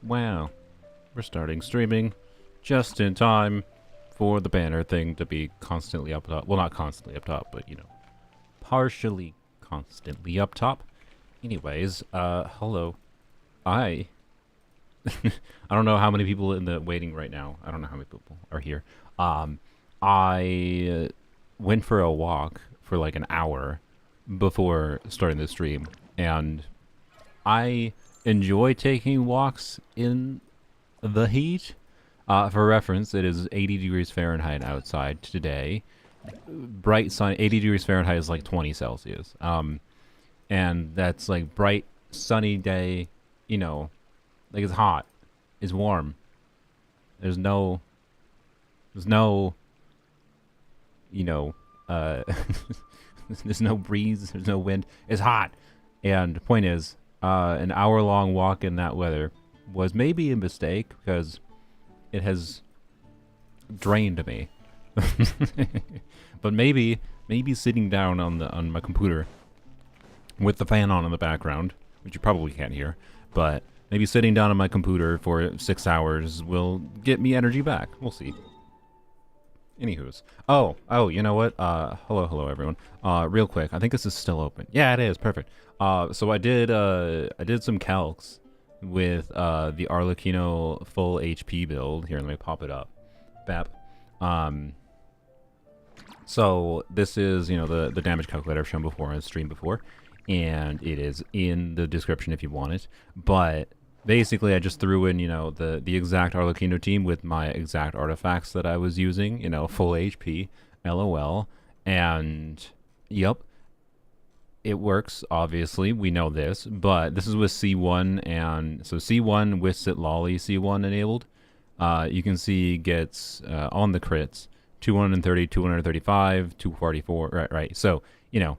Wow. We're starting streaming just in time for the banner thing to be constantly up top. Well, not constantly up top, but, you know, partially constantly up top. Anyways, hello. I don't know how many people in the waiting right now. I don't know how many people are here. I went for a walk for like an hour before starting the stream, and I enjoy taking walks in the heat. For reference, it is 80 degrees Fahrenheit outside today. Bright sun, 80 degrees Fahrenheit is like 20 Celsius. And that's like bright, sunny day, you know, like it's hot, it's warm. There's no, you know, there's no breeze, there's no wind. It's hot. And the point is, an hour-long walk in that weather was maybe a mistake because it has drained me. But maybe sitting down on my computer with the fan on in the background, which you probably can't hear, but maybe sitting down on my computer for 6 hours will get me energy back. We'll see. Anywho's. Oh, you know what? Hello everyone. Real quick, I think this is still open. Yeah, it is. Perfect. So I did some calcs with the Arlecchino full HP build. Here, let me pop it up. Bap. So this is, you know, the damage calculator I've shown before on the stream before, and it is in the description if you want it. But basically, I just threw in, you know, the exact Arlecchino team with my exact artifacts that I was using, you know, full HP, LOL, and yep, it works, obviously, we know this, but this is with C1, and so C1 with Sitlolly C1 enabled, you can see gets, on the crits, 230, 235, 244, right, so, you know,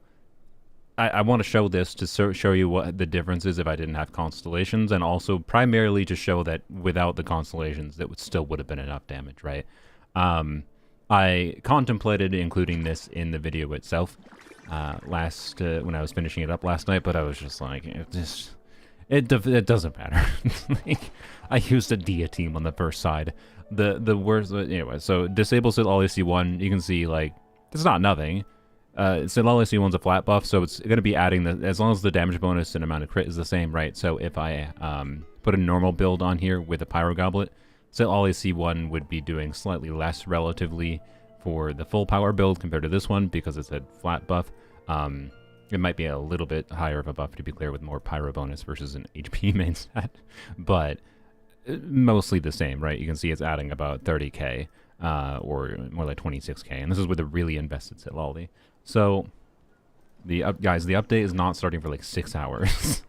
I want to show this to show you what the difference is if I didn't have constellations, and also primarily to show that without the constellations, that still would have been enough damage, right? I contemplated including this in the video itself when I was finishing it up last night, but I was just like, it doesn't matter. Like, I used a Dia team on the first side. The worst, anyway. So disable Sitlolly C1. You can see like it's not nothing. Sitlolly C1's a flat buff, so it's going to be adding as long as the damage bonus and amount of crit is the same, right? So if I put a normal build on here with a Pyro Goblet, Sitlolly C1 would be doing slightly less relatively for the full power build compared to this one because it's a flat buff. It might be a little bit higher of a buff, to be clear, with more Pyro bonus versus an HP main stat, but mostly the same, right? You can see it's adding about 30k, or more like 26k, and this is with a really invested Sitlolly. So, guys, the update is not starting for like 6 hours.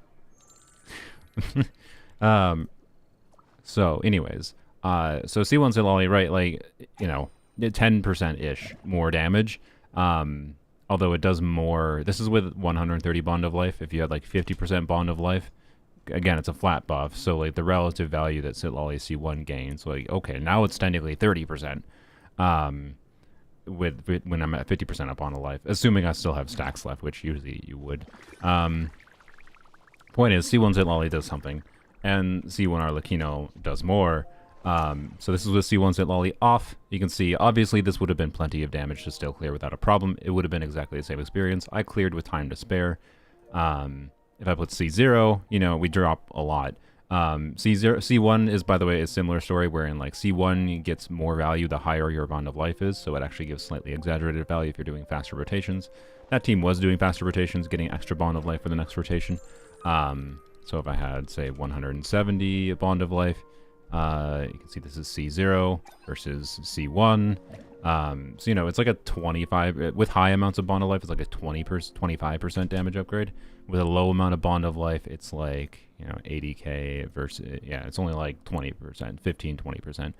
So, anyways, so C1 Sitlolly, right, like, you know, 10%-ish more damage, although it does more. This is with 130 Bond of Life. If you had like 50% Bond of Life, again, it's a flat buff, so like the relative value that Sitlolly C1 gains, like, okay, now it's technically 30%, with when I'm at 50% up on a life, assuming I still have stacks left, which usually you would. Point is, C1 Sitlolly does something, and C1 Arlecchino does more. So this is with C1 Sitlolly off. You can see, obviously, this would have been plenty of damage to still clear without a problem. It would have been exactly the same experience. I cleared with time to spare. If I put C0, you know, we drop a lot. C1 is, by the way, a similar story wherein like C1 gets more value the higher your Bond of Life is, so it actually gives slightly exaggerated value if you're doing faster rotations. That team was doing faster rotations, getting extra Bond of Life for the next rotation. So if I had, say, 170 Bond of Life, you can see this is C0 versus C1. So, you know, it's like a 25, with high amounts of Bond of Life, it's like a 25% damage upgrade. With a low amount of Bond of Life, it's like, you know, 80k versus, yeah, it's only like 20%, 15, 20%.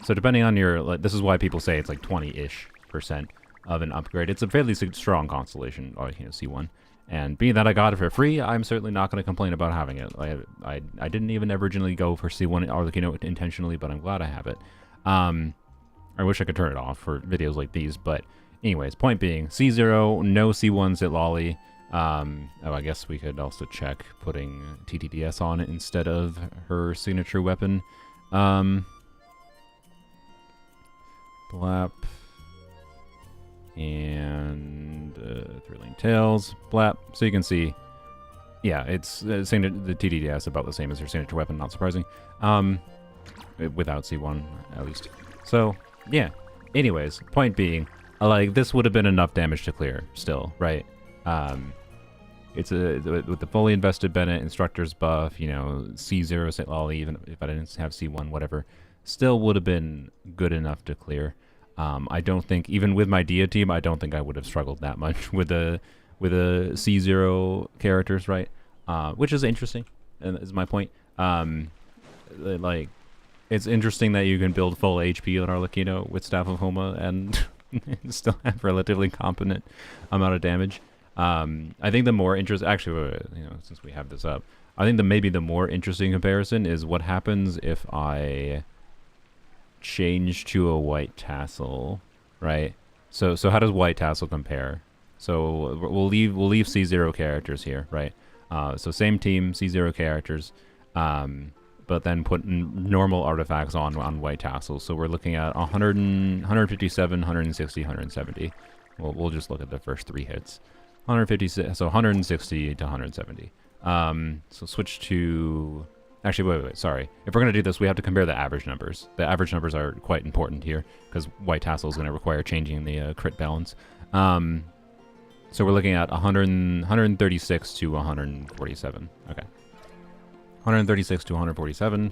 So depending on your, like, this is why people say it's like 20-ish% of an upgrade. It's a fairly strong constellation, you know, C1. And being that I got it for free, I'm certainly not going to complain about having it. I didn't even originally go for C1 Arlecchino intentionally, but I'm glad I have it. I wish I could turn it off for videos like these, but anyways, point being, C0, no C1 Sitlolly. Oh, I guess we could also check putting TTDS on it instead of her signature weapon. Blap. And Thrilling Tales. Blap. So you can see, yeah, it's the TTDS about the same as her signature weapon, not surprising. Without C1, at least. So, yeah. Anyways, point being, like, this would have been enough damage to clear still, right? It's with the fully invested Bennett, instructor's buff, you know, C0, St. Lolly, even if I didn't have C1, whatever, still would have been good enough to clear. I don't think, even with my Dia team, I don't think I would have struggled that much with the C0 characters, right? Which is interesting, is my point. Like, it's interesting that you can build full HP on Arlecchino with Staff of Homa and still have relatively competent amount of damage. I think the more actually, you know, since we have this up, I think maybe the more interesting comparison is what happens if I change to a white Tassel, right? So how does white Tassel compare? So we'll leave C0 characters here, right? So same team, C0 characters, but then put normal artifacts on white Tassel. So we're looking at 157, 160, 170. We'll just look at the first 3 hits. 156, so 160 to 170. So switch to... Actually, wait, sorry. If we're going to do this, we have to compare the average numbers. The average numbers are quite important here, because white Tassel is going to require changing the crit balance. So we're looking at 136 to 147. Okay. 136 to 147.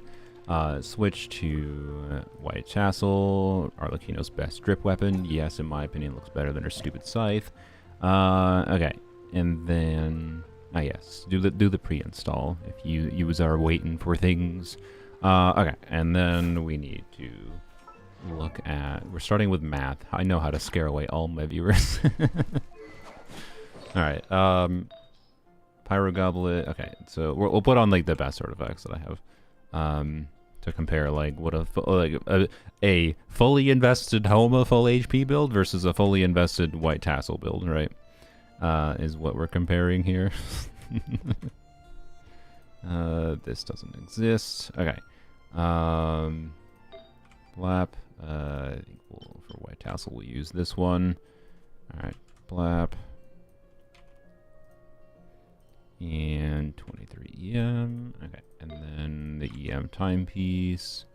Switch to white Tassel. Arlecchino's best drip weapon. Yes, in my opinion, looks better than her stupid scythe. Okay. And then... Ah, yes. Do the pre-install if you are waiting for things. Okay. And then we need to look at... We're starting with math. I know how to scare away all my viewers. Alright. Pyro Goblet. Okay. So we'll put on, like, the best artifacts that I have. To compare, like, what a fully invested Homa full HP build versus a fully invested white Tassel build, right? Is what we're comparing here. This doesn't exist. Okay. Blap. I think for white Tassel we'll use this one. Alright, Blap. And 23 EM. Okay, and then the EM timepiece.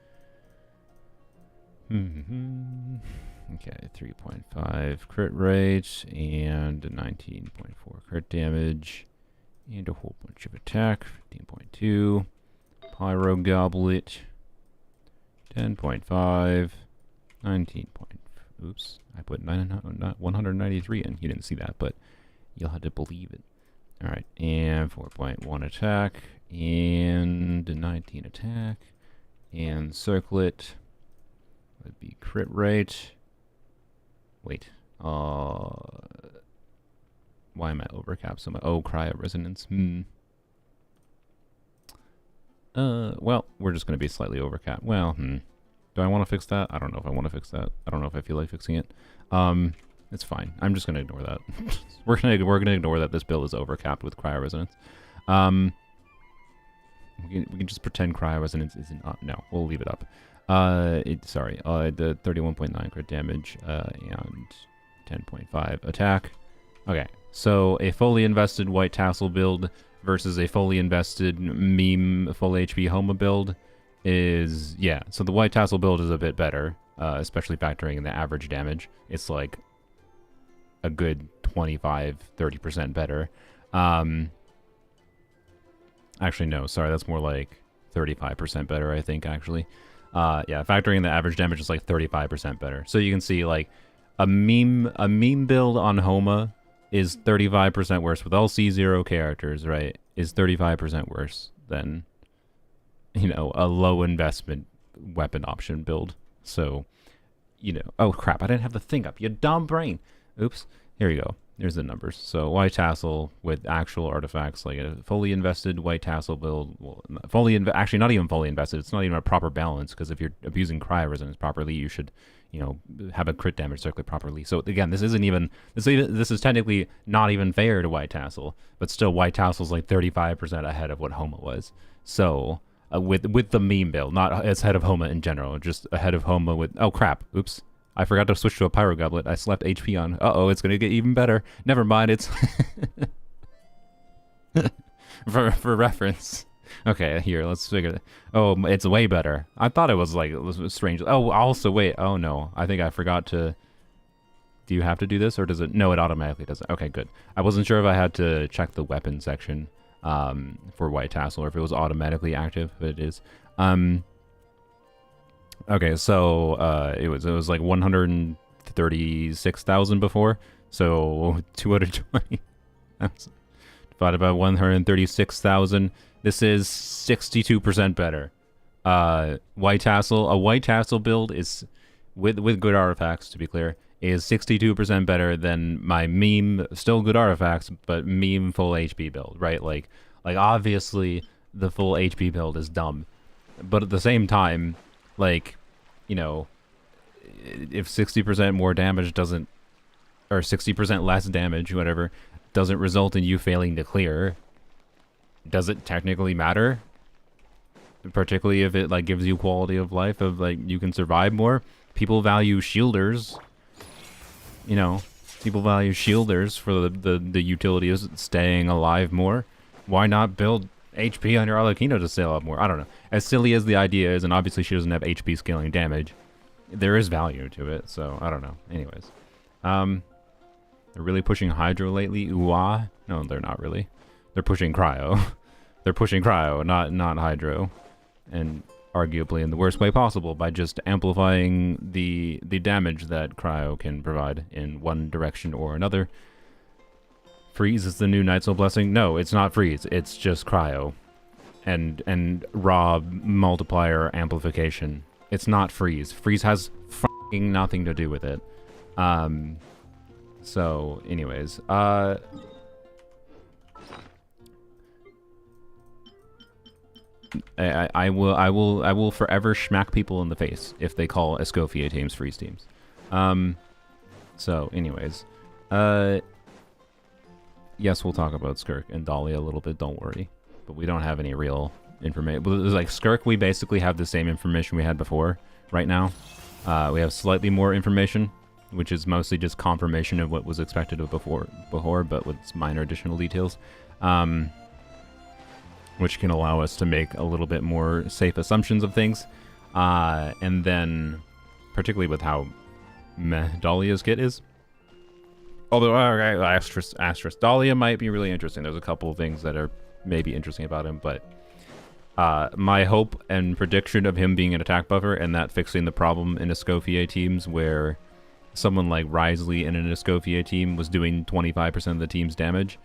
Okay, 3.5 crit rate and 19.4 crit damage and a whole bunch of attack. 15.2 Pyro Goblet. 10.5 19. Oops, I put 193 in. You didn't see that, but you'll have to believe it. All right, and 4.1 attack and 19 attack and circlet. Would be crit rate. Wait. Why am I overcapped so much? Oh, cryo resonance. Well, we're just going to be slightly overcapped. Well, Do I want to fix that? I don't know if I want to fix that. I don't know if I feel like fixing it. It's fine. I'm just going to ignore that. we're gonna ignore that this build is overcapped with cryo resonance. We can just pretend cryo resonance isn't. No, we'll leave it up. The 31.9 crit damage and 10.5 attack. Okay, so a fully invested white Tassel build versus a fully invested meme full HP Homa build is, yeah, so the white Tassel build is a bit better, especially factoring in the average damage. It's like a good 25-30% better. Actually, no, sorry, that's more like 35% better, I think, actually. Yeah, factoring in the average damage is like 35% better. So you can see, like, a meme build on Homa is 35% worse with all C0 characters, right? Is 35% worse than, you know, a low investment weapon option build. So, you know, oh crap, I didn't have the thing up. You dumb brain. Oops. Here you go. Here's the numbers. So white tassel with actual artifacts, like a fully invested white tassel build, well, actually not even fully invested. It's not even a proper balance, because if you're abusing cryo resonance properly, you should, you know, have a crit damage circulate properly. So again, this is technically not even fair to white tassel, but still white tassel's like 35% ahead of what Homa was. So with the meme build, not as ahead of Homa in general, just ahead of Homa with, oh crap, oops. I forgot to switch to a Pyro Goblet. I slept HP on. Uh-oh, it's going to get even better. Never mind, it's... for reference. Okay, here, let's figure it. Oh, it's way better. I thought it was like, it was strange. Oh, also, wait. Oh, no. I think I forgot to... Do you have to do this, or does it... No, it automatically does it. Okay, good. I wasn't sure if I had to check the weapon section for White Tassel, or if it was automatically active, but it is. Okay, so it was like 136,000 before, so 220 divided by 136,000. This is 62% better. A white tassel build is with good artifacts, to be clear, is 62% better than my meme, still good artifacts, but meme full HP build, right? Like obviously the full HP build is dumb, but at the same time, like, you know, if 60% more damage doesn't, or 60% less damage, whatever, doesn't result in you failing to clear, does it technically matter? Particularly if it, like, gives you quality of life of, like, you can survive more. People value shielders, you know, people value shielders for the utility of staying alive more. Why not build HP on your Arlecchino to stay alive more? I don't know. As silly as the idea is, and obviously she doesn't have HP scaling damage, there is value to it, so I don't know. Anyways. They're really pushing Hydro lately. Ooh-ah. No, they're not really. They're pushing Cryo. They're pushing Cryo, not Hydro. And arguably in the worst way possible, by just amplifying the damage that Cryo can provide in one direction or another. Freeze is the new Night Soul Blessing? No, it's not Freeze. It's just Cryo. And raw multiplier amplification. It's not Freeze. Freeze has f***ing nothing to do with it. So, anyways, I will forever smack people in the face if they call Escopier teams Freeze teams. So, anyways, yes, we'll talk about Skirk and Dalia a little bit, don't worry. But we don't have any real information. Like, Skirk, we basically have the same information we had before right now. We have slightly more information, which is mostly just confirmation of what was expected of before, but with minor additional details. Which can allow us to make a little bit more safe assumptions of things. And then, particularly with how meh Dahlia's kit is. Although, asterisk, Dahlia might be really interesting. There's a couple of things that are maybe interesting about him, but my hope and prediction of him being an attack buffer and that fixing the problem in Escopier teams where someone like Risley in an Escopier team was doing 25% of the team's damage,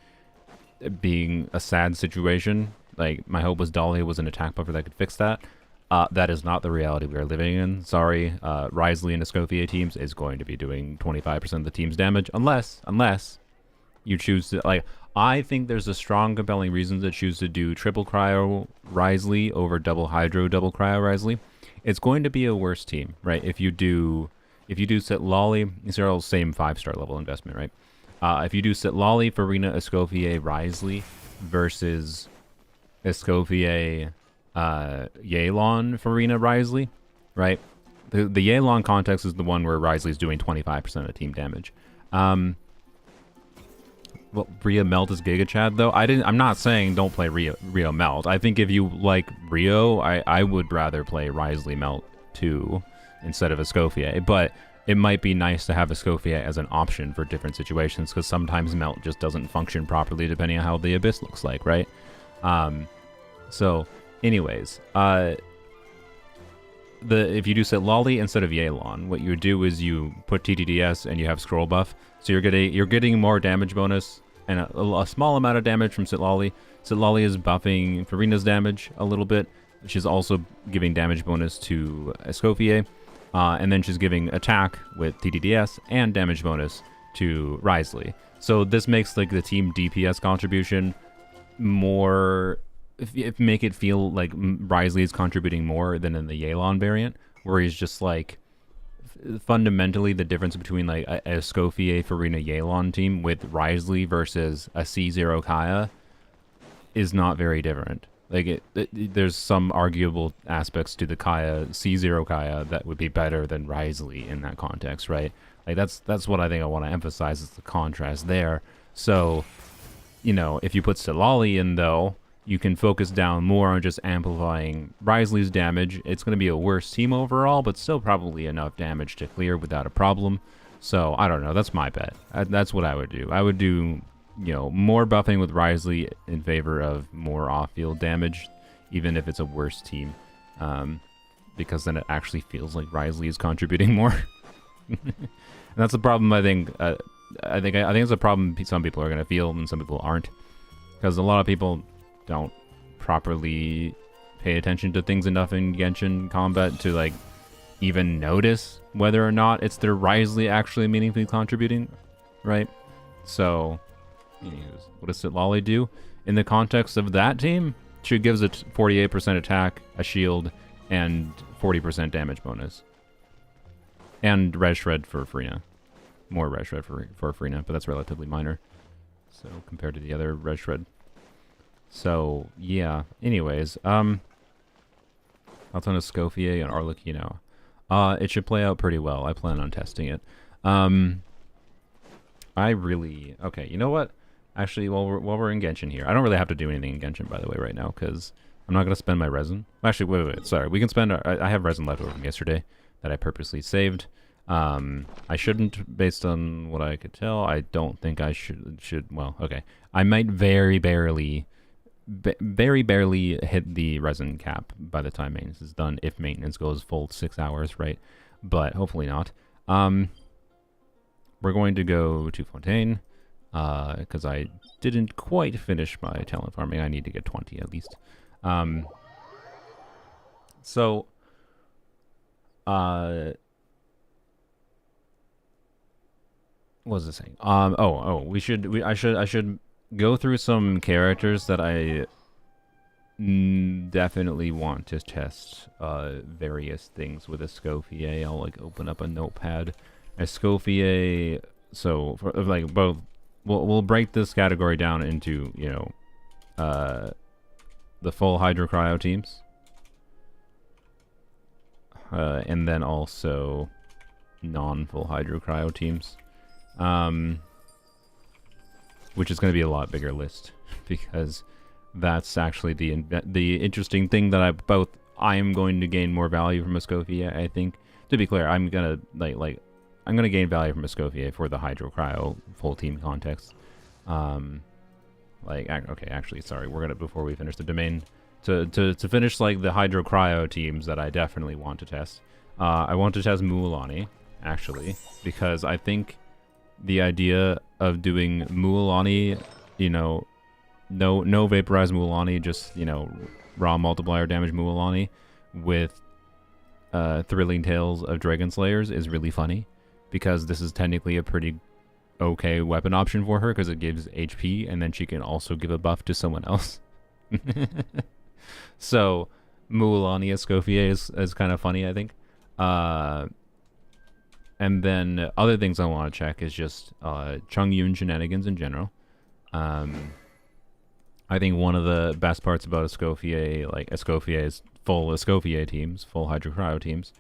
being a sad situation. Like, my hope was Dahlia was an attack buffer that could fix that. That is not the reality we are living in. Sorry, Risley and Escopier teams is going to be doing 25% of the team's damage, unless you choose to, like, I think there's a strong, compelling reason to choose to do triple Cryo Risley over double Hydro, double Cryo Risley. It's going to be a worse team, right? If you do Sitlali, these are all the same 5-star level investment, right? If you do Sitlali, Farina, Escopier, Risley versus Escopier, Yelan, Farina, Risley, right? The Yelan context is the one where Risley's doing 25% of the team damage. Well, Rio Melt is Giga Chad, though. I'm not saying don't play Rio Melt. I think if you like Rio, I would rather play Risley Melt 2 instead of Escopier. But it might be nice to have Escopier as an option for different situations, because sometimes Melt just doesn't function properly depending on how the Abyss looks like, right? So, anyways, if you do Sitlali instead of Yelan, what you do is you put TTDS and you have scroll buff. So you're getting more damage bonus and a small amount of damage from Sitlali. Sitlali is buffing Farina's damage a little bit. She's also giving damage bonus to Escopier. And then she's giving attack with TTDS and damage bonus to Risley. So this makes like the team DPS contribution more, make it feel like Wriothesley is contributing more than in the Yelan variant, where he's just like, fundamentally the difference between like a Escopier Farina Yelan team with Wriothesley versus a C0 Kaya is not very different. Like there's some arguable aspects to the Kaya, C0 Kaya, that would be better than Wriothesley in that context, right? Like that's what I think I want to emphasize, is the contrast there. So, you know, if you put Silali in though, you can focus down more on just amplifying Wriothesley's damage. It's going to be a worse team overall, but still probably enough damage to clear without a problem. So, I don't know. That's my bet. That's what I would do. I would do, you know, more buffing with Wriothesley in favor of more off-field damage, even if it's a worse team. Because then it actually feels like Wriothesley is contributing more. And that's the problem, I think. I think it's a problem some people are going to feel and some people aren't. Because a lot of people don't properly pay attention to things enough in Genshin combat to like even notice whether or not it's their Wriothesley actually meaningfully contributing, right? So, what does Silali do in the context of that team? She gives it 48% attack, a shield, and 40% damage bonus, and Res Shred for Farina. More Res Shred for Farina, but that's relatively minor. So compared to the other Res Shred. So, yeah. Anyways, thoughts on Escopier and Arlecchino. It should play out pretty well. I plan on testing it. Okay, you know what? Actually, while we're in Genshin here, I don't really have to do anything in Genshin, by the way, right now, because I'm not going to spend my resin. Actually, wait, sorry. We can spend I have resin left over from yesterday that I purposely saved. I shouldn't, based on what I could tell. I don't think I should, well, okay. I might very barely hit the resin cap by the time maintenance is done, if maintenance goes full 6 hours, right? But hopefully not. We're going to go to Fontaine, because I didn't quite finish my talent farming. I need to get 20 at least. What was I saying? I should go through some characters that I definitely want to test various things with Escopier. I'll like open up a notepad. Escopier. So for like both, we'll break this category down into, you know, the full Hydro Cryo teams, and then also non-full Hydro Cryo teams. Which is going to be a lot bigger list, because that's actually the interesting thing that I am going to gain more value from Escopier. I think, to be clear, I'm gonna I'm gonna gain value from Escopier for the Hydro Cryo full team context. Okay, actually, sorry, we're gonna, before we finish the domain, to finish like the Hydro Cryo teams that I definitely want to test. I want to test Mualani, actually, because I think the idea of doing Mualani, you know, no vaporized Mualani, just, you know, raw multiplier damage Mualani with Thrilling Tales of Dragon Slayers is really funny, because this is technically a pretty okay weapon option for her, because it gives HP and then she can also give a buff to someone else. So Mualani Escopier is kind of funny, I think. And then other things I want to check is just Xingqiu shenanigans in general. I think one of the best parts about Escopier, like Escopier's full Escopier teams, full Hydro Cryo teams.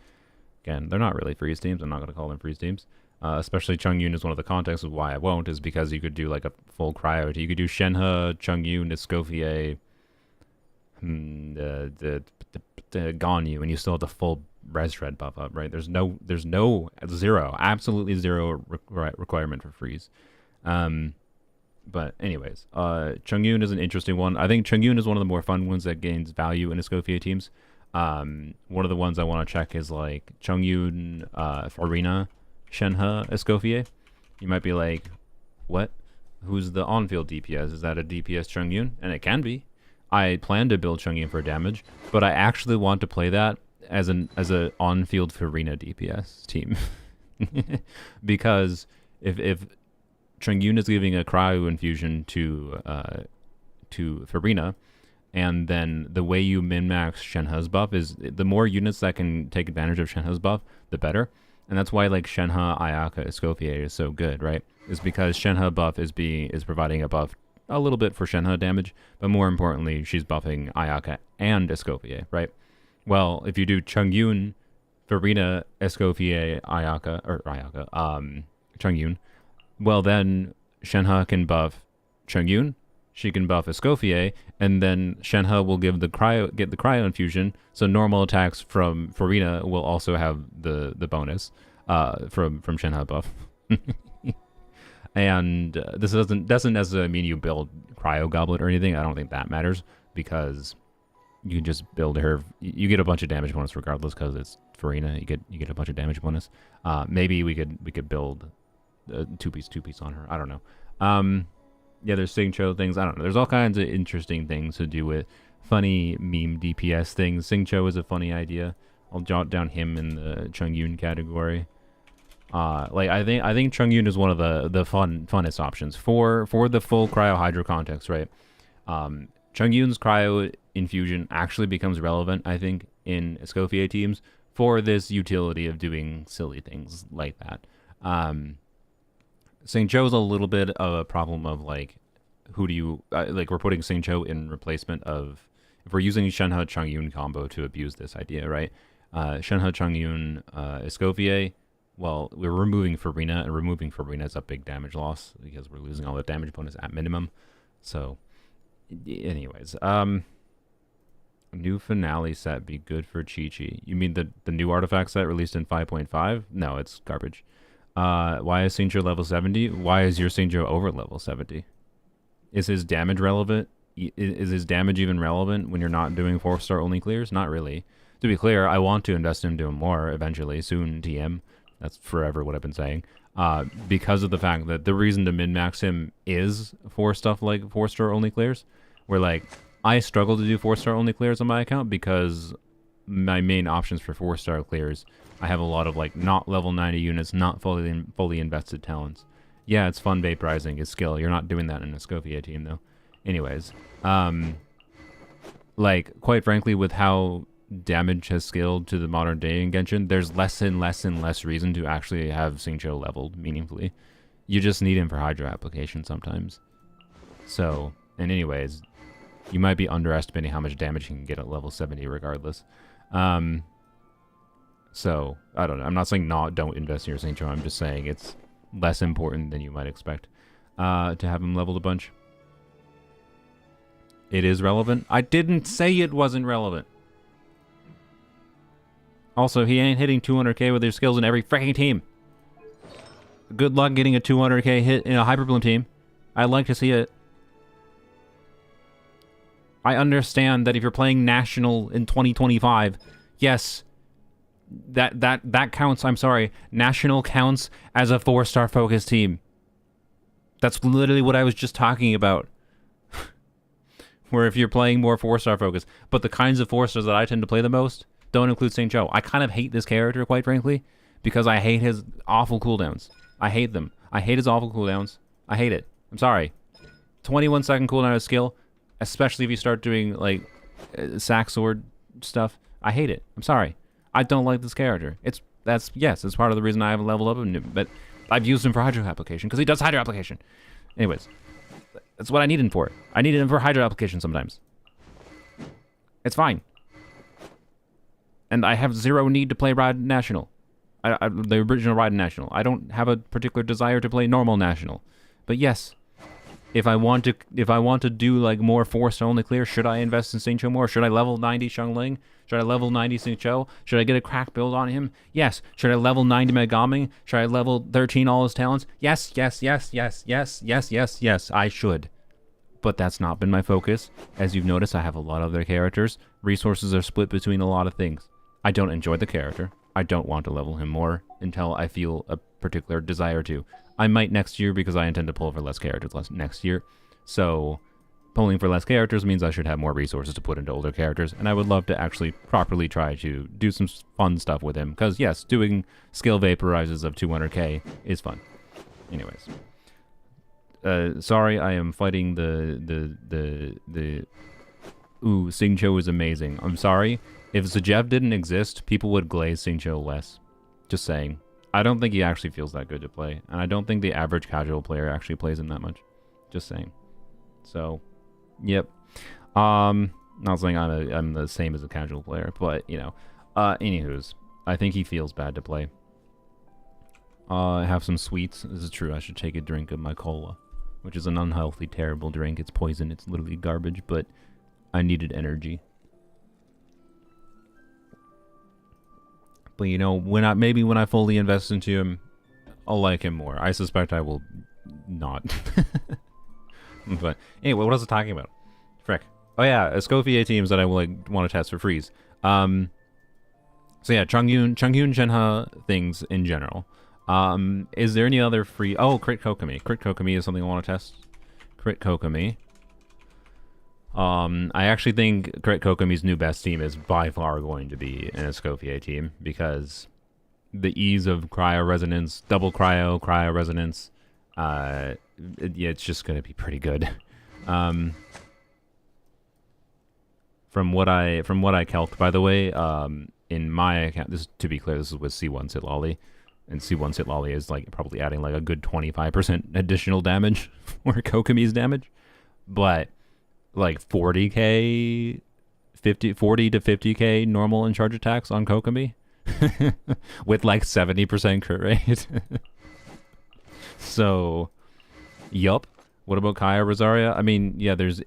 Again, they're not really freeze teams. I'm not going to call them freeze teams. Especially Xingqiu is one of the contexts of why I won't, is because you could do like a full cryo. You could do Shenhe, Xingqiu, Escopier, the Ganyu, and you still have the full Res Shred buff up, right? There's absolutely zero requirement for freeze. But anyways, Xingqiu is an interesting one. I think Xingqiu is one of the more fun ones that gains value in Escopier teams. One of the ones I want to check is like Xingqiu, Farina, Shenhe, Escopier. You might be like, what? Who's the on-field DPS? Is that a DPS Xingqiu? And it can be. I plan to build Xingqiu for damage, but I actually want to play that as a on-field Farina DPS team. Because if Chungyun is giving a cryo infusion to Farina, and then the way you min-max Shenhe's buff is the more units that can take advantage of Shenhe's buff, the better. And that's why like Shenhe, Ayaka, Escopier is so good, right? Is because Shenhe buff is providing a buff a little bit for Shenhe damage, but more importantly, she's buffing Ayaka and Escopier, right? Well, if you do Chungyun, Farina, Escopier, Chungyun, well then Shenhe can buff Chungyun, she can buff Escopier, and then Shenhe will get the cryo infusion, so normal attacks from Farina will also have the bonus from Shenhe buff. And this doesn't necessarily mean you build Cryo Goblet or anything. I don't think that matters, because you can just build her. You get a bunch of damage bonus regardless, because it's Farina. You get a bunch of damage bonus. Maybe we could build a two piece on her. I don't know. Yeah, there's Xingqiu things. I don't know. There's all kinds of interesting things to do with funny meme DPS things. Xingqiu is a funny idea. I'll jot down him in the Chungyun category. Like I think Chungyun is one of the funnest options for the full Cryo Hydro context, right? Chungyun's cryo infusion actually becomes relevant, I think, in Escopier teams for this utility of doing silly things like that. Xingqiu is a little bit of a problem of like, who do you like? We're putting Xingqiu in replacement of, if we're using Shenhe Chungyun combo to abuse this idea, right? Shenhe Chungyun Escopier. Well, we're removing Farina, and removing Farina is a big damage loss because we're losing all the damage bonus at minimum. So, anyways, new finale set be good for Chi-Chi. You mean the new artifact set released in 5.5? No, it's garbage. Why is Xingqiu level 70? Why is your Xingqiu over level 70? Is his damage relevant? Is his damage even relevant when you're not doing 4-star only clears? Not really. To be clear, I want to invest in doing more eventually, soon, TM. That's forever what I've been saying. Because of the fact that the reason to min-max him is for stuff like 4-star only clears. Where, like, I struggle to do 4-star only clears on my account because my main options for 4-star clears, I have a lot of, like, not level 90 units, not fully invested talents. Yeah, it's fun vaporizing, it's skill. You're not doing that in a Escopier team, though. Anyways, like, quite frankly, with how damage has scaled to the modern day in Genshin, there's less and less reason to actually have Xingqiu leveled meaningfully. You just need him for Hydro application sometimes. So, and anyways, you might be underestimating how much damage he can get at level 70 regardless. So, I don't know. I'm not saying don't invest in your Xingqiu. I'm just saying it's less important than you might expect to have him leveled a bunch. It is relevant. I didn't say it wasn't relevant. Also, he ain't hitting 200k with his skills in every freaking team. Good luck getting a 200k hit in a Hyperbloom team. I'd like to see it. I understand that if you're playing National in 2025, yes, that counts. I'm sorry. National counts as a 4-star focus team. That's literally what I was just talking about. Where if you're playing more 4-star focus, but the kinds of 4-stars that I tend to play the most don't include Xingqiu. I kind of hate this character, quite frankly, because I hate his awful cooldowns. I hate them. I hate his awful cooldowns. I hate it. I'm sorry. 21-second cooldown of skill, especially if you start doing, like, sack sword stuff. I hate it. I'm sorry. I don't like this character. It's part of the reason I haven't leveled up him, but I've used him for Hydro application, because he does Hydro application. Anyways, that's what I need him for. I need him for Hydro application sometimes. It's fine. And I have zero need to play Ride National. The original Ride National. I don't have a particular desire to play normal National. But yes, if I want to do like more 4-star only clear, should I invest in Xingqiu more? Should I level 90 Xiangling? Should I level 90 Xingqiu? Should I get a crack build on him? Yes. Should I level 90 Megami? Should I level 13 all his talents? Yes, I should. But that's not been my focus. As you've noticed, I have a lot of other characters. Resources are split between a lot of things. I don't enjoy the character. I don't want to level him more until I feel a particular desire to. I might next year because I intend to pull for less characters next year. So pulling for less characters means I should have more resources to put into older characters, and I would love to actually properly try to do some fun stuff with him, because yes, doing skill vaporizes of 200k is fun. Anyways, sorry, I am fighting Ooh, Xingqiu is amazing. I'm sorry. If Zajev didn't exist, people would glaze Xingqiu less. Just saying. I don't think he actually feels that good to play. And I don't think the average casual player actually plays him that much. Just saying. So, yep. Not saying I'm the same as a casual player, but, you know. Anywho's. I think he feels bad to play. Have some sweets. This is true. I should take a drink of my cola. Which is an unhealthy, terrible drink. It's poison. It's literally garbage, but I needed energy. But you know, maybe when I fully invest into him, I'll like him more. I suspect I will not. But anyway, what was I talking about? Frick. Oh yeah, Escopier teams that I want to test for freeze. So yeah, Chongyun, Shenhe things in general. Is there any other free? Oh, Crit Kokomi. Crit Kokomi is something I want to test. Crit Kokomi. I actually think Crit Kokomi's new best team is by far going to be an Escopier team because the ease of cryo resonance, double cryo resonance, yeah, it's just going to be pretty good. From what I calced, by the way, in my account, this to be clear, this is with C1 Sitlolly, and C1 Sitlolly is like probably adding like a good 25% additional damage for Kokomi's damage, but like 40k, 40 to 50k normal and charge attacks on Kokomi with like 70% crit rate. So, yup. What about Kaya Rosaria? I mean, yeah, there's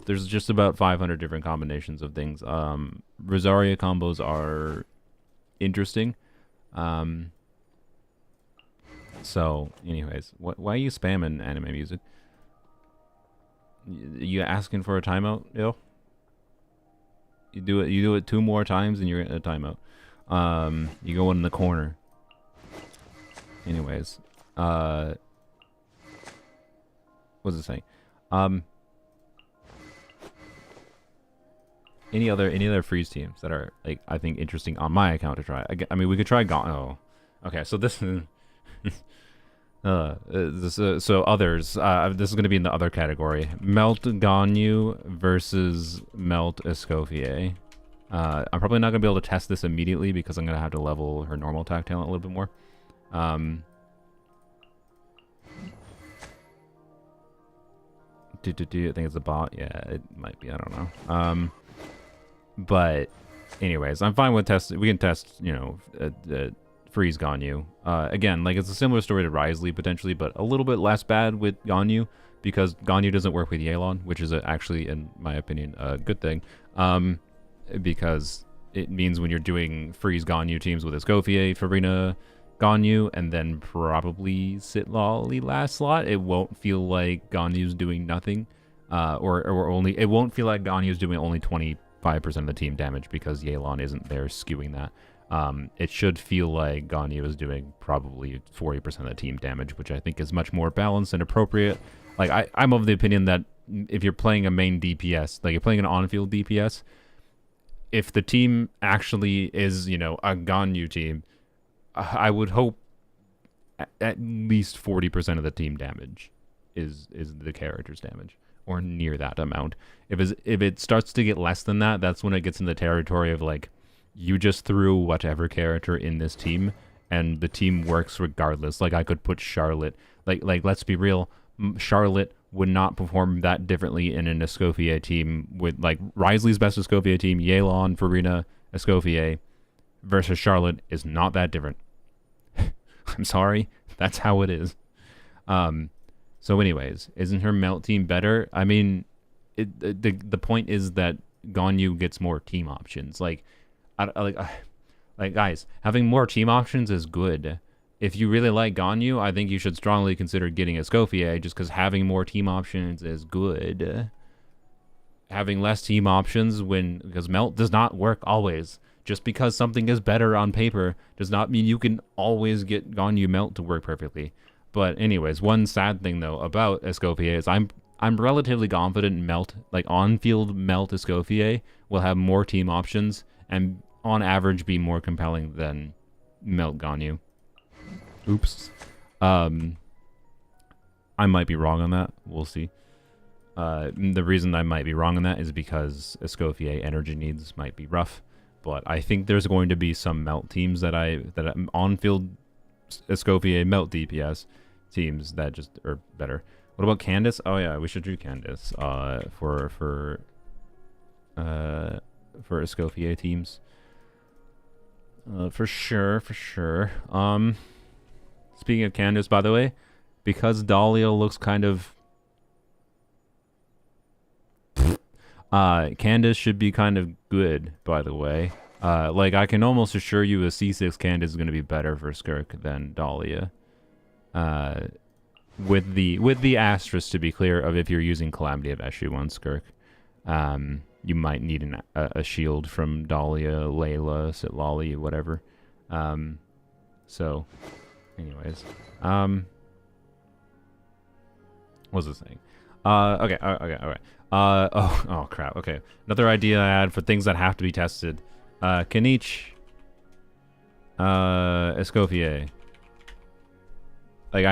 just about 500 different combinations of things. Rosaria combos are interesting. So, anyways, why are you spamming anime music? You asking for a timeout, yo? You do it 2 more times and you're getting a timeout. You go in the corner. Anyways, what was it saying? Any other freeze teams that are like I think interesting on my account to try? I mean, we could try Oh, okay. So this is. So others. This is going to be in the other category. Melt Ganyu versus Melt Escopier. I'm probably not going to be able to test this immediately because I'm going to have to level her normal attack talent a little bit more. I think it's a bot. Yeah, it might be. I don't know. But anyways, I'm fine with test. We can test, you know, freeze Ganyu. Again, like it's a similar story to Risley potentially, but a little bit less bad with Ganyu because Ganyu doesn't work with Yelan, which is actually, in my opinion, a good thing. Because it means when you're doing freeze Ganyu teams with Escopier, Farina, Ganyu, and then probably Sitlolly last slot, it won't feel like Ganyu's doing nothing, or only it won't feel like Ganyu's doing only 25% of the team damage because Yelan isn't there skewing that. It should feel like Ganyu is doing probably 40% of the team damage, which I think is much more balanced and appropriate. Like I'm of the opinion that if you're playing a main DPS, like you're playing an on-field DPS, if the team actually is, you know, a Ganyu team, I would hope at least 40% of the team damage is the character's damage, or near that amount. If it starts to get less than that, that's when it gets in the territory of like, you just threw whatever character in this team, and the team works regardless. Like I could put Charlotte, like let's be real, Charlotte would not perform that differently in an Escopier team with like Risley's best Escopier team, Yelan, Farina, Escopier, versus Charlotte is not that different. I'm sorry, that's how it is. So anyways, isn't her melt team better? I mean, the point is that Ganyu gets more team options. Like guys, having more team options is good. If you really like Ganyu, I think you should strongly consider getting Escopier, just because having more team options is good. Having less team options because melt does not work always. Just because something is better on paper does not mean you can always get Ganyu melt to work perfectly. But anyways, one sad thing though about Escopier is I'm relatively confident melt, like on-field melt Escopier will have more team options and on average be more compelling than melt Ganyu. Oops. I I might be wrong on that. We'll see. The reason I might be wrong on that is because Escopier energy needs might be rough, but I think there's going to be some melt teams that on-field Escopier melt DPS teams that just are better. What about Candace? Oh yeah, we should do Candace for Escopier teams. For sure. Speaking of Candace, by the way, because Dahlia looks kind of Candace should be kind of good, by the way. Like, I can almost assure you a C6 Candace is going to be better for Skirk than Dahlia. With the asterisk, to be clear, of if you're using Calamity of Eshu on Skirk. You might need a shield from Dahlia, Layla, Sitlali, whatever. So, anyways. What was this thing? Okay, alright. Oh crap, okay. Another idea I had for things that have to be tested. Kinich, Escopier. Like,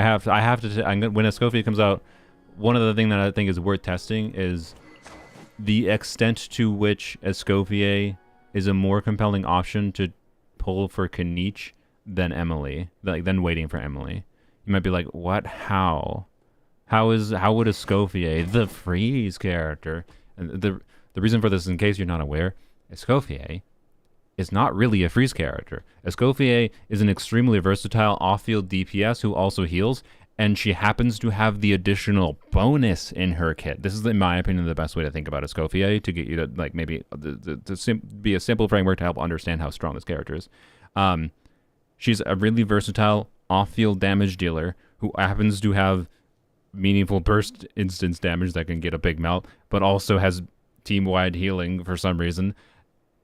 when Escopier comes out, one of the things that I think is worth testing is the extent to which Escopier is a more compelling option to pull for Kinich than Emily, than waiting for Emily. You might be like, what? How would Escopier, the freeze character, and the reason for this, in case you're not aware, Escopier is not really a freeze character. Escopier is an extremely versatile off-field DPS who also heals, and she happens to have the additional bonus in her kit. This is, in my opinion, the best way to think about Escopier, to get you to, like, maybe be a simple framework to help understand how strong this character is. She's a really versatile off-field damage dealer who happens to have meaningful burst instance damage that can get a big melt, but also has team-wide healing for some reason,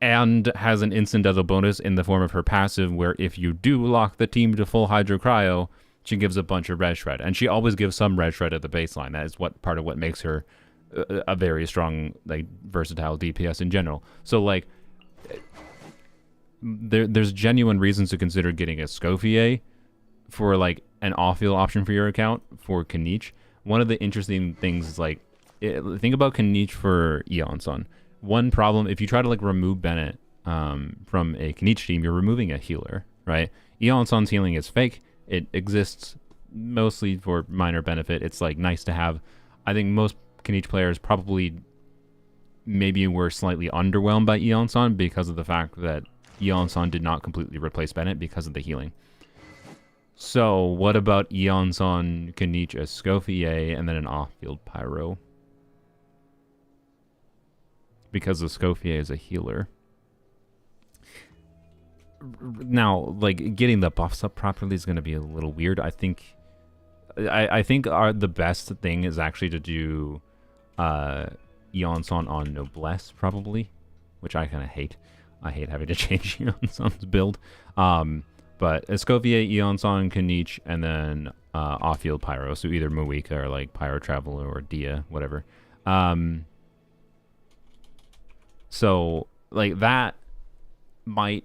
and has an instant death bonus in the form of her passive, where if you do lock the team to full Hydro Cryo, she gives a bunch of red shred, and she always gives some red shred at the baseline. That is part of what makes her a very strong, like, versatile DPS in general. So, like, there's genuine reasons to consider getting a Escopier for, like, an off-field option for your account for Kinich. One of the interesting things is, like, think about Kinich for Eonson. One problem, if you try to, like, remove Bennett from a Kinich team, you're removing a healer, right? Eonson's healing is fake. It exists mostly for minor benefit. It's, like, nice to have. I think most Kinich players probably maybe were slightly underwhelmed by Eonson because of the fact that Eonson did not completely replace Bennett because of the healing. So, what about Eonson, Kinich, Escopier, and then an off-field Pyro? Because Escopier is a healer. Now, like, getting the buffs up properly is going to be a little weird. I think the best thing is actually to do Eonson on Noblesse, probably, which I kind of hate. I hate having to change Eonson's build. But Escopier, Eonson, Kinich, and then off-field Pyro. So either Moika or, like, Pyro Traveler or Dia, whatever. So, like, that might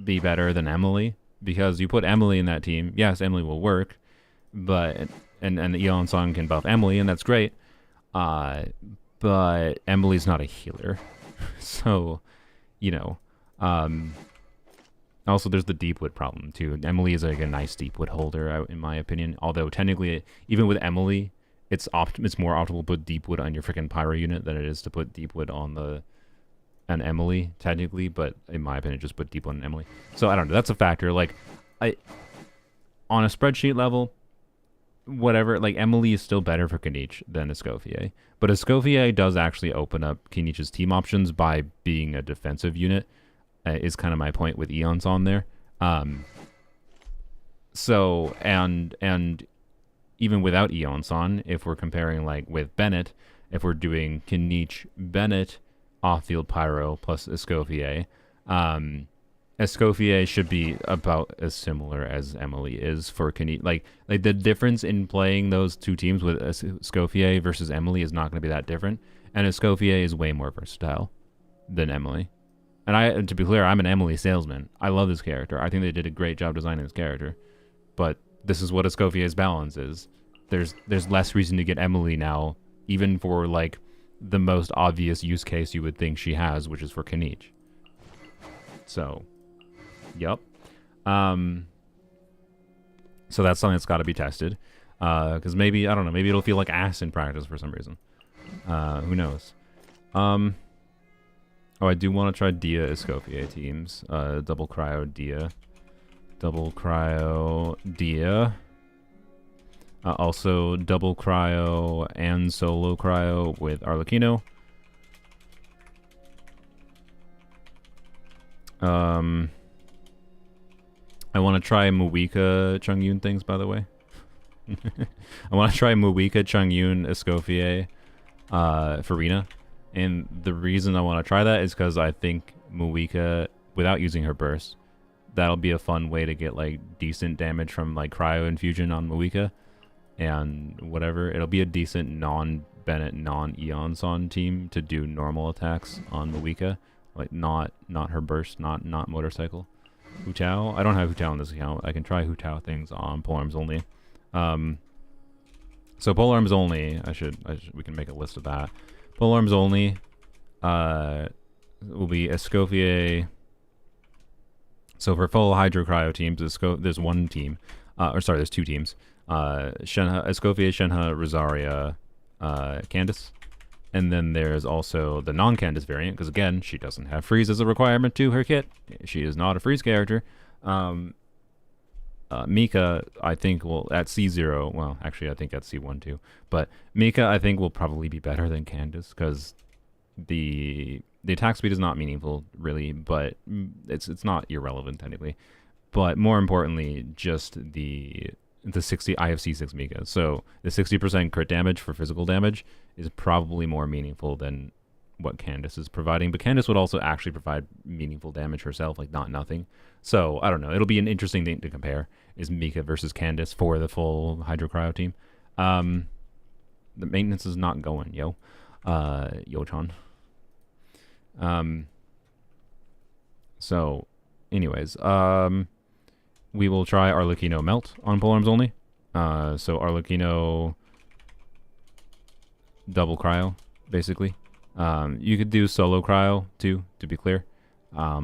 be better than Emily, because you put Emily in that team. Yes, Emily will work, but and Eonson can buff Emily, and that's great. But Emily's not a healer, so, you know. Also, there's the Deepwood problem too. Emily is, like, a nice Deepwood holder, in my opinion. Although technically, even with Emily, it's more optimal to put Deepwood on your freaking Pyro unit than it is to put Deepwood on an Emily, technically, but in my opinion, just put Deepwood on Emily. So I don't know, that's a factor. Like, on a spreadsheet level, whatever, like, Emily is still better for Kinich than Escopier. But Escopier does actually open up Kinich's team options by being a defensive unit, is kind of my point with Eonson there. So, and even without Eonson, if we're comparing, like, with Bennett, if we're doing Kinich, Bennett, off-field Pyro plus Escopier, Escopier should be about as similar as Emily is for Kinich. Like the difference in playing those two teams with Escopier versus Emily is not going to be that different, and Escopier is way more versatile than Emily. And to be clear, I'm an Emily salesman. I love this character. I think they did a great job designing this character, but this is what Escopier's balance is. there's less reason to get Emily now, even for like the most obvious use case you would think she has, which is for Kinich. So, yep. So that's something that's got to be tested. Because maybe, I don't know, maybe it'll feel like ass in practice for some reason. Who knows? Oh, I do want to try Dia Escopier teams. Double Cryo Dia. Double Cryo Dia. Also double Cryo and solo Cryo with Arlecchino. I want to try Muwika Chungyun things, by the way. I want to try Muwika Chungyun Escopier Farina. And the reason I want to try that is because I think Muwika, without using her burst, that'll be a fun way to get like decent damage from like Cryo Infusion on Muwika. And whatever, it'll be a decent non-Bennett, non-Eonson team to do normal attacks on Muwika. Like not her burst, not motorcycle. Hu Tao? I don't have Hu Tao on this account. I can try Hu Tao things on Polearm-only. So Polearm-only, we can make a list of that. Polearm-only will be Escopier. So for full Hydro Cryo teams, there's one team. There's two teams. Escopier, Shenhe, Rosaria, Candace. And then there's also the non-Candace variant, because again, she doesn't have freeze as a requirement to her kit. She is not a freeze character. Mika, I think, will at C0. Well, actually, I think at C1 too. But Mika, I think, will probably be better than Candace, because the attack speed is not meaningful, really, but it's not irrelevant technically. But more importantly, just the 60 IFC 6 Mika. So the 60% crit damage for physical damage is probably more meaningful than what Candace is providing. But Candace would also actually provide meaningful damage herself, like not nothing. So I don't know. It'll be an interesting thing to compare, is Mika versus Candace for the full Hydro Cryo team. The maintenance is not going, Yo-chan. So anyways, we will try Arlecchino Melt on Polearm-only. So Arlecchino double Cryo, basically. You could do solo Cryo, too, to be clear. I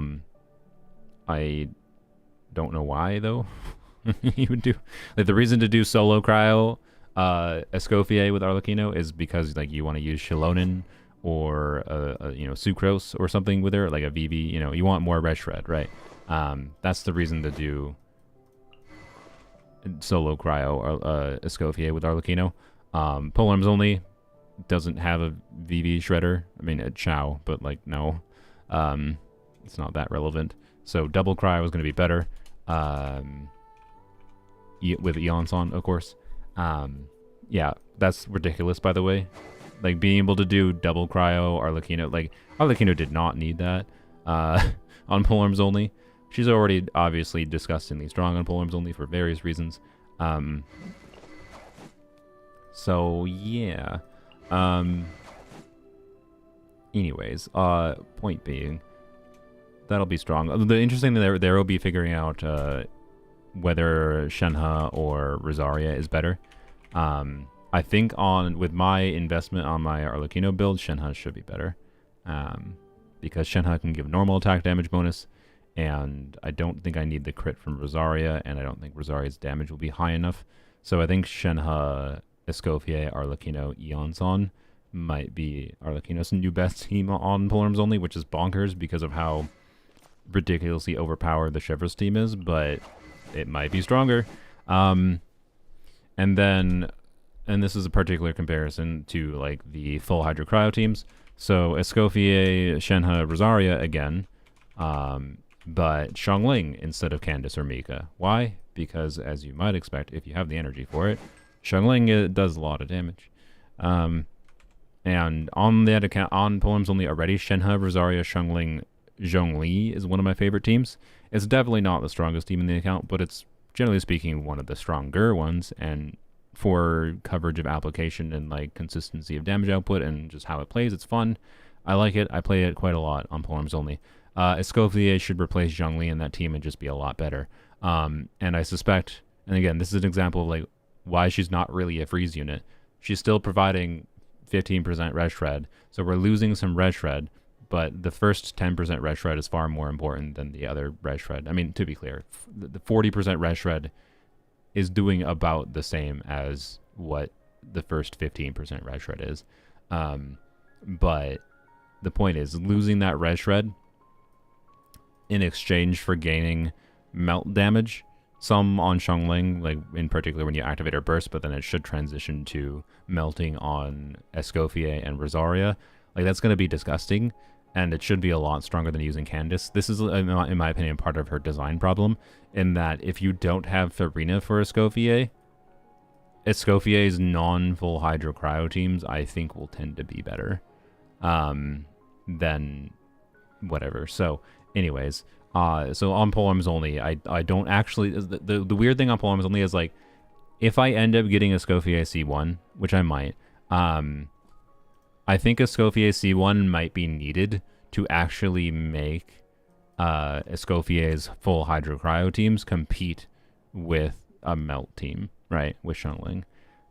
don't know why, though. You would do... Like, the reason to do solo Cryo Escopier with Arlecchino is because, like, you want to use Shilonin or, Sucrose or something with her, like a VV. You want more red shred, right? That's the reason to do solo Cryo or Escopier with Arlecchino. Polearm-only doesn't have a VV shredder. I mean, a Chow, but like no, it's not that relevant. So double Cryo is going to be better with Eonson, of course. Yeah, that's ridiculous, by the way. Like being able to do double Cryo Arlecchino, like Arlecchino did not need that on Polearm-only. She's already obviously disgustingly strong on Polearm-only for various reasons. So yeah. Anyways, point being, that'll be strong. The interesting thing there will be figuring out whether Shenhe or Rosaria is better. I think with my investment on my Arlecchino build, Shenhe should be better. Because Shenhe can give normal attack damage bonus, and I don't think I need the crit from Rosaria, and I don't think Rosaria's damage will be high enough. So I think Shenhe, Escopier, Arlecchino, Eonson might be Arlecchino's new best team on Polearm-only, which is bonkers because of how ridiculously overpowered the Chevrolet team is, but it might be stronger. And this is a particular comparison to like the full Hydro Cryo teams. So Escopier, Shenhe, Rosaria again, but Xiangling instead of Candace or Mika. Why? Because as you might expect, if you have the energy for it, Xiangling does a lot of damage. And on that account, on Polearm-only already, Shenhe, Rosaria, Xiangling, Zhongli is one of my favorite teams. It's definitely not the strongest team in the account, but it's generally speaking one of the stronger ones, and for coverage of application and like consistency of damage output and just how it plays, it's fun. I like it. I play it quite a lot on Polearm-only. Escopier should replace Zhongli in that team and just be a lot better. And I suspect, and again, this is an example of like why she's not really a freeze unit. She's still providing 15% red shred, so we're losing some red shred, but the first 10% red shred is far more important than the other red shred. I mean, to be clear, the 40% red shred is doing about the same as what the first 15% red shred is. But the point is, losing that red shred in exchange for gaining melt damage, some on Xiangling, like in particular when you activate her burst, but then it should transition to melting on Escopier and Rosaria. Like, that's going to be disgusting, and it should be a lot stronger than using Candace. This is, in my opinion, part of her design problem, in that if you don't have Farina for Escopier, Escopier's non-full Hydro Cryo teams, I think, will tend to be better than whatever. So, anyways, so on Polearm-only, I don't actually... The weird thing on Polearm-only is, like, if I end up getting Escopier C1, which I might, I think Escopier C1 might be needed to actually make Escopier's full Hydro Cryo teams compete with a Melt team, right? With Xiangling.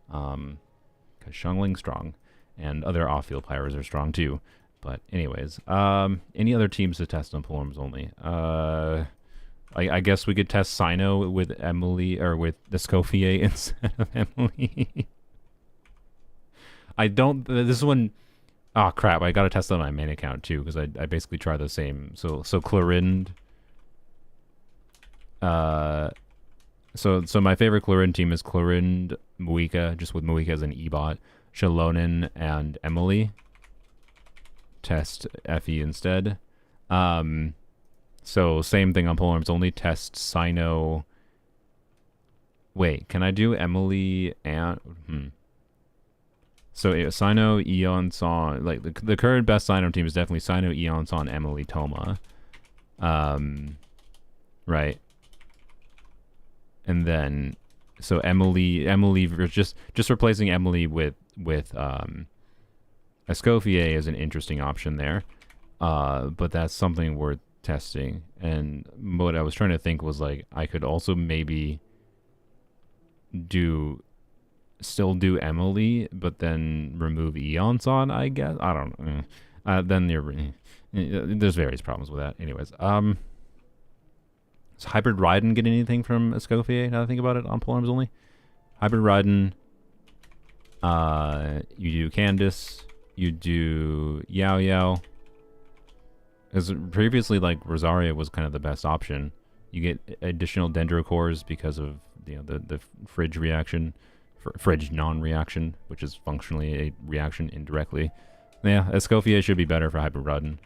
Because Xiangling's strong, and other off-field players are strong too. But anyways, any other teams to test on Polearm-only? I guess we could test Sino with Emily, or with Escoffier instead of Emily. This one... Oh, crap, I gotta test on my main account, too, because I basically try the same. So Clorind... So my favorite Clorind team is Clorind, Muika, just with Muika as an E-bot, Shalonin, and Emily. Test Effie instead. So same thing on Polearm-only. Test Sino. Wait, can I do Emily and... So Sino, Eon, Son, like the current best Sino team is definitely Sino, Eon, Son, Emily, Toma. Right. And then, so Emily just replacing Emily with Escoffier is an interesting option there. But that's something worth testing. And what I was trying to think was, like, I could also maybe still do Emily, but then remove Eon-san, I guess. I don't know. Then there's various problems with that. Anyways, does Hybrid Raiden get anything from Escoffier, now that I think about it, on Polearm-only? Hybrid Raiden, you do Candace, you do Yao Yao. Because previously, like, Rosaria was kind of the best option. You get additional Dendrocores because of, you know, the fridge reaction, fridge non-reaction, which is functionally a reaction indirectly. Yeah, Escoffier should be better for Hybrid Raiden.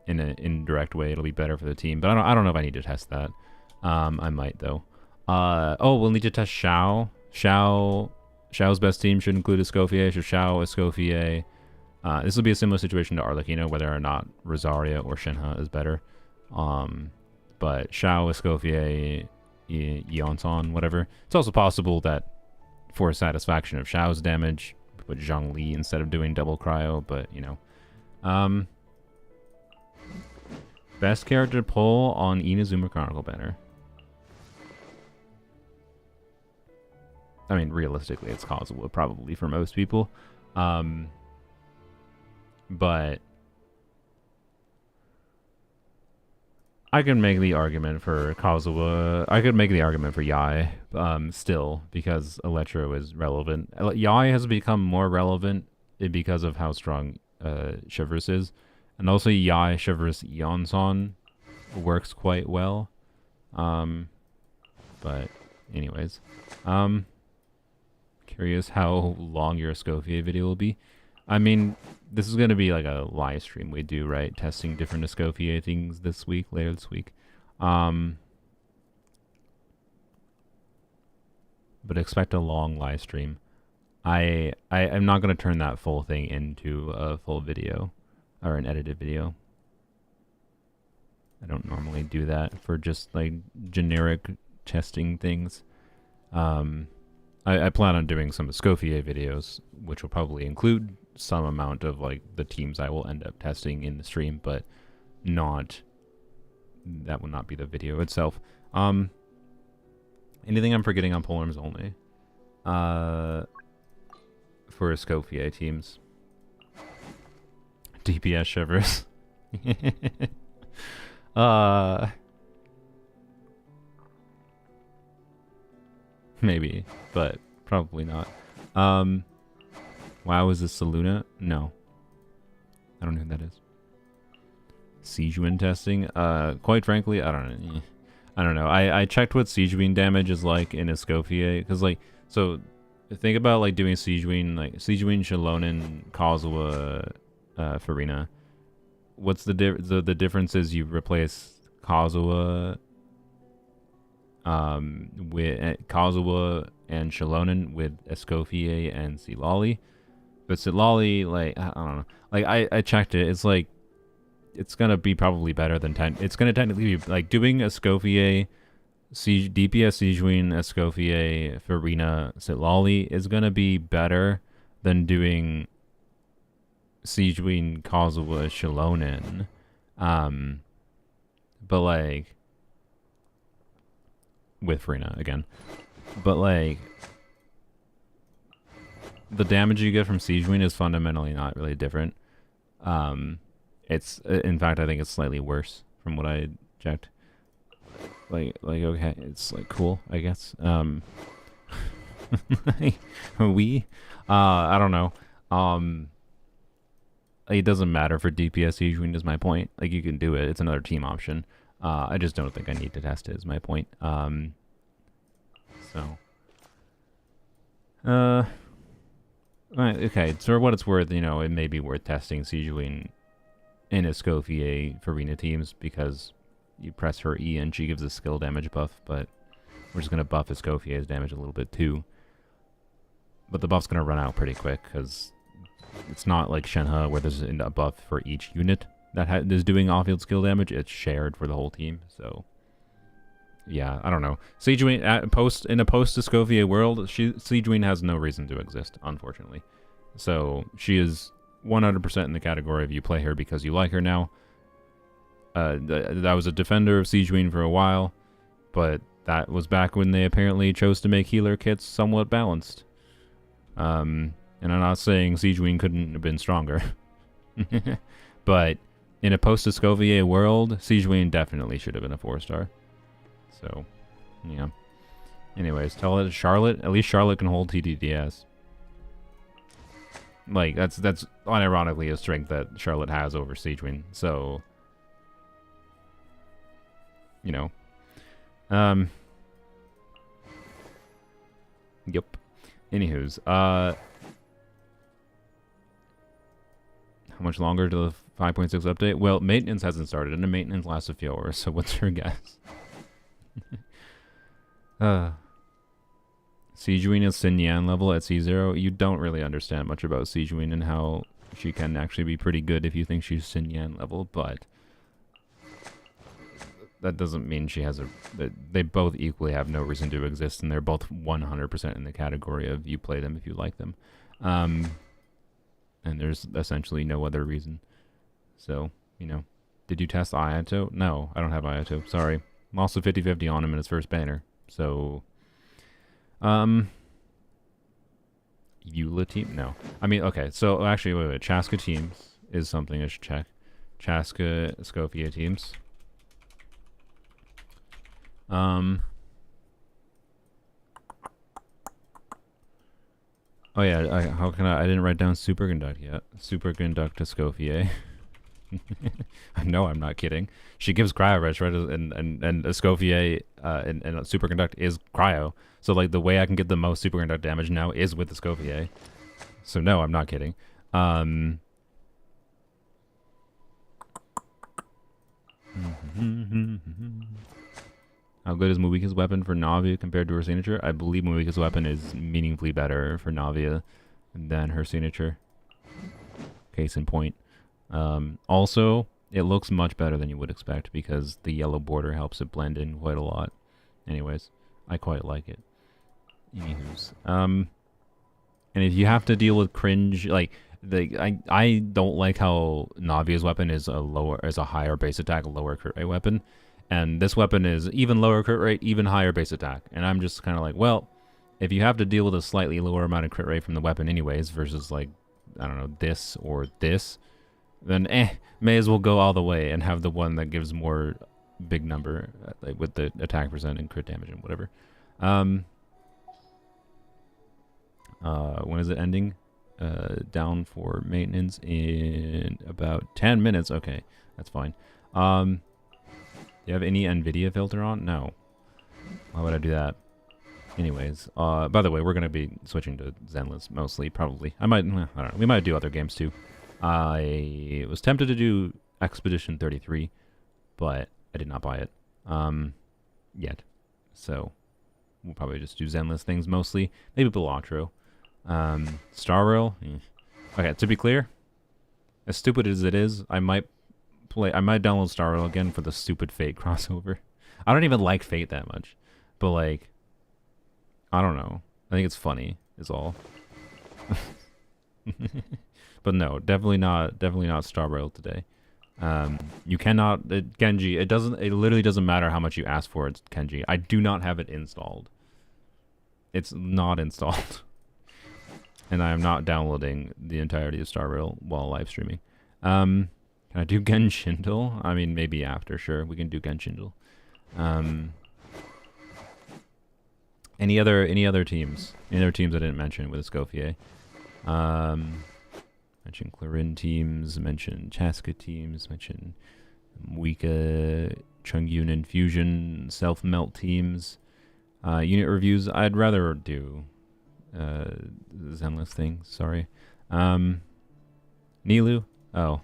In an indirect way, it'll be better for the team. But I don't know if I need to test that. I might, though. We'll need to test Xiao. Xiao's best team should include Escoffier. So Xiao, Escoffier. This will be a similar situation to Arlecchino, whether or not Rosaria or Shenhe is better. But Xiao, Escoffier, Yeonson, whatever. It's also possible that for satisfaction of Xiao's damage, put Zhongli instead of doing double cryo, but, you know. Best character pull on Inazuma Chronicle banner. I mean, realistically, it's Kazuha, probably, for most people. But I could make the argument for Kazuha. I could make the argument for Yai, still, because Electro is relevant. Yai has become more relevant because of how strong Chivalrous is. And also Yai, Chivalrous, Eon-son works quite well. But anyways. Curious how long your Escoffier video will be. I mean, this is going to be like a live stream we do, right? Testing different Escoffier things later this week. But expect a long live stream. I'm not going to turn that full thing into a full video or an edited video. I don't normally do that for just like generic testing things. I plan on doing some Escoffier videos, which will probably include some amount of like the teams I will end up testing in the stream, but that will not be the video itself. Anything I'm forgetting on Polearm-only? For Escopier teams. DPS shivers. Maybe, but probably not. Wow, is this Saluna? No. I don't know who that is. Siegewinne testing? Quite frankly, I don't know. I don't know. I checked what Siegewinne damage is like in Escopier, because like, so think about like doing Siegewinne, like Siegewinne, Shalonen, Kazuha, Farina. What's the difference is you replace Kazuha with Kazuha and Shalonen with Escopier and Silali. But Silali, like, I don't know. Like, I checked it. It's like, it's gonna be probably better than 10. It's gonna technically be like doing Escopier, DPS Siegewinne, Escopier, Farina, Silali is gonna be better than doing Siegewinne, Kazuha, Shalonen. But like, with Farina again. But like, the damage you get from Siegewinne is fundamentally not really different. It's, in fact, I think it's slightly worse from what I checked. Like okay, it's like cool, I guess. I don't know. It doesn't matter for DPS Siegewinne is my point. Like, you can do it. It's another team option. I just don't think I need to test it is my point. Okay, so for what it's worth, you know, it may be worth testing Siegewinne in Escopier Farina teams, because you press her E and she gives a skill damage buff, but we're just going to buff Escopier's damage a little bit too. But the buff's going to run out pretty quick, because it's not like Shenhe where there's a buff for each unit that is doing off-field skill damage. It's shared for the whole team, so yeah, I don't know. Siegewinne in a post-Escopier world, Siegewinne has no reason to exist, unfortunately. So she is 100% in the category of you play her because you like her now. That was a defender of Siegewinne for a while, but that was back when they apparently chose to make healer kits somewhat balanced. And I'm not saying Siegewinne couldn't have been stronger, but in a post-Escopier world, Siegewinne definitely should have been a 4-star. So, yeah. Anyways, tell it Charlotte. At least Charlotte can hold TDDS. Like, that's unironically a strength that Charlotte has over Siegewinne. So, you know. Yep. Anywho's, how much longer to the 5.6 update? Well, maintenance hasn't started, and the maintenance lasts a few hours, so what's your guess? Siegewinne is Xingqiu level at C0. You don't really understand much about Siegewinne and how she can actually be pretty good if you think she's Xingqiu level, but that doesn't mean she has they both equally have no reason to exist, and they're both 100% in the category of you play them if you like them. And there's essentially no other reason. So, you know. Did you test Ayato? No, I don't have Ayato. Sorry. I'm also 50-50 on him in his first banner. So, Eula team? No. I mean, okay. So, actually, wait. Chaska teams is something I should check. Chaska, Escopier teams. Oh yeah, how can I didn't write down Superconduct yet. Superconduct Escopier. No, I'm not kidding. She gives Cryo Rush, right? And Escopier and Superconduct is Cryo. So like the way I can get the most Superconduct damage now is with Escopier. So no, I'm not kidding. How good is Muika's weapon for Navia compared to her signature? I believe Muika's weapon is meaningfully better for Navia than her signature. Case in point. Also, it looks much better than you would expect because the yellow border helps it blend in quite a lot. Anyways, I quite like it. Anywho's. And if you have to deal with cringe, like I don't like how Navia's weapon is a higher base attack, lower crit rate weapon. And this weapon is even lower crit rate, even higher base attack. And I'm just kind of like, well, if you have to deal with a slightly lower amount of crit rate from the weapon anyways, versus like, I don't know, this or this, then may as well go all the way and have the one that gives more big number, like with the attack percent and crit damage and whatever. When is it ending? Down for maintenance in about 10 minutes. Okay, that's fine. Do you have any NVIDIA filter on? No. Why would I do that? Anyways, by the way, we're going to be switching to Zenless mostly, probably. I don't know. We might do other games too. I was tempted to do Expedition 33, but I did not buy it yet. So we'll probably just do Zenless things mostly. Maybe Balatro. Star Rail. Okay, to be clear, as stupid as it is, I might download Star Rail again for the stupid Fate crossover. I don't even like Fate that much, but like, I don't know. I think it's funny, is all. But no, definitely not Star Rail today. You cannot, Genji, it literally doesn't matter how much you ask for it, Genji. I do not have it installed. It's not installed. And I am not downloading the entirety of Star Rail while live streaming. Can I do Genshin? I mean, maybe after, sure. We can do Genshin. Any other teams? Any other teams I didn't mention with Escopier? Mention Clarin teams, mention Chaska teams, mention Wika, Chungyun Infusion, Self-Melt teams. Unit reviews, I'd rather do Zenless thing, sorry. Nilou? Oh.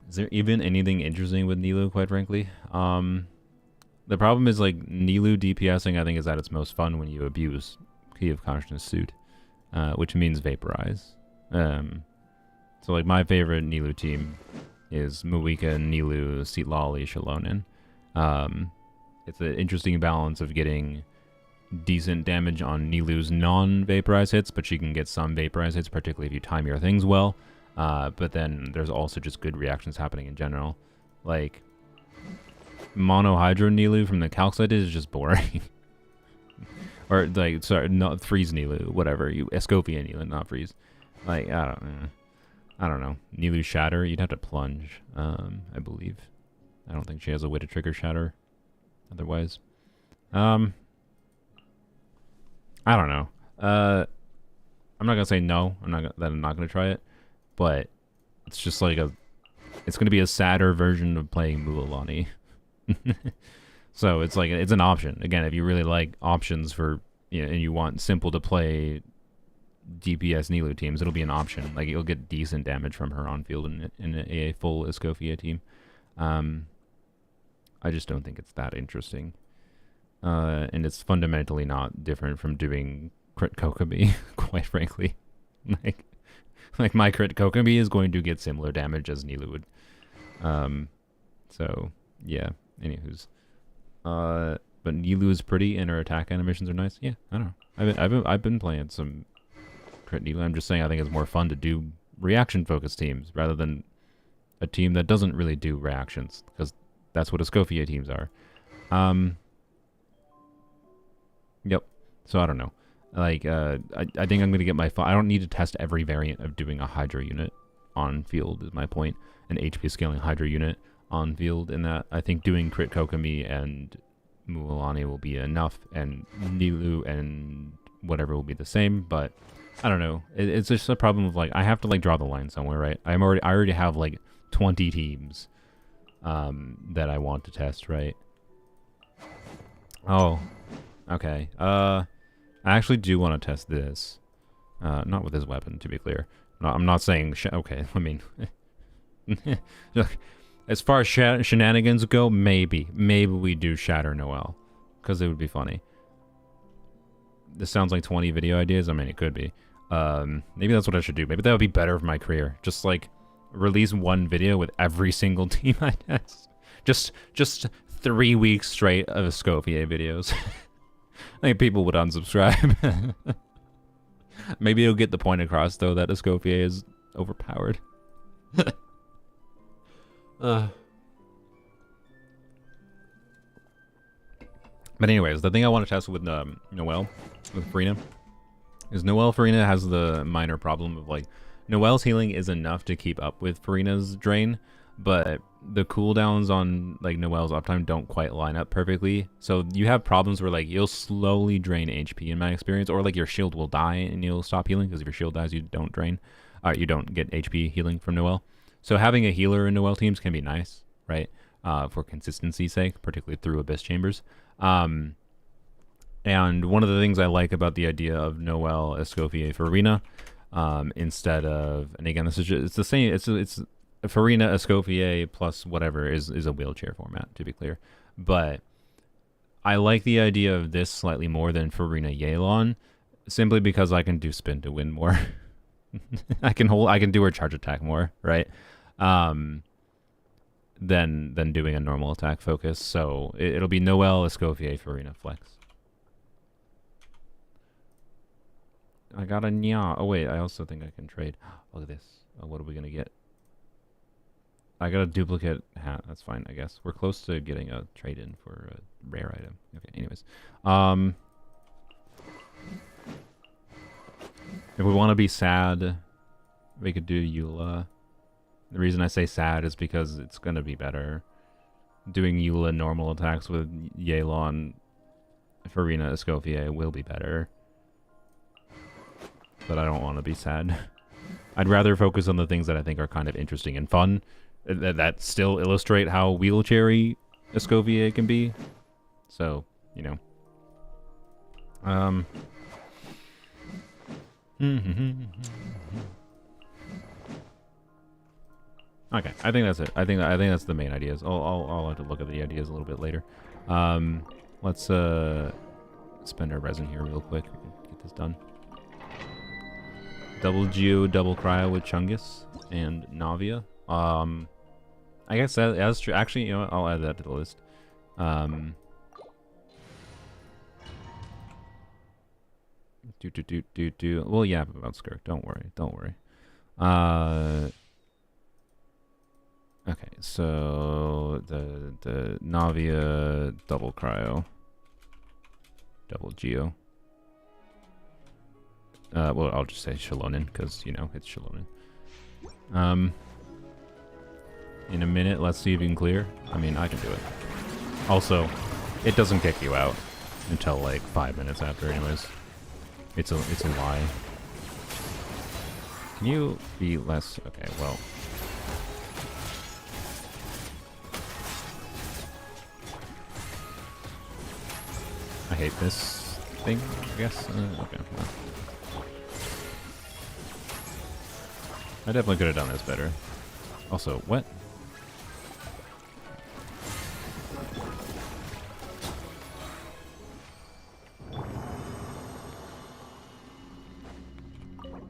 Is there even anything interesting with Nilou, quite frankly? The problem is, like, Nilou DPSing, I think, is at its most fun when you abuse Key of Consciousness Suit, which means Vaporize. So, like, my favorite Nilou team is Muika, Nilou, Seatlali, Shalonen. It's an interesting balance of getting decent damage on Nilou's non-Vaporize hits, but she can get some Vaporize hits, particularly if you time your things well. But then there's also just good reactions happening in general. Like, Mono Hydro Nilou from the calc side is just boring. Or, like, sorry, not Freeze Nilou, whatever. Escopier Nilou, not Freeze. Like, I don't know. Nilou Shatter, you'd have to plunge, I believe. I don't think she has a way to trigger Shatter otherwise. I don't know. I'm not gonna say no. I'm not gonna try it, but it's just like it's gonna be a sadder version of playing Mualani. So it's like it's an option. Again, if you really like options for and you want simple to play DPS Nilou teams, it'll be an option. Like you'll get decent damage from her on field in a full Escopier team. I just don't think it's that interesting. And it's fundamentally not different from doing crit Kokomi, quite frankly. Like my crit Kokomi is going to get similar damage as Nilou would. So yeah. Anywho's. But Nilou is pretty and her attack animations are nice. Yeah, I don't know. I've been playing some crit Nilou. I'm just saying I think it's more fun to do reaction focused teams rather than a team that doesn't really do reactions, because that's what Escopier teams are. Yep. So I don't know. Like, I think I'm gonna get my. I don't need to test every variant of doing a Hydro unit on field. Is my point. An HP scaling Hydro unit on field. In that, I think doing crit Kokomi and Mualani will be enough, and Nilou and whatever will be the same. But I don't know. It's just a problem of like I have to like draw the line somewhere, right? I already have like 20 teams that I want to test, right? Oh, okay. I actually do want to test this. Not with this weapon, to be clear. No, I'm not saying... okay, I mean... Look, as far as shenanigans go, maybe. Maybe we do Shatter Noel. Because it would be funny. This sounds like 20 video ideas. I mean, it could be. Maybe that's what I should do. Maybe that would be better for my career. Just, like, release one video with every single team I test. Just 3 weeks straight of Escopier videos. I think people would unsubscribe. Maybe it'll get the point across, though, that Escopier is overpowered. But anyways, the thing I want to test with Noelle, with Farina, is Noelle Farina has the minor problem of like, Noelle's healing is enough to keep up with Farina's drain, but the cooldowns on like Noelle's uptime don't quite line up perfectly. So you have problems where like you'll slowly drain HP in my experience, or like your shield will die and you'll stop healing because if your shield dies, you don't drain, you don't get HP healing from Noelle. So having a healer in Noelle teams can be nice, right? For consistency's sake, particularly through Abyss Chambers. And one of the things I like about the idea of Noelle Escopier Farina, instead of, and again, this is just, it's the same, it's Farina Escopier plus whatever is a wheelchair format, to be clear. But I like the idea of this slightly more than Farina Yelan, simply because I can do spin to win more. I can do her charge attack more, right? Than doing a normal attack focus. So it'll be Noelle Escopier Farina Flex. I got a nya. Oh wait, I also think I can trade. Look at this. Oh, what are we gonna get? I got a duplicate hat. That's fine, I guess. We're close to getting a trade in for a rare item. Okay, anyways. If we want to be sad, we could do Eula. The reason I say sad is because it's gonna be better. Doing Eula normal attacks with Yelan Farina Escopier will be better. But I don't want to be sad. I'd rather focus on the things that I think are kind of interesting and fun, that still illustrate how wheelchair-y Escopier can be. So, you know. Okay, I think that's it. I think that's the main ideas. I'll have to look at the ideas a little bit later. Let's spend our resin here real quick. We can get this done. Double Geo, double Cryo with Chungus and Navia. I guess that's true. Actually, you know what? I'll add that to the list. Well, yeah, about Skirk. Don't worry. Okay, so the Navia, double Cryo, double Geo. Well, I'll just say Shalonin, because, you know, it's Shalonin. In a minute, let's see if you can clear. I mean, I can do it. Also, it doesn't kick you out until, like, 5 minutes after, anyways. It's a lie. Can you be less... Okay, well... I hate this thing, I guess. Okay, well. I definitely could have done this better. Also, what?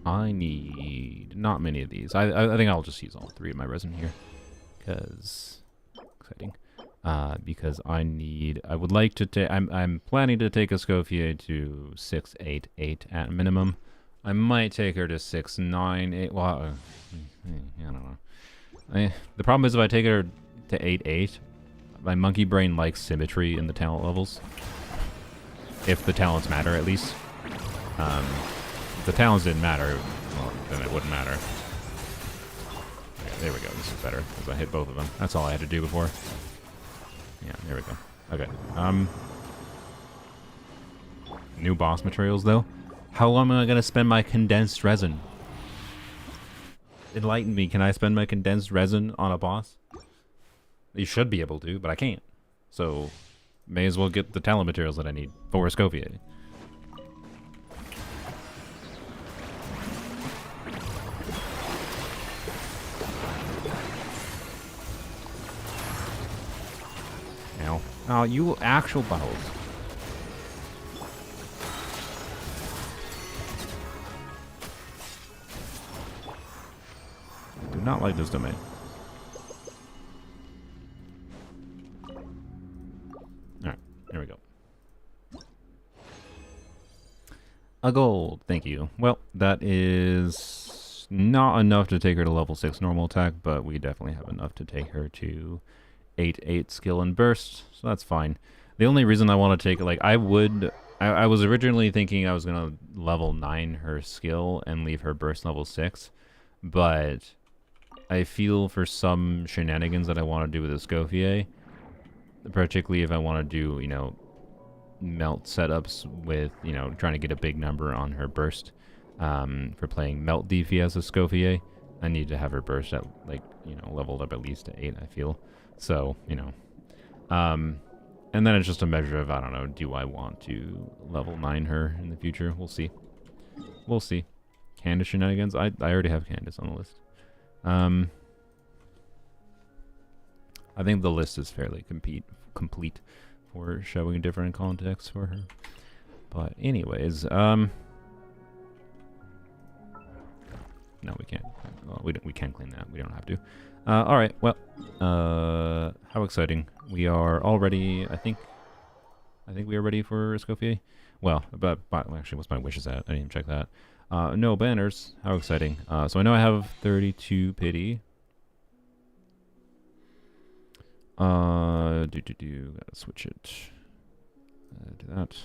I need not many of these. I think I'll just use all 3 of my resin here. Because... exciting. Because I would like to take... I'm planning to take Escopier to 688 at minimum. I might take her to 698. Well, I don't know. The problem is if I take her to 8-8, my monkey brain likes symmetry in the talent levels. If the talents matter, at least. If the talents didn't matter, well, then it wouldn't matter. Okay, there we go. This is better because I hit both of them. That's all I had to do before. Yeah, there we go. Okay. New boss materials, though. How long am I going to spend my condensed resin? Enlighten me. Can I spend my condensed resin on a boss? You should be able to, but I can't. So, may as well get the talent materials that I need for Escopier. Ow. Oh, you actual balls. I do not like this domain. Alright, there we go. A gold, thank you. Well, that is not enough to take her to level 6 normal attack, but we definitely have enough to take her to 8-8 skill and burst, so that's fine. The only reason I want to take, like, I was originally thinking I was going to level 9 her skill and leave her burst level 6, but I feel for some shenanigans that I want to do with Escopier, particularly if I want to do, you know, melt setups with, you know, trying to get a big number on her burst, for playing melt DPS Escopier, I need to have her burst at, like, you know, leveled up at least to 8, I feel. So, you know, and then it's just a measure of, I don't know, do I want to level 9 her in the future? We'll see. We'll see. Candace shenanigans? I already have Candace on the list. I think the list is fairly complete for showing different contexts for her. But anyways, no, we can't. Well, we can claim that. We don't have to. All right. Well, how exciting! We are already. I think we are ready for Escopier. Well, but actually, what's my wishes at? I didn't even check that. No banners. How exciting! So I know I have 32 pity. Gotta switch it. Do that.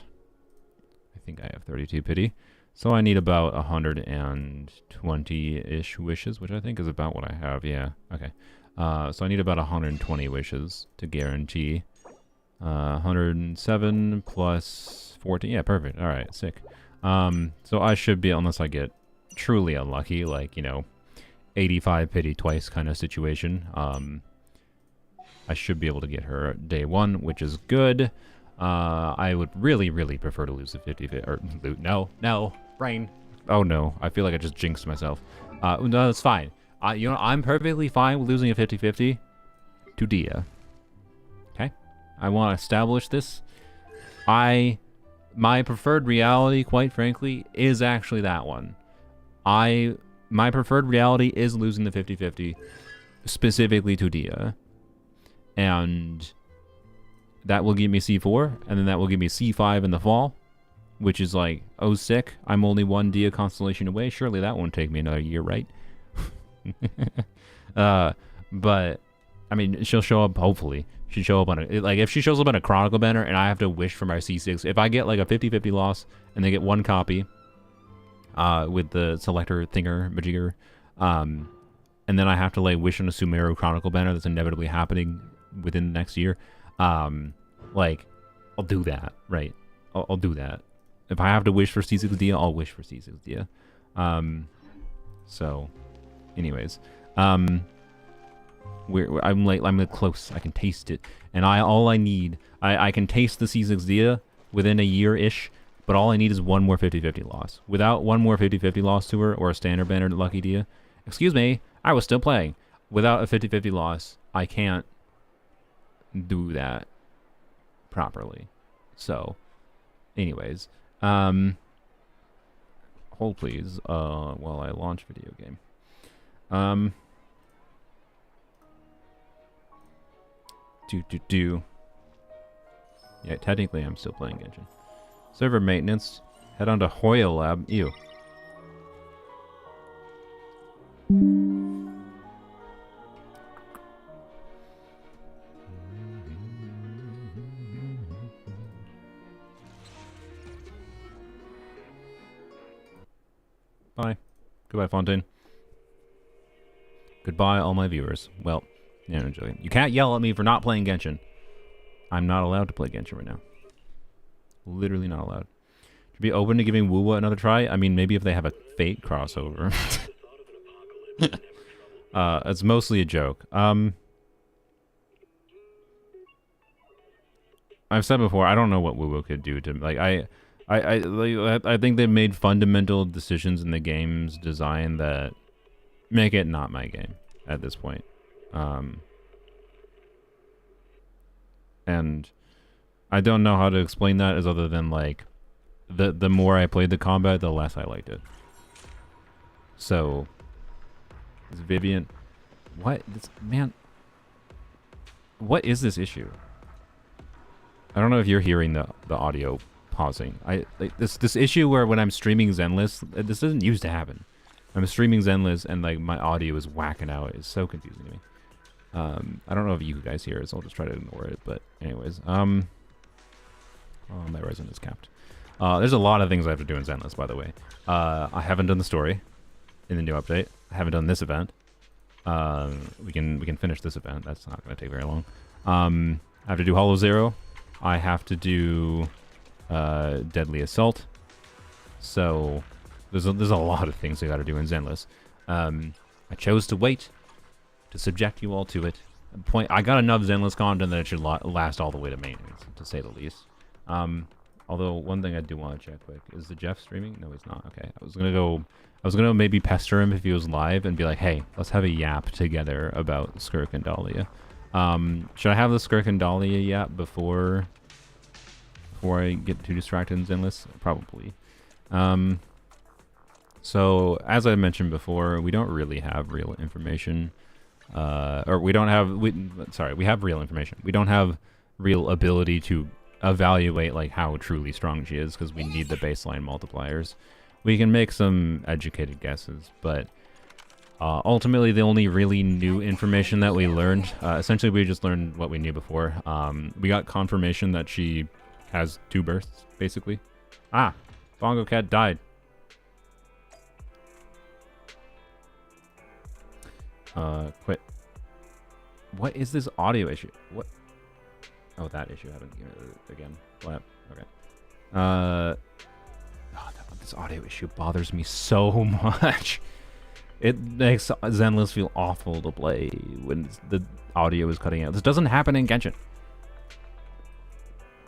I think I have 32 pity. So I need about 120-ish wishes, which I think is about what I have. Yeah, okay. So I need about 120 wishes to guarantee. 107 plus 40. Yeah, perfect. All right, sick. So I should be, unless I get truly unlucky, like, you know, 85 pity twice kind of situation. I should be able to get her day 1, which is good. I would really, really prefer to lose the 50-50, or no, brain. Oh no, I feel like I just jinxed myself. No, it's fine. You know, I'm perfectly fine with losing a 50-50 to Dia. Okay? I want to establish this. My preferred reality, quite frankly, is actually that one. My preferred reality is losing the 50-50, specifically to Dia. And that will give me C4, and then that will give me C5 in the fall, which is like, oh, sick. I'm only 1 Dia constellation away. Surely that won't take me another year, right? But, I mean, she'll show up, hopefully. She'll show up on a, like, if she shows up on a Chronicle banner and I have to wish for my C6, if I get like a 50-50 loss and they get 1 copy, with the selector thinger majigger, and then I have to like wish on a Sumeru Chronicle banner that's inevitably happening within the next year, like, I'll do that, right? I'll do that. If I have to wish for C6 Dia, I'll wish for C6 Dia. So, anyways, I'm close. I can taste it, and I can taste the C6 Dia within a year-ish, but all I need is 1 more 50-50 loss. Without 1 more 50-50 loss to her, or a standard banner Lucky Dia, excuse me, I was still playing. Without a 50-50 loss, I can't do that properly. So, anyways, hold please, while I launch video game. Yeah, technically I'm still playing Genshin. Server maintenance. Head on to Hoya Lab. Ew. Bye. Goodbye, Fontaine. Goodbye, all my viewers. Well, yeah, enjoy. You can't yell at me for not playing Genshin. I'm not allowed to play Genshin right now. Literally not allowed. Should be open to giving Wuwa another try. I mean, maybe if they have a Fate crossover. It's mostly a joke. I've said before, I don't know what Wuwa could do to, like, I think they made fundamental decisions in the game's design that make it not my game at this point. And I don't know how to explain that as other than, like, the more I played the combat, the less I liked it. So, is Vivian... What? Man... What is this issue? I don't know if you're hearing the audio pausing. Like this issue where when I'm streaming Zenless, this doesn't used to happen. I'm streaming Zenless and like my audio is whacking out. It's so confusing to me. I don't know if you guys hear it, so I'll just try to ignore it. But anyways, Oh, my resin is capped. There's a lot of things I have to do in Zenless, by the way. I haven't done the story in the new update. I haven't done this event. We can finish this event. That's not going to take very long. I have to do Hollow Zero. I have to do Deadly Assault. So there's a lot of things I got to do in Zenless. I chose to wait to subject you all to it. I got enough Zenless content that it should last all the way to maintenance, to say the least. Although one thing I do want to check quick is the Jeff streaming? No, he's not. Okay, I was gonna maybe pester him if he was live and be like, hey, let's have a yap together about Skirk and Dalia. Should I have the Skirk and Dahlia yap before I get too distracted in Zenless? Probably. So as I mentioned before, we don't really have real information. We have real information. We don't have real ability to evaluate like how truly strong she is because we need the baseline multipliers. We can make some educated guesses, but ultimately the only really new information that we learned, essentially we just learned what we knew before. We got confirmation that she has 2 bursts, basically. Ah, Bongo Cat died. Quit. What is this audio issue? What? Oh, that issue happened again. What? Okay. This audio issue bothers me so much. It makes Zenless feel awful to play when the audio is cutting out. This doesn't happen in Genshin.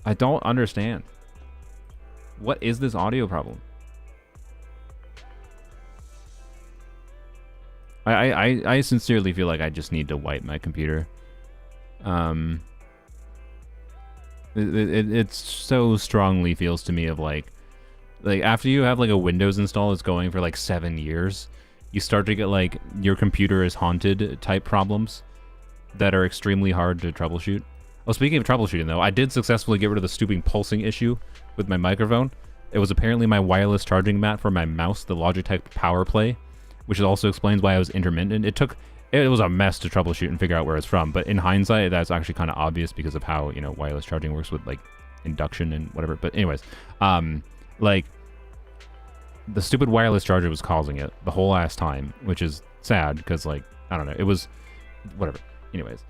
I don't understand. What is this audio problem? I sincerely feel like I just need to wipe my computer. It so strongly feels to me of like after you have like a Windows install that's going for like 7 years, you start to get like your computer is haunted type problems that are extremely hard to troubleshoot. Oh, speaking of troubleshooting though, I did successfully get rid of the stupid pulsing issue with my microphone. It was apparently my wireless charging mat for my mouse, the Logitech Power Play, which also explains why I was intermittent. It was a mess to troubleshoot and figure out where it's from, but in hindsight, that's actually kind of obvious because of how, you know, wireless charging works with like induction and whatever. But anyways, like the stupid wireless charger was causing it the whole last time, which is sad because like, I don't know, it was whatever. Anyways,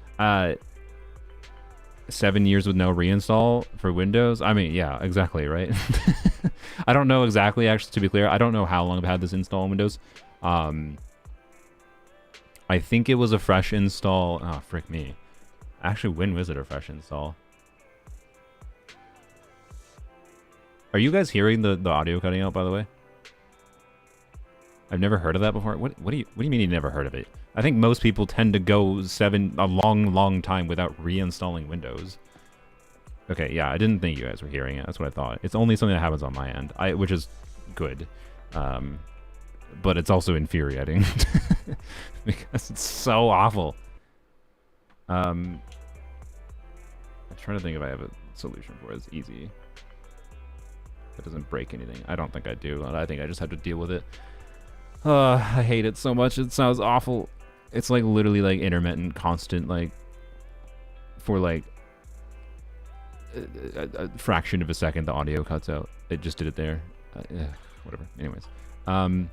7 years with no reinstall for Windows. I mean, yeah, exactly, right? I don't know exactly, actually, to be clear. I don't know how long I've had this install on Windows. I think it was a fresh install. Oh, frick me. Actually, when was it a fresh install? Are you guys hearing the audio cutting out, by the way? I've never heard of that before. What do you mean you never heard of it? I think most people tend to go a long time without reinstalling Windows. Okay, yeah, I didn't think you guys were hearing it. That's what I thought. It's only something that happens on my end, which is good. But it's also infuriating because it's so awful. I'm trying to think if I have a solution for it. It's easy. That doesn't break anything. I don't think I do. I think I just have to deal with it. I hate it so much. It sounds awful. It's like literally like intermittent, constant, like for like a fraction of a second, the audio cuts out. It just did it there. Whatever. Anyways, I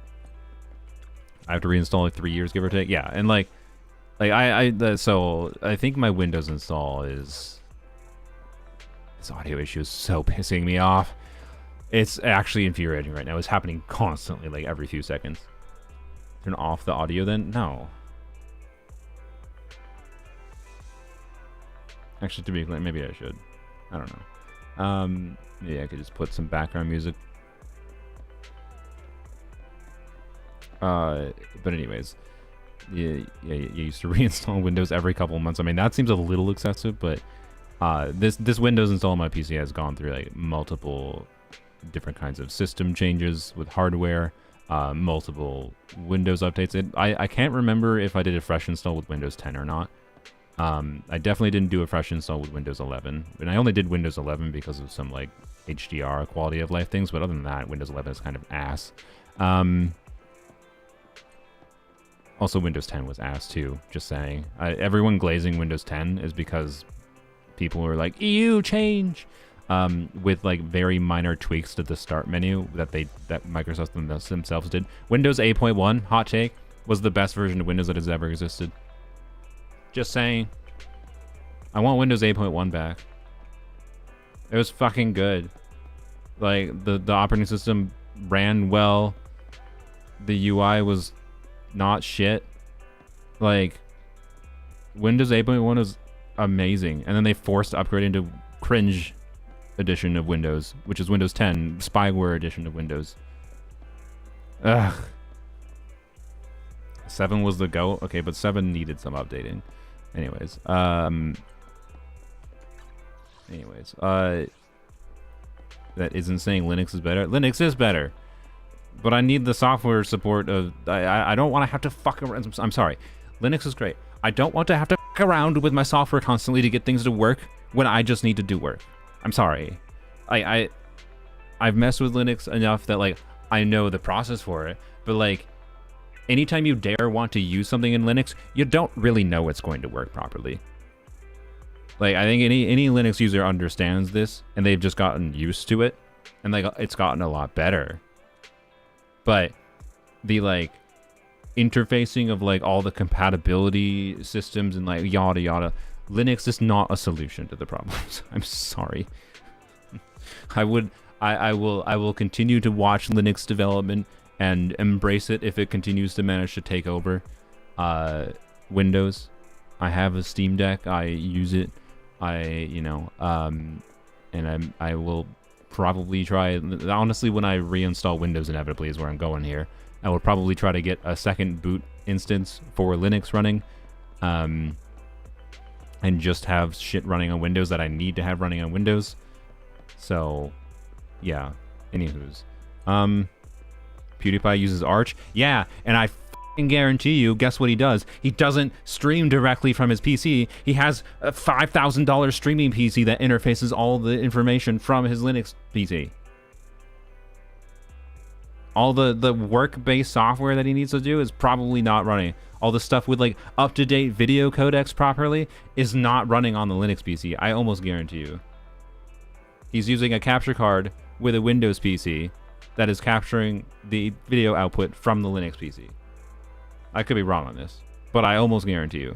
have to reinstall like 3 years, give or take. Yeah, and so I think my Windows install is this audio issue is so pissing me off. It's actually infuriating right now. It's happening constantly, like every few seconds. Turn off the audio then? No. Actually, to be clear, maybe I should. I don't know. Maybe I could just put some background music. But anyways, you used to reinstall Windows every couple of months. I mean, that seems a little excessive, but this Windows install on my PC has gone through like multiple different kinds of system changes with hardware, multiple Windows updates. I can't remember if I did a fresh install with Windows 10 or not. I definitely didn't do a fresh install with Windows 11, and I only did Windows 11 because of some like HDR quality of life things. But other than that, Windows 11 is kind of ass. Also, Windows 10 was ass too. Just saying. Everyone glazing Windows 10 is because people are like, EU change. with like very minor tweaks to the start menu that Microsoft themselves did. Windows 8.1, hot take, was the best version of Windows that has ever existed. Just saying. I want Windows 8.1 back. It was fucking good. Like, the operating system ran well. The UI was not shit. Like, Windows 8.1 was amazing. And then they forced upgrading to cringe edition of Windows, which is Windows 10, spyware edition of Windows. Ugh. 7 was the go. Okay, but 7 needed some updating. Anyways, that isn't saying Linux is better. Linux is better, but I need the software support of. I don't want to have to fuck around. I'm sorry, Linux is great. I don't want to have to fuck around with my software constantly to get things to work when I just need to do work. I'm sorry. I've messed with Linux enough that like I know the process for it, but like anytime you dare want to use something in Linux, you don't really know it's going to work properly. Like, I think any Linux user understands this, and they've just gotten used to it, and like it's gotten a lot better. But the like interfacing of like all the compatibility systems and like yada yada, Linux is not a solution to the problems. I'm sorry. I will continue to watch Linux development and embrace it if it continues to manage to take over Windows. I have a Steam Deck. I use it. And I will probably try. Honestly, when I reinstall Windows, inevitably is where I'm going here. I will probably try to get a second boot instance for Linux running, and just have shit running on Windows that I need to have running on Windows. So, yeah. Anywho's, PewDiePie uses Arch. Yeah, and I guarantee you, guess what he does? He doesn't stream directly from his PC. He has a $5,000 streaming PC that interfaces all the information from his Linux PC. All the work-based software that he needs to do is probably not running. All the stuff with like up-to-date video codecs properly is not running on the Linux PC. I almost guarantee you. He's using a capture card with a Windows PC that is capturing the video output from the Linux PC. I could be wrong on this, but I almost guarantee you.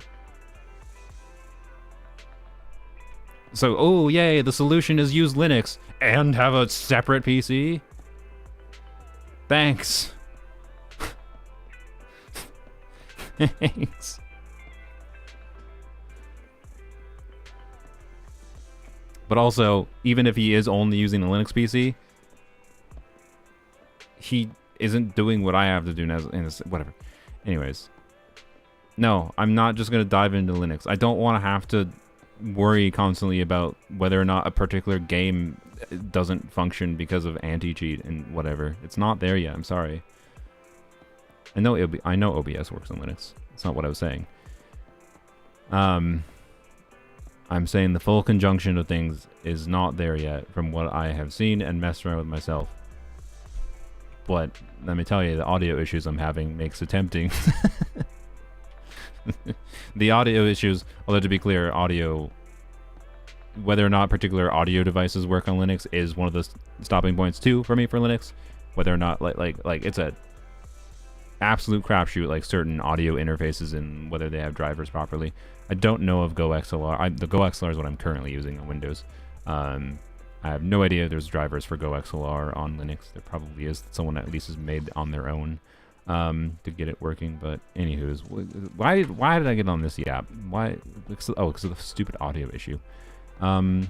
So, oh yay, the solution is use Linux and have a separate PC? Thanks. Thanks. But also, even if he is only using the Linux PC, he isn't doing what I have to do now. Whatever. Anyways, no, I'm not just going to dive into Linux. I don't want to have to worry constantly about whether or not a particular game doesn't function because of anti-cheat and whatever. It's not there yet. I'm sorry. I know OBS works on Linux. That's not what I was saying. I'm saying the full conjunction of things is not there yet from what I have seen and messed around with myself. But let me tell you, the audio issues I'm having makes it tempting. The audio issues, although to be clear, audio, whether or not particular audio devices work on Linux is one of the stopping points too for me for Linux. Whether or not like it's a absolute crapshoot, like certain audio interfaces and whether they have drivers properly. I don't know of GoXLR. The GoXLR is what I'm currently using on Windows. I have no idea if there's drivers for GoXLR on Linux. There probably is. Someone at least has made on their own to get it working. But anywho's, why did I get on this app? Why? Oh, because of the stupid audio issue. Will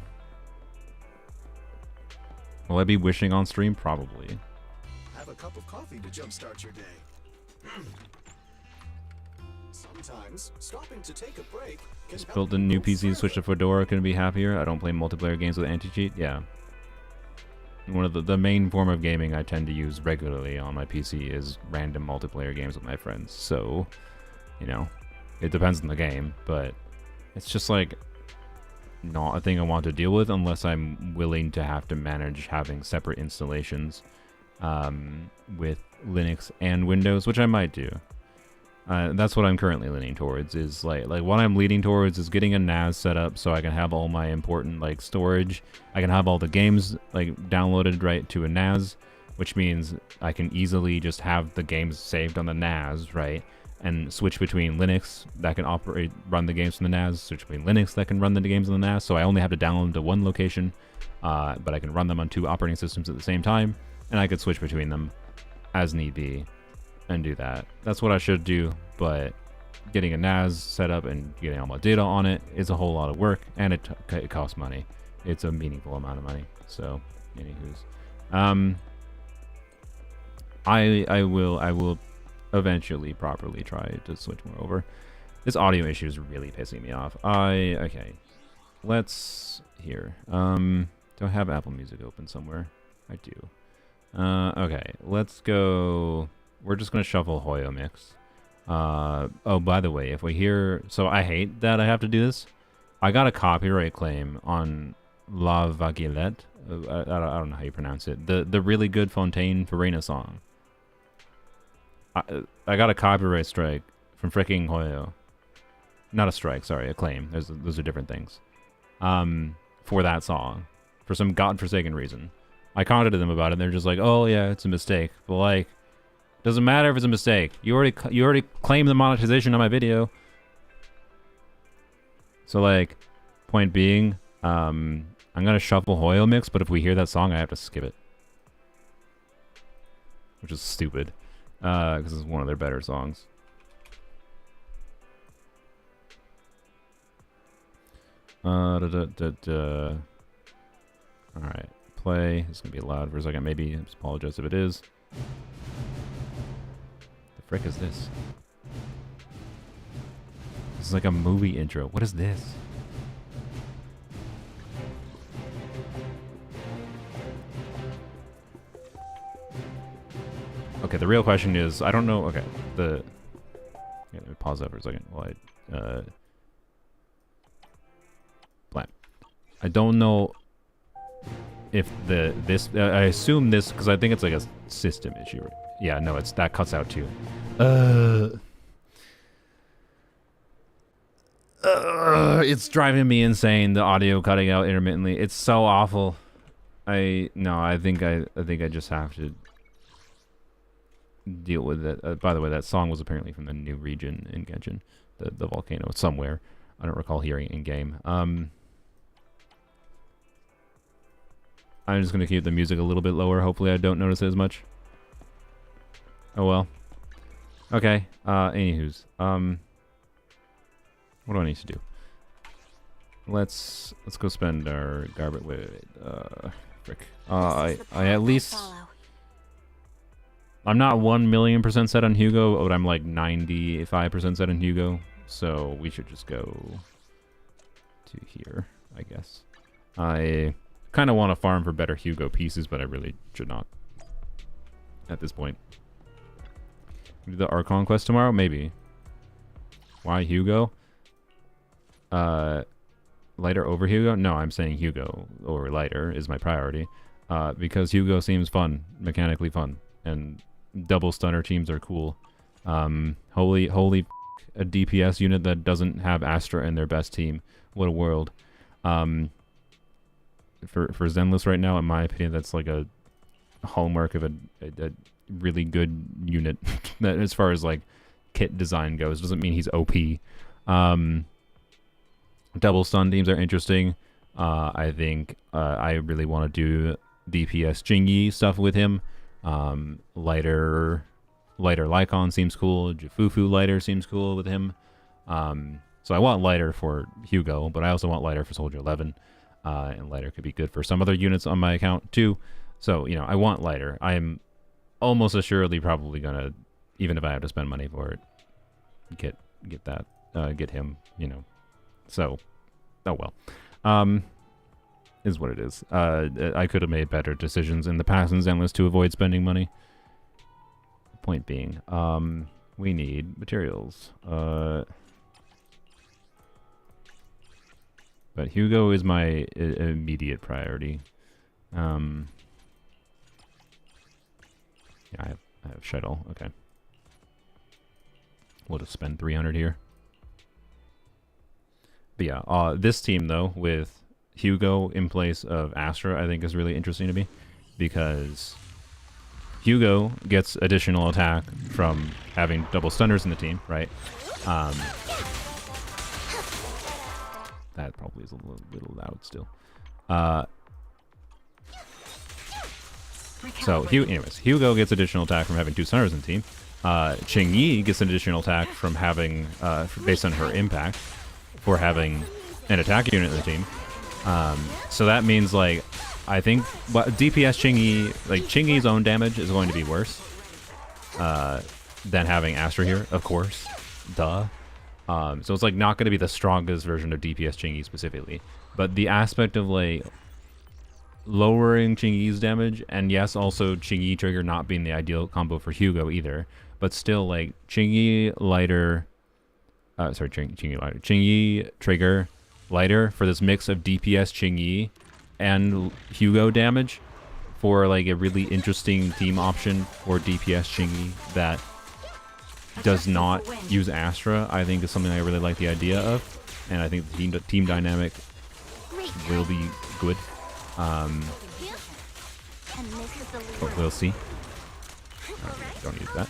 I be wishing on stream? Probably. Have a cup of coffee to jumpstart your day. Sometimes stopping to take a break can just built a new PC, switch to Fedora, couldn't be happier. I don't play multiplayer games with anti-cheat. Yeah. One of the main form of gaming I tend to use regularly on my PC is random multiplayer games with my friends. So, you know, it depends on the game, but it's just like not a thing I want to deal with unless I'm willing to have to manage having separate installations with Linux and Windows, which I might do. That's what I'm currently leaning towards. Is like what I'm leaning towards is getting a NAS set up so I can have all my important like storage. I can have all the games like downloaded right to a NAS, which means I can easily just have the games saved on the NAS, right? And switch between Linux that can run the games from the NAS, switch between Linux that can run the games on the NAS. So I only have to download them to one location, but I can run them on 2 operating systems at the same time, and I could switch between them as need be. And do that. That's what I should do, but getting a NAS set up and getting all my data on it is a whole lot of work, and it costs money. It's a meaningful amount of money. So, anywho's, I will eventually properly try to switch more over. This audio issue is really pissing me off. Okay, let's here. Do I have Apple Music open somewhere? I do. Okay, let's go. We're just going to shuffle Hoyo Mix. Oh, by the way, if we hear... So I hate that I have to do this. I got a copyright claim on La Vaguelette. I don't know how you pronounce it. The really good Fontaine Farina song. I got a copyright strike from fricking Hoyo. Not a strike, sorry, a claim. Those are different things. For that song. For some godforsaken reason. I contacted them about it, and they're just like, oh yeah, it's a mistake. But like... Doesn't matter if it's a mistake. You already claimed the monetization on my video. So like, point being, I'm gonna shuffle Hoyo Mix, but if we hear that song, I have to skip it, which is stupid, because it's one of their better songs. All right, play. It's gonna be loud for a second. Maybe just apologize if it is. Frick is this? This is like a movie intro. What is this? Okay, the real question is, I don't know. Okay, yeah, let me pause that for a second while I blank. I don't know if I assume this because I think it's like a system issue. Right? Yeah, no, that cuts out too. It's driving me insane. The audio cutting out intermittently. It's so awful. I think I just have to deal with it. By the way, that song was apparently from the new region in Genshin, the volcano somewhere. I don't recall hearing it in game. I'm just gonna keep the music a little bit lower. Hopefully, I don't notice it as much. Oh well. Okay. Anywho's. What do I need to do? Let's go spend our garbage. Wait. Frick. I at least. I'm not 1,000,000% set on Hugo, but I'm like 95% set on Hugo. So we should just go to here, I guess. I kind of want to farm for better Hugo pieces, but I really should not at this point. Do the Archon quest tomorrow? Maybe. Why Hugo? Lighter over Hugo? No, I'm saying Hugo over lighter is my priority. Because Hugo seems fun, mechanically fun, and double stunner teams are cool. Holy a DPS unit that doesn't have Astra in their best team. What a world. For Zenless right now, in my opinion, that's like a hallmark of a really good unit that as far as like kit design goes. Doesn't mean he's OP. Double stun teams are interesting. I think I really want to do DPS Xingqiu stuff with him. Lighter Lycon seems cool. Jifufu lighter seems cool with him. So I want lighter for Hugo, but I also want lighter for Soldier 11. And lighter could be good for some other units on my account too. So, you know, I want lighter. I am almost assuredly probably gonna, even if I have to spend money for it, get him, you know. So, oh well. Is what it is. I could have made better decisions in the past in Zenless to avoid spending money. Point being, we need materials. But Hugo is my immediate priority. Yeah, I have Shuttle. Okay. We'll just spend 300 here. But yeah, this team though with Hugo in place of Astra, I think is really interesting to me because Hugo gets additional attack from having double stunners in the team, right? That probably is a little loud still. So anyways, Hugo gets additional attack from having 2 stunners in the team. Xingqiu gets an additional attack from having, based on her impact, for having an attack unit in the team. So that means, like, I think DPS Xingqiu, like, Xingqiu's own damage is going to be worse than having Astra here, of course. Duh. So it's, like, not going to be the strongest version of DPS Xingqiu specifically. But the aspect of, like, lowering Xingqiu's damage, and yes, also Xingqiu trigger not being the ideal combo for Hugo either, but still, like, Xingqiu lighter, Xingqiu trigger lighter for this mix of DPS Xingqiu and Hugo damage for, like, a really interesting team option for DPS Xingqiu that does not use Astra, I think is something I really like the idea of, and I think the team dynamic will be good. But we'll see. Don't use that.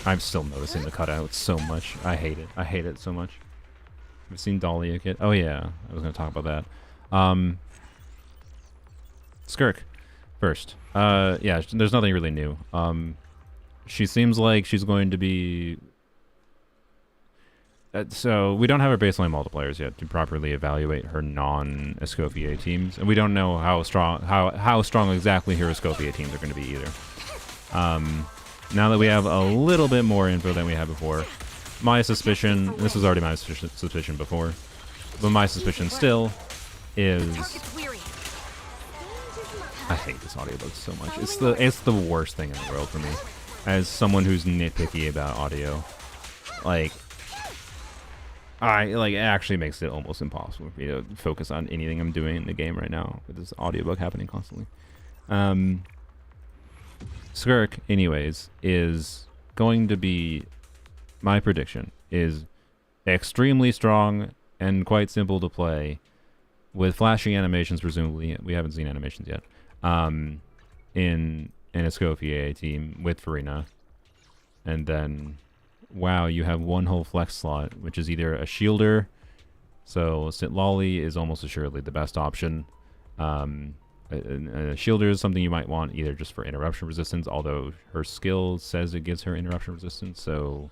I'm still noticing the cutouts so much. I hate it. I hate it so much. I've seen Dahlia kit. Oh yeah, I was gonna talk about that. Skirk first. Yeah, there's nothing really new. She seems like she's going to be. So we don't have her baseline multipliers yet to properly evaluate her non-Escopier teams, and we don't know how strong exactly her Escopier teams are going to be either. Now that we have a little bit more info than we had before, my suspicion, this was already my suspicion before, but my suspicion still is, I hate this audiobook so much. It's the worst thing in the world for me, as someone who's nitpicky about audio. Like, it actually makes it almost impossible for me to focus on anything I'm doing in the game right now with this audiobook happening constantly. Skirk, anyways, is going to be, my prediction, is extremely strong and quite simple to play with flashing animations, presumably. We haven't seen animations yet. In an Escopier team with Farina. And then, wow, you have one whole flex slot, which is either a shielder, so Sitlali is almost assuredly the best option. A shielder is something you might want either just for interruption resistance, although her skill says it gives her interruption resistance, so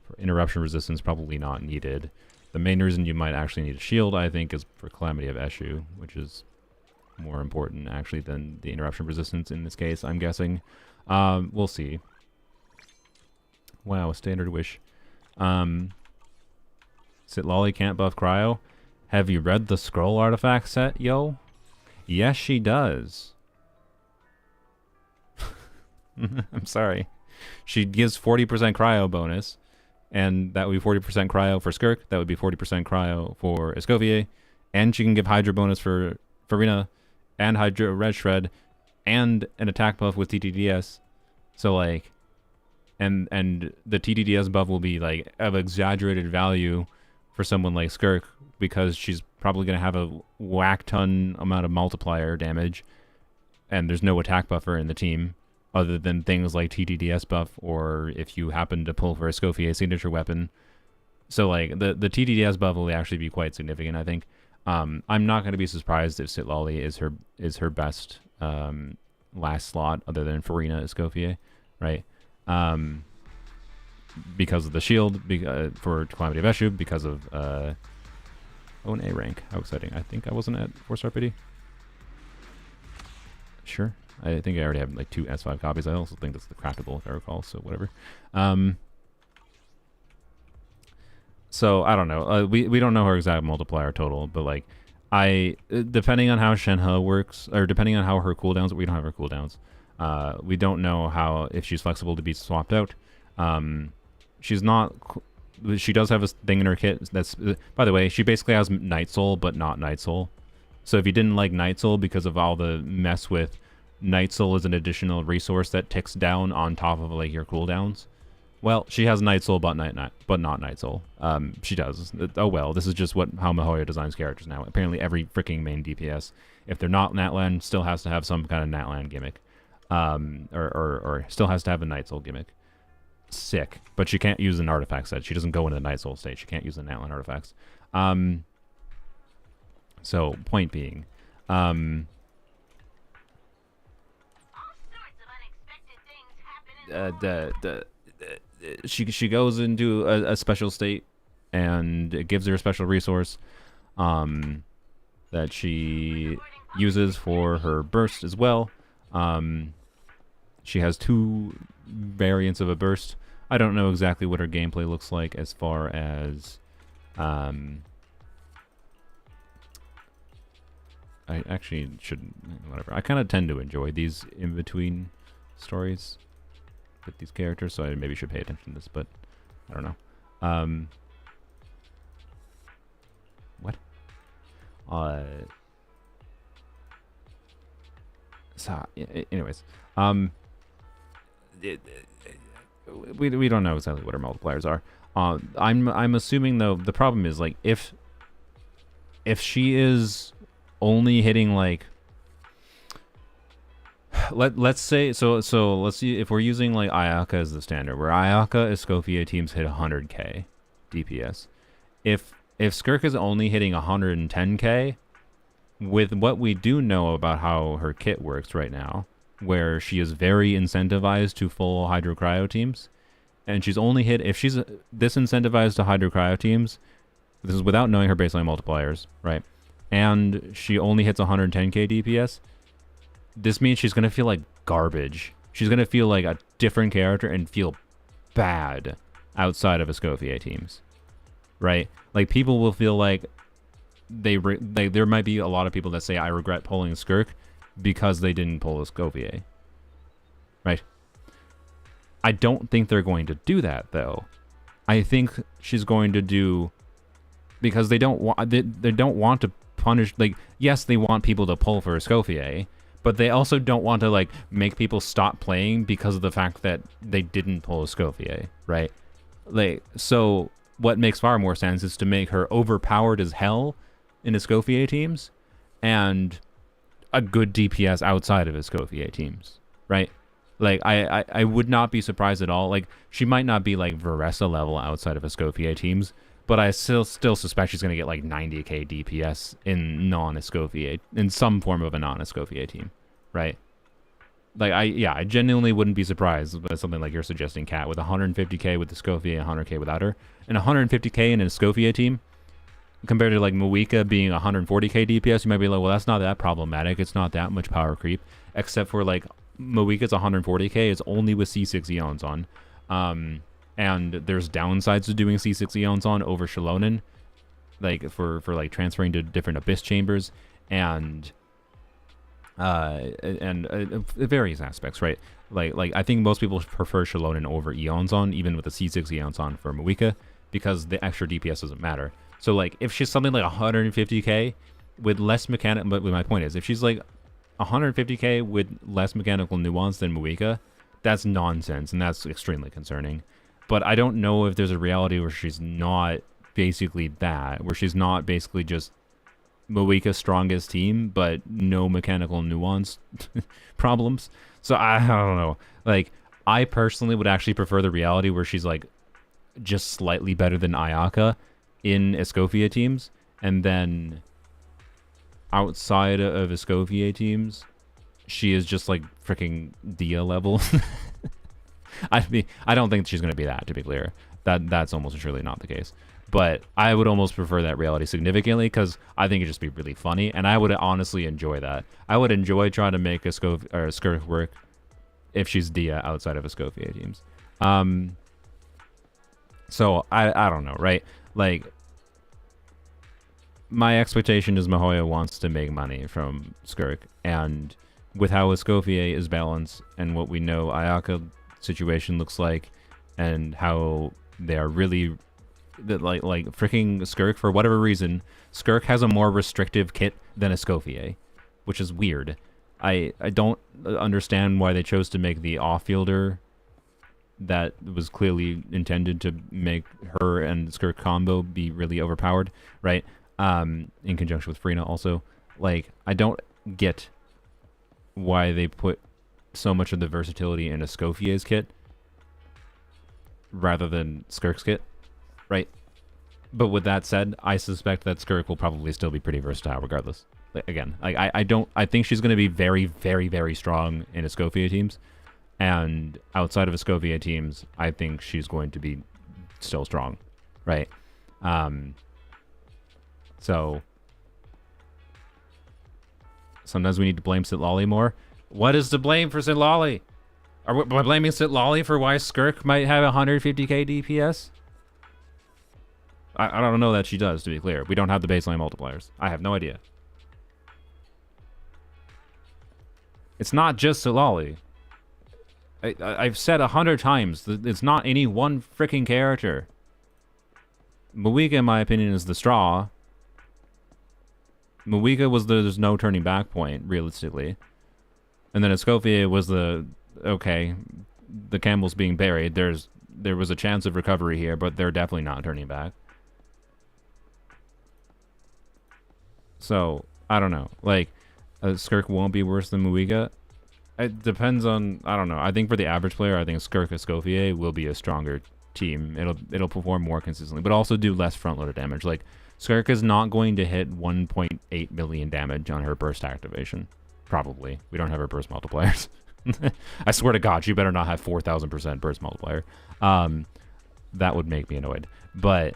for interruption resistance probably not needed. The main reason you might actually need a shield, I think, is for Calamity of Eshu, which is more important actually than the interruption resistance in this case, I'm guessing. We'll see. Wow, a standard wish. Sitlali can't buff Cryo. Have you read the scroll artifact set, yo? Yes, she does. I'm sorry. She gives 40% Cryo bonus, and that would be 40% Cryo for Skirk. That would be 40% Cryo for Escopier, and she can give Hydro bonus for Farina, and Hydro Red Shred, and an attack buff with TTDS. So, like, and the TTDS buff will be, like, of exaggerated value for someone like Skirk, because she's probably going to have a whack ton amount of multiplier damage, and there's no attack buffer in the team other than things like TTDS buff, or if you happen to pull for a Escoffier signature weapon. So, like, the TTDS buff will actually be quite significant, I think. I'm not going to be surprised if Sitlali is her best last slot other than Farina Escoffier, right? Because of the shield, for Calamity of Eshu, because of an A rank. How exciting. I think I wasn't at 4-star pity. Sure. I think I already have like 2 S5 copies. I also think that's the craftable, if I recall, so whatever. So I don't know. We don't know her exact multiplier total, but like depending on how Shenhe works, or depending on how her cooldowns, we don't have her cooldowns. We don't know if she's flexible to be swapped out. She's not. She does have a thing in her kit that's, by the way, she basically has Night Soul, but not Night Soul. So if you didn't like Night Soul because of all the mess with Night Soul is an additional resource that ticks down on top of like your cooldowns. Well, she has Night Soul, but not Night Soul. She does. Oh well, this is just how Mihoyo designs characters now. Apparently, every freaking main DPS, if they're not Natlan, still has to have some kind of Natlan gimmick, or still has to have a Night Soul gimmick. Sick, but she can't use an artifact set. She doesn't go into the Night Soul state. She can't use the Natlan artifacts. So point being, she goes into a special state, and it gives her a special resource that she uses for her burst as well. She has 2 variants of a burst. I don't know exactly what her gameplay looks like as far as I actually should, whatever. I kind of tend to enjoy these in-between stories with these characters, so I maybe should pay attention to this, but I don't know. What? So, anyways, we don't know exactly what our multipliers are. I'm assuming though the problem is like if she is only hitting like let's say so let's see if we're using like Ayaka as the standard, where Ayaka Escopier teams hit 100k DPS. If Skirk is only hitting 110k, with what we do know about how her kit works right now, where she is very incentivized to full Hydro Cryo teams, and she's only hit, if she's this incentivized to Hydro Cryo teams, this is without knowing her baseline multipliers, right? And she only hits 110k DPS, this means she's going to feel like garbage. She's going to feel like a different character and feel bad outside of Escopier teams, right? Like, people will feel like there might be a lot of people that say, I regret pulling Skirk because they didn't pull Escopier, right? I don't think they're going to do that, though. I think she's going to do, because they don't want to punish, like, yes, they want people to pull for Escopier, but they also don't want to, like, make people stop playing because of the fact that they didn't pull Escopier, right? Like, so what makes far more sense is to make her overpowered as hell in Escopier teams and a good DPS outside of Escopier teams, right? Like, I would not be surprised at all. Like, she might not be like Veressa level outside of Escopier teams, but I still suspect she's going to get like 90k DPS in non-Escopier, in some form of a non-Escopier team, right? Like, I genuinely wouldn't be surprised by something like you're suggesting, Kat, with 150k with Escopier and 100k without her. And 150k in an Escopier team, compared to like Moika being 140k DPS, you might be like, well, that's not that problematic. It's not that much power creep, except for like Moika's 140k is only with C6 Eons on. And there's downsides to doing C6 Eons on over Shalonen, like for like transferring to different Abyss chambers and various aspects, right? Like I think most people prefer Shalonen over Eons on, even with the C6 Eons on for Moika, because the extra DPS doesn't matter. So like if she's something like 150k with less mechanic, but my point is, if she's like 150k with less mechanical nuance than Moika, that's nonsense, and that's extremely concerning. But I don't know if there's a reality where she's not basically that, where she's not basically just Moika's strongest team, but no mechanical nuance problems. So I don't know. Like, I personally would actually prefer the reality where she's like just slightly better than Ayaka in Escopier teams, and then outside of Escopier teams, she is just like freaking Dia level. I mean, I don't think she's going to be that, to be clear. That's almost surely not the case. But I would almost prefer that reality significantly, because I think it'd just be really funny, and I would honestly enjoy that. I would enjoy trying to make a Skirk work if she's Dia outside of Escopier teams. So I don't know, right? Like, my expectation is Mihoyo wants to make money from Skirk, and with how Escopier is balanced and what we know Ayaka situation looks like, and how they are really like freaking Skirk, for whatever reason, Skirk has a more restrictive kit than Escopier, which is weird. I don't understand why they chose to make the off-fielder that was clearly intended to make her and Skirk combo be really overpowered, right? In conjunction with Frina also. Like, I don't get why they put so much of the versatility in Escofier's kit rather than Skirk's kit, right? But with that said, I suspect that Skirk will probably still be pretty versatile regardless. Like, again, I think she's going to be very, very, very strong in Escofier teams. And outside of Escofier teams, I think she's going to be still strong, right? So sometimes we need to blame Sitlali more. What is to blame for Sitlali? Are we blaming Sitlali for why Skirk might have 150k DPS? I don't know that she does, to be clear. We don't have the baseline multipliers. I have no idea. It's not just Sitlali. I've said 100 times that it's not any one freaking character. Moika, in my opinion, is the straw. Moika was there's no turning back point, realistically. And then Escofier was the, okay, the Campbell's being buried. There was a chance of recovery here, but they're definitely not turning back. So, I don't know. Like, Skirk won't be worse than Moika. It depends on, I don't know. I think for the average player, I think Skirk Escofier will be a stronger team. It'll perform more consistently, but also do less front-loaded damage. Like, Skirk is not going to hit 1.8 million damage on her burst activation. Probably. We don't have her burst multipliers. I swear to God, she better not have 4,000% burst multiplier. That would make me annoyed. But,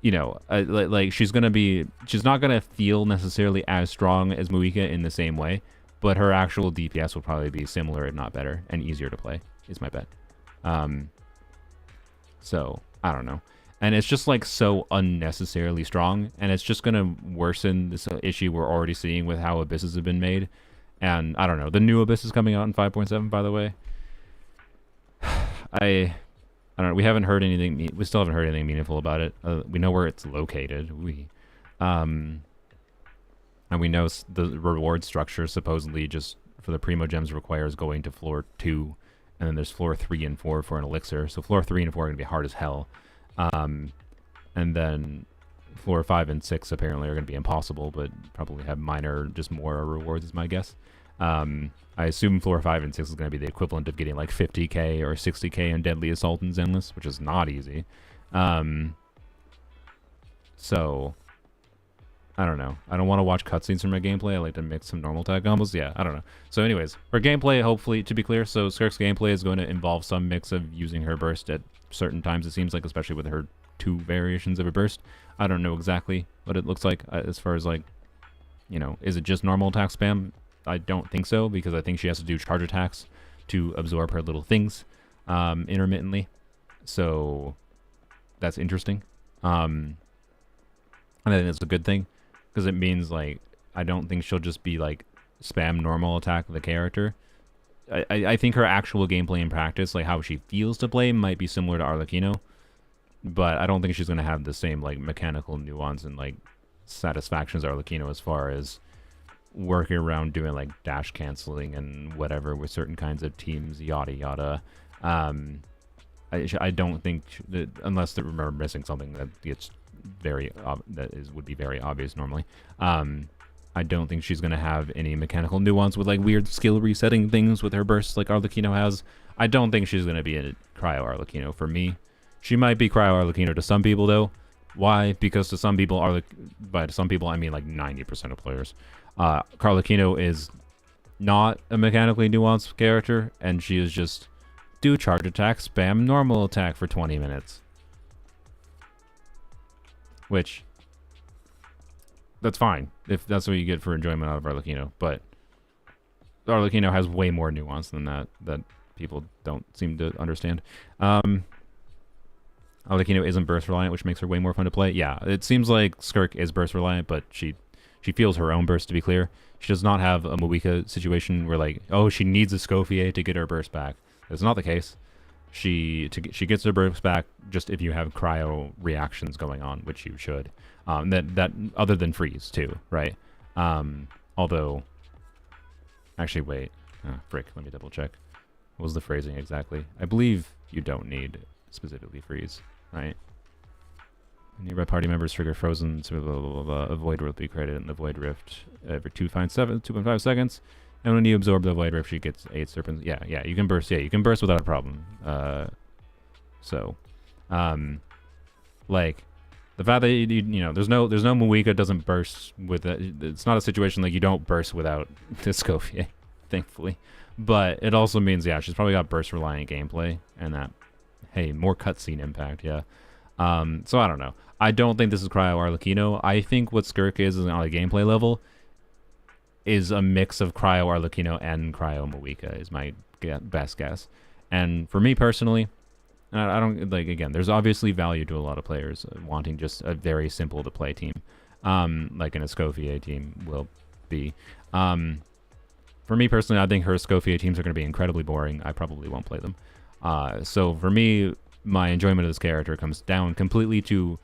you know, like she's not gonna feel necessarily as strong as Moika in the same way, but her actual DPS will probably be similar, if not better, and easier to play, is my bet. So, I don't know. And it's just, like, so unnecessarily strong, and it's just going to worsen this issue we're already seeing with how Abysses have been made. And, I don't know. The new Abyss is coming out in 5.7, by the way. I don't know. We haven't heard anything. We still haven't heard anything meaningful about it. We know where it's located. And we know the reward structure supposedly just for the Primo Gems requires going to floor 2, and then there's floor 3 and 4 for an elixir. So floor 3 and 4 are going to be hard as hell. And then floor 5 and 6 apparently are going to be impossible, but probably have minor, just more rewards is my guess. I assume floor 5 and 6 is going to be the equivalent of getting like 50k or 60k in Deadly Assault and Zenless, which is not easy. So, I don't know. I don't want to watch cutscenes from my gameplay. I like to mix some normal tag combos. Yeah, I don't know. So anyways, her gameplay, hopefully, to be clear, so Skirk's gameplay is going to involve some mix of using her burst at certain times, it seems like, especially with her 2 variations of a burst. I don't know exactly what it looks like as far as, like, you know, is it just normal attack spam? I don't think so, because I think she has to do charge attacks to absorb her little things intermittently. So that's interesting. And I think that's a good thing, because it means, like, I don't think she'll just be, like, spam normal attack the character. I think her actual gameplay in practice, like how she feels to play, might be similar to Arlecchino, but I don't think she's going to have the same, like, mechanical nuance and, like, satisfaction as Arlecchino as far as working around doing, like, dash canceling and whatever with certain kinds of teams, yada yada. I don't think that, unless they remember missing something that gets would be very obvious normally. I don't think she's going to have any mechanical nuance with, like, weird skill resetting things with her bursts like Arlecchino has. I don't think she's going to be a Cryo Arlecchino for me. She might be Cryo Arlecchino to some people, though. Why? Because to some people, by some people, I mean, like, 90% of players. Arlecchino is not a mechanically nuanced character, and she is just do charge attack, spam normal attack for 20 minutes. Which, that's fine, if that's what you get for enjoyment out of Arlecchino, but Arlecchino has way more nuance than that people don't seem to understand. Arlecchino isn't burst reliant, which makes her way more fun to play. Yeah, it seems like Skirk is burst reliant, but she feels her own burst, to be clear. She does not have a Moika situation where, like, oh, she needs a Escofier to get her burst back. That's not the case. She gets her burst back just if you have cryo reactions going on, which you should. That other than freeze too, right? Although, actually, wait. Frick, let me double check. What was the phrasing exactly? I believe you don't need specifically freeze, right? Nearby party members trigger frozen, so blah, blah, blah, blah. A void rift will be created in the void rift every 2.5 seconds. And when you absorb the void rift, she gets 8 serpents. Yeah, you can burst. Yeah, you can burst without a problem. Like, the fact that you know, there's no Muika doesn't burst with it. It's not a situation like you don't burst without Escopier, thankfully. But it also means, yeah, she's probably got burst reliant gameplay, and that, hey, more cutscene impact, yeah. So I don't know. I don't think this is Cryo Arlecchino. I think what Skirk is on a gameplay level is a mix of Cryo Arlecchino and Cryo Muika is my best guess. And for me personally, I don't, like, again, there's obviously value to a lot of players wanting just a very simple to play team, like an Escopier team will be. For me personally, I think her Escopier teams are going to be incredibly boring. I probably won't play them. So for me, my enjoyment of this character comes down completely to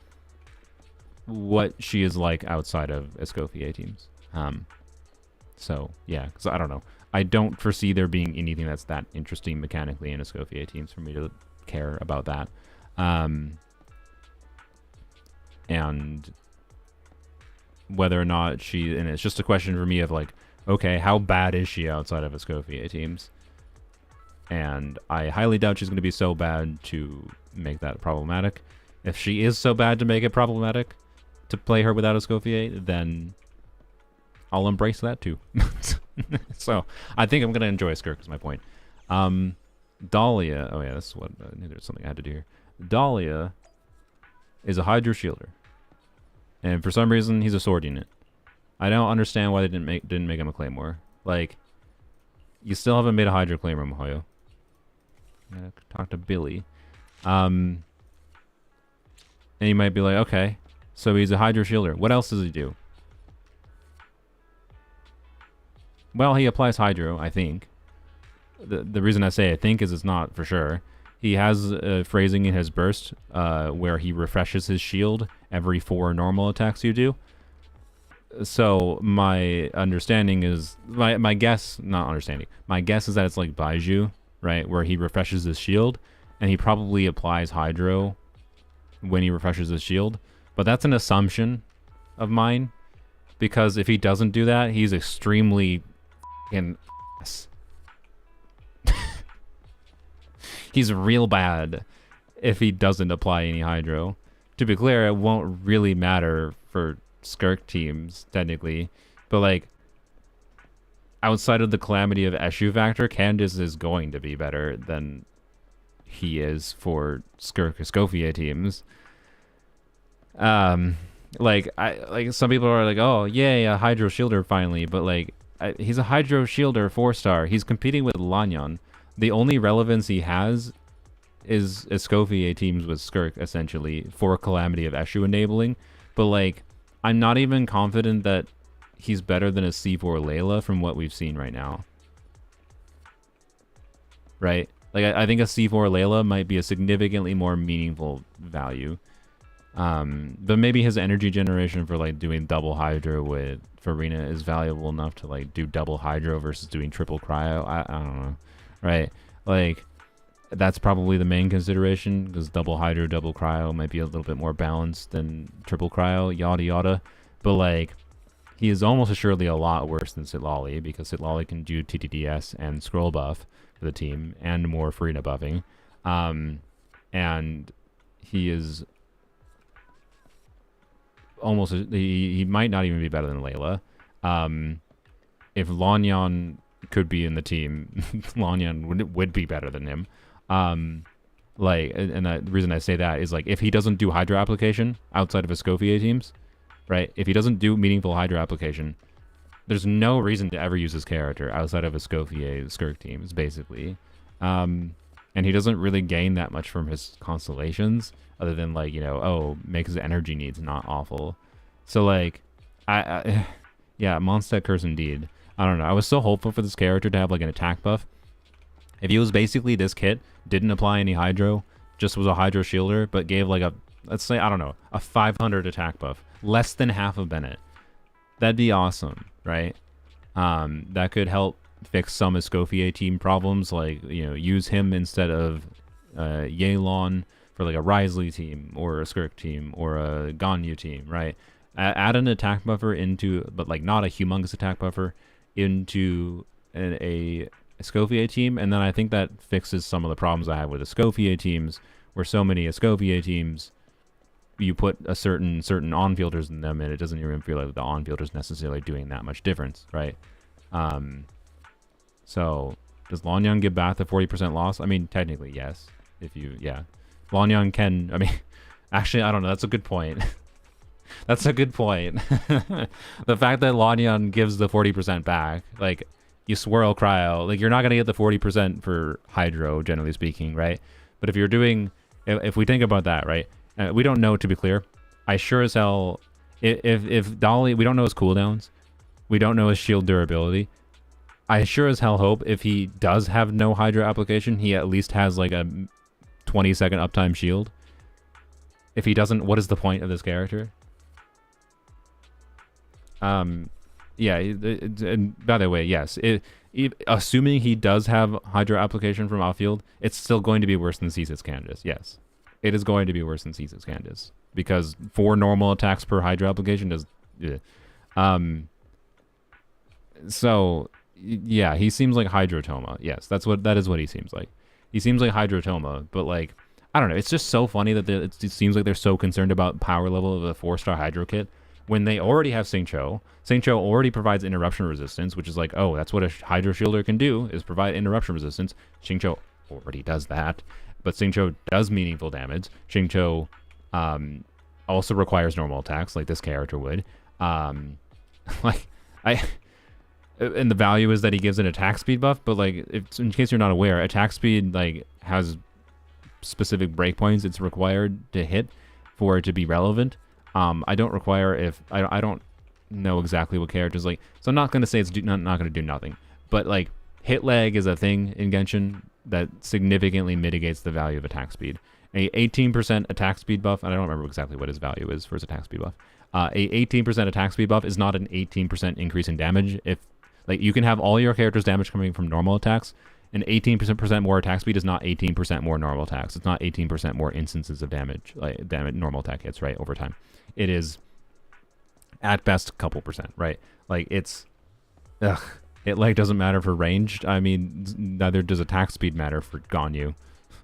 what she is like outside of Escopier teams. So yeah, because I don't know. I don't foresee there being anything that's that interesting mechanically in Escopier teams for me to care about that. And whether or not she, and it's just a question for me of like, okay, how bad is she outside of Escopier teams? And I highly doubt she's going to be so bad to make that problematic. If she is so bad to make it problematic to play her without Escopier, then I'll embrace that too. So I think I'm going to enjoy Skirk is my point. Dahlia, oh yeah, this is what, I knew there's something I had to do here. Dahlia is a Hydro Shielder. And for some reason, he's a sword unit. I don't understand why they didn't make him a Claymore. Like, you still haven't made a Hydro Claymore, Mahoyo. Gotta talk to Billy. And you might be like, okay, so he's a Hydro Shielder. What else does he do? Well, he applies Hydro, I think. The reason I say I think is it's not for sure. He has phrasing in his burst where he refreshes his shield every 4 normal attacks you do. So my understanding is, my guess, not understanding, my guess is that it's like Baiju, right? Where he refreshes his shield and he probably applies Hydro when he refreshes his shield. But that's an assumption of mine, because if he doesn't do that, he's extremely f***ing ass. He's real bad if he doesn't apply any Hydro. To be clear, it won't really matter for Skirk teams, technically. But, like, outside of the calamity of issue factor, Candace is going to be better than he is for Skirk Escopier teams. Like some people are like, oh, yay, a Hydro Shielder finally. But, like, he's a Hydro Shielder 4-star. He's competing with Lanyon. The only relevance he has is Escopier teams with Skirk, essentially, for calamity of issue enabling. But, like, I'm not even confident that he's better than a C4 Layla from what we've seen right now. Right? Like, I think a C4 Layla might be a significantly more meaningful value. But maybe his energy generation for, like, doing double Hydro with Farina is valuable enough to, like, do double Hydro versus doing triple Cryo. I don't know. Right? Like, that's probably the main consideration, because double Hydro, double Cryo might be a little bit more balanced than triple Cryo, yada yada. But, like, he is almost assuredly a lot worse than Sitlali, because Sitlali can do TTDS and scroll buff for the team, and more Farina buffing. And he is almost, he might not even be better than Layla. If Lanyon could be in the team, Lanyon would be better than him. Like, and the reason I say that is, like, if he doesn't do Hydro application outside of Escopier teams, right? If he doesn't do meaningful Hydro application, there's no reason to ever use his character outside of Escopier Skirk teams, basically. And he doesn't really gain that much from his constellations, other than, like, you know, oh, make his energy needs not awful. So, like, yeah, Mondstadt curse indeed. I don't know. I was so hopeful for this character to have, like, an attack buff. If he was basically this kit, didn't apply any Hydro, just was a Hydro Shielder, but gave, like, a, let's say, I don't know, a 500 attack buff, less than half of Bennett, that'd be awesome, right? That could help fix some Escoffier team problems, like, you know, use him instead of Yelan for like a Risley team or a Skirk team or a Ganyu team, right? Add an attack buffer into, but like not a humongous attack buffer, into a Escoffier team, and then I think that fixes some of the problems I have with Escoffier teams, where so many Escoffier teams, you put a certain on-fielders in them, and it doesn't even feel like the on-fielders necessarily doing that much difference, right? So does Lanyang give back the 40% loss? I mean, technically, yes. If you, yeah. Lanyang can, I mean, actually, I don't know. That's a good point. That's a good point. The fact that Lanyang gives the 40% back, like, you swirl cryo, like, you're not going to get the 40% for Hydro, generally speaking, right? But if you're doing, if we think about that, right? We don't know, to be clear. I sure as hell, if Dahlia, we don't know his cooldowns. We don't know his shield durability. I sure as hell hope if he does have no Hydro application, he at least has like a 20-second uptime shield. If he doesn't, what is the point of this character? Yeah, and by the way, yes, assuming he does have Hydro application from outfield, it's still going to be worse than C6 Candace. Yes, it is going to be worse than C6 Candace, because 4 normal attacks per Hydro application does. So yeah, he seems like Hydrotoma. Yes, that is what he seems like. He seems like Hydrotoma, but like, I don't know. It's just so funny that it seems like they're so concerned about power level of a 4-star Hydro kit when they already have Xingqiu. Xingqiu already provides interruption resistance, which is like, oh, that's what a Hydro Shielder can do, is provide interruption resistance. Xingqiu already does that, but Xingqiu does meaningful damage. Xingqiu also requires normal attacks, like this character would. And the value is that he gives an attack speed buff, but like, in case you're not aware, attack speed like has specific breakpoints it's required to hit for it to be relevant. I don't require I don't know exactly what characters like, so I'm not going to say it's not going to do nothing, but like hit lag is a thing in Genshin that significantly mitigates the value of attack speed. A 18% attack speed buff, and I don't remember exactly what his value is for his attack speed buff. A 18% attack speed buff is not an 18% increase in damage. If like, you can have all your characters' damage coming from normal attacks, and 18% more attack speed is not 18% more normal attacks. It's not 18% more instances of damage, like normal attack hits, right, over time. It is at best a couple percent, right? Like, it like doesn't matter for ranged. I mean, neither does attack speed matter for Ganyu.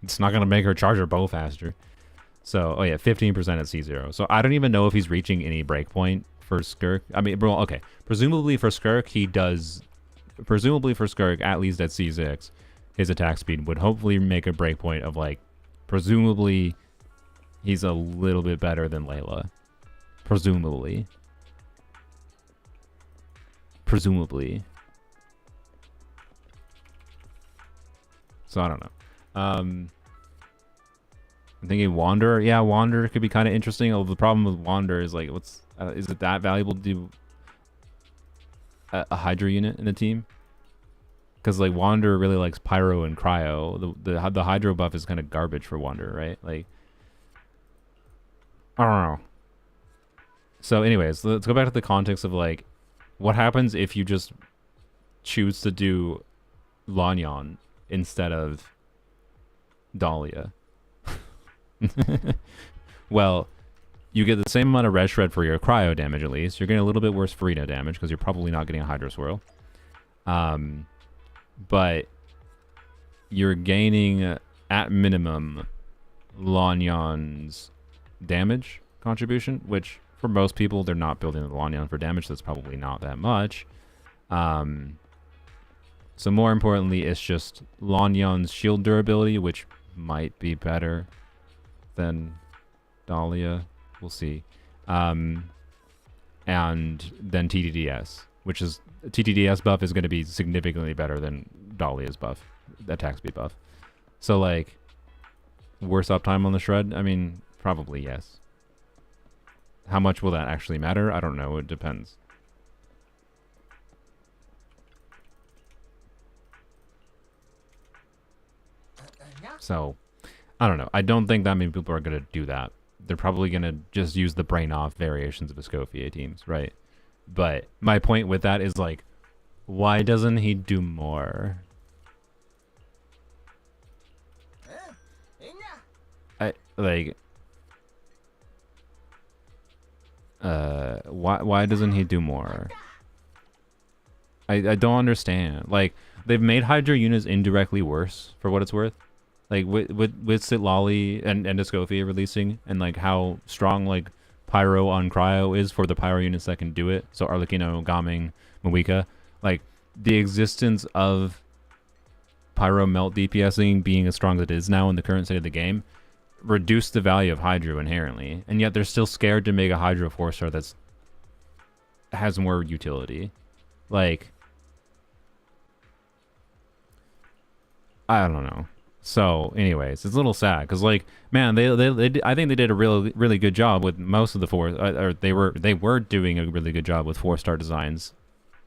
It's not gonna make her charge her bow faster. So, oh yeah, 15% at C0. So I don't even know if he's reaching any breakpoint for Skirk. I mean, bro, okay. Presumably for Skirk, he does. Presumably for Skirk, at least at C6, his attack speed would hopefully make a breakpoint of like, presumably, he's a little bit better than Layla. Presumably. So I don't know. I'm thinking Wander. Yeah, Wander could be kind of interesting. Although the problem with Wander is like, is it that valuable to do a Hydra unit in a team? Because like Wander really likes Pyro and Cryo. The Hydro buff is kind of garbage for Wander, right? Like, I don't know. So anyways, let's go back to the context of like, what happens if you just choose to do Lanyan instead of Dahlia? Well, you get the same amount of red shred for your cryo damage, at least. You're getting a little bit worse Farina damage because you're probably not getting a Hydro Swirl. But you're gaining, at minimum, Lanyan's damage contribution, which for most people, they're not building the Lanyan for damage, so it's probably not that much. So more importantly, it's just Lanyan's shield durability, which might be better than Dahlia. We'll see. And then TDDS, which is TDDS buff is going to be significantly better than Dahlia's buff, attack speed buff. So like, worse uptime on the shred? I mean, probably yes. How much will that actually matter? I don't know. It depends. So, I don't know. I don't think that many people are going to do that. They're probably going to just use the brain off variations of Escoffier teams, right? But my point with that is like, Why doesn't he do more? Like, why doesn't he do more? I don't understand. Like, they've made Hydra units indirectly worse for what it's worth. Like with Sitlali and Escopier releasing, and like how strong like Pyro on Cryo is for the Pyro units that can do it. So Arlecchino, Gaming, Mawika, like the existence of Pyro melt DPSing being as strong as it is now in the current state of the game reduced the value of Hydro inherently, and yet they're still scared to make a Hydro 4-star that's has more utility. Like, I don't know. So, anyways, it's a little sad because, like, man, they I think they did a really good job with most of the or they were doing a really good job with 4-star designs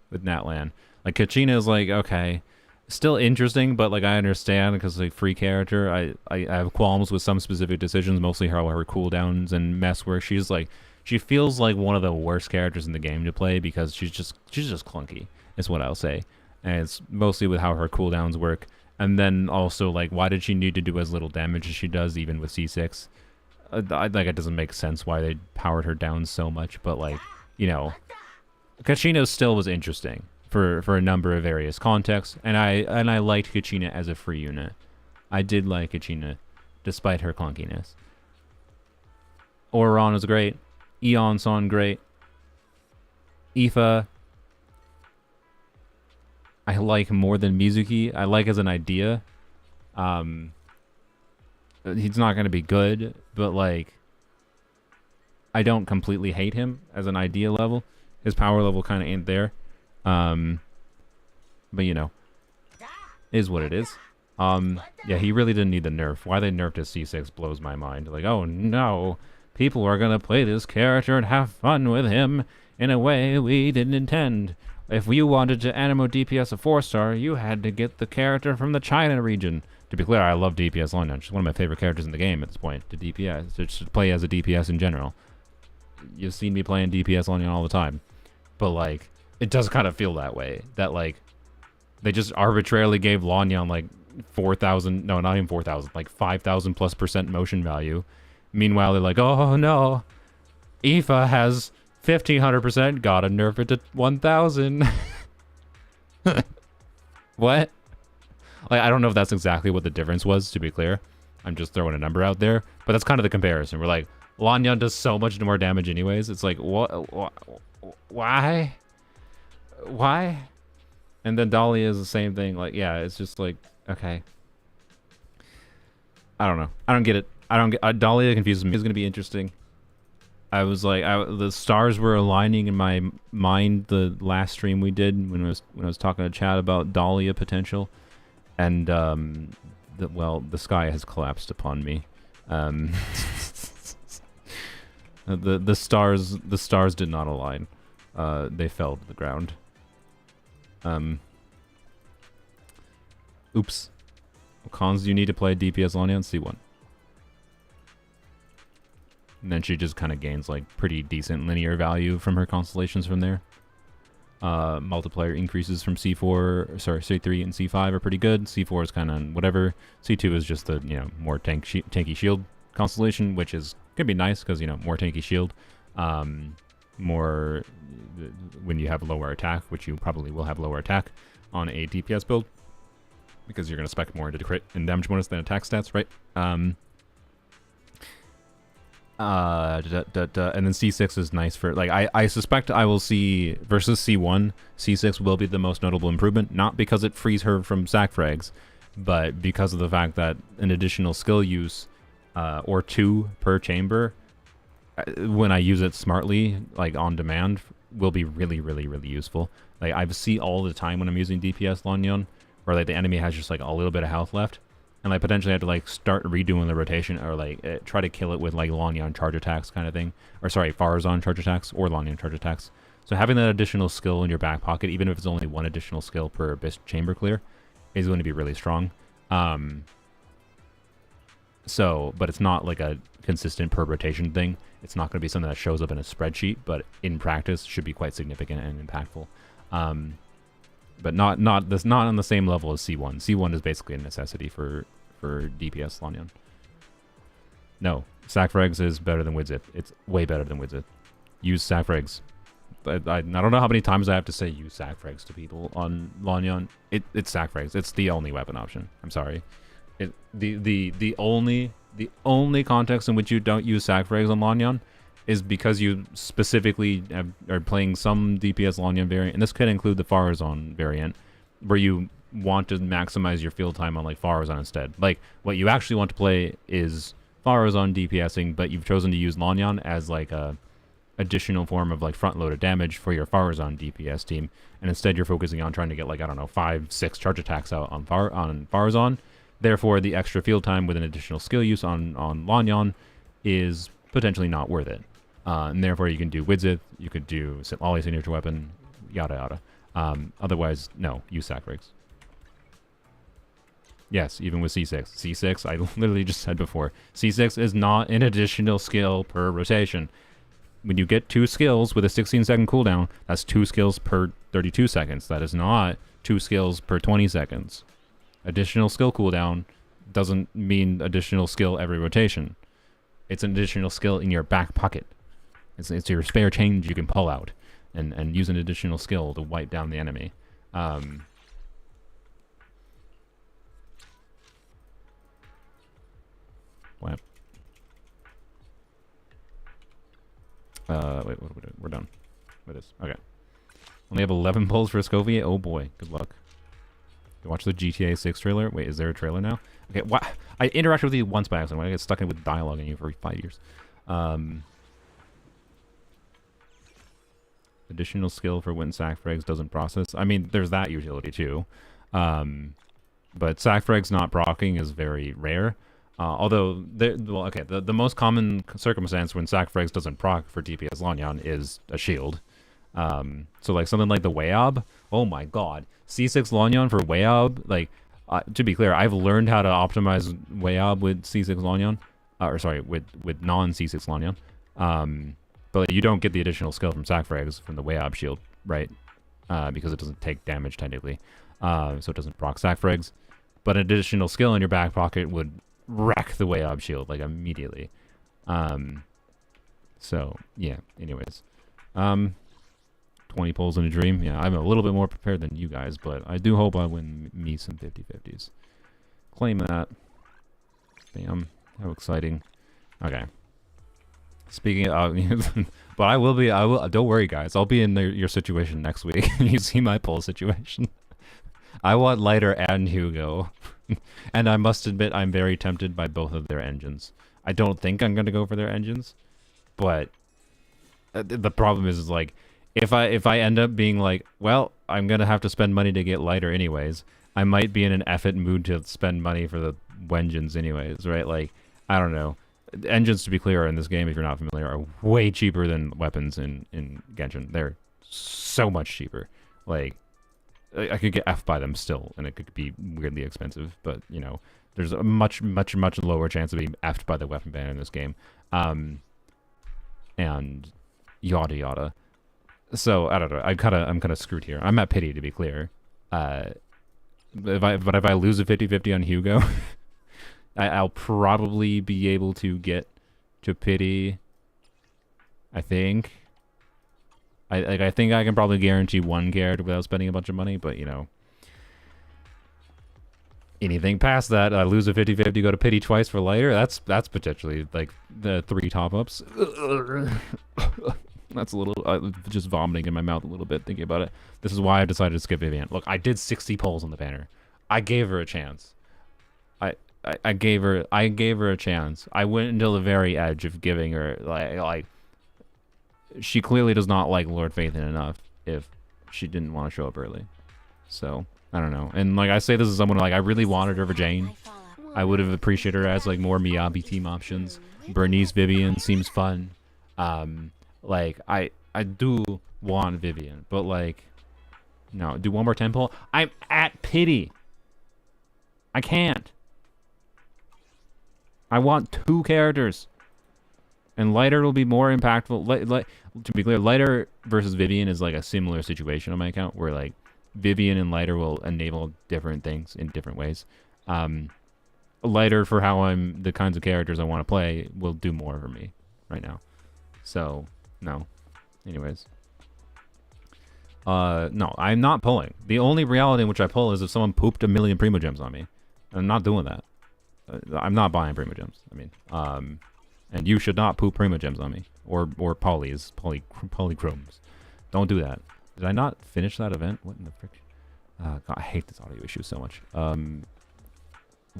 with Natlan. Like, Kachina is like, okay, still interesting, but like I understand because like free character, I have qualms with some specific decisions, mostly how her cooldowns and mess work. She's like, she feels like one of the worst characters in the game to play because she's just clunky. Is what I'll say, and it's mostly with how her cooldowns work. And then also, like, why did she need to do as little damage as she does, even with C6? Like, it doesn't make sense why they powered her down so much. But, like, you know, Kachina still was interesting for a number of various contexts. And I liked Kachina as a free unit. I did like Kachina, despite her clunkiness. Ororon is great. Eon-san, great. Aoife, I like more than Mizuki. I like as an idea. He's not going to be good, but like, I don't completely hate him as an idea level. His power level kind of ain't there. But you know, is what it is. Yeah, he really didn't need the nerf. Why they nerfed his C6 blows my mind. Like, oh no, people are going to play this character and have fun with him in a way we didn't intend. If you wanted to Animo DPS a 4-star, you had to get the character from the China region. To be clear, I love DPS London. She's one of my favorite characters in the game at this point, to DPS. To play as a DPS in general. You've seen me playing DPS London all the time. But, like, it does kind of feel that way. That, like, they just arbitrarily gave Lanyan, like, 4,000... No, not even 4,000. Like, 5,000 plus % motion value. Meanwhile, they're like, oh, no. Aoife has... 1,500%, gotta nerf it to 1,000. What? Like, I don't know if that's exactly what the difference was, to be clear. I'm just throwing a number out there. But that's kind of the comparison. We're like, Lanyan does so much more damage anyways. It's like, what? Why? Why? And then Dahlia is the same thing. Like, yeah, it's just like, okay. I don't know. I don't get it. I don't get... Dahlia confuses me. It's going to be interesting. I was like, the stars were aligning in my mind the last stream we did when I was talking to Chad about Dahlia potential, and the sky has collapsed upon me. The stars did not align. They fell to the ground. Oops. What cons do you need to play DPS Lanyan? C1. And then she just kind of gains like pretty decent linear value from her constellations from there. Multiplier increases from C3 and C5 are pretty good. C4 is kind of whatever. C2 is just the, you know, more tanky shield constellation, which is gonna be nice because, you know, more tanky shield. More when you have lower attack, which you probably will have lower attack on a DPS build because you're gonna spec more into crit and damage bonus than attack stats, right? And then C6 is nice for, like, I suspect I will see, versus C1, C6 will be the most notable improvement, not because it frees her from sack frags, but because of the fact that an additional skill use, or 2 per chamber, when I use it smartly, like on demand, will be really, really, really useful. Like, I see all the time when I'm using DPS Lanyan, where like the enemy has just like a little bit of health left, and I potentially have to like start redoing the rotation, or like try to kill it with like Lanyan charge attacks kind of thing. Or sorry, Farazan charge attacks or Lanyan charge attacks. So having that additional skill in your back pocket, even if it's only 1 additional skill per Abyss chamber clear, is going to be really strong. So, but it's not like a consistent per rotation thing. It's not going to be something that shows up in a spreadsheet, but in practice should be quite significant and impactful. but not on the same level as C1. C1 is basically a necessity for DPS Lanyan. No, Sacrifice is better than Widzip. It's way better than Widzip. Use Sacrifice. I don't know how many times I have to say use Sacrifice to people on Lanyan. It's Sacrifice. It's the only weapon option. I'm sorry. The only context in which you don't use Sacrifice on Lanyan is because you specifically are playing some DPS Lanyan variant, and this could include the Farazan variant, where you want to maximize your field time on like Farazan instead. Like what you actually want to play is Farazan DPSing, but you've chosen to use Lanyan as like a additional form of like front-loaded damage for your Farazan DPS team, and instead you're focusing on trying to get like, I don't know, 5-6 charge attacks out on Farazan. Therefore, the extra field time with an additional skill use on Lanyan is potentially not worth it. And therefore, you can do Widzith, you could do Ollie signature weapon, yada yada. Otherwise, no, use Sacrifice. Yes, even with C6. C6, I literally just said before, C6 is not an additional skill per rotation. When you get 2 skills with a 16-second cooldown, that's 2 skills per 32 seconds. That is not 2 skills per 20 seconds. Additional skill cooldown doesn't mean additional skill every rotation. It's an additional skill in your back pocket. It's your spare change you can pull out and use an additional skill to wipe down the enemy. What? Wait, we're done. What is? Okay. Only have 11 pulls for Escopier? Oh boy, good luck. You watch the GTA 6 trailer? Wait, is there a trailer now? Okay, what? I interacted with you once by accident. I get stuck in with dialogue on you for 5 years. Additional skill for when Sacrifice doesn't process. I mean, there's that utility too. But Sacrifice not proccing is very rare. Although, well, okay, the most common circumstance when Sacrifice doesn't proc for DPS Lanyan is a shield. So like something like the Weab, oh my god. C6 Lanyan for Weab, like, to be clear, I've learned how to optimize Weab with C6 Lanyan. Or sorry, with non-C6 Lanyan. But you don't get the additional skill from Sacrifice from the Weab shield, right? Because it doesn't take damage technically. So it doesn't proc Sacrifice. But an additional skill in your back pocket would wreck the Weab shield, like, immediately. So, yeah, anyways. 20 pulls in a dream. Yeah, I'm a little bit more prepared than you guys, but I do hope I win me some 50-50s. Claim that. Bam. How exciting. Okay. Speaking of, but I will, don't worry guys, I'll be in your situation next week. You see my pull situation. I want Lighter and Hugo. And I must admit, I'm very tempted by both of their engines. I don't think I'm going to go for their engines, but the problem is like, if I end up being like, well, I'm going to have to spend money to get Lighter anyways, I might be in an effort mood to spend money for the Wenjins anyways, right? Like, I don't know. Engines, to be clear, in this game, if you're not familiar, are way cheaper than weapons in Genshin. They're so much cheaper. Like, I could get F by them still, and it could be weirdly expensive, but, you know, there's a much, much, much lower chance of being F'd by the weapon ban in this game. And yada yada. So, I don't know, I'm kind of screwed here. I'm at pity, to be clear. If I lose a 50-50 on Hugo, I'll probably be able to get to pity, I think. I think I can probably guarantee 1 character without spending a bunch of money, but, you know, anything past that, I lose a 50-50, go to pity twice for Lighter, that's potentially, like, the 3 top-ups. That's a little, just vomiting in my mouth a little bit thinking about it. This is why I decided to skip Vivian. Look, I did 60 polls on the banner. I gave her a chance. I gave her a chance. I went until the very edge of giving her, like, she clearly does not like Lord Phaethon enough if she didn't want to show up early. So, I don't know. And, like, I say this as someone, like, I really wanted her for Jane. I would have appreciated her as, like, more Miyabi team options. Bernice Vivian seems fun. Like, I do want Vivian, but, like, no. Do one more temple? I'm at pity. I can't. I want 2 characters. And Lighter will be more impactful. To be clear, Lighter versus Vivian is like a similar situation on my account where, like, Vivian and lighter will enable different things in different ways. Lighter for how I'm the kinds of characters I want to play will do more for me right now. So no. Anyways. No, I'm not pulling. The only reality in which I pull is if someone pooped 1,000,000 Primo Gems on me. I'm not doing that. I'm not buying Primo Gems. I mean, and you should not poop Primo Gems on me or polychromes. Don't do that. Did I not finish that event? What in the frick? God, I hate this audio issue so much.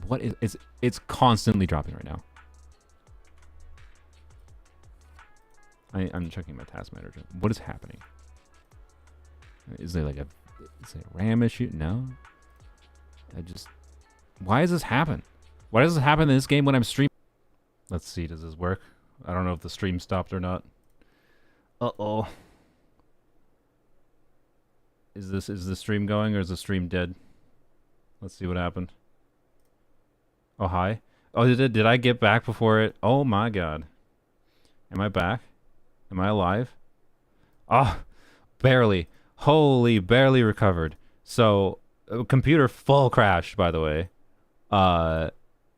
What is it's constantly dropping right now. I'm checking my task manager. What is happening? Is there like a RAM issue? No. Why does this happen? Why does this happen in this game when I'm streaming? Let's see, does this work? I don't know if the stream stopped or not. Uh-oh. Is the stream going or is the stream dead? Let's see what happened. Oh, hi. Oh, did I get back before it? Oh my god. Am I back? Am I alive? Oh, barely. Holy, barely recovered. So, computer full crashed, by the way.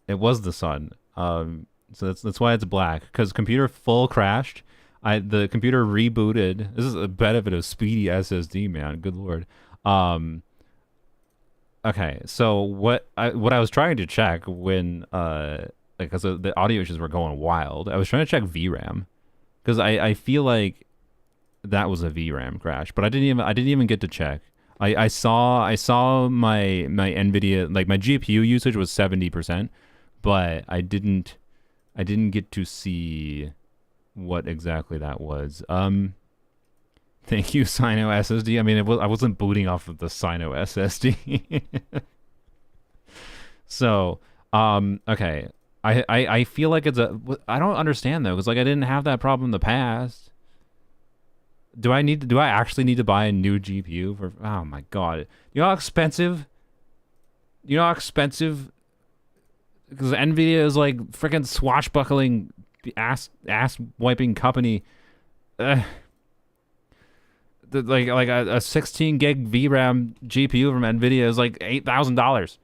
It was the sun. So that's why it's black. Because computer full crashed. The computer rebooted. This is a benefit of speedy SSD, man. Good lord. Okay, so what I was trying to check when because the audio issues were going wild, I was trying to check VRAM because I feel like that was a VRAM crash, but I didn't even get to check. I saw my NVIDIA, like my GPU usage was 70%, but I didn't get to see what exactly that was. Thank you, Sino SSD. I mean, I wasn't booting off of the Sino SSD. So, okay. I feel like I don't understand though, because like I didn't have that problem in the past. Do I actually need to buy a new GPU for? Oh my god! You know how expensive? Because Nvidia is like freaking swashbuckling ass wiping company. Like a 16 gig VRAM GPU from Nvidia is like $8,000.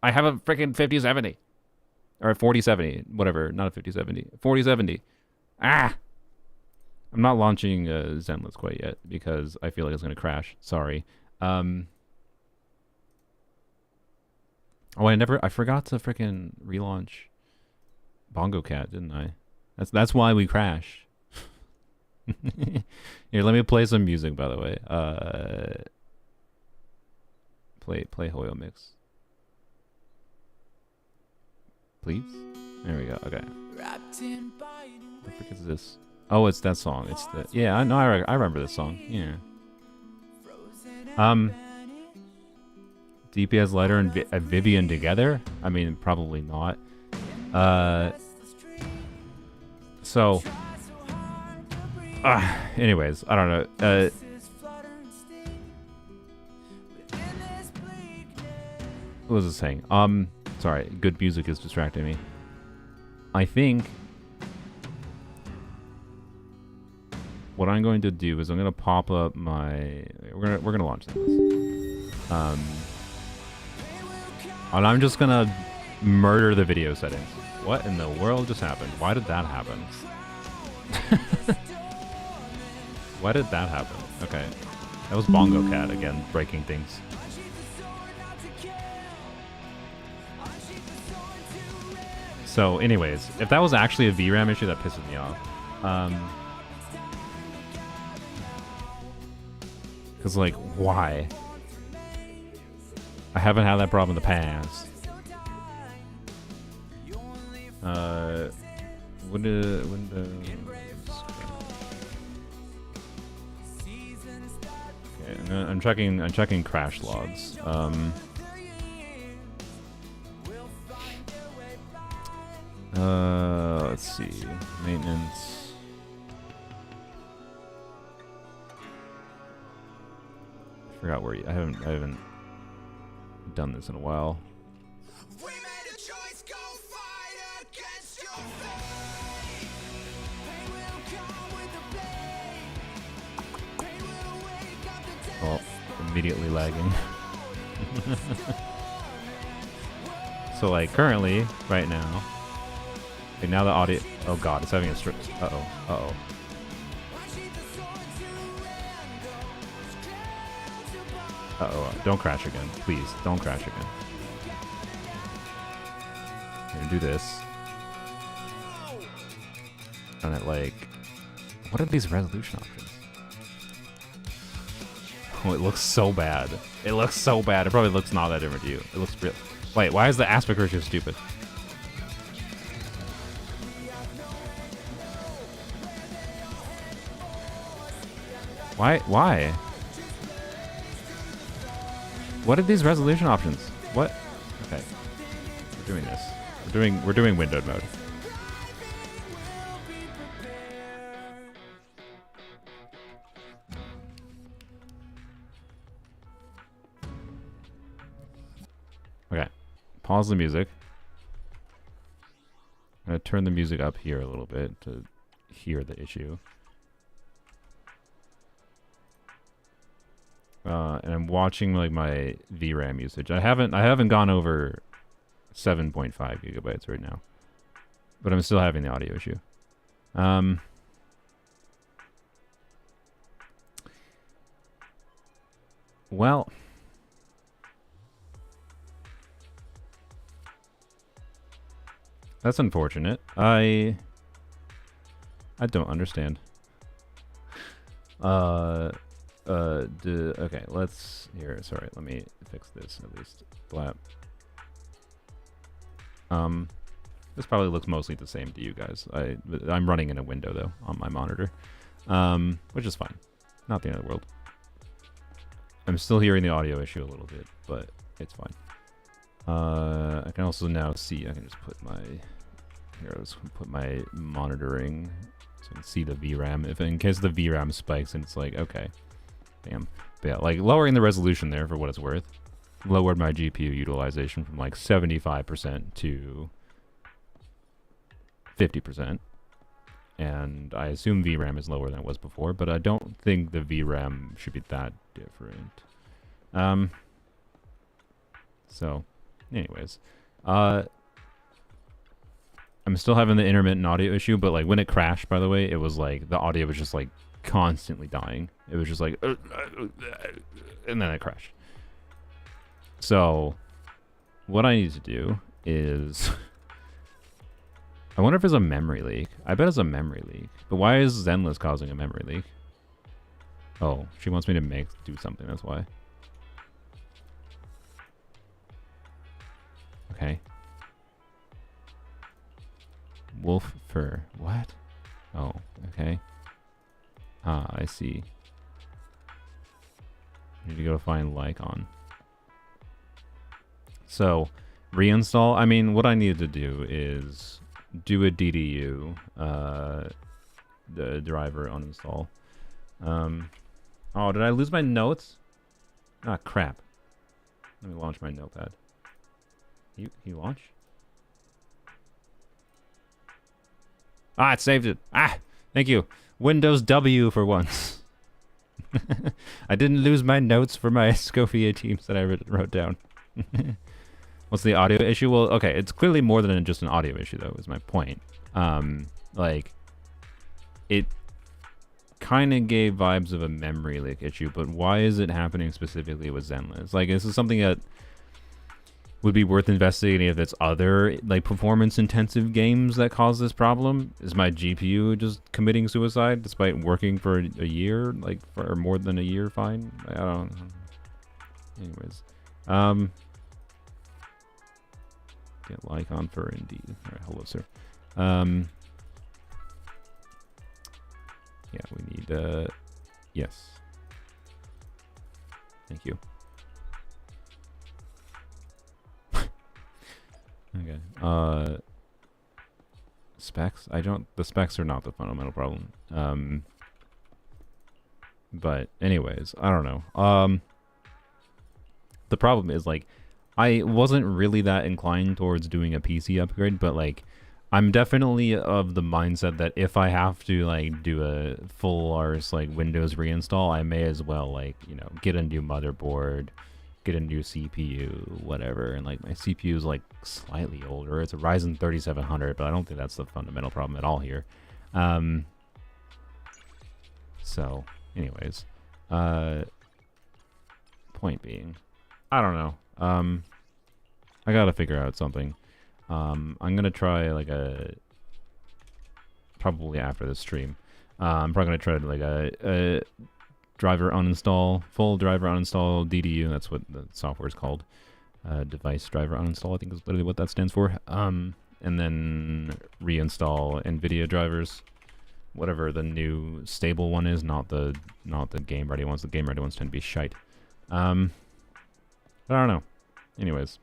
I have a freaking 5070 or a 4070, whatever, not a 5070, 4070. Ah. I'm not launching Zenless quite yet because I feel like it's going to crash. Sorry. Oh, I forgot to freaking relaunch Bongo Cat, didn't I? That's why we crashed. Here, let me play some music, by the way. Play Hoyo Mix. Please? There we go. Okay. What the frick is this? Oh, it's that song. It's the... Yeah, I know. I remember this song. Yeah. DPS Lighter and Vivian together? I mean, probably not. So... anyways, I don't know. What was I saying? Sorry, good music is distracting me. I think what I'm going to do is I'm going to pop up my... We're gonna launch this. And I'm just gonna murder the video settings. What in the world just happened? Why did that happen? Why did that happen? Okay. That was Bongo Cat again, breaking things. So, anyways, if that was actually a VRAM issue, that pisses me off. Because, like, why? I haven't had that problem in the past. Windows... Okay, I'm checking crash logs. Let's see. Maintenance. I forgot where I haven't done this in a while. Oh, immediately lagging. So like currently, right now, okay, now the audio. Oh god, it's having a strip. Uh oh. Uh oh. Uh oh. Don't crash again, please. Don't crash again. I'm gonna do this. And it like, what are these resolution options? Oh, it looks so bad. It looks so bad. It probably looks not that different to you. It looks real. Wait, why is the aspect ratio stupid? Why? Why? What are these resolution options? What? Okay, we're doing this. We're doing windowed mode. Okay, pause the music. I'm gonna turn the music up here a little bit to hear the issue. And I'm watching like my VRAM usage. I haven't gone over 7.5 gigabytes right now, but I'm still having the audio issue. Well, that's unfortunate. I don't understand. Okay, let's here. Sorry, let me fix this at least. Blap. This probably looks mostly the same to you guys. I'm running in a window though on my monitor, which is fine. Not the end of the world. I'm still hearing the audio issue a little bit, but it's fine. I can also now see. I can just put my let's put my monitoring so I can see the VRAM. If in case the VRAM spikes and it's like okay. Damn. But yeah, like lowering the resolution there for what it's worth lowered my GPU utilization from like 75% to 50%. And I assume VRAM is lower than it was before, but I don't think the VRAM should be that different. So, anyways. I'm still having the intermittent audio issue, but like when it crashed, by the way, it was like the audio was just like constantly dying. It was just like and then it crashed. So what I need to do is I wonder if it's a memory leak. I bet it's a memory leak. But why is Zenless causing a memory leak? Oh, she wants me to do something, that's why. Okay. Wolf fur. What? Oh, okay. Ah, I see. I need to go find Lycon. So, reinstall. I mean, what I needed to do is do a DDU, the driver uninstall. Oh, did I lose my notes? Ah, crap. Let me launch my notepad. You launch? Ah, it saved it. Ah, thank you. Windows W for once. I didn't lose my notes for my Escopier teams that I wrote down. What's the audio issue? Well, okay, it's clearly more than just an audio issue, though, is my point. Like, it kind of gave vibes of a memory leak issue, but why is it happening specifically with Zenless? Like, this is something that would be worth investigating if it's other, like, performance-intensive games that cause this problem. Is my GPU just committing suicide despite working for a year? Like, for more than a year, fine? I don't know. Anyways. Get Lycon for indeed. Alright, hello, sir. Yeah, we need, yes. Thank you. Okay. Specs? The specs are not the fundamental problem. But anyways, I don't know. The problem is, like, I wasn't really that inclined towards doing a PC upgrade, but, like, I'm definitely of the mindset that if I have to like do a full arse like Windows reinstall, I may as well like, you know, get a new motherboard, get a new CPU, whatever. And like my CPU is like slightly older. It's a Ryzen 3700, but I don't think that's the fundamental problem at all here. So anyways, point being, I don't know. I gotta figure out something. I'm gonna try like probably after the stream. I'm probably gonna try like a driver uninstall, full driver uninstall DDU. That's what the software is called. Device driver uninstall, I think is literally what that stands for. And then reinstall NVIDIA drivers, whatever the new stable one is, not the game ready ones. The game ready ones tend to be shite. But I don't know. Anyways.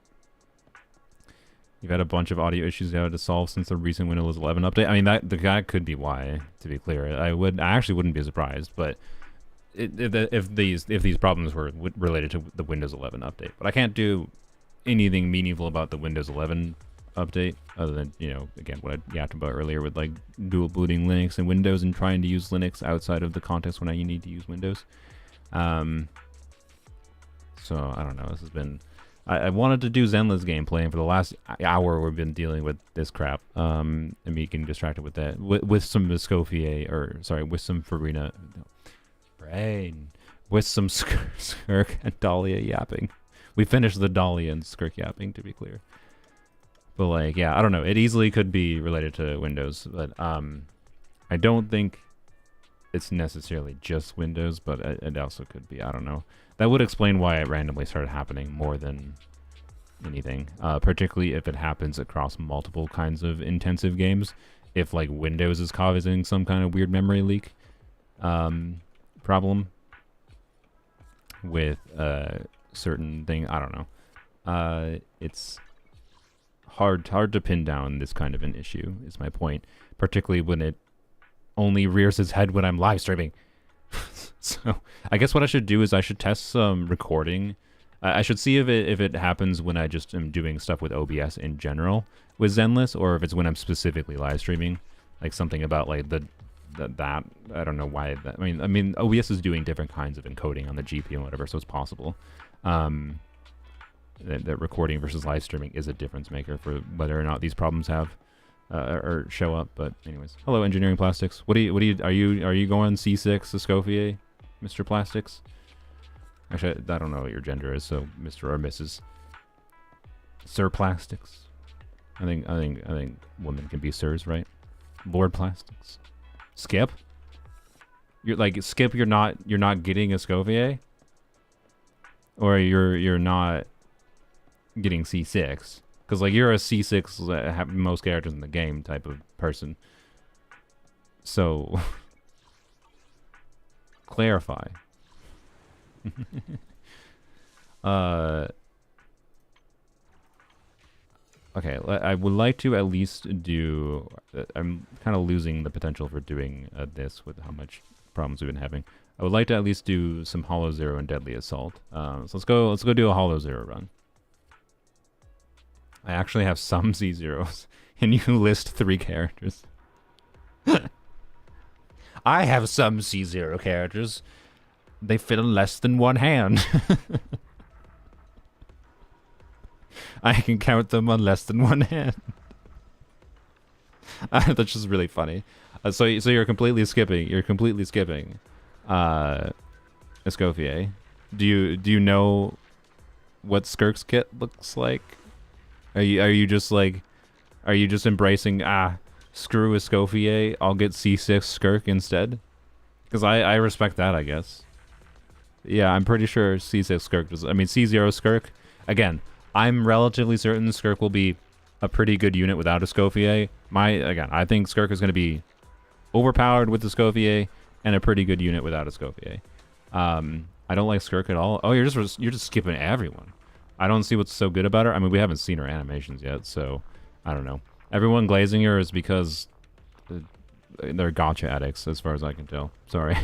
You've had a bunch of audio issues you had to solve since the recent Windows 11 update. I mean, that could be why. To be clear, I actually wouldn't be surprised. But if these problems were related to the Windows 11 update, but I can't do anything meaningful about the Windows 11 update other than, you know, again what I yapped about earlier with like dual booting Linux and Windows and trying to use Linux outside of the context when I need to use Windows. So I don't know. This has been. I wanted to do Zenless gameplay, and for the last hour we've been dealing with this crap, and me getting distracted with that, with some Escopier, or sorry, with some Farina, with some Skirk and Dalia yapping. We finished the Dahlia and Skirk yapping, to be clear. But like, yeah, I don't know. It easily could be related to Windows, but I don't think it's necessarily just Windows, but it also could be. I don't know. That would explain why it randomly started happening more than anything, particularly if it happens across multiple kinds of intensive games. If like Windows is causing some kind of weird memory leak problem with certain thing, I don't know. It's hard to pin down this kind of an issue, is my point, particularly when it only rears its head when I'm live streaming. So I guess what I should do is I should test some recording. I should see if it happens when I just am doing stuff with OBS in general with Zenless, or if it's when I'm specifically live streaming, like something about like that I don't know why that. I mean OBS is doing different kinds of encoding on the GPU and whatever, so it's possible. That recording versus live streaming is a difference maker for whether or not these problems have. Or show up, but anyways. Hello, Engineering Plastics. Are you going C6 Escopier, Mr. Plastics? Actually, I don't know what your gender is, so Mr. or Mrs. Sir Plastics. I think women can be sirs, right? Lord Plastics. Skip? You're like Skip. You're not getting Escopier, or you're not getting C6. Because, like, you're a C6, have most characters in the game type of person. So, clarify. Okay, I would like to at least do... I'm kind of losing the potential for doing this with how much problems we've been having. I would like to at least do some Hollow Zero and Deadly Assault. So let's go do a Hollow Zero run. I actually have some Z-Zeros, and you list 3 characters. I have some C0 characters. They fit in less than one hand. I can count them on less than one hand. That's just really funny. So you're completely skipping. You're completely skipping. Escopier. Do you know what Skirk's kit looks like? Are you just embracing screw Escopier, I'll get C6 Skirk instead? Because I respect that, I guess. Yeah, I'm pretty sure C6 Skirk does. I mean, C0 Skirk. Again, I'm relatively certain Skirk will be a pretty good unit without Escopier. I think Skirk is going to be overpowered with Escopier and a pretty good unit without Escopier. I don't like Skirk at all. Oh, you're just skipping everyone. I don't see what's so good about her. I mean, we haven't seen her animations yet, so I don't know. Everyone glazing her is because they're Gacha addicts, as far as I can tell. Sorry.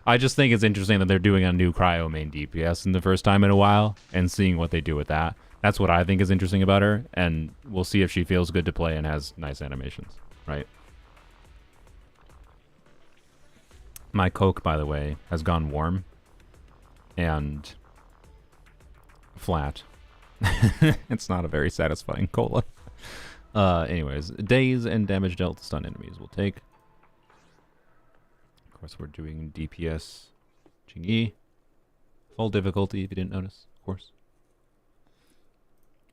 I just think it's interesting that they're doing a new Cryo main DPS in the first time in a while, and seeing what they do with that. That's what I think is interesting about her, and we'll see if she feels good to play and has nice animations, right? My Coke, by the way, has gone warm and flat. It's not a very satisfying cola. Anyways, days and damage dealt to stun enemies will take. Of course, we're doing DPS Xingqiu. Full difficulty, if you didn't notice, of course.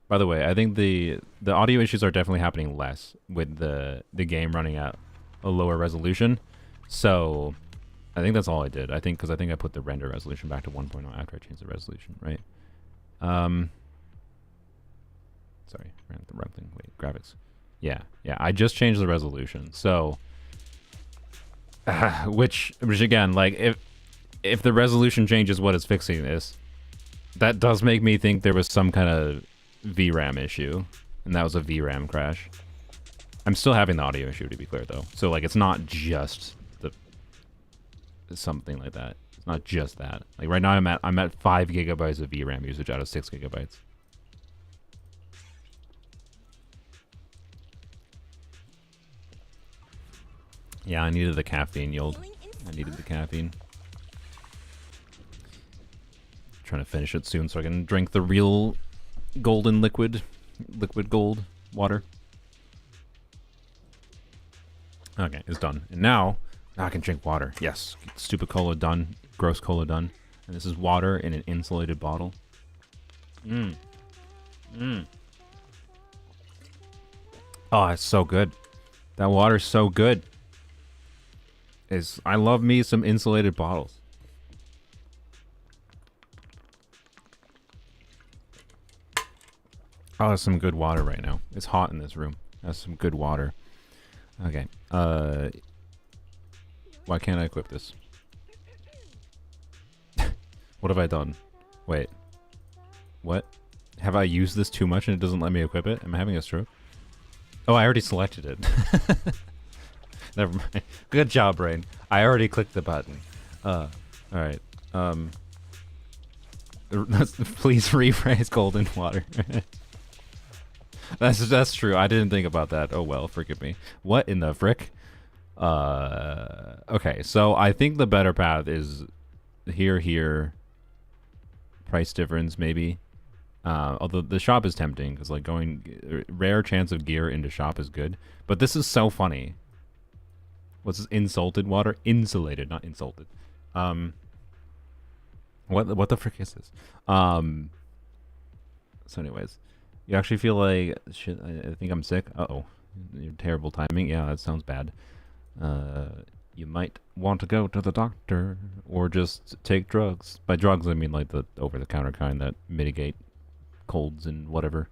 By the way, I think the audio issues are definitely happening less with the game running at a lower resolution. So I think that's all I did. I think because I think I put the render resolution back to 1.0 after I changed the resolution, right? Sorry, rambling. Wait, graphics. Yeah. I just changed the resolution. So, which again, like if the resolution change is what is fixing this, that does make me think there was some kind of VRAM issue, and that was a VRAM crash. I'm still having the audio issue, to be clear, though. So like, it's not just something like that. It's not just that. Like right now, I'm at 5 gigabytes of VRAM usage out of 6 gigabytes. Yeah, I needed the caffeine, Yold. I needed the caffeine. Trying to finish it soon so I can drink the real golden liquid gold water. Okay, it's done. And now I can drink water. Yes, stupid cola done. Gross cola done. And this is water in an insulated bottle. Oh, it's so good. That water's so good. I love me some insulated bottles. Oh, that's some good water right now. It's hot in this room. That's some good water. Okay. Why can't I equip this? What have I done? Wait. What? Have I used this too much and it doesn't let me equip it? Am I having a stroke? Oh, I already selected it. Never mind. Good job, Brain. I already clicked the button. Alright. Please rephrase golden water. That's true. I didn't think about that. Oh well, forgive me. What in the frick? Okay, so I think the better path is here. Price difference, maybe. Although the shop is tempting, because like going rare chance of gear into shop is good. But this is so funny. What's this? Insulted water? Insulated, not insulted. What the frick is this? So anyways, you actually feel like shit. I think I'm sick. Uh-oh. Terrible timing. Yeah, that sounds bad. You might want to go to the doctor or just take drugs. By drugs, I mean like the over-the-counter kind that mitigate colds and whatever.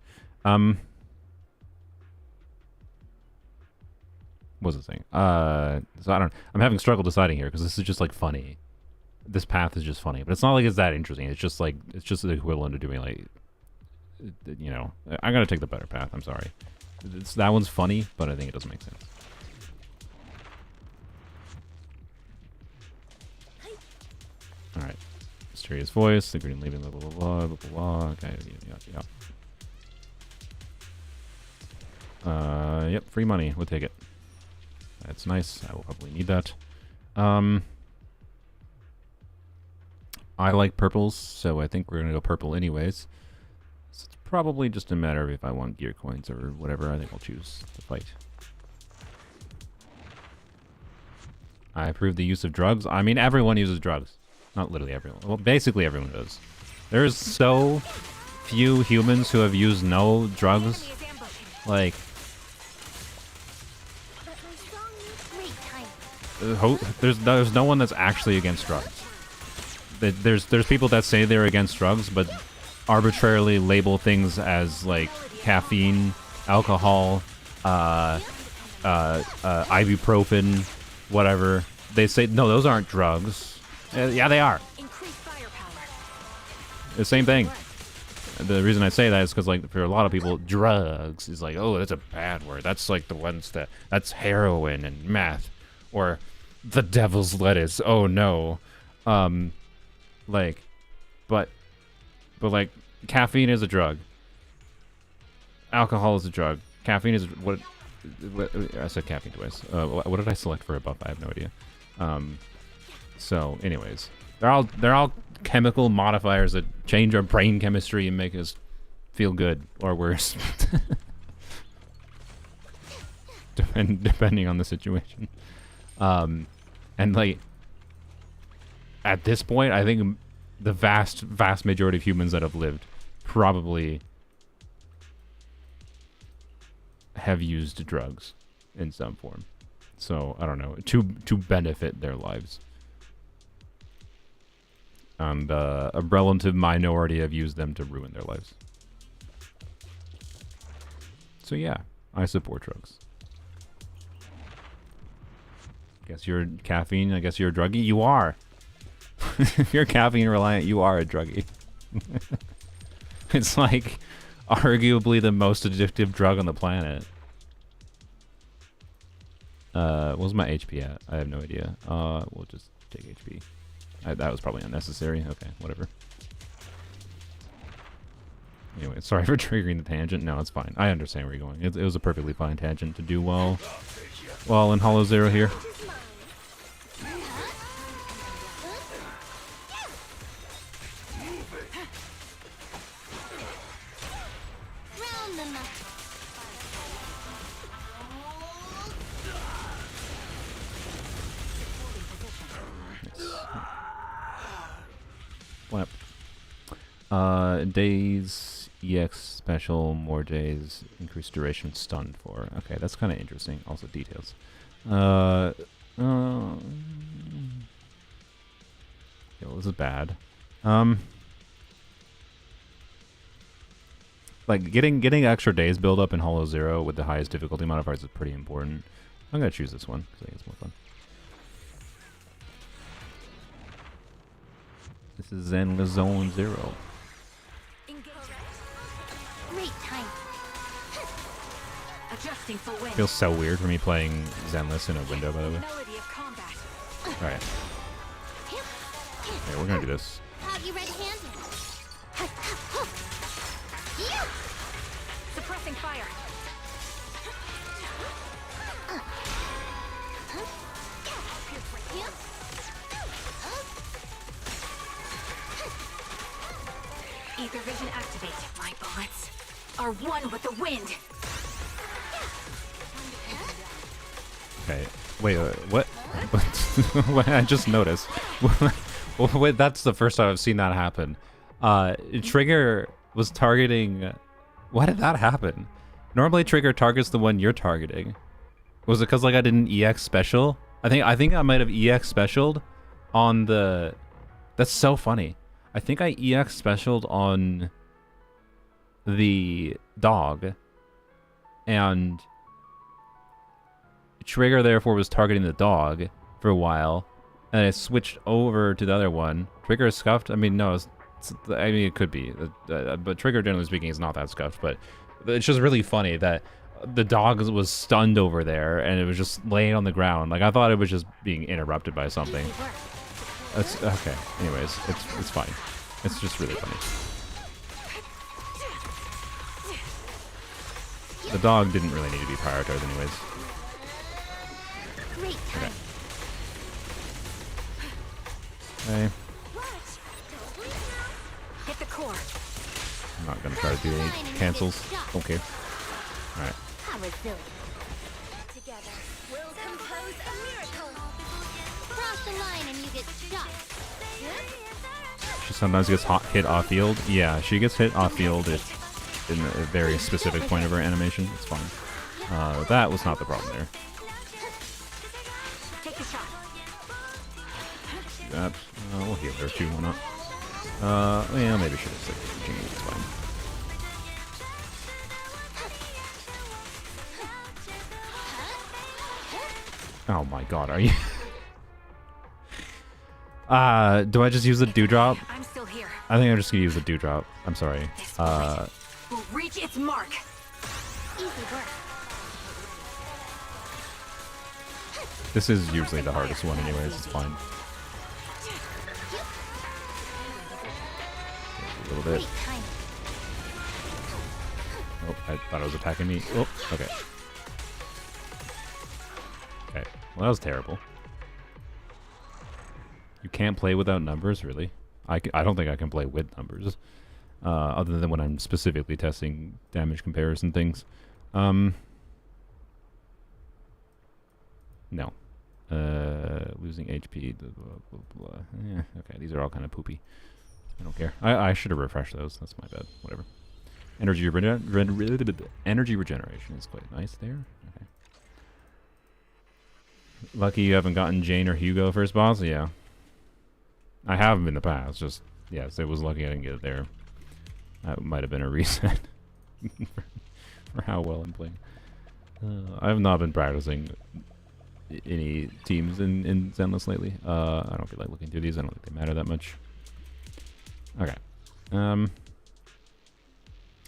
What's the thing? So I'm having struggle deciding here because this is just like funny. This path is just funny, but it's not like it's that interesting. It's just the equivalent of doing like, you know, I'm gonna take the better path. I'm sorry. That one's funny, but I think it doesn't make sense. All right, mysterious voice. The green leaving. Blah blah blah blah blah blah. Okay, yeah. Yep, free money. We'll take it. That's nice. I will probably need that. I like purples, so I think we're gonna go purple anyways. So it's probably just a matter of if I want gear coins or whatever. I think I'll choose the fight. I approve the use of drugs. I mean, everyone uses drugs. Not literally everyone. Well, basically everyone does. There's so few humans who have used no drugs. Like, there's no one that's actually against drugs. There's people that say they're against drugs, but arbitrarily label things as like caffeine, alcohol, ibuprofen, whatever. They say no, those aren't drugs. Yeah, they are. The same thing. The reason I say that is because, like, for a lot of people, drugs is like, oh, that's a bad word. That's like the ones that's heroin and meth, or the devil's lettuce. Oh no, like, but like, caffeine is a drug. Alcohol is a drug. Caffeine is what I said caffeine twice. What did I select for a buff? I have no idea. So, anyways, they're all chemical modifiers that change our brain chemistry and make us feel good or worse, depending on the situation. And like at this point, I think the vast majority of humans that have lived probably have used drugs in some form. So I don't know, to benefit their lives. And a relative minority have used them to ruin their lives. So yeah, I support drugs. Guess you're caffeine. I guess you're a druggie. You are. If you're caffeine reliant, you are a druggie. It's like arguably the most addictive drug on the planet. What was my HP at? I have no idea. We'll just take HP. That was probably unnecessary. Okay, whatever. Anyway, sorry for triggering the tangent. No, it's fine. I understand where you're going. It was a perfectly fine tangent to do well in Hollow Zero here. Days, EX special, more days, increased duration stunned for. Okay, that's kind of interesting. Also details. Yo, this is bad. Like getting extra days build up in Hollow Zero with the highest difficulty modifiers is pretty important. I'm gonna choose this one because I think it's more fun. This is Zenless Zone Zero. Feels so weird for me playing Zenless in a window, by the way. Alright. Okay, we're gonna do this. Suppressing fire. Ether vision activate. My bullets are one with the wind. Okay. Wait, what? What? I just noticed. Wait, that's the first time I've seen that happen. Trigger was targeting... Why did that happen? Normally Trigger targets the one you're targeting. Was it because like I didn't EX special? I think I might have EX specialed on the... That's so funny. I think I EX specialed on the dog, and Trigger therefore was targeting the dog for a while, and I switched over to the other one. Trigger is scuffed? I mean, no, I mean, it could be, but Trigger, generally speaking, is not that scuffed, but it's just really funny that the dog was stunned over there, and it was just laying on the ground. Like, I thought it was just being interrupted by something. That's okay. Anyways, it's fine. It's just really funny. The dog didn't really need to be prioritized anyways. Okay. Okay. Hit the core. I'm not gonna try to do any cancels. Okay. Alright. Together, we'll compose a miracle. Cross the line and you get stuck. She sometimes gets hit off field. Yeah, she gets hit off field in a very specific point of her animation. It's fine. That was not the problem there. Take a shot. Do that. We'll heal her too, why not? Yeah, maybe should have said Xingqiu, it's fine. Oh my god, are you... do I just use the dewdrop? I'm still here. I think I'm just gonna use the dewdrop. I'm sorry. Will reach its mark. Easy work. This is usually the hardest one anyways, it's fine. A little bit. Oh, I thought it was attacking me. Oh, okay. Okay. Well, that was terrible. You can't play without numbers, really? I don't think I can play with numbers. Other than when I'm specifically testing damage comparison things. No. Losing HP. Blah, blah, blah. Yeah, okay, these are all kind of poopy. I don't care. I should have refreshed those. That's my bad. Whatever. Energy regeneration is quite nice there. Okay. Lucky you haven't gotten Jane or Hugo first boss? Yeah. I have in the past. Just, yes, it was lucky I didn't get it there. That might have been a reset for how well I'm playing. I have not been practicing any teams in Zenless lately. I don't feel like looking through these. I don't think they matter that much. Okay. I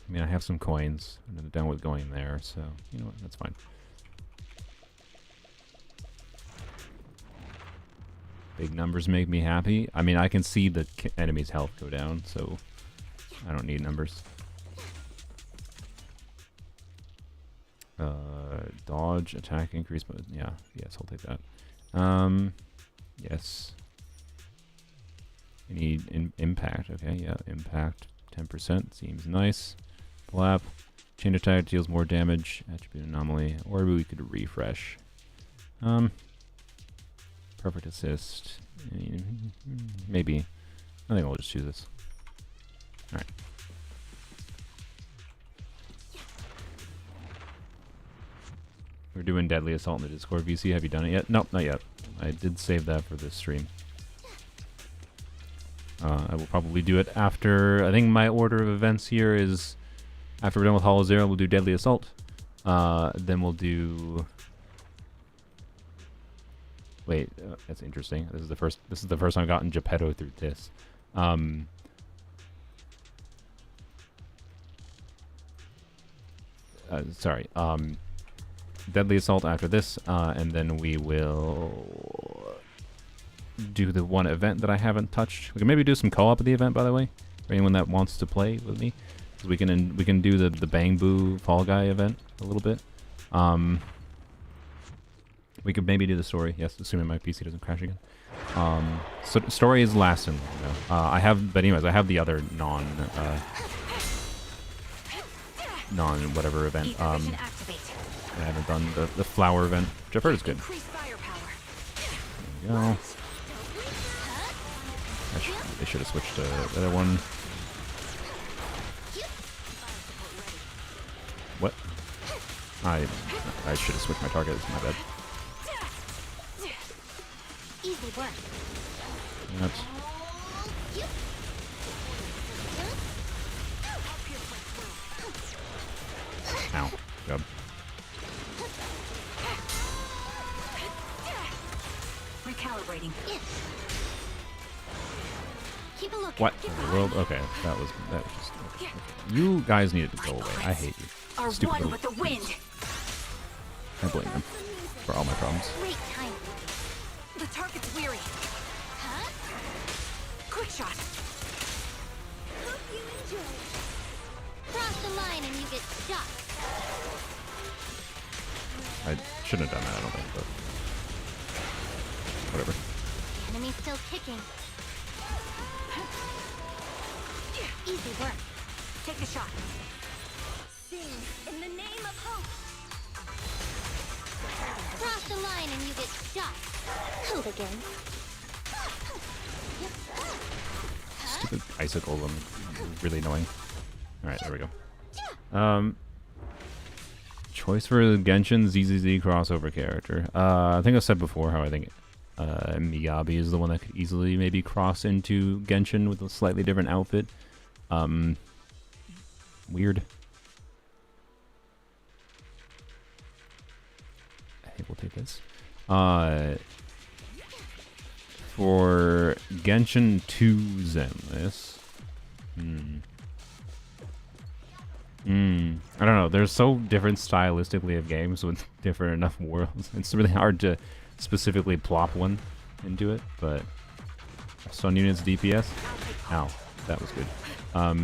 mean, I have some coins. I'm done with going there, so you know what? That's fine. Big numbers make me happy. I mean, I can see the enemy's health go down, so I don't need numbers. Dodge, attack increase, but yeah, yes, I'll take that. Yes. I need impact. Okay, yeah, impact 10% seems nice. Blap, chain attack deals more damage. Attribute anomaly, or we could refresh. Perfect assist. Maybe. I think I'll just choose this. All right. We're doing Deadly Assault in the Discord VC. Have you done it yet? Nope, not yet. I did save that for this stream. I will probably do it after... I think my order of events here is... After we're done with Hollow Zero, we'll do Deadly Assault. Then we'll do... Wait, that's interesting. This is the first time I've gotten Geppetto through this. Sorry. Deadly Assault after this, and then we will do the one event that I haven't touched. We can maybe do some co-op at the event, by the way, for anyone that wants to play with me. So we can do the Bang Boo Fall Guy event a little bit. We could maybe do the story, yes, assuming my PC doesn't crash again. So story is last in line, though. I have the other non whatever event. I haven't done the flower event, which I've heard is good. There we go. They should have switched to the other one. What? I should have switched my target. It's my bad. Easy work. That's... Ow. Good. Recalibrating. Keep a look. What in the world? Okay, that was just... Okay. You guys needed to go away. I hate you. Stupid little... with the wind. I blame them for all my problems. Great time. The target's weary. Huh? Quick shot. Hope you enjoy. Cross the line and you get shot. I shouldn't have done that, I don't think, but whatever. Enemy's still kicking. Easy work. Take a shot. Sing in the name of hope. Cross the line and you get shot. Hold again. Stupid icicles, I'm really annoying. Alright, there we go. Choice for the Genshin ZZZ crossover character. I think I said before how I think Miyabi is the one that could easily maybe cross into Genshin with a slightly different outfit. Weird. I think we'll take this. For Genshin 2 Zenless. I don't know. They're so different stylistically of games with different enough worlds. It's really hard to specifically plop one into it, but Sun Unit's DPS. Ow, that was good. All right,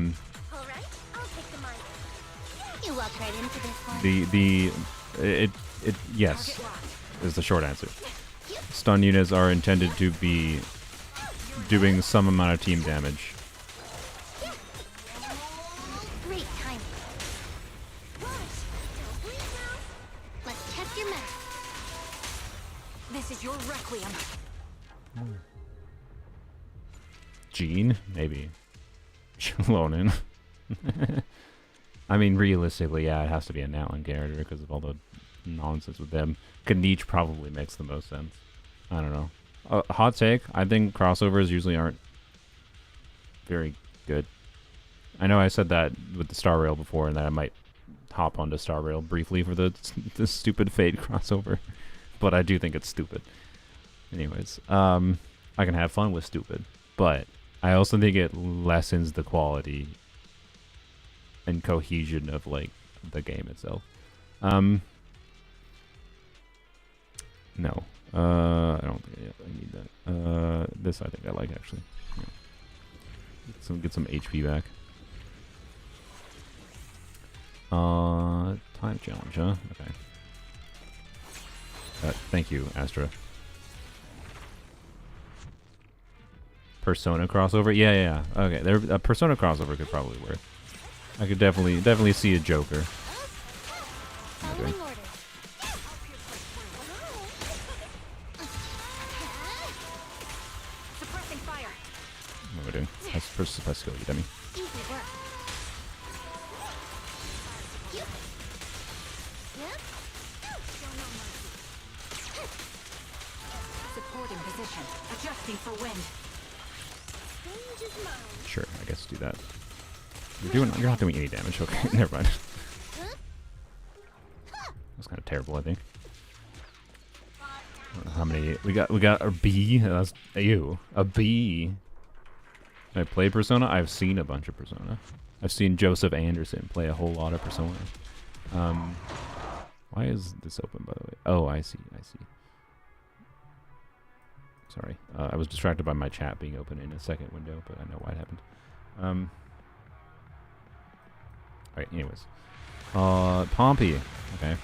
I'll take the mic. You're welcome. walk right into this one. Yes is the short answer. Stun units are intended to be doing some amount of team damage. Great timing. Let's check your map. This is your requiem. Jean? Maybe. Lonin. I mean, realistically, yeah, it has to be a Natlin character because of all the nonsense with them. Kinich probably makes the most sense. I don't know. Hot take, I think crossovers usually aren't very good. I know I said that with the Star Rail before and that I might hop onto Star Rail briefly for the stupid Fate crossover. But I do think it's stupid. Anyways, I can have fun with stupid. But I also think it lessens the quality and cohesion of, like, the game itself. No. I don't think I need that. This I think I like, actually. Yeah. Get some HP back. Time challenge, huh? Okay. Thank you, Astra. Persona crossover? Yeah. Okay, a Persona crossover could probably work. I could definitely see a Joker. Okay. Suppressing fire. What am I doing? Let's go, you dummy. Easy work. Supporting position. Adjusting for wind. Sure, I guess do that. You're not doing any damage. Okay, never mind. That's kind of terrible, I think. I don't know how many we got a B. That's a B. I played Persona. I've seen a bunch of Persona. I've seen Joseph Anderson play a whole lot of Persona. Why is this open, by the way? Oh, I see. Sorry, I was distracted by my chat being open in a second window, but I know why it happened. Alright, anyways. Pompey. Okay.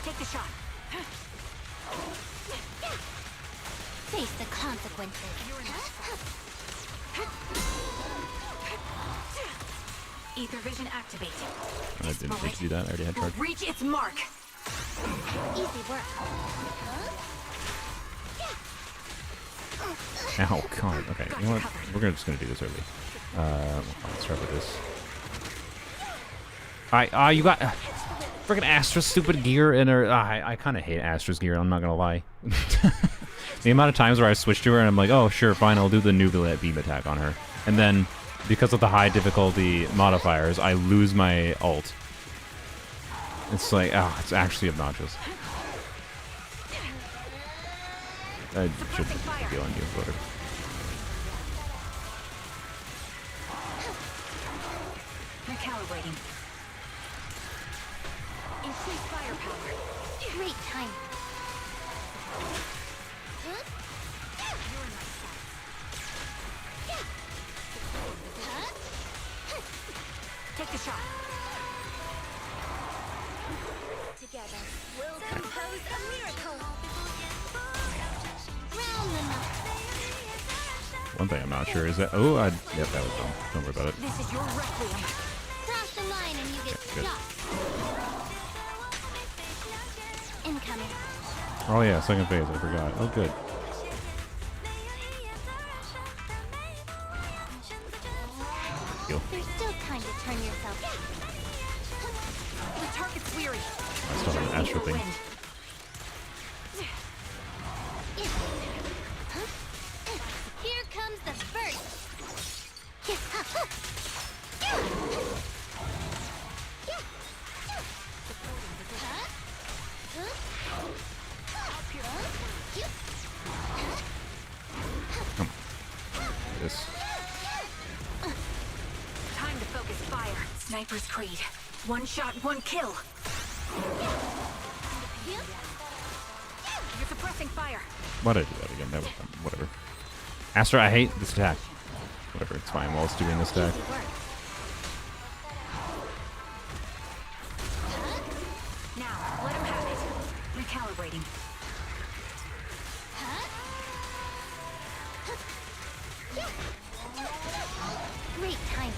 Take the shot. Face the consequences. Ether vision activated. I didn't need to do that. I already had charge. Reach its mark. Easy work. Ow, God. Okay, you know what? We're just gonna do this early. Let's start with this. Alright, you got freaking Astra's stupid gear in her. I kind of hate Astra's gear, I'm not gonna lie. The amount of times where I switch to her and I'm like, oh, sure, fine, I'll do the Nubilet beam attack on her. And then, because of the high difficulty modifiers, I lose my ult. It's like, it's actually obnoxious. I should be on you, whatever. Recalibrating. Increase firepower. Great time. Take the shot. Together, we'll compose a miracle. Round them up. One thing I'm not sure is that. Oh, yep, that was dumb. Don't worry about it. This is your requiem. Cross the line and you get Good. shot. Incoming. Oh yeah, second phase. I forgot. Oh, good. Heal. There's still time to turn yourself. The target's weary. I still have an Astra thing. Here comes the burst. This. Time to focus fire. Sniper's Creed. One shot, one kill. You're suppressing fire. Why'd I do that again? That was dumb. Whatever. Astra, I hate this attack. Whatever, it's fine while it's doing this deck. Easy work. Now, let him have it. Recalibrating. Great timing.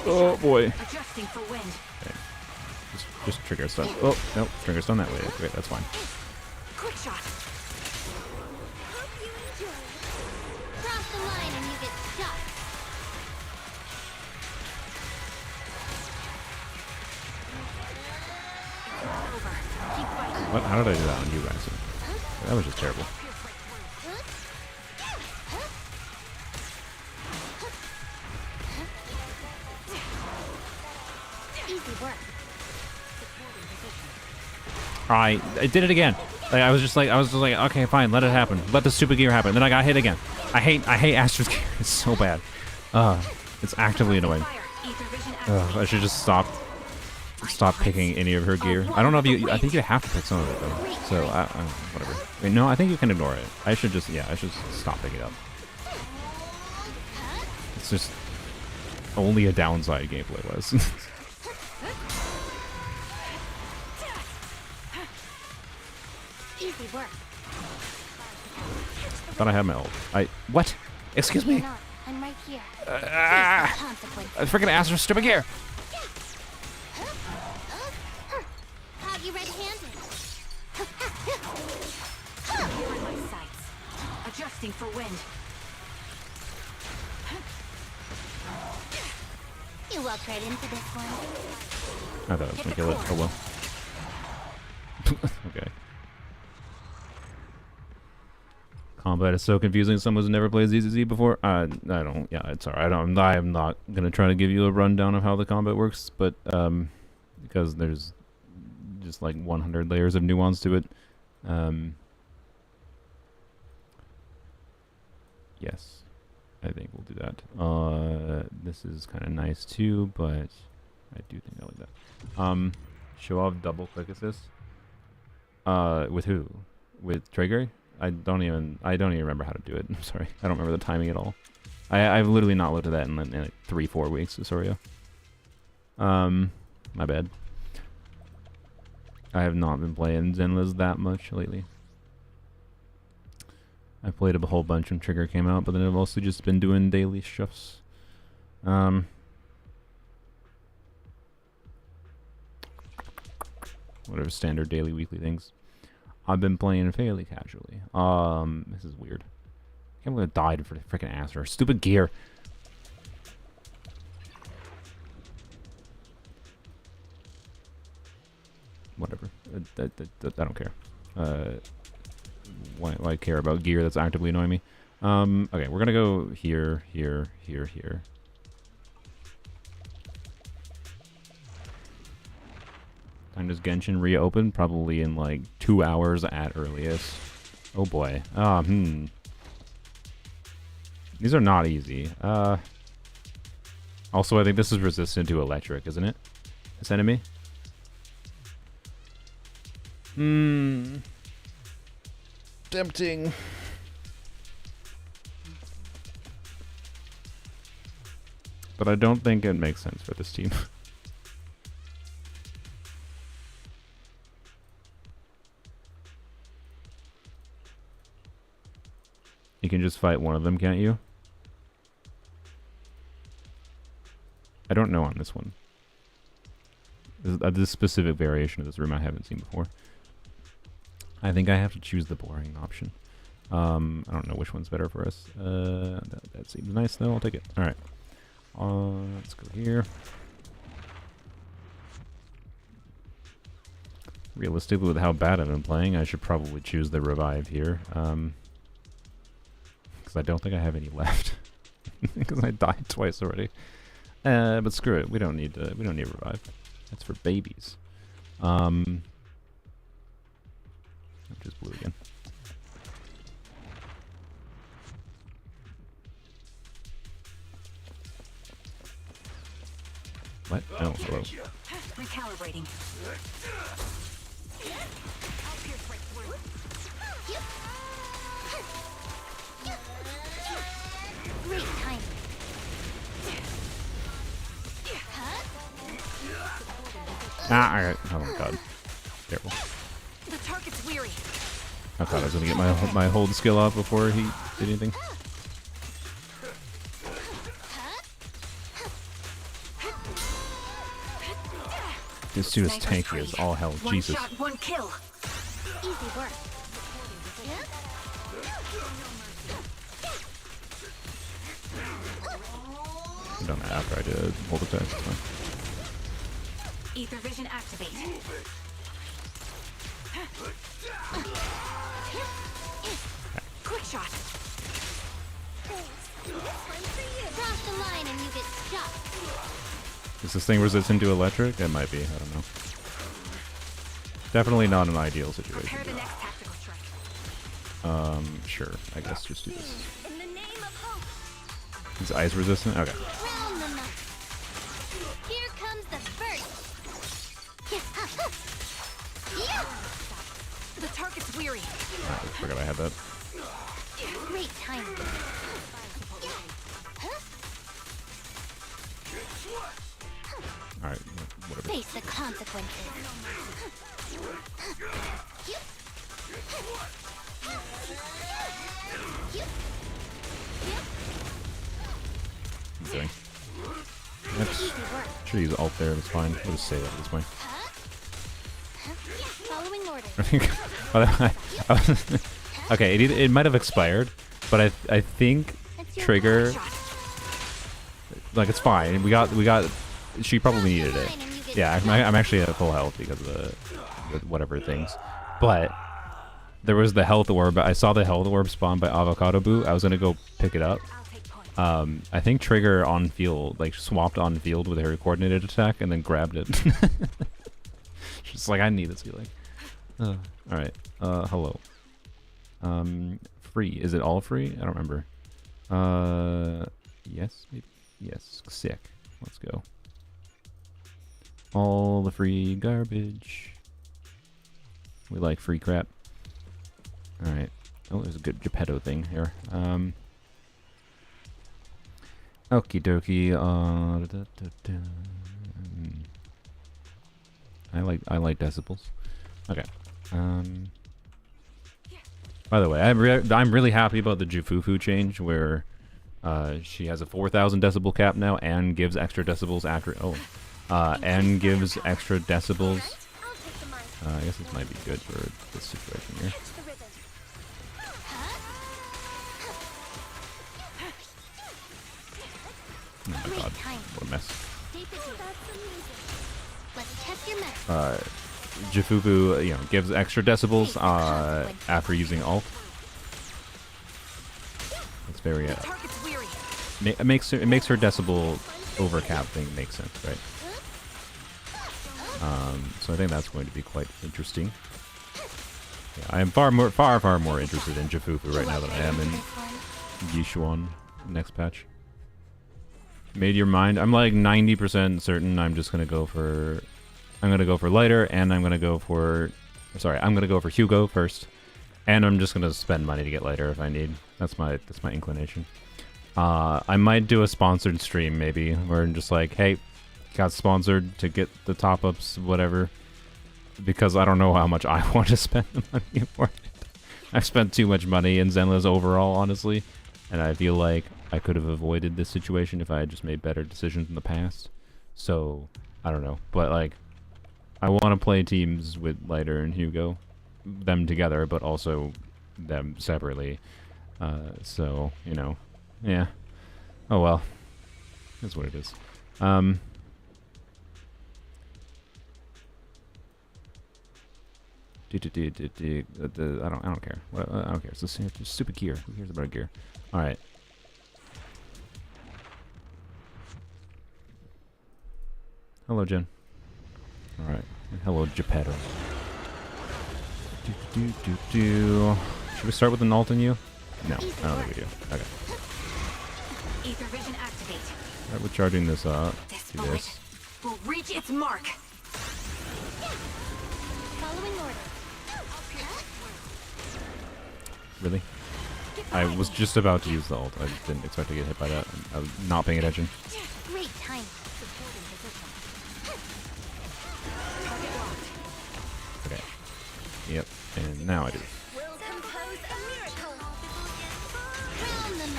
Oh boy. Adjusting for wind. Okay. Just trigger stun. Oh, nope, trigger stun that way. Great, that's fine. Quick shot. Hope you enjoy it. Cross the line and you get stuck. Over. Keep fighting. What? How did I do that on you guys? That was just terrible. Easy work. I did it again. Like I was just like, okay, fine, let it happen. Let the stupid gear happen. Then I got hit again. I hate Astra's gear. It's so bad. It's actively annoying. I should just stop picking any of her gear. I don't know if you. I think you have to pick some of it though. So whatever. Wait, no, I think you can ignore it. I should just stop picking it up. It's just only a downside gameplay was. Easy work. I thought I had my ult. What? Excuse me. Not. I'm right here. Consequence. I freaking asked for stupid gear. Have you red-handed? Here in my sights. Adjusting for wind. You walked right into this one. I thought I was gonna kill it. Oh well. Okay. Combat is so confusing. Someone who's never played ZZZ before. I don't. Yeah, it's alright. I am not gonna try to give you a rundown of how the combat works, but because there's just like 100 layers of nuance to it. Yes, I think we'll do that. This is kind of nice too, but I do think I like that. Show off double click assist. With who? With Traeger? I don't even remember how to do it. I'm sorry. I don't remember the timing at all. I've literally not looked at that in like 3-4 weeks. Sorry. My bad. I have not been playing Zenless that much lately. I played a whole bunch when Trigger came out, but then I've also just been doing daily shifts. Whatever standard daily, weekly things. I've been playing fairly casually. This is weird. I can't believe I died for the freaking Astra. Stupid gear. Whatever. I don't care. Why care about gear that's actively annoying me? Okay, we're gonna go here, here, here, here. Time does Genshin reopen? Probably in like 2 hours at earliest. Oh boy. These are not easy. Also, I think this is resistant to electric, isn't it? This enemy? Tempting. But I don't think it makes sense for this team. You can just fight one of them, can't you? I don't know on this one. This specific variation of this room I haven't seen before. I think I have to choose the boring option. I don't know which one's better for us. That seems nice though. I'll take it. All right. Let's go here. Realistically, with how bad I've been playing, I should probably choose the revive here. Because I don't think I have any left. Because I died twice already. But screw it. We don't need revive. That's for babies. I'm just blue again. What? Oh, hello. Recalibrating. I'll pierce right through. Great timing. Alright. Oh my god. Careful. The target's weary. I thought I was gonna get my hold skill up before he did anything. This dude is tanky as all hell. Jesus. One shot, one kill. Easy work. I've done that after I did hold attack. Ether vision activate. Quick shot. Cross the line and you get stuck. Is this thing resistant to electric? It might be. I don't know. Definitely not an ideal situation. Prepare the next tactical strike. Sure. I guess just do this. In the name of hope. Is ice resistant? Okay. Round them up. Here comes the first. Yeah. The target's weary. I forgot I had that. Great timing. Alright, whatever. Face the consequences. Okay. That's, should use alt there, that's fine. We'll just say that at this point. Following orders. Okay, it might have expired, but I think trigger, like, it's fine. We got. She probably needed it. Yeah, I'm actually at full health because of the whatever things, but there was the health orb. I saw the health orb spawn by Avocado Boo. I was gonna go pick it up. I think trigger on field, like swapped on field with her coordinated attack, and then grabbed it. She's like, I need this healing. All right. Hello. Free. Is it all free? I don't remember. Yes. Maybe. Yes. Sick. Let's go. All the free garbage. We like free crap. All right. Oh, there's a good Geppetto thing here. Okie dokie. I like decibels. Okay. By the way, I'm really happy about the Jufufu change where she has a 4,000 decibel cap now and gives extra decibels after and gives extra decibels. I guess this might be good for this situation here. Oh my god, what a mess. Jufufu, gives extra decibels after using ult. It's very it makes her decibel overcap thing make sense, right? So I think that's going to be quite interesting. Yeah, I am far more interested in Jufufu right now than I am in Yishuan next patch. Made your mind? I'm like 90% certain I'm just gonna go for lighter, and I'm gonna go for Hugo first, and I'm just gonna spend money to get lighter if I need. That's my inclination. I might do a sponsored stream maybe, where I'm just like, hey, got sponsored to get the top ups, whatever, because I don't know how much I want to spend the money for it. I've spent too much money in Zenless overall, honestly, and I feel like I could have avoided this situation if I had just made better decisions in the past. So I don't know, but like, I want to play teams with Lighter and Hugo, them together, but also them separately. So yeah. Oh well, that's what it is. I don't care. I don't care. It's just stupid gear. Who cares about gear? All right. Hello, Jen. All right. And hello, Geppetto. Should we start with an ult on you? No, I don't think we do. Okay. Ether vision activate. All right, we're charging this up. This will reach its mark. Following orders. Really? I was just about to use the ult. I didn't expect to get hit by that. I was not paying attention. Great time. Okay. Yep. And now I do. We'll compose a miracle. Crown them.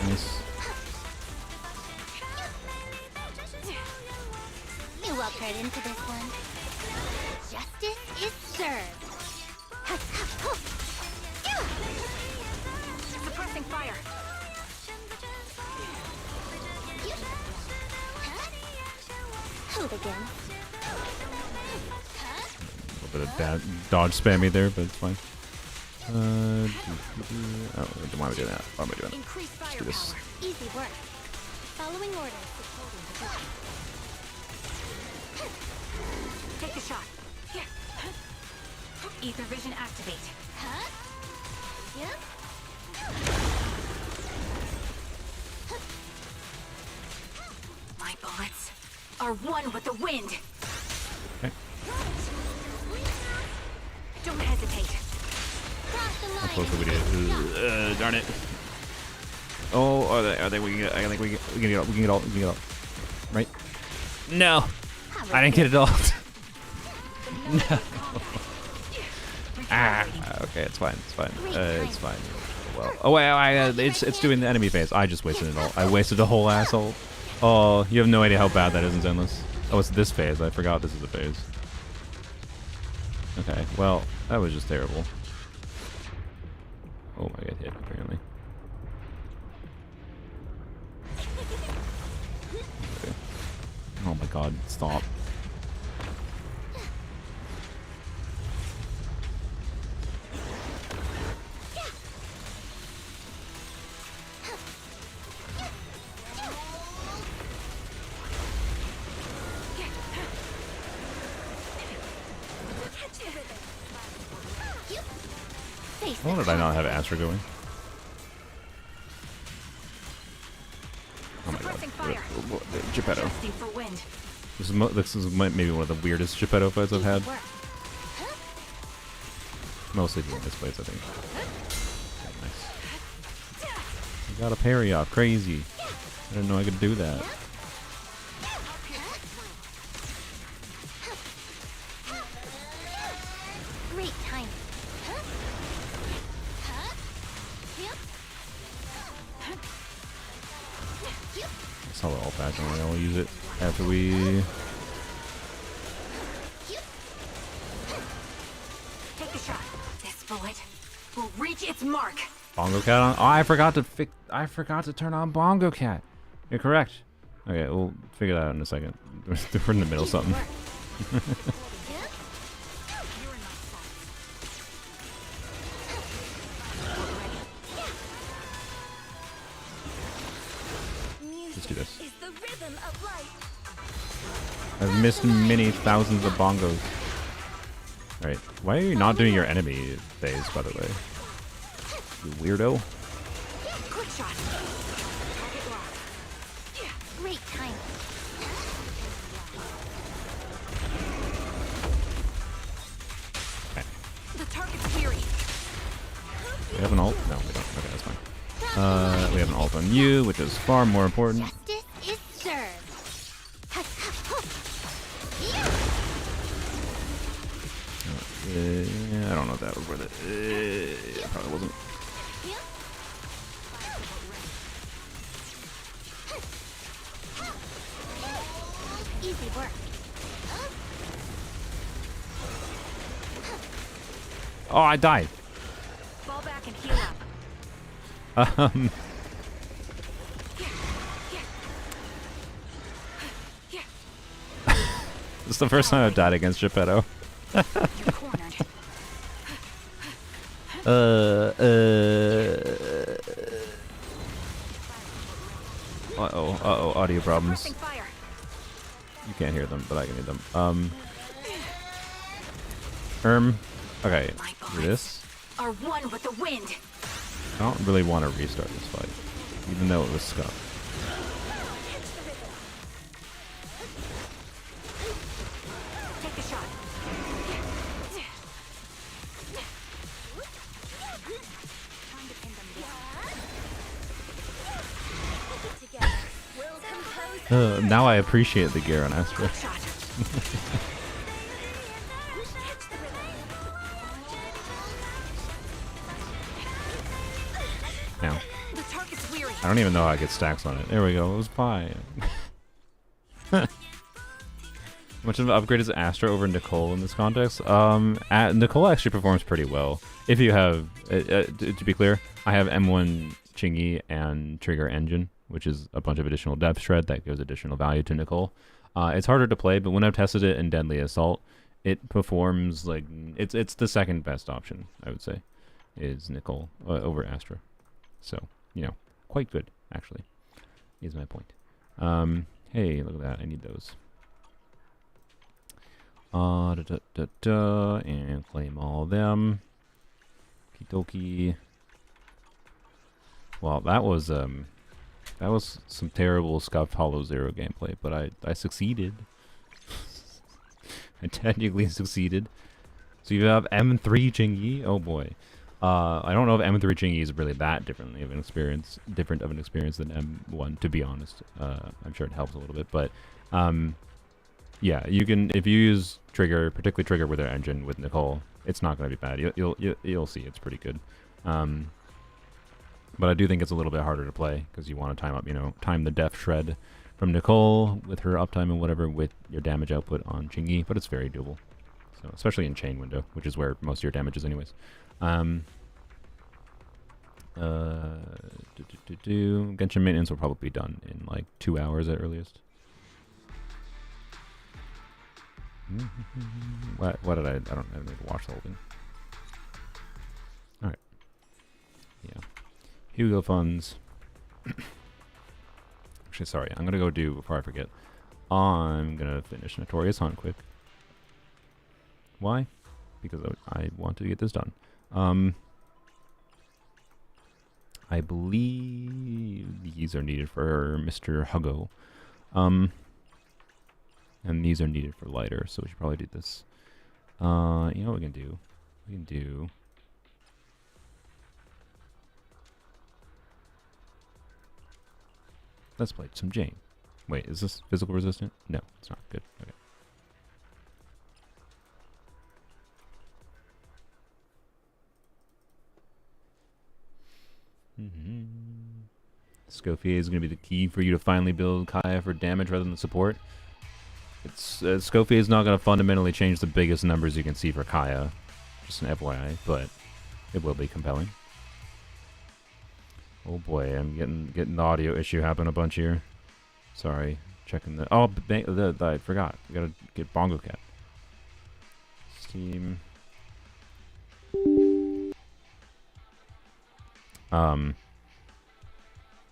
Nice. You walked right into this one. Justice is served. Suppressing fire. Hooligan. A little bit of dodge spammy there, but it's fine. Oh, why am I doing that? Why am I doing that? Increase Let's do this. firepower. Easy work. Following orders. Take a shot. Ether vision activate. Huh? Yep. My bullets are one with the wind. Okay. Don't hesitate. How close are we to? Darn it. Oh, I think we can get. I think we can get up. We can get all. We can get up. Right? No, I didn't get it all. No. Ah. Okay, it's fine. It's fine. It's fine. Well. Oh wait. It's doing the enemy phase. I just wasted it all. I wasted a whole asshole. Oh, you have no idea how bad that is in Zenless. Oh, it's this phase. I forgot this is a phase. Okay. Well, that was just terrible. Oh, I got hit apparently. Okay. Oh my god, stop. Why did I not have Astra going? Oh my god. Geppetto. This is maybe one of the weirdest Geppetto fights I've had. Mostly during this place, I think. Okay, nice. You got a parry off. Crazy. I didn't know I could do that. Great time. I saw the ult back and I'll use it after we... Take a shot. This bullet will reach its mark. Bongo Cat on? Oh, I forgot to turn on Bongo Cat. You're correct. Okay, we'll figure that out in a second. We're in the middle of something. Let's do this. I've missed many thousands of bongos. Alright, why are you not doing your enemy phase, by the way? You weirdo. Quick shot. Great time. Okay. The target's weary. We have an ult? No, we don't. Okay, that's fine. We have an ult on you, which is far more important. Justice is served. Yeah, I don't know if that was worth it. Yeah, probably wasn't. Easy work. Oh, I died. Fall back and heal up. This is the first time I've died against Geppetto. You're cornered. Uh-oh, audio problems. Pressing fire. You can't hear them, but I can hear them. Okay, do this. Are one with the wind. I don't really want to restart this fight, even though it was scuffed. Now I appreciate the gear on Astra. Quick shot. Now, The target's weary. I don't even know how I get stacks on it. There we go. It was fine. How much of an upgrade is Astra over Nicole in this context? Nicole actually performs pretty well. If you have, to be clear, I have M1 Xingqiu and Trigger Engine, which is a bunch of additional depth shred that gives additional value to Nicole. It's harder to play, but when I've tested it in Deadly Assault, it performs like it's the second best option, I would say, is Nicole over Astra. So, you know, quite good, actually, is my point. Hey, look at that. I need those. And claim all of them. Kidoki. Well, that was some terrible scuffed Hollow Zero gameplay, but I succeeded. I technically succeeded. So you have M3 Xingqiu. Oh boy. I don't know if M3 Xingqiu is really that different of an experience than M1, to be honest. I'm sure it helps a little bit, but yeah, you can, if you use Trigger, particularly Trigger with their engine with Nicole, it's not going to be bad. You'll see it's pretty good. But I do think it's a little bit harder to play because you want to time the def shred from Nicole with her uptime and whatever with your damage output on Xingqiu, but it's very doable. So especially in chain window, which is where most of your damage is anyways. Genshin maintenance will probably be done in like 2 hours at earliest. What did I don't need to watch the whole thing. Alright. Yeah. Hugo funds. Actually, sorry, I'm gonna go do, before I forget, I'm gonna finish Notorious Hunt quick. Why? Because I want to get this done. I believe these are needed for Mr. Huggo. And these are needed for lighter, so we should probably do this. You know what we can do? We can do... Let's play some Jane. Wait, is this physical resistant? No, it's not. Good. Okay. Escopier is going to be the key for you to finally build Kaya for damage rather than support. Escopier is not going to fundamentally change the biggest numbers you can see for Kaya. Just an FYI, but it will be compelling. Oh boy, I'm getting the audio issue happen a bunch here. Sorry, checking the... Oh, I forgot. We gotta get Bongo Cat. Steam.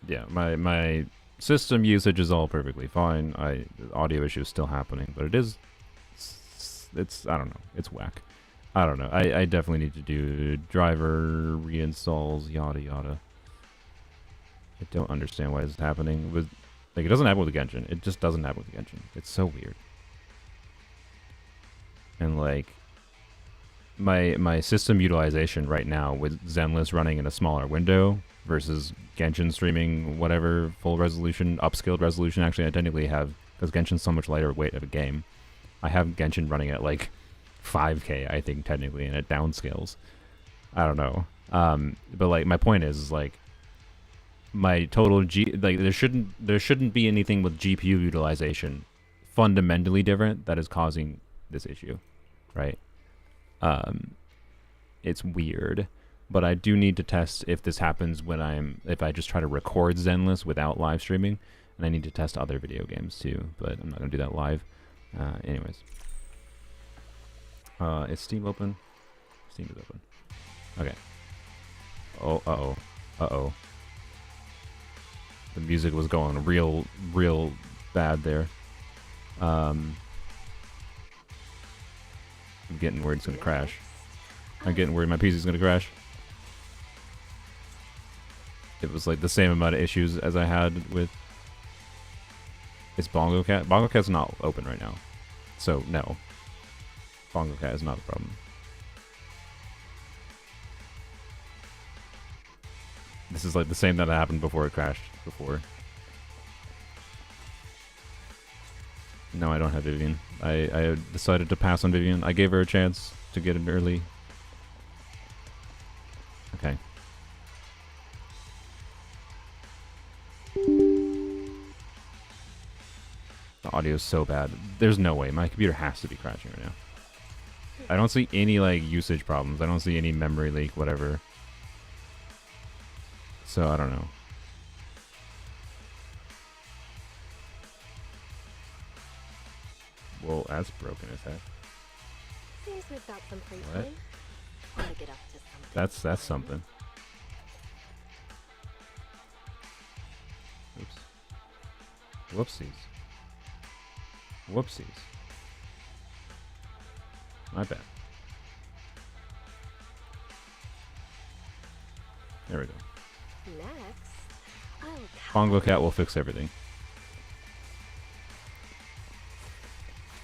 Yeah, my system usage is all perfectly fine. The audio issue is still happening, but it's I don't know. It's whack. I don't know. I definitely need to do driver reinstalls, yada yada. I don't understand why this is happening with, like, it doesn't happen with Genshin. It just doesn't happen with Genshin. It's so weird. And like my system utilization right now with Zenless running in a smaller window versus Genshin streaming whatever full resolution, upscaled resolution. Actually, I technically have, because Genshin's so much lighter weight of a game, I have Genshin running at like 5K, I think, technically, and it downscales. I don't know. But like my point is like my total there shouldn't be anything with GPU utilization fundamentally different that is causing this issue, right? It's weird, but I do need to test if this happens if I just try to record Zenless without live streaming, and I need to test other video games too, but I'm not gonna do that live. Anyways, is Steam open? Steam is open. Okay. Oh, uh-oh. The music was going real bad there. I'm getting worried it's gonna crash. I'm getting worried my PC's gonna crash. It was like the same amount of issues as I had with... It's Bongo Cat? Bongo Cat's not open right now. So, no. Bongo Cat is not the problem. This is like the same that happened before it crashed before. No, I don't have Vivian. I decided to pass on Vivian. I gave her a chance to get in early. Okay. The audio is so bad. There's no way. My computer has to be crashing right now. I don't see any, like, usage problems. I don't see any memory leak, whatever. So, I don't know. Well, that's broken as heck. Seems we've got some free What? time. Wanna get up to something. That's something. Oops. Whoopsies. Whoopsies. My bad. There we go. Next, I'll Bongo Cat will fix everything.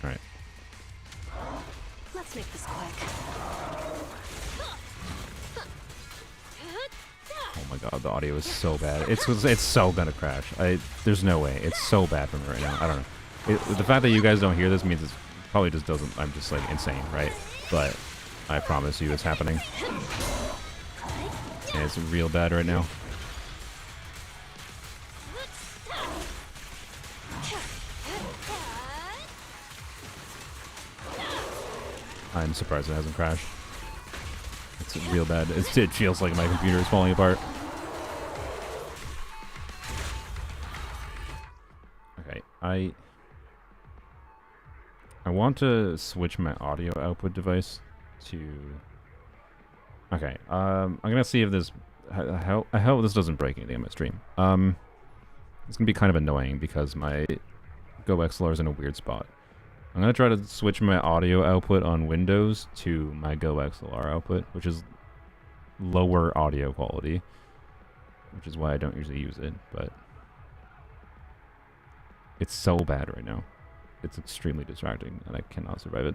Alright. Let's make this quick. Oh my god, the audio is so bad. It's so gonna crash. There's no way. It's so bad for me right now. I don't know. The fact that you guys don't hear this means it probably just doesn't. I'm just like insane, right? But I promise you, it's happening. And it's real bad right now. I'm surprised it hasn't crashed. It's real bad. It feels like my computer is falling apart. Okay, I want to switch my audio output device to... Okay, I'm gonna see if this... I hope this doesn't break anything on my stream. It's gonna be kind of annoying because my GoXLR is in a weird spot. I'm gonna try to switch my audio output on Windows to my GoXLR output, which is lower audio quality, which is why I don't usually use it, but it's so bad right now. It's extremely distracting, and I cannot survive it.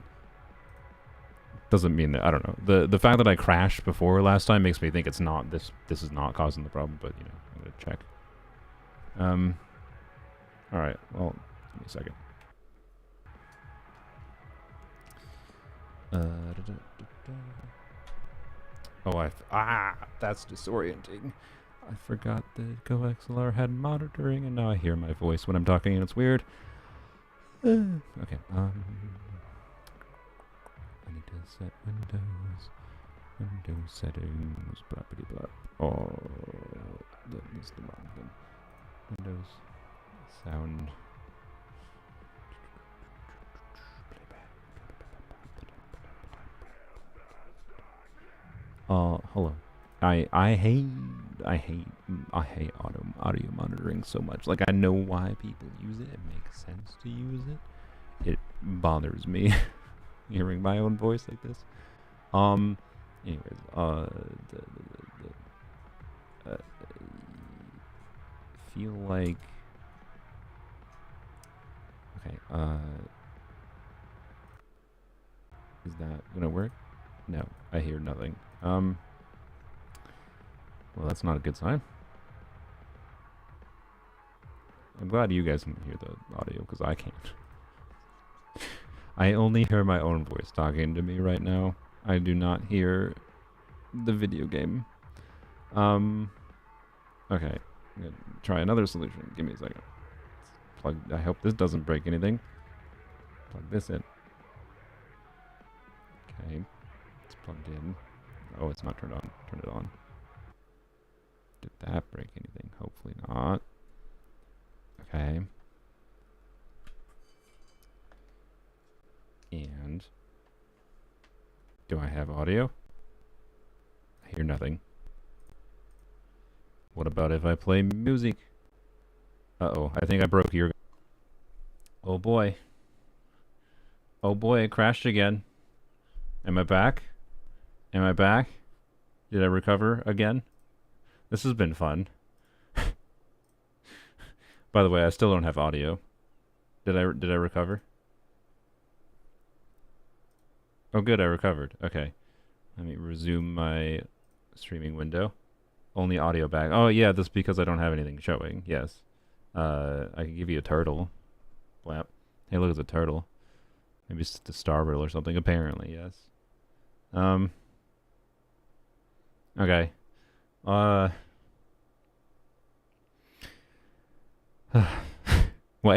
Doesn't mean that, I don't know. The fact that I crashed before last time makes me think it's not, this is not causing the problem, but, you know, I'm gonna check. Alright, well, give me a second. Oh, that's disorienting. I forgot that GoXLR had monitoring, and now I hear my voice when I'm talking, and it's weird. Okay, I need to set Windows settings, blah, blah, blah. Oh, that's the wrong thing. Windows, sound. Hello. I hate audio monitoring so much. Like, I know why people use it. It makes sense to use it. It bothers me hearing my own voice like this. Anyways, feel like okay, is that gonna work? No, I hear nothing. Well, that's not a good sign. I'm glad you guys can hear the audio, because I can't. I only hear my own voice talking to me right now. I do not hear the video game. Okay. I'm gonna try another solution. Give me a second. I hope this doesn't break anything. Plug this in. Okay. It's plugged in. Oh, it's not turned on. Turn it on. Did that break anything? Hopefully not. Okay. And do I have audio? I hear nothing. What about if I play music? Uh-oh, I think I broke your... Oh boy. Oh boy, it crashed again. Am I back? Am I back? Did I recover again? This has been fun. By the way, I still don't have audio. Did I recover? Oh good, I recovered. Okay. Let me resume my streaming window. Only audio back. Oh yeah, that's because I don't have anything showing. Yes. I can give you a turtle. Blap. Hey, look, it's a turtle. Maybe it's the starbrill or something. Apparently, yes. Okay. Why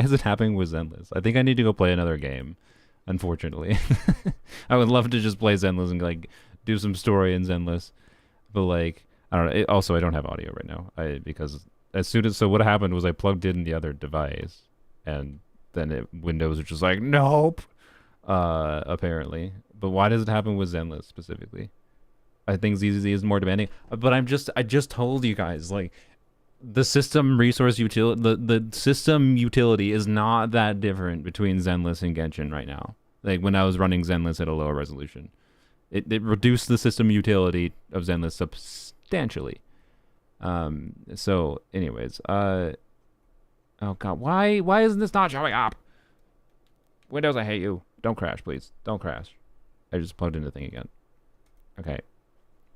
is it happening with Zenless? I think I need to go play another game. Unfortunately, I would love to just play Zenless and like do some story in Zenless, but like I don't know. Also, I don't have audio right now. Because as soon as what happened was I plugged in the other device, and then Windows was just like nope. Apparently, but why does it happen with Zenless specifically? I think ZZZ is more demanding, but I just told you guys like the system resource utility, the system utility is not that different between Zenless and Genshin right now. Like when I was running Zenless at a lower resolution, it reduced the system utility of Zenless substantially. So anyways, oh god, why isn't this not showing up? Windows, I hate you. Don't crash, please. Don't crash. I just plugged in the thing again. Okay.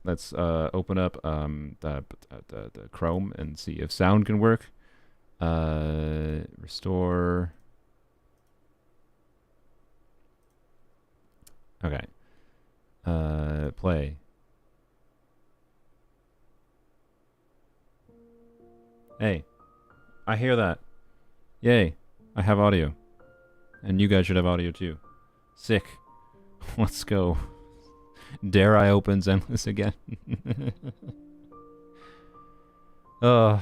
Let's open up the Chrome and see if sound can work. Restore. Okay. Play. Hey, I hear that. Yay, I have audio. And you guys should have audio too. Sick. Let's go. Dare I open Zenless again? 4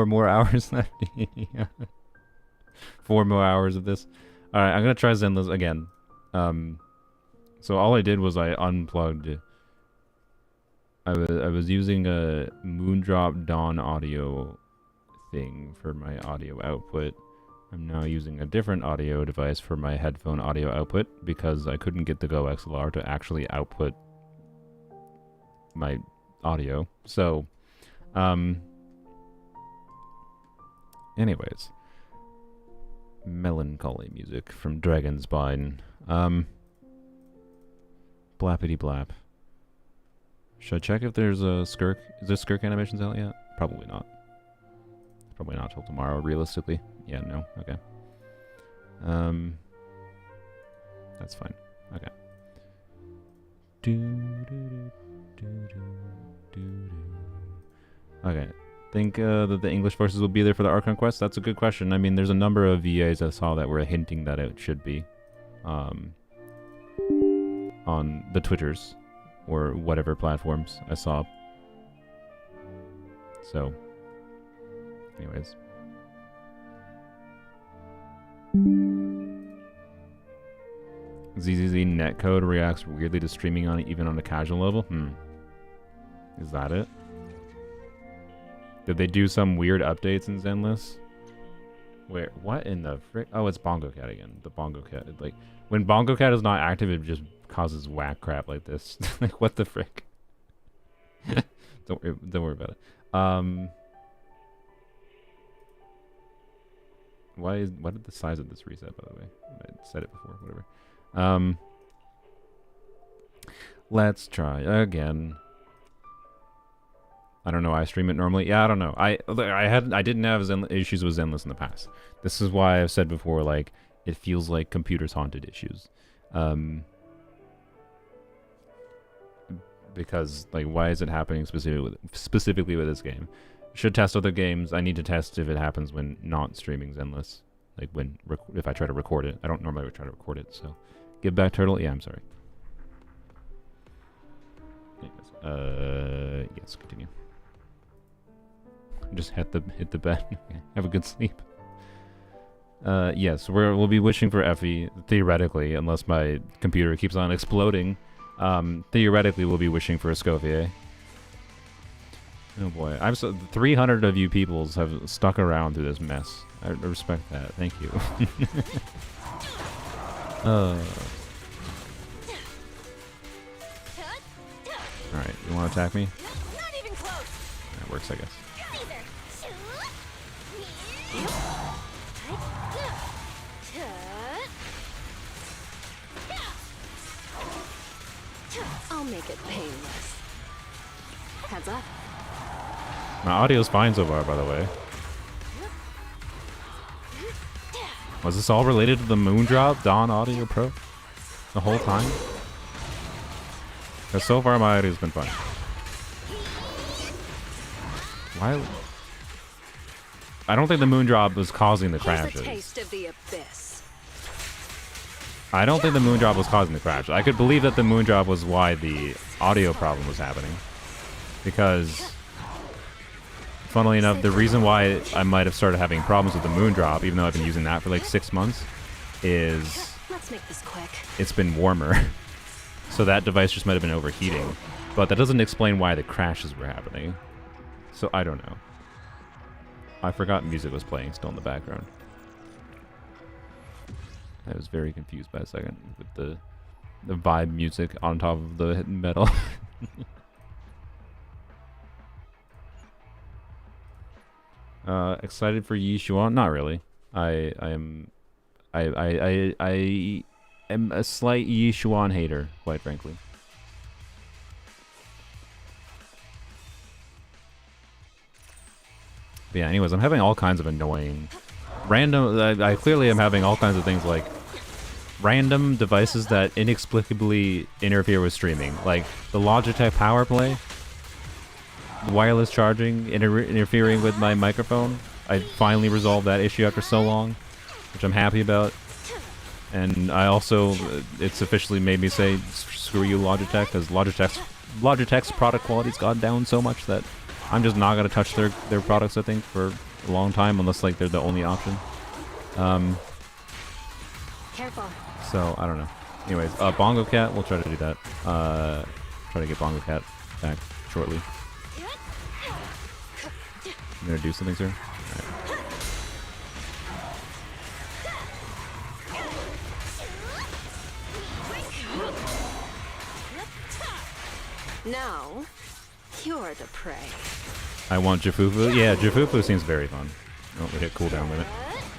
more hours left. Yeah. 4 more hours of this. Alright, I'm gonna try Zenless again. So all I did was I unplugged. I was using a Moondrop Dawn audio thing for my audio output. I'm now using a different audio device for my headphone audio output because I couldn't get the Go XLR to actually output my audio. So, anyways, melancholy music from Dragonspine. Blappity blap. Should I check if there's a Skirk? Is there Skirk animations out yet? Probably not. Probably not till tomorrow, realistically. Yeah, no. Okay. That's fine. Okay. Okay. Think that the English voices will be there for the Archon quest? That's a good question. I mean, there's a number of VAs I saw that were hinting that it should be. On the Twitters or whatever platforms I saw. So, anyways. ZZZ netcode reacts weirdly to streaming on it, even on a casual level? Is that it? Did they do some weird updates in Zenless? Where? What in the frick? Oh, it's Bongo Cat again. The Bongo Cat. Like, when Bongo Cat is not active, it just causes whack crap like this. Like, what the frick? Don't worry about it. Why did the size of this reset, by the way? I said it before, whatever. Let's try again. I don't know. I stream it normally. Yeah, I don't know. I didn't have issues with Zenless in the past. This is why I've said before, like, it feels like computers haunted issues. Because like, why is it happening specifically with this game? Should test other games. I need to test if it happens when not streaming Zenless. Like if I try to record it. I don't normally try to record it. So, give back turtle. Yeah, I'm sorry. Anyways, yes, continue. Just hit the bed. Have a good sleep. Yes, we'll be wishing for Effie theoretically, unless my computer keeps on exploding. Theoretically, we'll be wishing for Escopier. Oh boy, 300 of you peoples have stuck around through this mess. I respect that. Thank you. Alright, you want to attack me? Not even close. That works, I guess. I'll make it painless. Heads up. My audio's fine so far, by the way. Was this all related to the Moondrop Dawn Audio Pro the whole time? Because so far my audio's been fine. Why? I don't think the Moondrop was causing the crashes. Taste of the abyss. I don't think the Moondrop was causing the crash. I could believe that the Moondrop was why the audio problem was happening. Because, funnily enough, the reason why I might have started having problems with the Moondrop, even though I've been using that for like 6 months, is Let's make this quick. it's been warmer. So that device just might have been overheating. But that doesn't explain why the crashes were happening. So I don't know. I forgot music was playing still in the background. I was very confused by a second with the vibe music on top of the metal. Excited for Yi Xuan? Not really. I am a slight Yi Xuan hater, quite frankly. But yeah, anyways, I'm having all kinds of annoying random I clearly am having all kinds of things like random devices that inexplicably interfere with streaming, like the Logitech Power Play, wireless charging interfering with my microphone. I finally resolved that issue after so long, which I'm happy about. And I also, it's officially made me say screw you Logitech, because Logitech's product quality's gone down so much that I'm just not gonna touch their products, I think, for a long time, unless like they're the only option. Careful. So I don't know. Anyways, Bongo Cat, we'll try to do that. Try to get Bongo Cat back shortly. I'm gonna do something, sir. Alright. Now, you're the prey. I want Jafufu. Yeah, Jafufu seems very fun. Oh, we hit cooldown limit.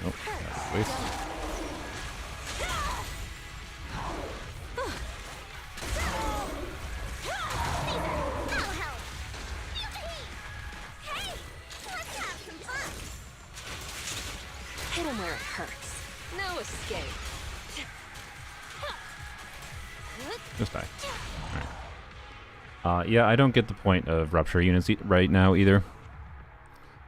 Oh, that was a waste. Hit him where it hurts. No escape. Just die. Alright. Yeah, I don't get the point of rupture units right now either.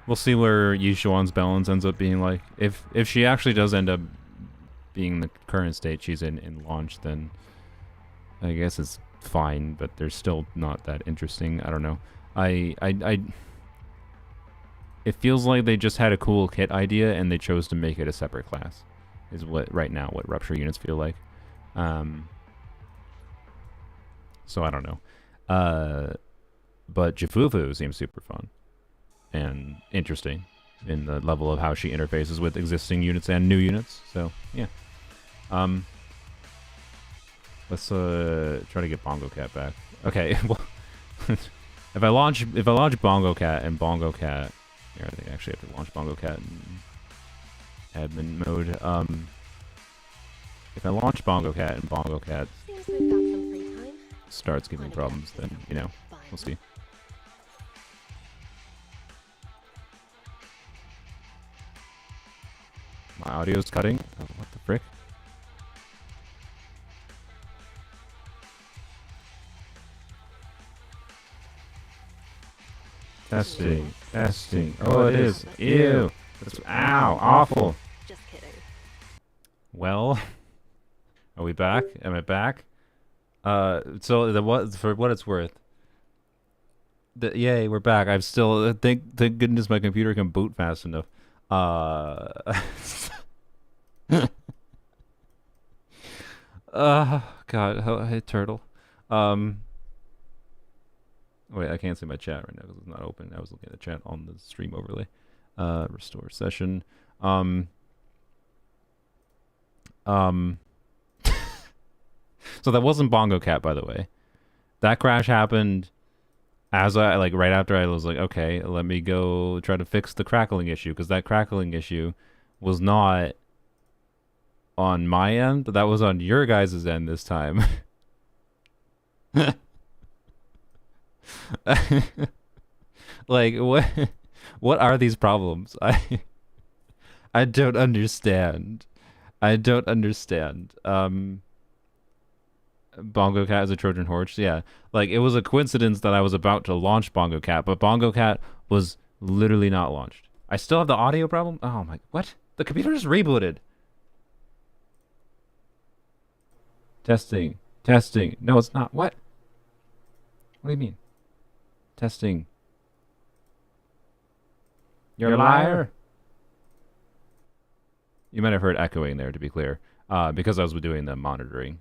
We'll see where Yi Xuan's balance ends up being like. If she actually does end up being the current state she's in launch, then I guess it's fine, but they're still not that interesting. I don't know. It feels like they just had a cool kit idea and they chose to make it a separate class. Is what right now what rupture units feel like. So I don't know. But Jafufu seems super fun and interesting in the level of how she interfaces with existing units and new units. So yeah. Let's try to get Bongo Cat back. Okay. Well, if I launch Bongo Cat and Bongo Cat, here I think I actually have to launch Bongo Cat in admin mode. If I launch Bongo Cat and Bongo Cat Seems we've got some free time. starts giving problems, then you know we'll see. My audio's cutting. Oh, what the frick? Testing, testing. Oh, it is. Ew. That's, ow, awful. Just kidding. Well, are we back? Am I back? So for what it's worth. Yay, we're back. I'm still thank goodness my computer can boot fast enough. God, hey turtle. Wait, I can't see my chat right now because it's not open. I was looking at the chat on the stream overlay. Restore session. So that wasn't Bongo Cat, by the way. That crash happened as I right after I was like, okay, let me go try to fix the crackling issue, because that crackling issue was not on my end, but that was on your guys' end this time. Like what are these problems? I don't understand. I don't understand. Bongo Cat is a Trojan horse. Yeah, like it was a coincidence that I was about to launch Bongo Cat, but Bongo Cat was literally not launched. I still have the audio problem. Oh my, what? The computer just rebooted. Testing, testing. No, it's not. What? What do you mean? Testing. You're a liar. You might have heard echoing there, to be clear, because I was doing the monitoring.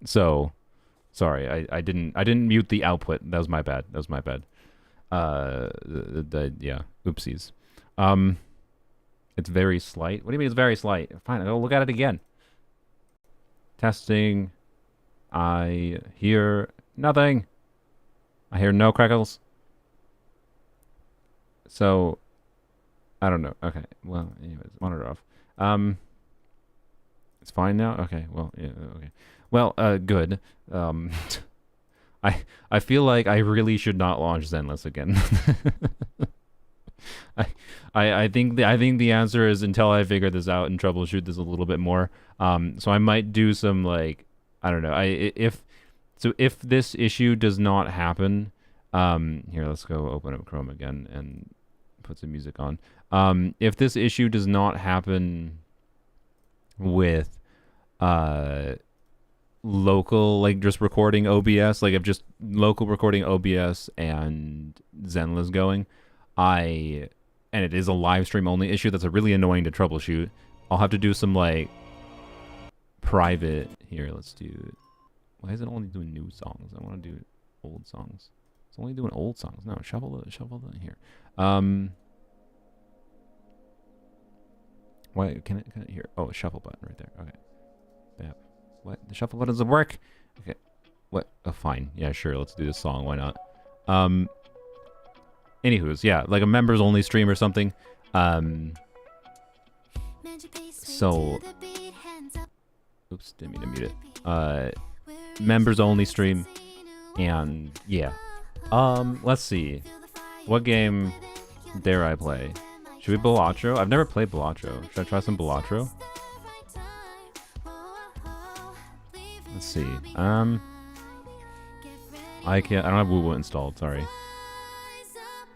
So, sorry, I didn't mute the output. That was my bad. That was my bad. Yeah, oopsies. It's very slight. What do you mean it's very slight? Fine, I'll look at it again. Testing. I hear nothing. I hear no crackles. So, I don't know. Okay, well, anyways, monitor off. It's fine now? Okay, well, yeah, okay. Well, good. I feel like I really should not launch Zenless again. I think the answer is until I figure this out and troubleshoot this a little bit more. So I might do some, like, I don't know. If this issue does not happen, here, let's go open up Chrome again and put some music on. If this issue does not happen with local, like just recording OBS, like if just local recording OBS and Zenless going, and it is a live stream only issue that's a really annoying to troubleshoot, I'll have to do some like private, here, let's do, why is it only doing new songs? I want to do old songs. It's only doing old songs. No, shuffle the here. Why can it here? Oh, shuffle button right there. Okay. Yeah. What? The shuffle button doesn't work? Okay. What? Oh, fine. Yeah, sure. Let's do this song. Why not? Anywho's, yeah, like a members only stream or something. So, oops, didn't mean to mute it. Members only stream, and yeah. Let's see. What game dare I play? Should we Balatro? I've never played Balatro. Should I try some Balatro? Let's see. I don't have Woo installed, sorry.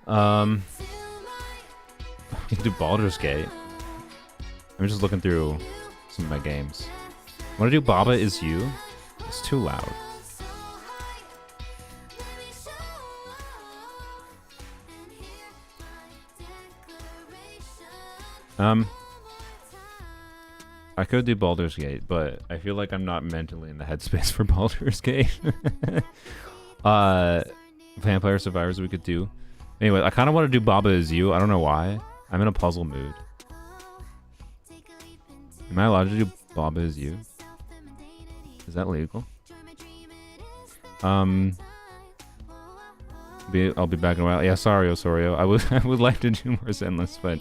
You can do Baldur's Gate. I'm just looking through some of my games. Want to do Baba Is You? It's too loud. I could do Baldur's Gate, but I feel like I'm not mentally in the headspace for Baldur's Gate. Vampire Survivors we could do. Anyway, I kind of want to do Baba Is You. I don't know why. I'm in a puzzle mood. Am I allowed to do Baba Is You? Is that legal? I'll be back in a while. Yeah, sorry, Osorio. I would like to do more Zenless, but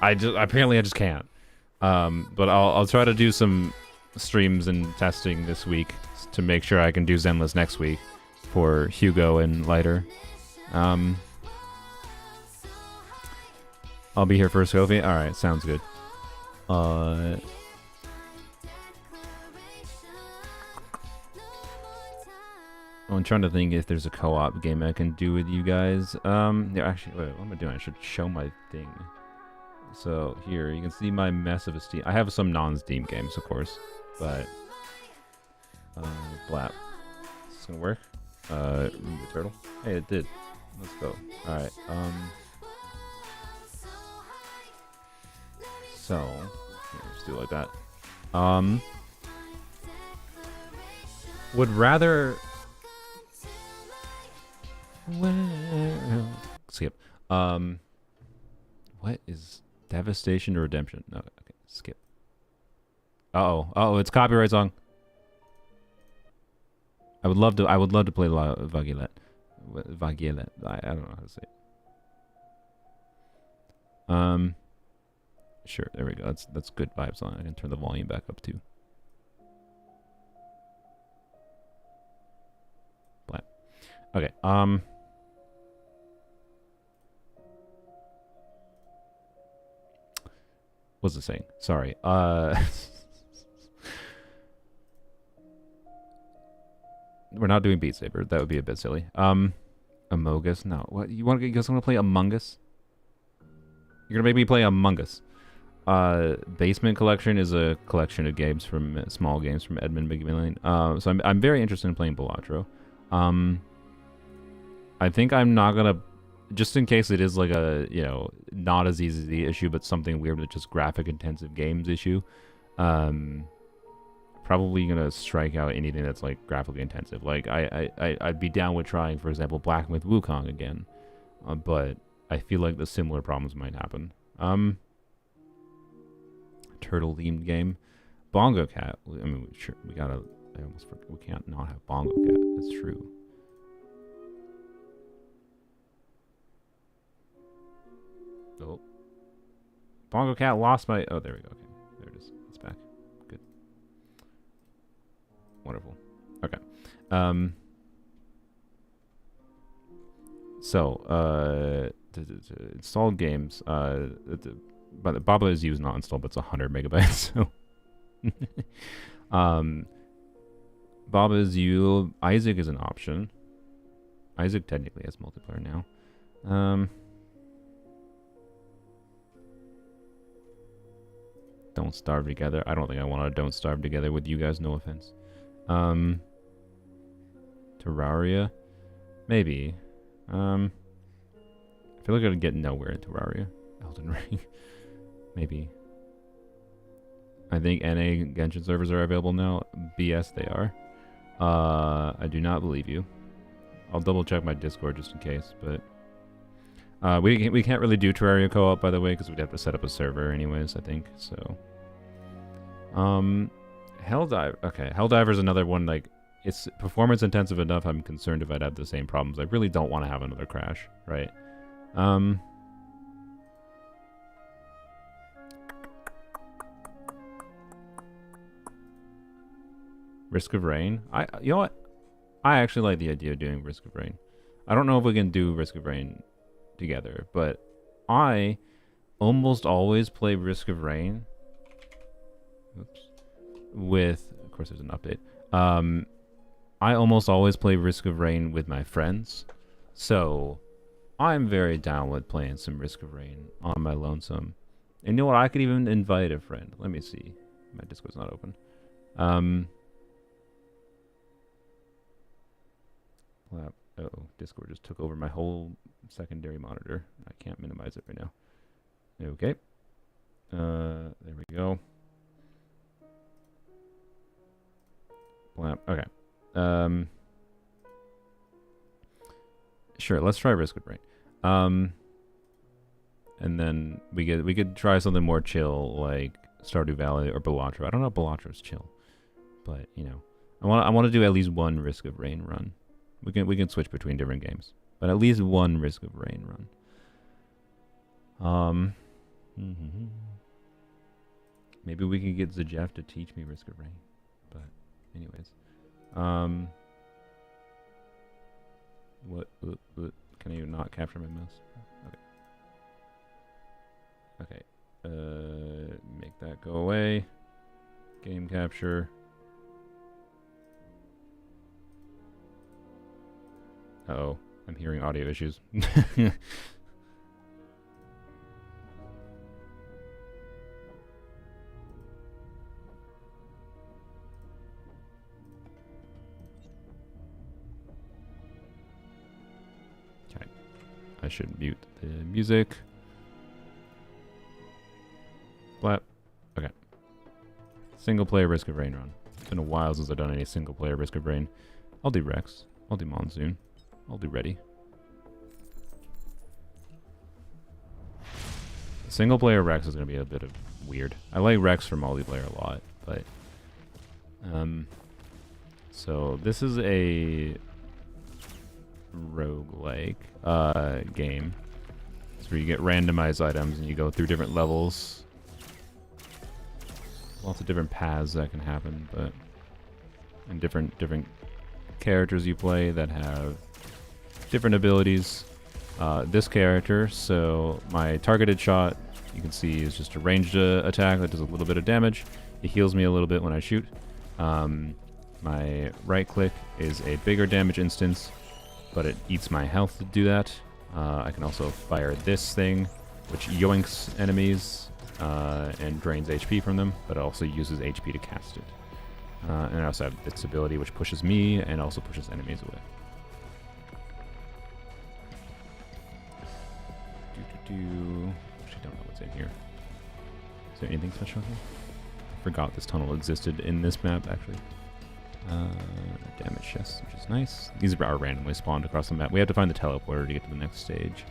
I just can't. But I'll try to do some streams and testing this week to make sure I can do Zenless next week for Hugo and Lighter. I'll be here for Sophie. All right, sounds good. I'm trying to think if there's a co-op game I can do with you guys. Yeah, actually, wait, what am I doing? I should show my thing. So here, you can see my mess of a Steam. I have some non-Steam games, of course, but blap. Is this gonna work? Remove the turtle. Hey, it did. Let's go. All right. So here, just do it like that. Would rather. Well, skip. What is Devastation or Redemption? No, okay, skip. Uh-oh, it's copyright song. I would love to play Vagilet. Vagilet. I don't know how to say it. Sure, there we go. That's good vibes on. I can turn the volume back up too. Black. Okay. was it saying? Sorry. We're not doing Beat Saber. That would be a bit silly. Among Us? No. What? You guys want to play Among Us? You're gonna make me play Among Us. Basement Collection is a collection of games from small games from Edmund McMillan. So I'm very interested in playing Balatro. I think I'm not gonna, just in case it is like a, you know, not as easy the issue, but something weird with just graphic intensive games issue. Probably gonna strike out anything that's like graphically intensive. Like I'd be down with trying, for example, Black Myth Wukong again, but I feel like the similar problems might happen. Turtle themed game, Bongo Cat. I mean, sure, we gotta. I almost forgot. We can't not have Bongo Cat. That's true. Oh, Bongo Cat lost my. Oh, there we go. Okay, there it is. It's back. Good. Wonderful. Okay. So, to install games. But Baba is used, not installed, but it's 100 megabytes. So, Baba is you. Isaac is an option. Isaac technically has multiplayer now. Don't Starve Together. I don't think I want to Don't Starve Together with you guys. No offense. Terraria, maybe. I feel like I'd get nowhere in Terraria. Elden Ring. Maybe. I think NA Genshin servers are available now. BS, they are. I do not believe you. I'll double check my Discord just in case, but we can't really do Terraria co-op, by the way, because we'd have to set up a server anyways, I think. So Helldiver. Okay, Helldiver's another one, like, it's performance intensive enough. I'm concerned if I'd have the same problems. I really don't want to have another crash, right? Risk of Rain. You know what? I actually like the idea of doing Risk of Rain. I don't know if we can do Risk of Rain together, but I almost always play Risk of Rain. Oops. With, of course, there's an update. I almost always play Risk of Rain with my friends, so I'm very down with playing some Risk of Rain on my lonesome. And you know what? I could even invite a friend. Let me see. My Discord's not open. Uh-oh, Discord just took over my whole secondary monitor. I can't minimize it right now. Okay. There we go. Blam. Okay. Sure, let's try Risk of Rain. And then we could try something more chill like Stardew Valley or Balatro. I don't know if Balatro's chill, but you know, I want to do at least one Risk of Rain run. We can switch between different games, but at least one Risk of Rain run. Maybe we can get Zajeff to teach me Risk of Rain. But anyways, what can you not capture my mouse? Okay. Make that go away. Game capture. Uh-oh, I'm hearing audio issues. Okay. I should mute the music. Blap. Okay. Single player Risk of Rain run. It's been a while since I've done any single player Risk of Rain. I'll do Rex. I'll do Monsoon. I'll do Ready. Single player Rex is going to be a bit of weird. I like Rex for multiplayer a lot, but so this is a roguelike game. It's where you get randomized items and you go through different levels. Lots of different paths that can happen, but and different characters you play that have different abilities. this character. So my targeted shot, you can see, is just a ranged attack that does a little bit of damage. It heals me a little bit when I shoot. My right click is a bigger damage instance, but it eats my health to do that. I can also fire this thing, which yoinks enemies and drains HP from them, but it also uses HP to cast it. And I also have its ability, which pushes me and also pushes enemies away. Actually, don't know what's in here. Is there anything special here? I forgot this tunnel existed in this map, actually. Damage chests, which is nice. These are randomly spawned across the map. We have to find the teleporter to get to the next stage.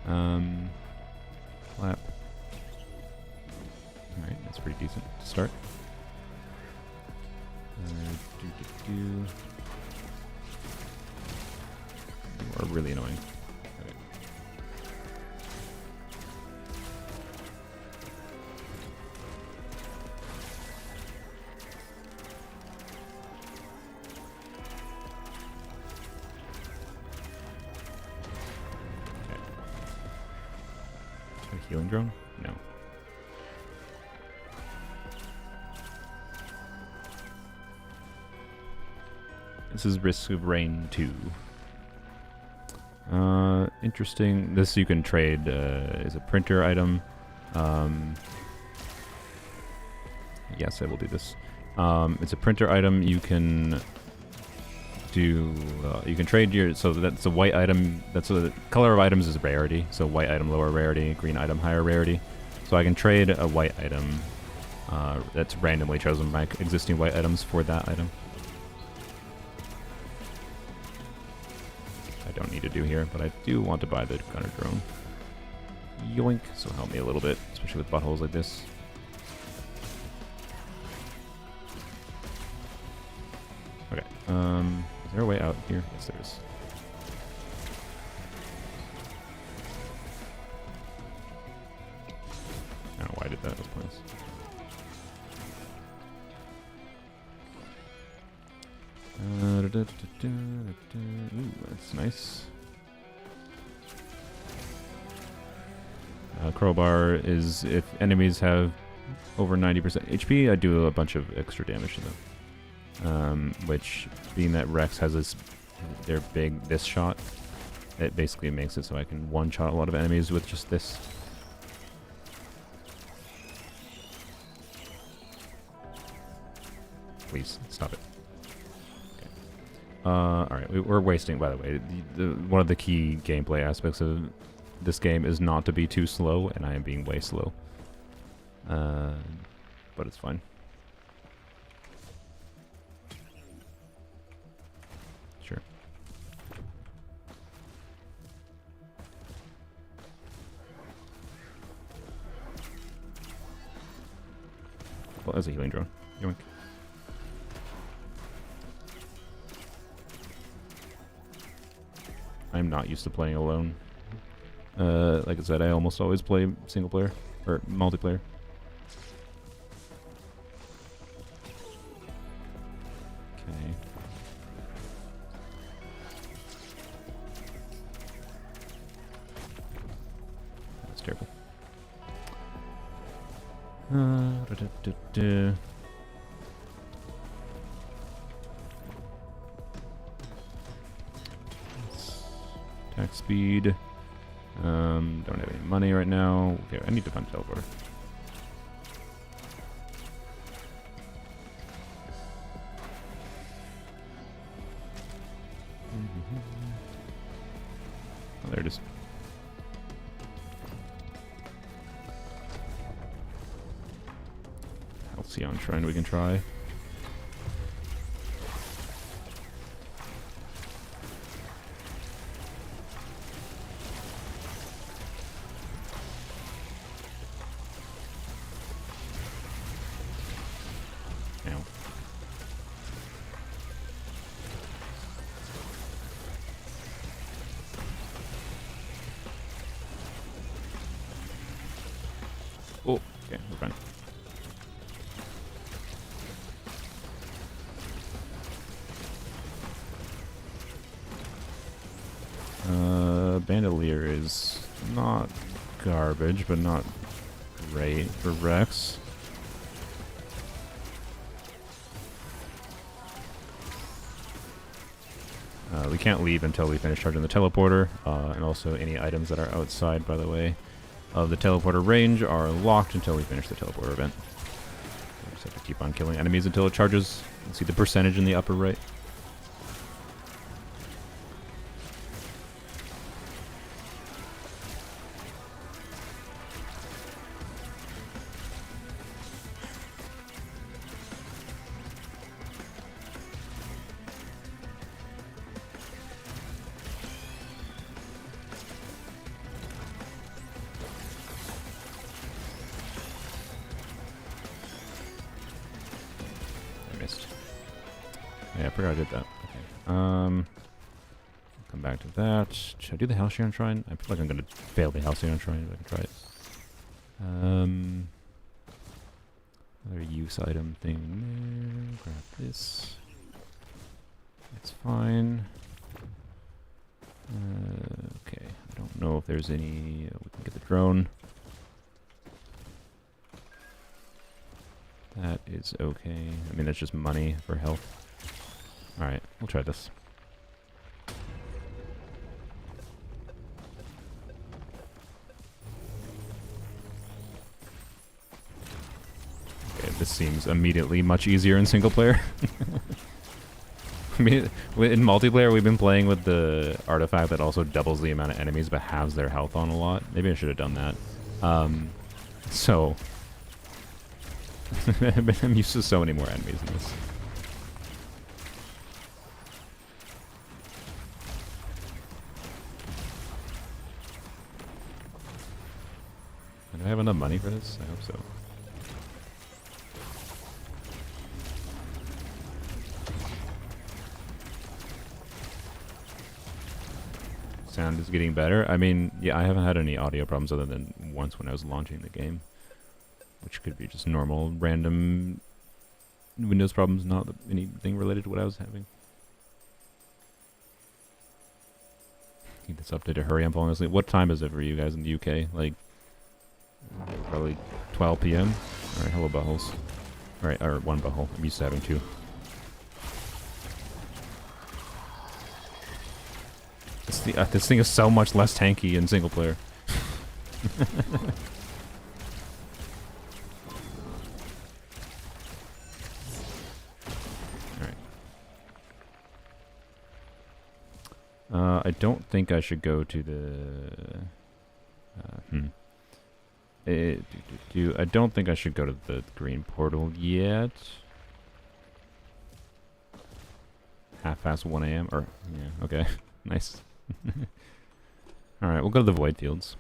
Clap. Alright, that's pretty decent to start. You are really annoying. Okay. A healing drone? No. This is Risk of Rain 2. Interesting. This you can trade is a printer item. Yes, I will do this. It's a printer item. You can do. You can trade your. So that's a white item. That's the color of items is rarity. So white item lower rarity, green item higher rarity. So I can trade a white item that's randomly chosen by existing white items for that item. I don't need to do here, but I do want to buy the gunner drone. Yoink, so help me a little bit, especially with buttholes like this. Okay, is there a way out here? Yes, there is. I don't know why I did that, that was pointless. Ooh, that's nice. Crowbar is if enemies have over 90% HP, I do a bunch of extra damage to them. Which, being that Rex has their this shot, it basically makes it so I can one-shot a lot of enemies with just this. Please, stop it. Alright, we're wasting, by the way, one of the key gameplay aspects of this game is not to be too slow, and I am being way slow. But it's fine. Sure. Well, that's a healing drone. Yoink. I'm not used to playing alone. Like I said, I almost always play single player or multiplayer. Okay. That's terrible. Attack speed. Don't have any money right now. Okay, I need to find a teleporter. Oh, there it is. Halcyon Shrine we can try. Oh, okay, we're fine. Bandolier is not garbage, but not great for Rex. We can't leave until we finish charging the teleporter, and also any items that are outside, by the way, of the teleporter range are locked until we finish the teleporter event. We just have to keep on killing enemies until it charges. You can see the percentage in the upper right. Yeah, I forgot I did that. Okay. Come back to that. Should I do the Halcyon Shrine? I feel like I'm gonna fail the Halcyon Shrine if I can try it. Another use item thing there. Grab this. That's fine. Okay. I don't know if there's any. We can get the drone. That is okay. I mean, that's just money for health. Alright, we'll try this. Okay, this seems immediately much easier in single player. I mean, in multiplayer, we've been playing with the artifact that also doubles the amount of enemies but halves their health on a lot. Maybe I should have done that. So... I'm used to so many more enemies in this. Do I have enough money for this? I hope so. Sound is getting better. I mean, yeah, I haven't had any audio problems other than once when I was launching the game. Which could be just normal, random Windows problems, not anything related to what I was having. Need this update to hurry, I'm falling asleep. What time is it for you guys in the UK? Like, probably 12 p.m.? Alright, hello buttholes. Alright, or one butthole. I'm used to having two. This thing is so much less tanky in single player. I don't think I should go to the... I don't think I should go to the green portal yet. Half-past 1 a.m. Or, yeah, okay. Nice. Alright, we'll go to the void fields.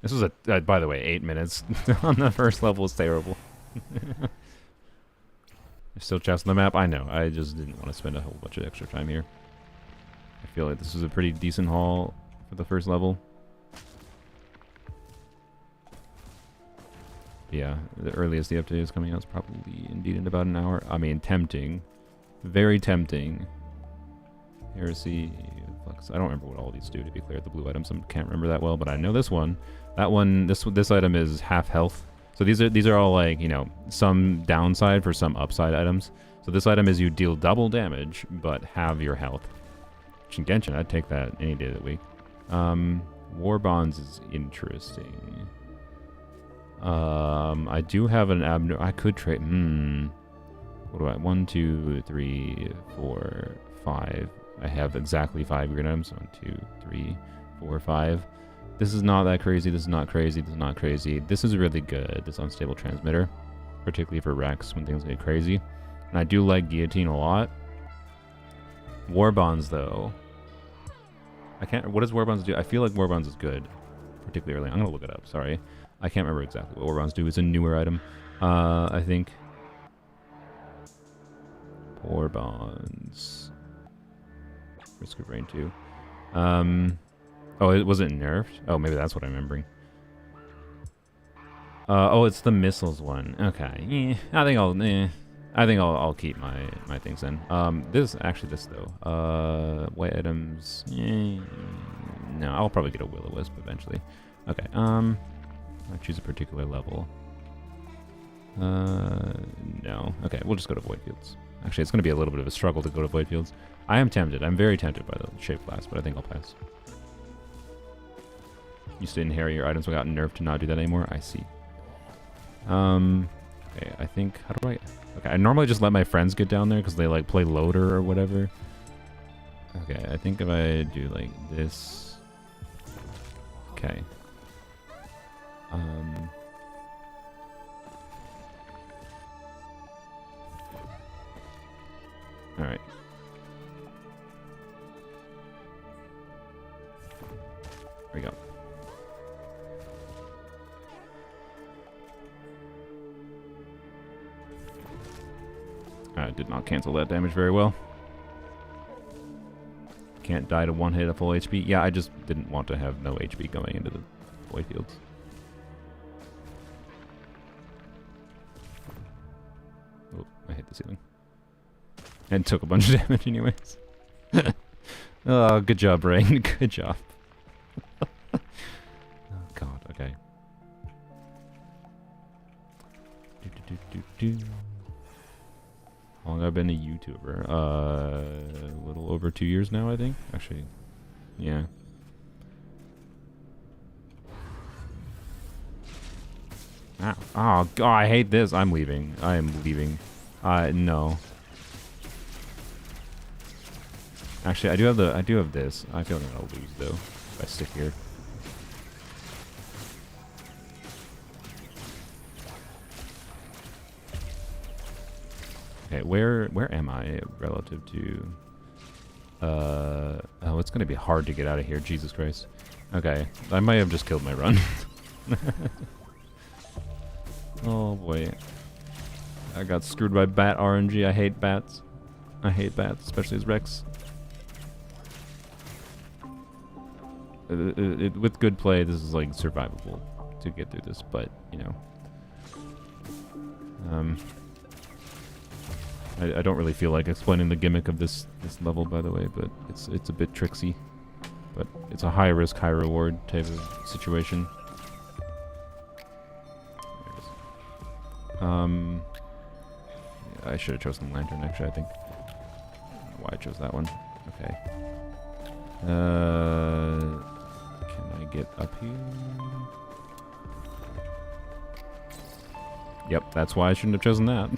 This was by the way, 8 minutes on the first level is terrible. There's still chests on the map? I know, I just didn't want to spend a whole bunch of extra time here. I feel like this is a pretty decent haul for the first level. Yeah, the earliest the update is coming out is probably indeed in about an hour. I mean, tempting. Very tempting. Heresy, Flux. I don't remember what all these do, to be clear. The blue items, I can't remember that well, but I know this one. That one, this item is half health. So these are all like, you know, some downside for some upside items. So this item is you deal double damage, but have your health. In Genshin, I'd take that any day of the week. War Bonds is interesting. I do have an I could trade. What do I? 1, 2, 3, 4, 5. I have exactly 5 green items. 1, 2, 3, 4, 5. This is not that crazy. This is not crazy. This is not crazy. This is really good. This unstable transmitter, particularly for Rex when things get crazy. And I do like Guillotine a lot. War Bonds, though. I can't. What does War Bonds do? I feel like War Bonds is good, particularly early. I'm gonna look it up. Sorry, I can't remember exactly what War Bonds do. It's a newer item, I think. War Bonds. Risk of Rain 2. Oh, it wasn't nerfed. Oh, maybe that's what I'm remembering. Oh, it's the missiles one. Okay. I think I'll keep my things in. This though. White items. No, I'll probably get a Will-O-Wisp eventually. Okay, I'll choose a particular level. No. Okay, we'll just go to Void Fields. Actually, it's going to be a little bit of a struggle to go to Void Fields. I am tempted. I'm very tempted by the Shape Class, but I think I'll pass. Used to inherit your items without nerf to not do that anymore. I see. Okay, I think... How do I... Okay, I normally just let my friends get down there because they, like, play loader or whatever. Okay, I think if I do, like, this... Okay. Alright. There we go. I did not cancel that damage very well. Can't die to one hit at full HP. Yeah, I just didn't want to have no HP going into the Void Fields. Oh, I hit the ceiling. And took a bunch of damage anyways. Oh, good job, Rain. Good job. Oh, God. Okay. How long have I been a YouTuber? A little over 2 years now, I think. Actually, yeah. Ah, oh, God, I hate this. I'm leaving. I am leaving. No. Actually, I do have this. I feel like I'll lose though if I stick here. Okay, where am I relative to? Oh, it's gonna be hard to get out of here. Jesus Christ. Okay, I might have just killed my run. Oh boy, I got screwed by bat RNG. I hate bats. I hate bats, especially as Rex. With good play, this is like survivable to get through this, but you know, I don't really feel like explaining the gimmick of this level, by the way, but it's a bit tricksy, but it's a high risk, high reward type of situation. I should have chosen the lantern actually. I think. I don't know why I chose that one. Okay. Can I get up here? Yep, that's why I shouldn't have chosen that.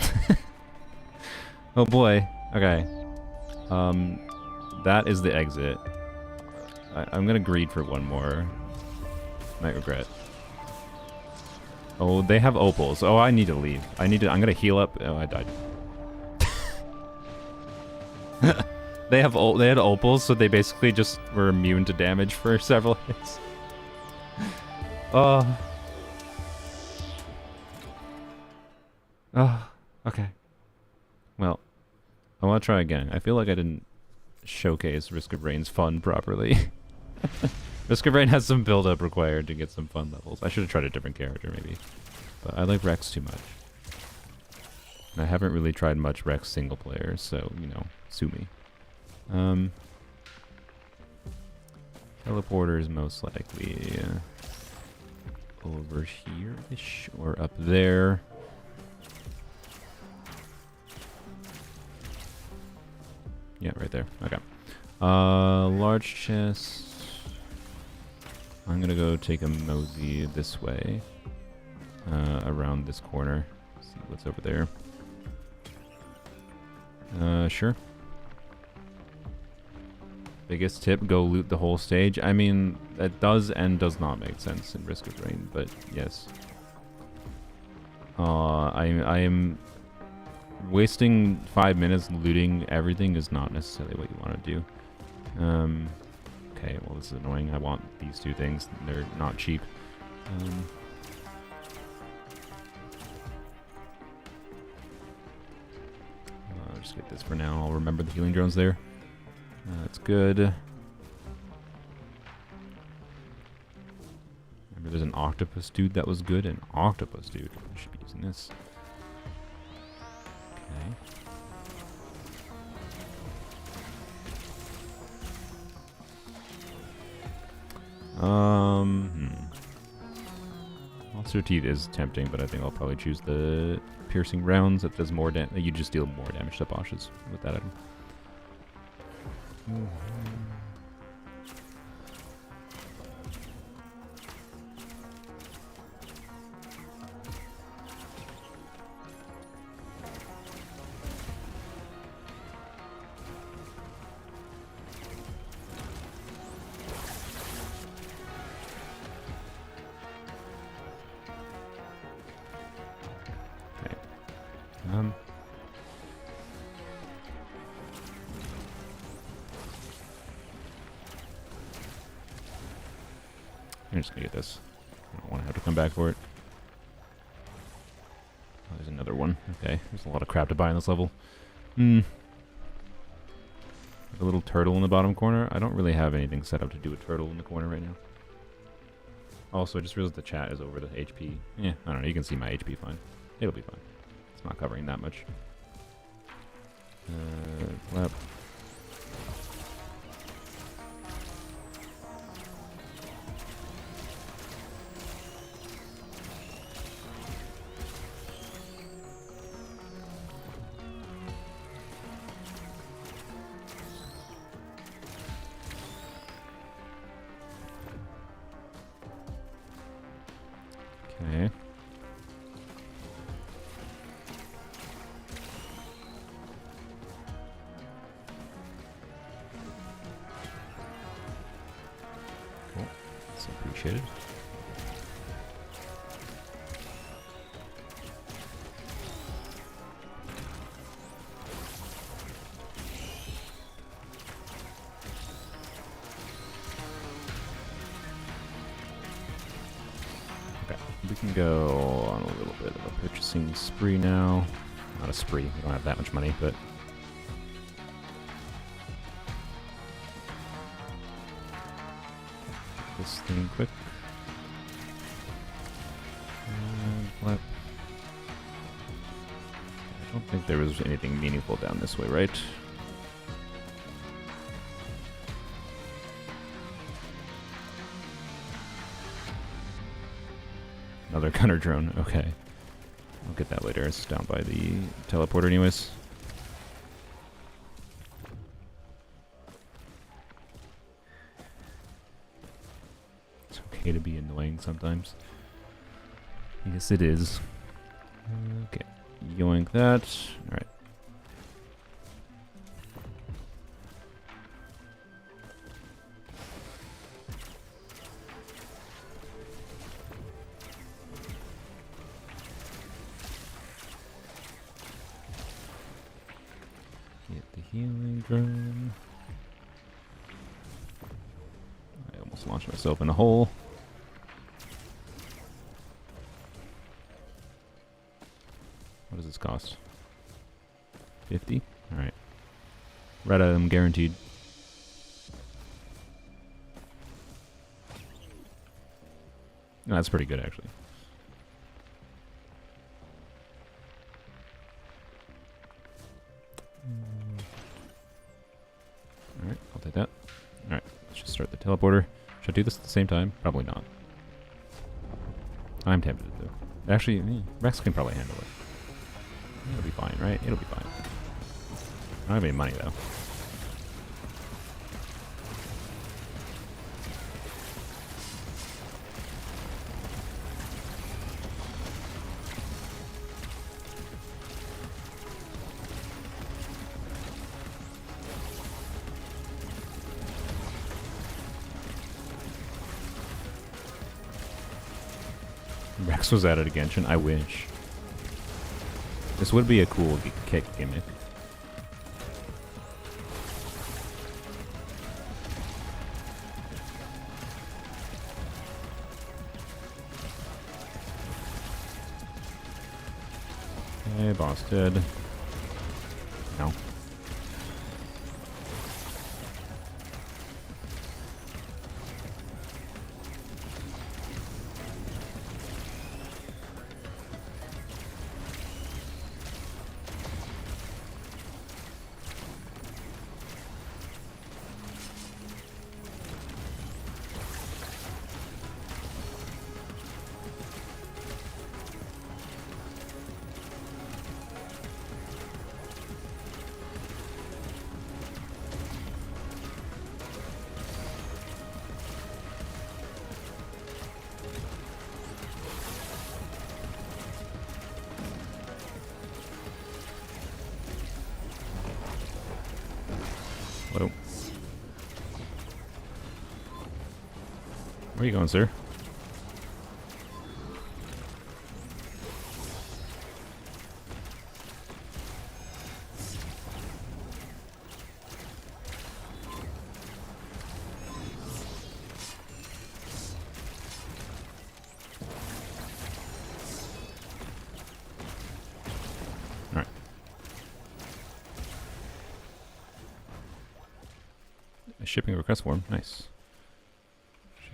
Oh boy. Okay. That is the exit. I'm gonna greed for one more. Might regret. Oh, they have opals. Oh, I need to leave. I'm gonna heal up. Oh, I died. They had opals, so they basically just were immune to damage for several hits. Oh. Oh, okay. Well, I want to try again. I feel like I didn't showcase Risk of Rain's fun properly. Risk of Rain has some build-up required to get some fun levels. I should have tried a different character, maybe. But I like Rex too much. And I haven't really tried much Rex single player, so, you know, sue me. Teleporter is most likely over here-ish or up there. Yeah, right there. Okay. Large chest. I'm gonna go take a mosey this way, around this corner. See what's over there. Sure. Biggest tip, go loot the whole stage. I mean, that does and does not make sense in Risk of Rain, but yes. I am wasting 5 minutes looting everything is not necessarily what you want to do. Okay, well this is annoying. I want these two things. They're not cheap. I'll just get this for now. I'll remember the healing drones there. That's good. Remember there's an octopus dude that was good? An octopus dude. I should be using this. Okay. Monster Teeth is tempting, but I think I'll probably choose the piercing rounds. That does more damage. You just deal more damage to bosses with that item. I'm just gonna get this. I don't want to have to come back for it. Oh, there's another one. Okay, there's a lot of crap to buy in this level. The little turtle in the bottom corner. I don't really have anything set up to do a turtle in the corner right now. Also, I just realized the chat is over the HP. Yeah, I don't know. You can see my HP fine. It'll be fine. It's not covering that much. Lap. Okay. Cool. That's appreciated. We can go on a little bit of a purchasing spree now. Not a spree, we don't have that much money, but... this thing quick. And flip. I don't think there was anything meaningful down this way, right? Another gunner drone. Okay. I'll get that later. It's down by the teleporter anyways. It's okay to be annoying sometimes. Yes, it is. Okay. Yoink that. Alright. Healing drone. I almost launched myself in a hole. What does this cost? 50? Alright. Red item guaranteed. No, that's pretty good actually. Alright, I'll take that. Alright, let's just start the teleporter. Should I do this at the same time? Probably not. I'm tempted to. Actually, Rex can probably handle it. It'll be fine, right? It'll be fine. I don't have any money, though. Rex was at it again. I wish. This would be a cool kick gimmick. Okay, boss dead. No. Where are you going, sir? Alright. A shipping request form. Nice.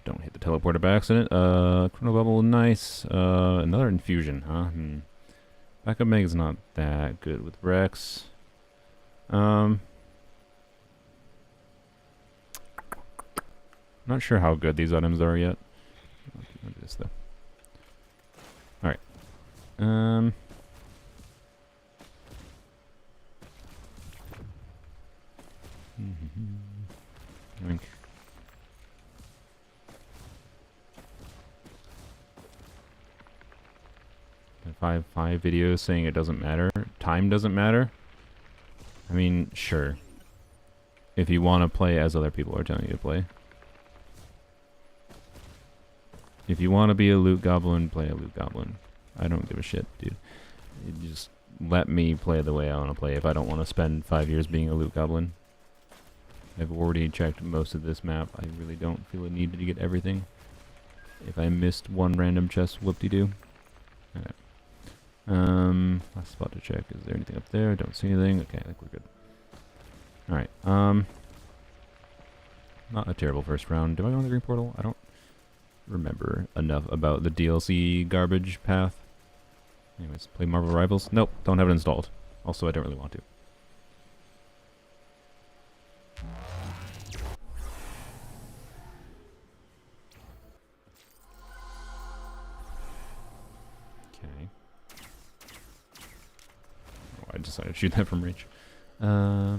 Don't hit the teleporter by accident. Chrono Bubble, nice. Another infusion, huh? Backup Meg's not that good with Rex. Not sure how good these items are yet. I'll do this though. Alright. Wink. Five videos saying it doesn't matter. Time doesn't matter. I mean, sure. If you want to play as other people are telling you to play. If you want to be a loot goblin, play a loot goblin. I don't give a shit, dude. You just let me play the way I want to play if I don't want to spend 5 years being a loot goblin. I've already checked most of this map. I really don't feel a need to get everything. If I missed one random chest, whoop-de-doo. Okay. Last spot to check. Is there anything up there? Don't see anything. Okay, I think we're good. Alright, not a terrible first round. Do I go on the green portal? I don't remember enough about the DLC garbage path. Anyways, play Marvel Rivals? Nope, don't have it installed. Also, I don't really want to. Okay. Oh, I decided to shoot that from reach. Hello?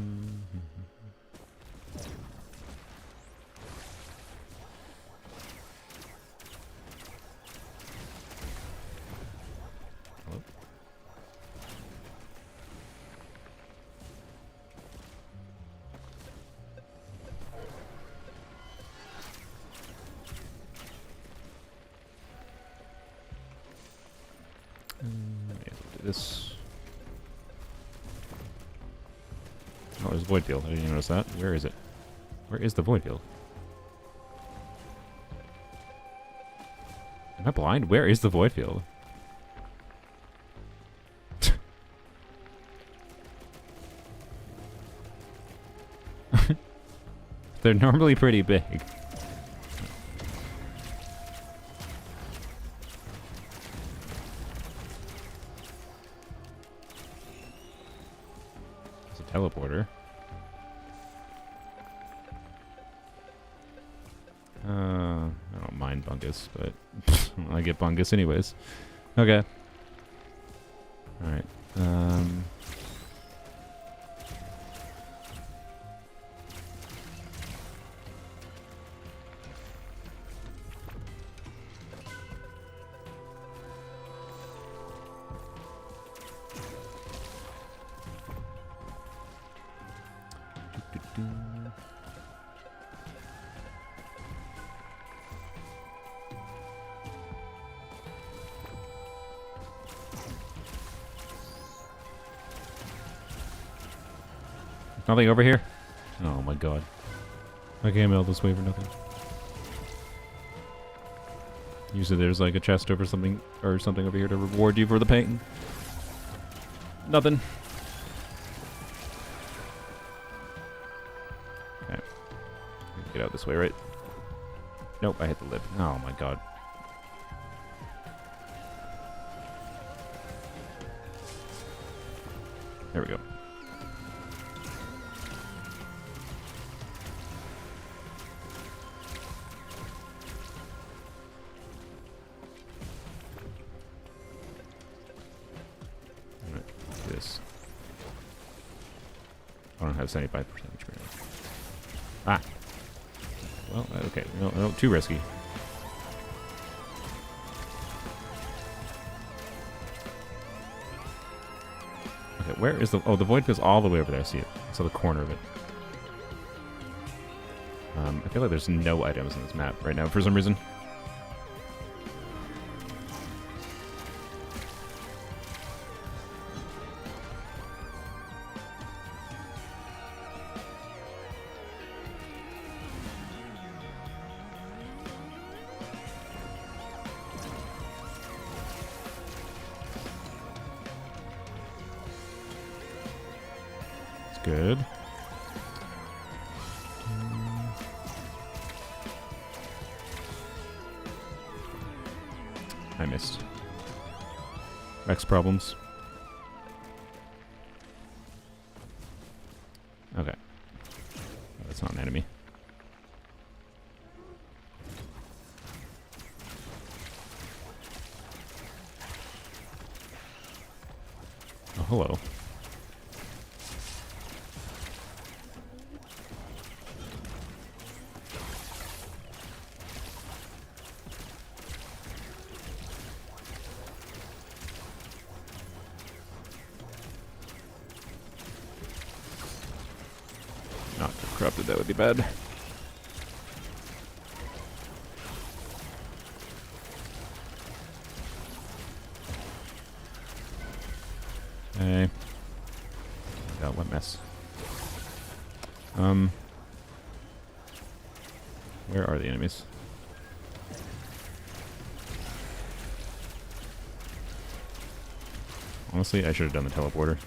Yeah, we'll do this. Oh, there's a void field. I didn't even notice that. Where is it? Where is the void field? Am I blind? Where is the void field? They're normally pretty big. There's a teleporter. I don't mind Bungus, but I get Bungus anyways. Okay. Alright. Nothing over here? Oh my god. I came out this way for nothing. Usually there's like a chest over something or something over here to reward you for the pain. Nothing. Okay. Get out this way, right? Nope, I hit the lip. Oh my god. There we go. I don't have 75% experience. Ah! Well, okay. No, too risky. Okay, where is the... Oh, the void field's all the way over there. I see it. I saw the corner of it. I feel like there's no items in this map right now for some reason. good. I missed. Rex problems. Okay. Oh, that's not an enemy. Oh, hello. Not corrupted, that would be bad. Okay. Oh, what mess. Where are the enemies? Honestly, I should have done the teleporter.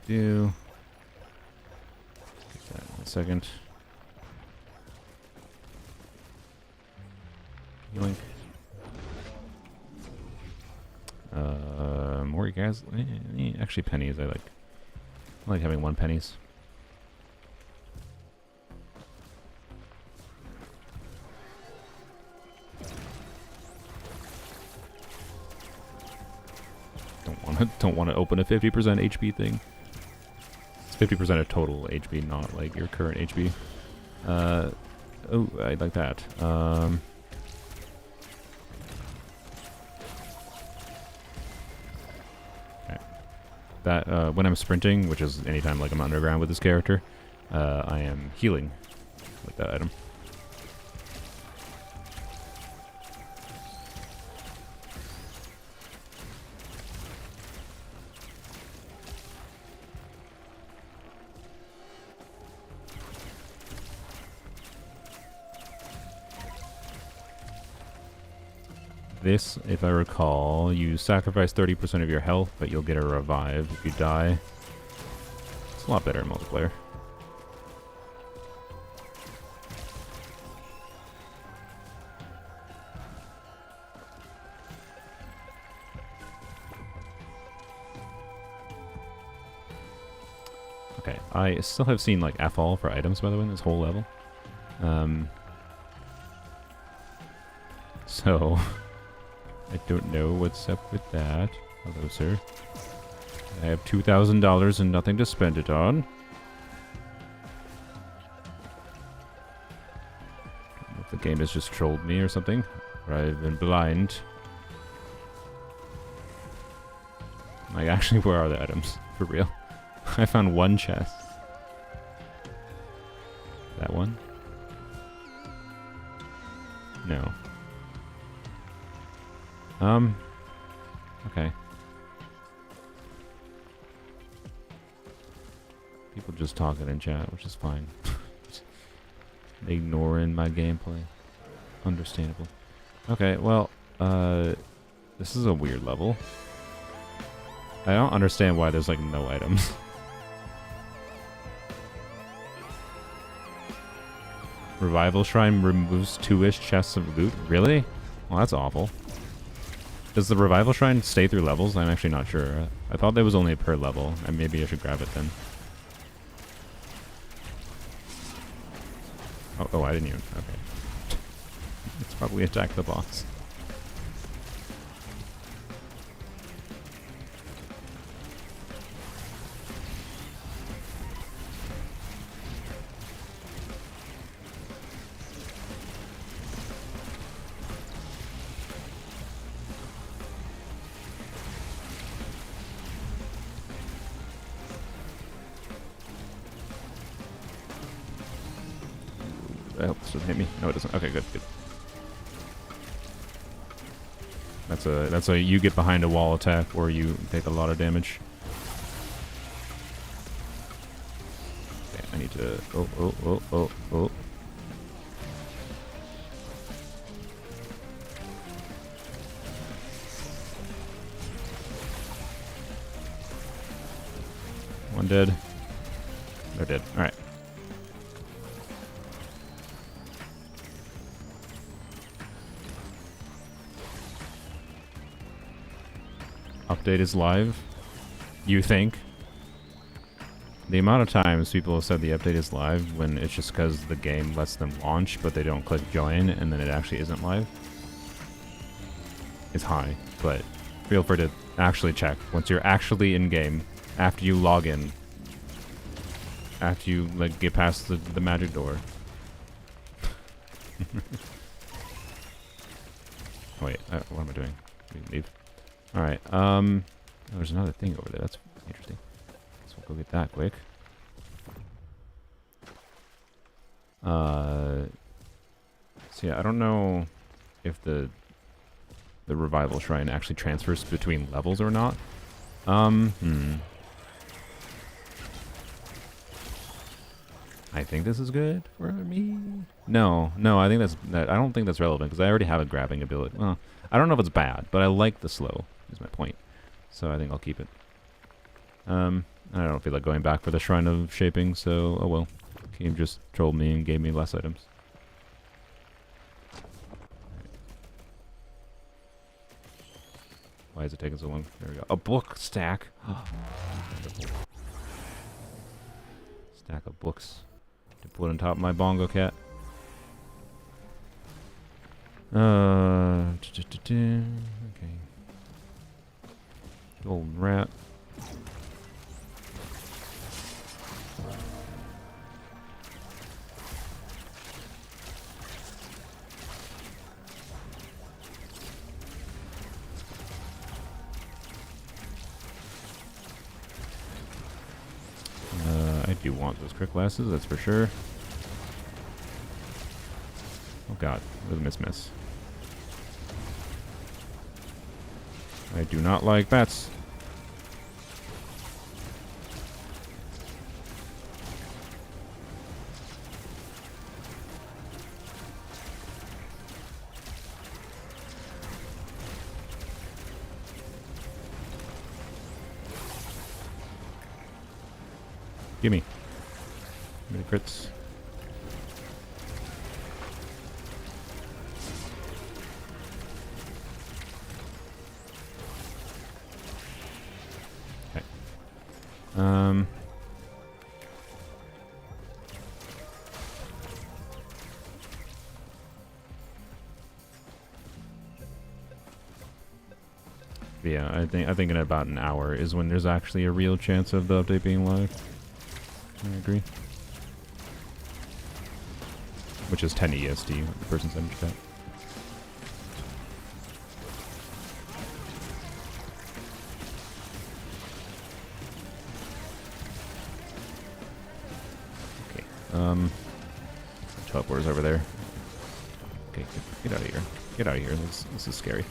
Get that in a second. Yoink. More guys. Actually, pennies. I like having 1 pennies. Don't want to open a 50% HP thing. It's 50% of total HP, not like your current HP. Oh, I like that. Okay. That when I'm sprinting, which is anytime like I'm underground with this character, I am healing with that item. This, if I recall, you sacrifice 30% of your health, but you'll get a revive if you die. It's a lot better in multiplayer. Okay, I still have seen like F-all for items, by the way, in this whole level. So... I don't know what's up with that. Hello, sir. I have $2,000 and nothing to spend it on. If the game has just trolled me or something, or I've been blind. Like, actually, where are the items? For real. I found 1 chest. That one? No. Okay. People just talking in chat, which is fine. Ignoring my gameplay. Understandable. Okay, well, this is a weird level. I don't understand why there's, like, no items. Revival Shrine removes 2-ish chests of loot? Really? Well, that's awful. Does the Revival Shrine stay through levels? I'm actually not sure. I thought that was only per level, and maybe I should grab it then. Oh, I didn't even... Okay. Let's probably attack the boss. This doesn't hit me. No, it doesn't. Okay, good, good. That's a you get behind a wall attack or you take a lot of damage. Okay, I need to. Oh. One dead. They're dead. All right. Update is live. You think? The amount of times people have said the update is live when it's just because the game lets them launch, but they don't click join, and then it actually isn't live, is high. But feel free to actually check once you're actually in game, after you log in, after you like get past the magic door. Wait, what am I doing? Leave. All right. Oh, there's another thing over there. That's interesting. So we'll go get that quick. So yeah, I don't know if the revival shrine actually transfers between levels or not. I think this is good for me. No, I think I don't think that's relevant because I already have a grabbing ability. Well, I don't know if it's bad, but I like the slow. Is my point. So I think I'll keep it. I don't feel like going back for the Shrine of Shaping, so oh well. Game just trolled me and gave me less items. Why is it taking so long? There we go. A book stack. Stack of books to put on top of my bongo cat. Okay. Golden rat. I do want those crit glasses, that's for sure. Oh god, with a miss. I do not like bats. Gimme. Gimme the crits. Okay. Yeah, I think in about an hour is when there's actually a real chance of the update being live. I agree. Which is 10 EST, the person said in chat. Okay, teleporters over there. Okay, get out of here. Get out of here, this is scary.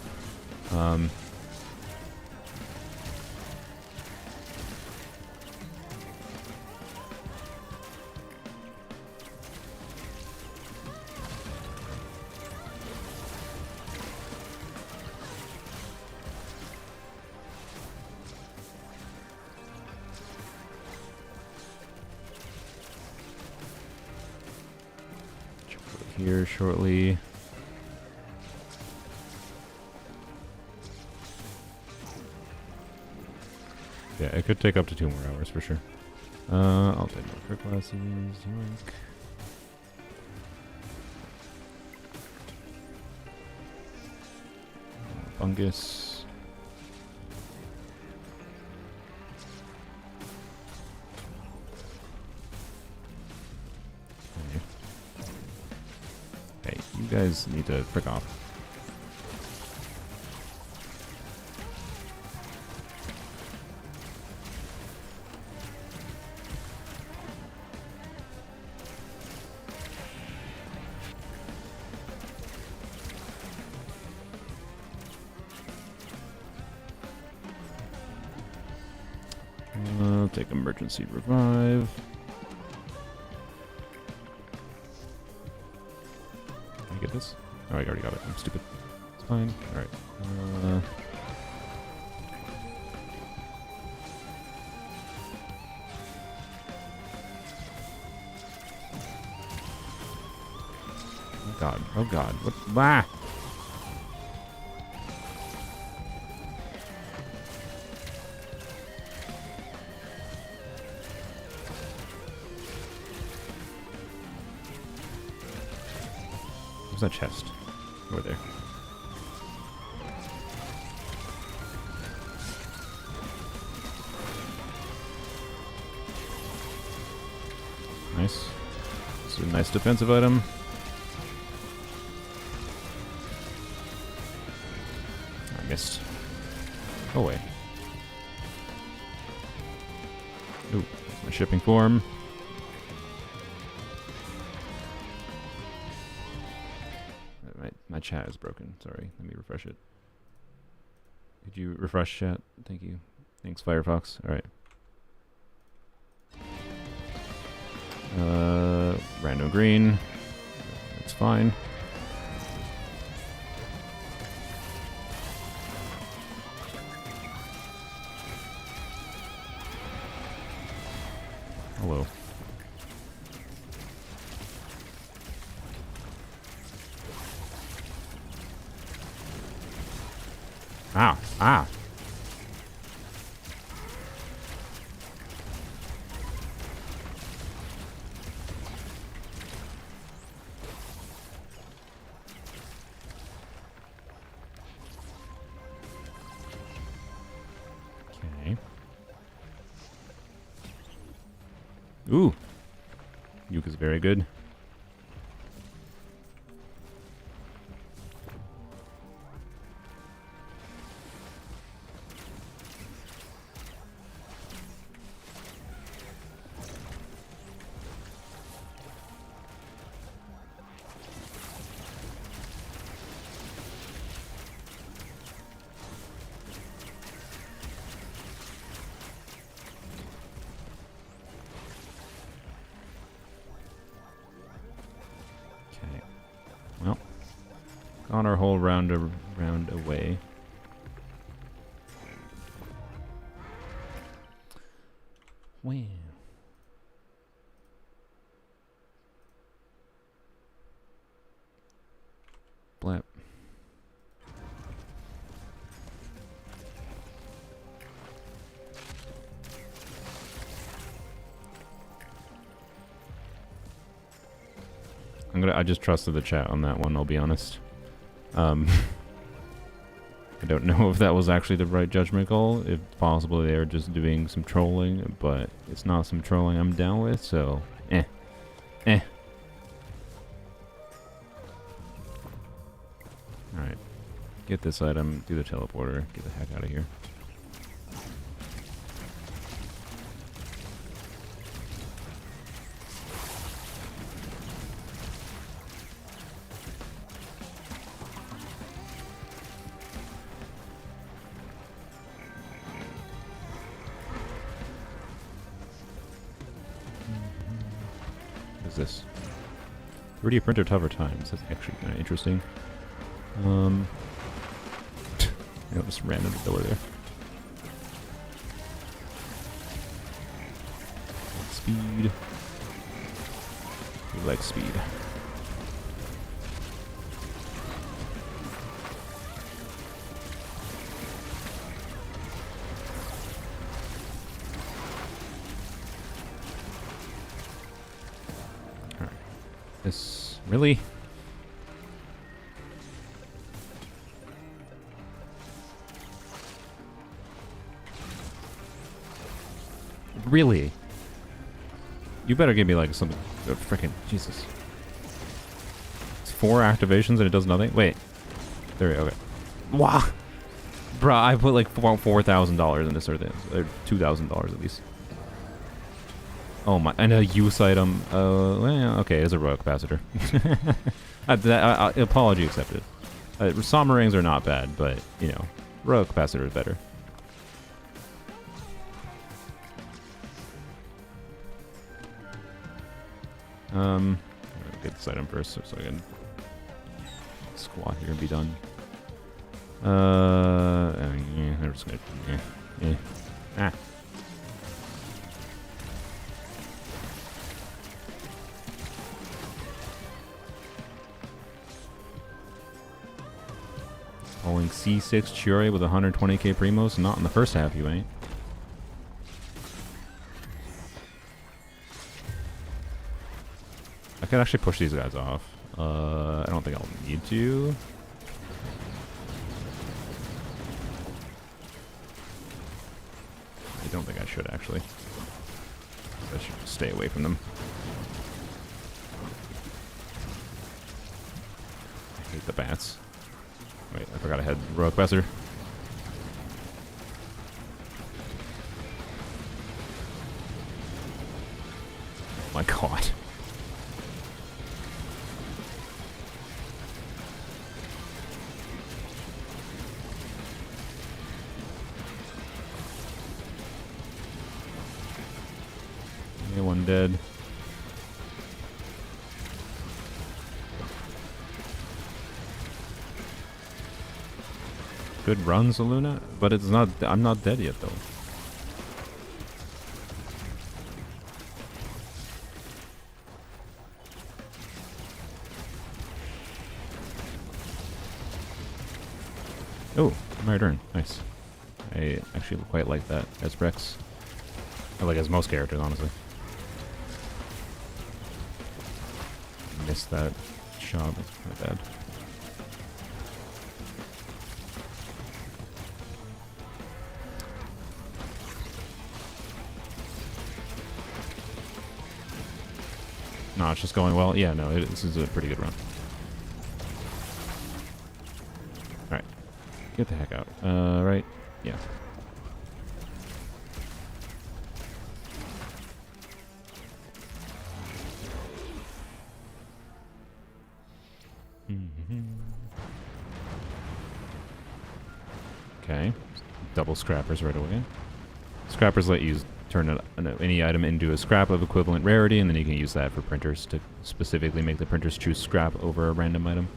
Here shortly. Yeah, it could take up to 2 more hours for sure. I'll take more crit glasses. Yoink. Fungus. Hey, you guys need to frick off. take emergency revive. Can I get this? Oh, I already got it. I'm stupid. It's fine. Alright. Oh god. Oh god. What? Ah! Where's that chest? Over there. Nice. This is a nice defensive item. I missed. Go away. Ooh, my shipping form. My chat is broken. Sorry. Let me refresh it. Could you refresh chat? Thank you. Thanks, Firefox. Alright. Random green. That's fine. Hello. Ah, ah. Okay. Ooh. Yuka's very good. On our whole round away. Wow. Blap. I just trusted the chat on that one, I'll be honest. I don't know if that was actually the right judgment call. If possible, they are just doing some trolling, but it's not some trolling I'm down with, so eh. Alright. Get this item, do the teleporter, get the heck out of here. This 3D printer tougher times. That's actually kind of interesting. I just ran into the door there. Speed. We like speed. This really? Really? You better give me like something. Freaking Jesus! It's 4 activations and it does nothing. Wait, there we go. Okay. Wow, bruh, I put like $4,000 in this or $2,000 at least. Oh my, and a use item. Well, okay, it's a royal capacitor. Apology accepted. Sama rings are not bad, but, you know, royal capacitor is better. I'll get this item first so I can squat here and be done. Yeah, I'm just gonna. Yeah. Ah. Pulling C6 Chiori with 120k Primos. Not in the first half, you ain't. I could actually push these guys off. I don't think I'll need to. I don't think I should, actually. I should just stay away from them. I hate the bats. Wait, I forgot I had Royal Quester. Oh my god. Okay, one dead. Good run, Zaluna, but it's not. I'm not dead yet, though. Oh, my turn. Nice. I actually quite like that as Rex. I like as most characters, honestly. Missed that shot. That's kind of bad. No, it's just going well. Yeah, no, this is a pretty good run. Alright. Get the heck out. Right? Yeah. Okay. Double scrappers right away. Scrappers let you turn any item into a scrap of equivalent rarity, and then you can use that for printers to specifically make the printers choose scrap over a random item.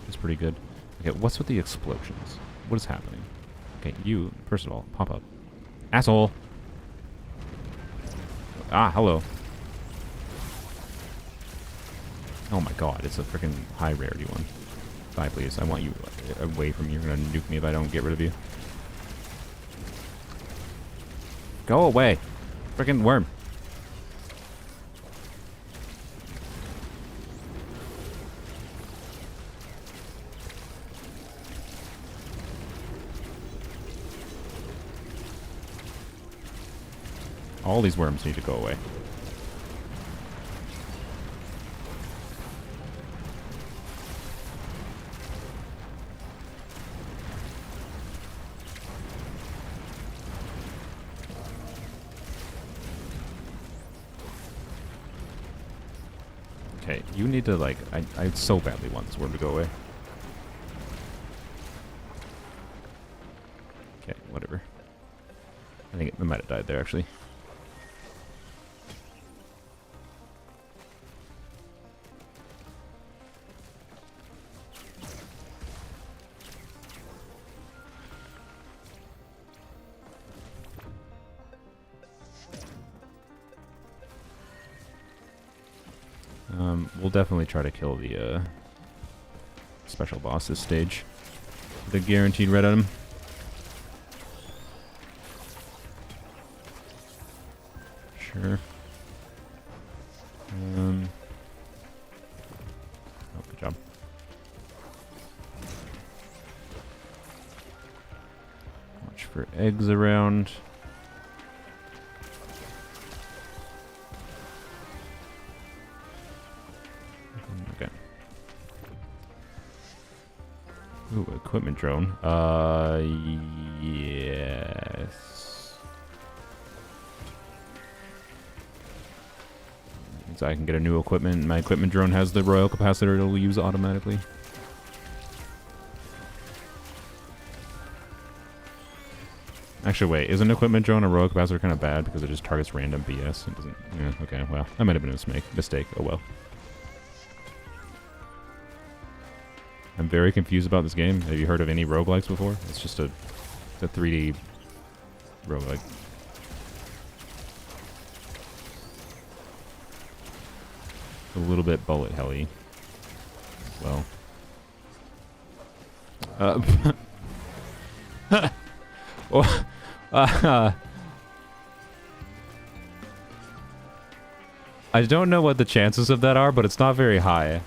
It's pretty good. Okay, what's with the explosions? What is happening? Okay, you, first of all, pop up. Asshole! Ah, hello. Oh my god, it's a freaking high rarity one. Bye, please. I want you away from me. You're gonna nuke me if I don't get rid of you. Go away. Freaking worm. All these worms need to go away. Okay, you need to, like, I so badly want this worm to go away. Okay, whatever. I think it might have died there, actually. We'll definitely try to kill the special boss this stage. The guaranteed red item. Sure. Oh, good job. Watch for eggs around. Ooh, equipment drone. Yes. Means I can get a new equipment. My equipment drone has the royal capacitor it'll use automatically. Actually, wait. Isn't equipment drone and royal capacitor kind of bad because it just targets random BS? It doesn't... Yeah, okay, well. That might have been a mistake. Oh, well. I'm very confused about this game. Have you heard of any roguelikes before? It's just a 3D roguelike. A little bit bullet helly. Well. Well, I don't know what the chances of that are, but it's not very high.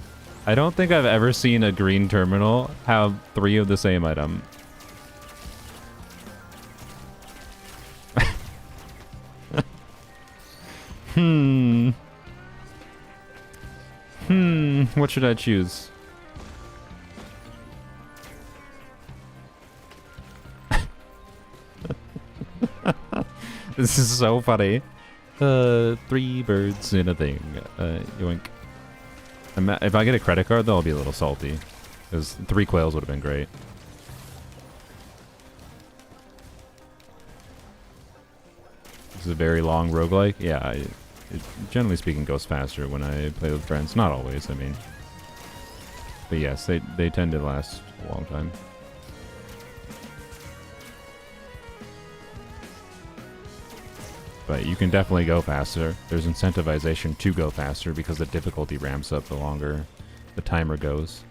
I don't think I've ever seen a green terminal have 3 of the same item. What should I choose? This is so funny. 3 birds in a thing. Yoink. If I get a credit card, though, I'll be a little salty. Because 3 quails would have been great. This is a very long roguelike. Yeah, it generally speaking goes faster when I play with friends. Not always, I mean. But yes, they tend to last a long time. But you can definitely go faster. There's incentivization to go faster because the difficulty ramps up the longer the timer goes.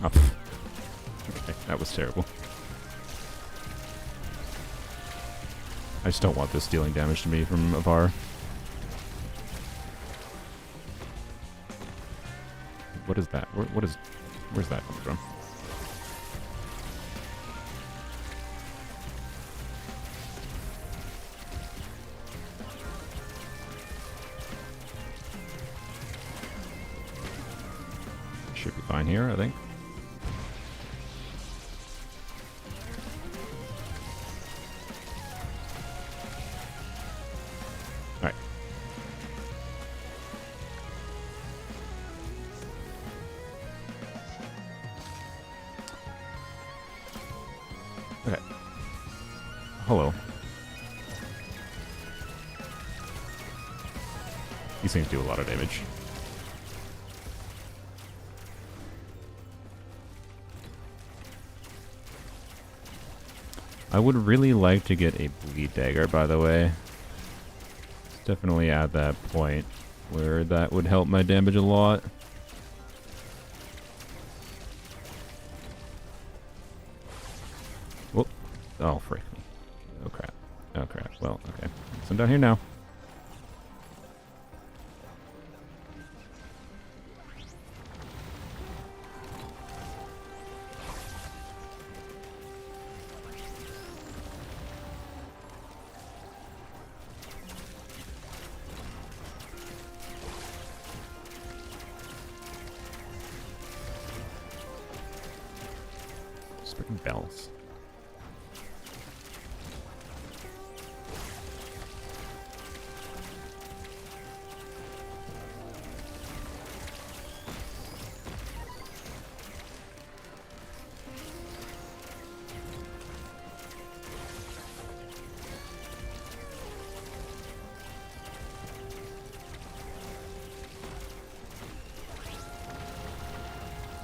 Oh, okay, that was terrible. I just don't want this dealing damage to me from afar. What is that? Where's that coming from? Should be fine here, I think. Hello. These things do a lot of damage. I would really like to get a bleed dagger, by the way. It's definitely at that point where that would help my damage a lot. Whoop. Oh, frick. Oh crap. Oh crap. Well, okay. So I'm down here now. Just freaking bells.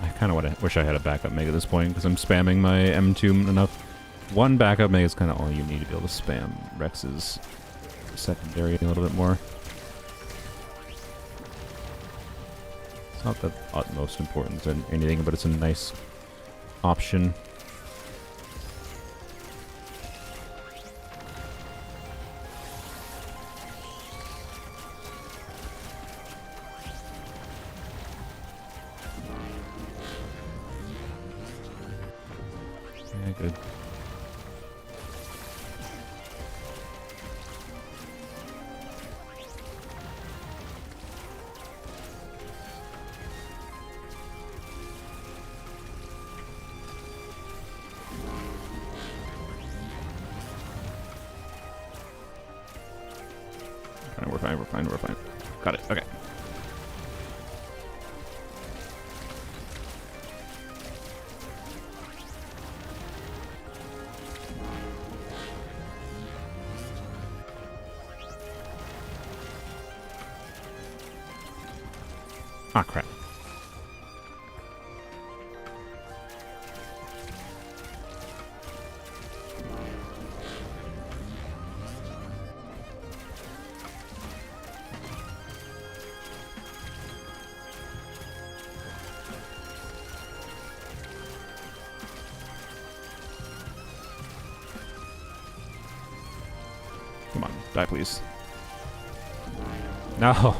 I kind of wish I had a backup Mega at this point, because I'm spamming my M2 enough. One backup Mega is kind of all you need to be able to spam Rex's secondary a little bit more. It's not the utmost importance in anything, but it's a nice option. Good. fine, we're fine, we're fine, we're fine. Got it, okay. Ah, crap. Come on, die please. No!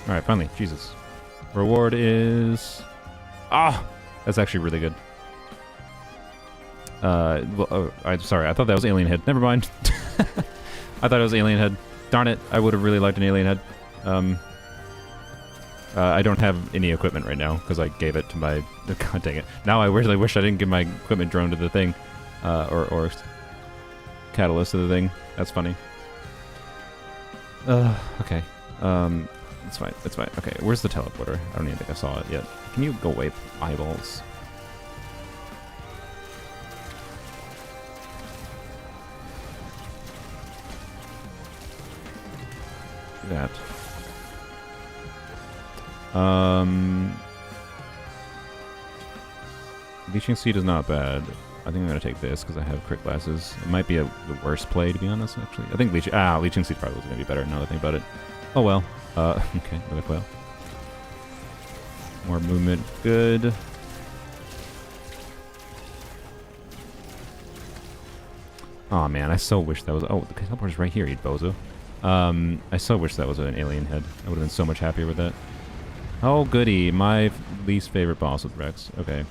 Alright, finally. Jesus. Reward is... Ah! That's actually really good. Well, oh, I'm sorry. I thought that was Alien Head. Never mind. I thought it was Alien Head. Darn it. I would have really liked an Alien Head. I don't have any equipment right now, because I gave it to my... God dang it. Now I really wish I didn't give my equipment drone to the thing. Or catalyst to the thing. That's funny. Okay. It's fine. It's fine. Okay, where's the teleporter? I don't even think I saw it yet. Can you go away, eyeballs? Do that. Leeching Seed is not bad. I think I'm gonna take this because I have crit glasses. It might be the worst play, to be honest, actually. I think Leeching Seed probably was gonna be better now that I think about it. Oh well. Okay, another quail. More movement, good. Oh man, I so wish that was... Oh, the teleporter's right here, you bozo. I so wish that was an alien head. I would have been so much happier with that. Oh goody, my least favorite boss with Rex. Okay.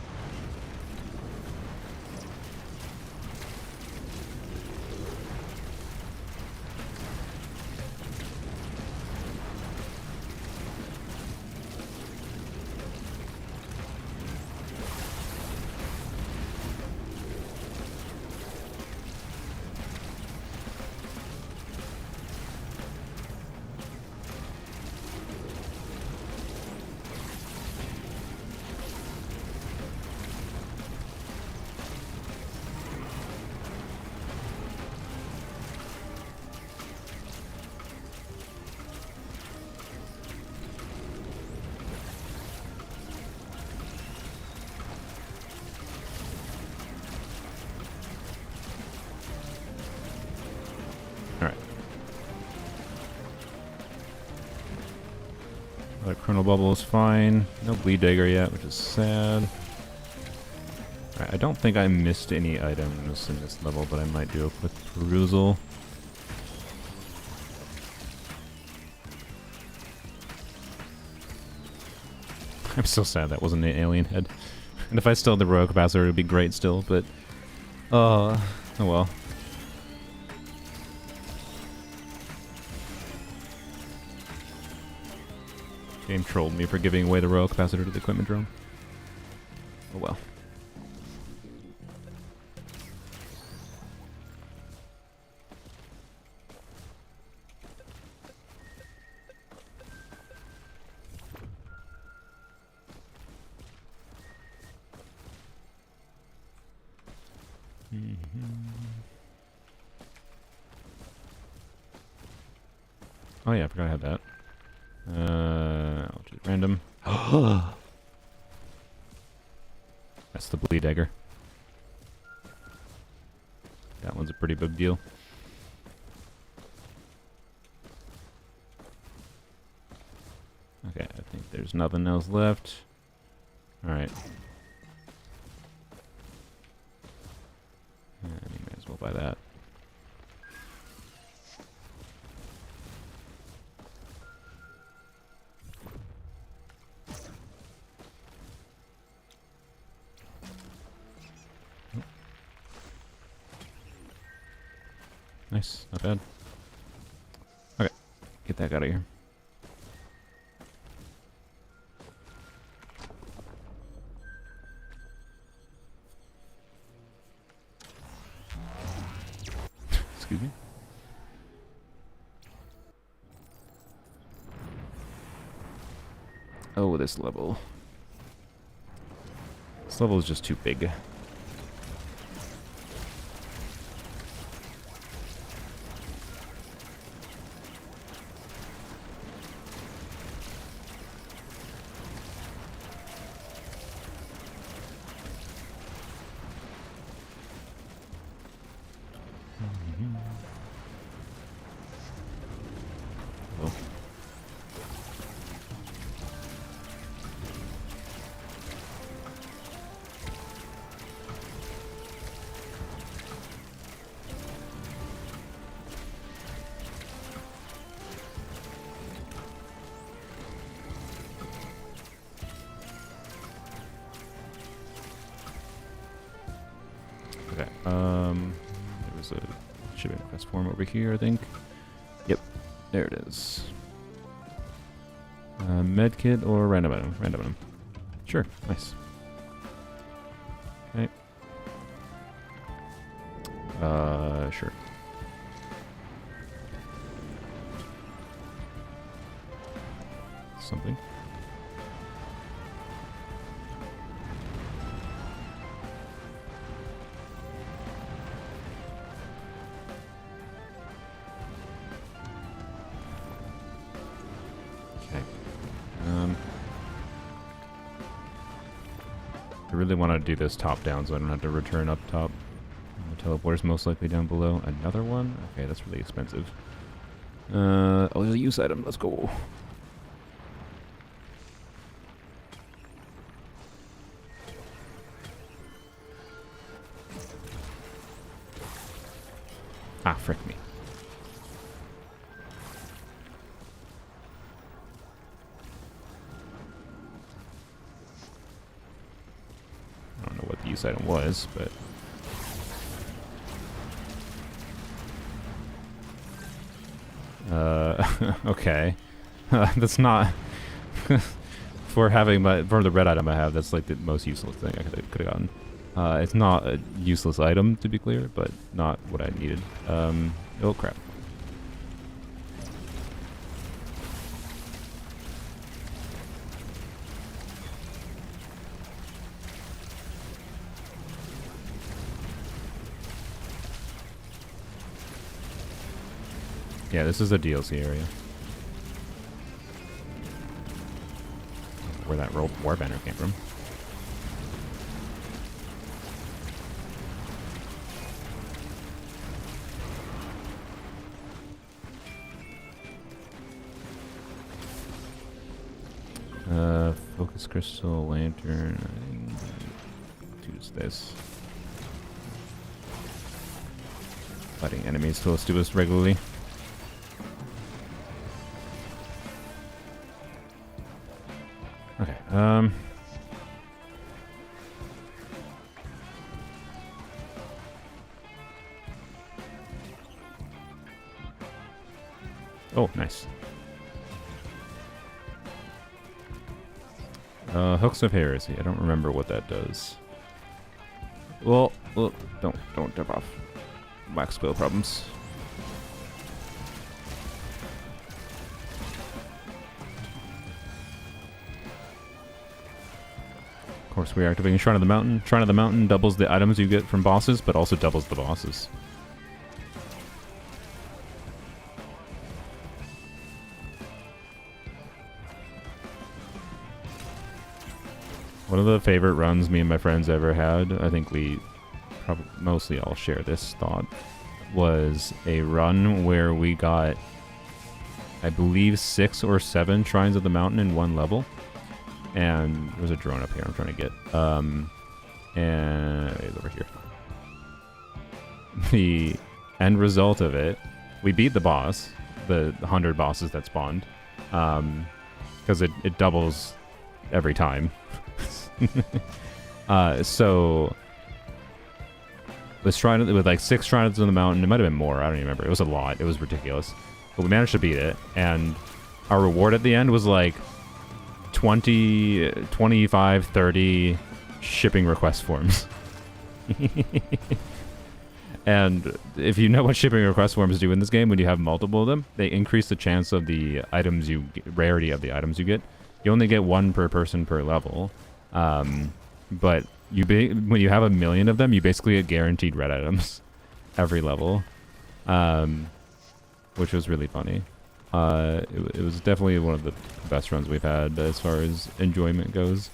Chrono Bubble is fine. No Bleed Dagger yet, which is sad. Alright, I don't think I missed any items in this level, but I might do a quick perusal. I'm so sad that wasn't an alien head. And if I still had the Royal Capacitor, it would be great still, but... oh well. Game trolled me for giving away the Royal Capacitor to the equipment drone. Oh well. Oh yeah, I forgot I had that. I'll choose random. That's the Bleed Dagger. That one's a pretty big deal. Okay, I think there's nothing else left. Alright. You might as well buy that. Nice, not bad. Okay, get that out of here. Oh, this level. This level is just too big. Okay, there was a shipping request form over here, I think. Yep, there it is. Medkit or random item? Random item. Sure, nice. Okay. Sure. Something. I really want to do this top down so I don't have to return up top. The teleporter's most likely down below. Another one? Okay, that's really expensive. Oh, there's a use item. Let's go. Ah, frick me. I don't know what the use item was, but... okay. That's not... for the red item I have, that's like the most useless thing I could have gotten. It's not a useless item, to be clear, but not what I needed. Oh crap. Yeah, this is a DLC area. Where that war banner came from. Focus crystal, lantern. Choose this. Fighting enemies close to us regularly. Okay. Oh, nice. Hooks of Heresy. I don't remember what that does. Well, don't jump off. Wax quill problems. Of course, we are activating Shrine of the Mountain. Shrine of the Mountain doubles the items you get from bosses, but also doubles the bosses. One of the favorite runs me and my friends ever had, I think we probably mostly all share this thought, was a run where we got, I believe, 6 or 7 Shrines of the Mountain in one level. And there's a drone up here I'm trying to get. And it's over here. The end result of it, we beat the boss, the 100 bosses that spawned, because it doubles every time. So with like 6 Shrines of the Mountain, it might have been more, I don't even remember. It was a lot. It was ridiculous. But we managed to beat it, and our reward at the end was like 20, 25, 30 shipping request forms. And if you know what shipping request forms do in this game, when you have multiple of them, they increase the chance of the items rarity of the items you get. You only get one per person per level, but when you have 1,000,000 of them, you basically get guaranteed red items every level, which was really funny. It was definitely one of the best runs we've had as far as enjoyment goes.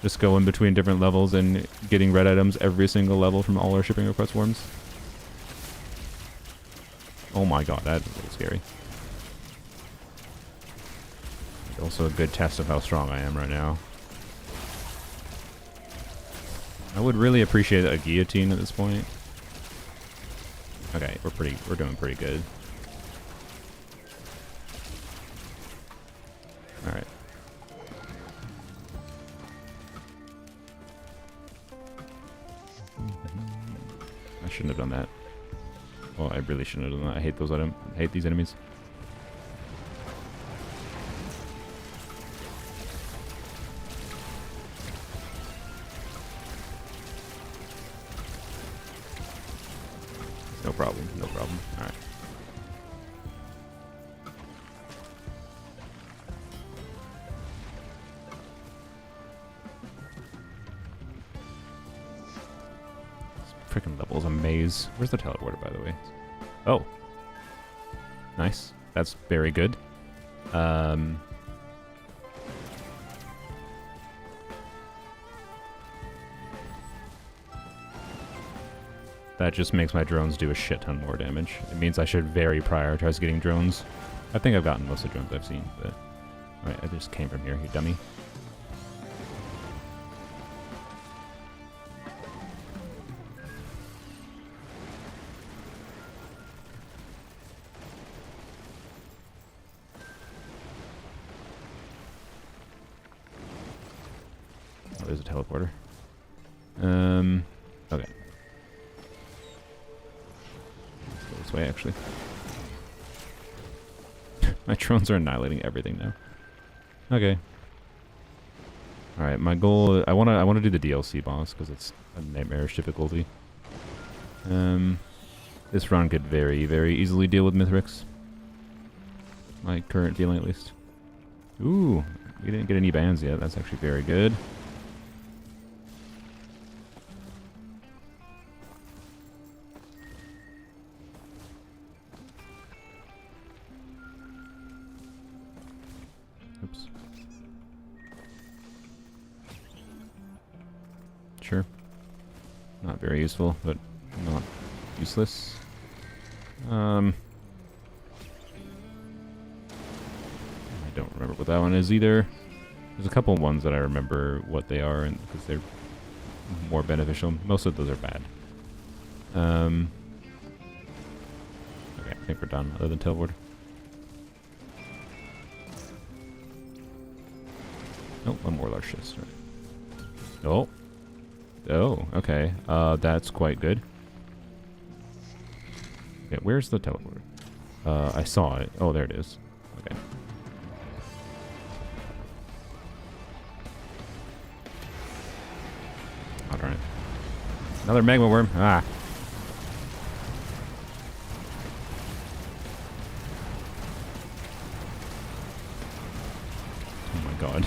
Just going between different levels and getting red items every single level from all our shipping request forms. Oh my god, that's a little scary. Also a good test of how strong I am right now. I would really appreciate a guillotine at this point. Okay, we're doing pretty good. Alright. I shouldn't have done that. Well, I really shouldn't have done that. I hate those items. I hate these enemies. No problem. No problem. Alright. Freaking level's a maze. Where's the teleporter, by the way? Oh. Nice. That's very good. That just makes my drones do a shit ton more damage. It means I should very prioritize getting drones. I think I've gotten most of the drones I've seen, but... Alright, I just came from here, you dummy. Oh, there's a teleporter. Okay. Let's go this way, actually. My drones are annihilating everything now. Okay. Alright, my goal... I wanna do the DLC boss, because it's a nightmarish difficulty. This run could very, very easily deal with Mithrix. My current feeling, at least. Ooh, we didn't get any bans yet. That's actually very good. Oops. Sure. Not very useful, but not useless. I don't remember what that one is either. There's a couple ones that I remember what they are, and because they're more beneficial. Most of those are bad. Okay, I think we're done, other than teleport. Oh, one more large chest. Right. Oh. Oh, okay. That's quite good. Okay, where's the teleporter? I saw it. Oh, there it is. Okay. Oh, darn it. Another magma worm. Ah. Oh my god.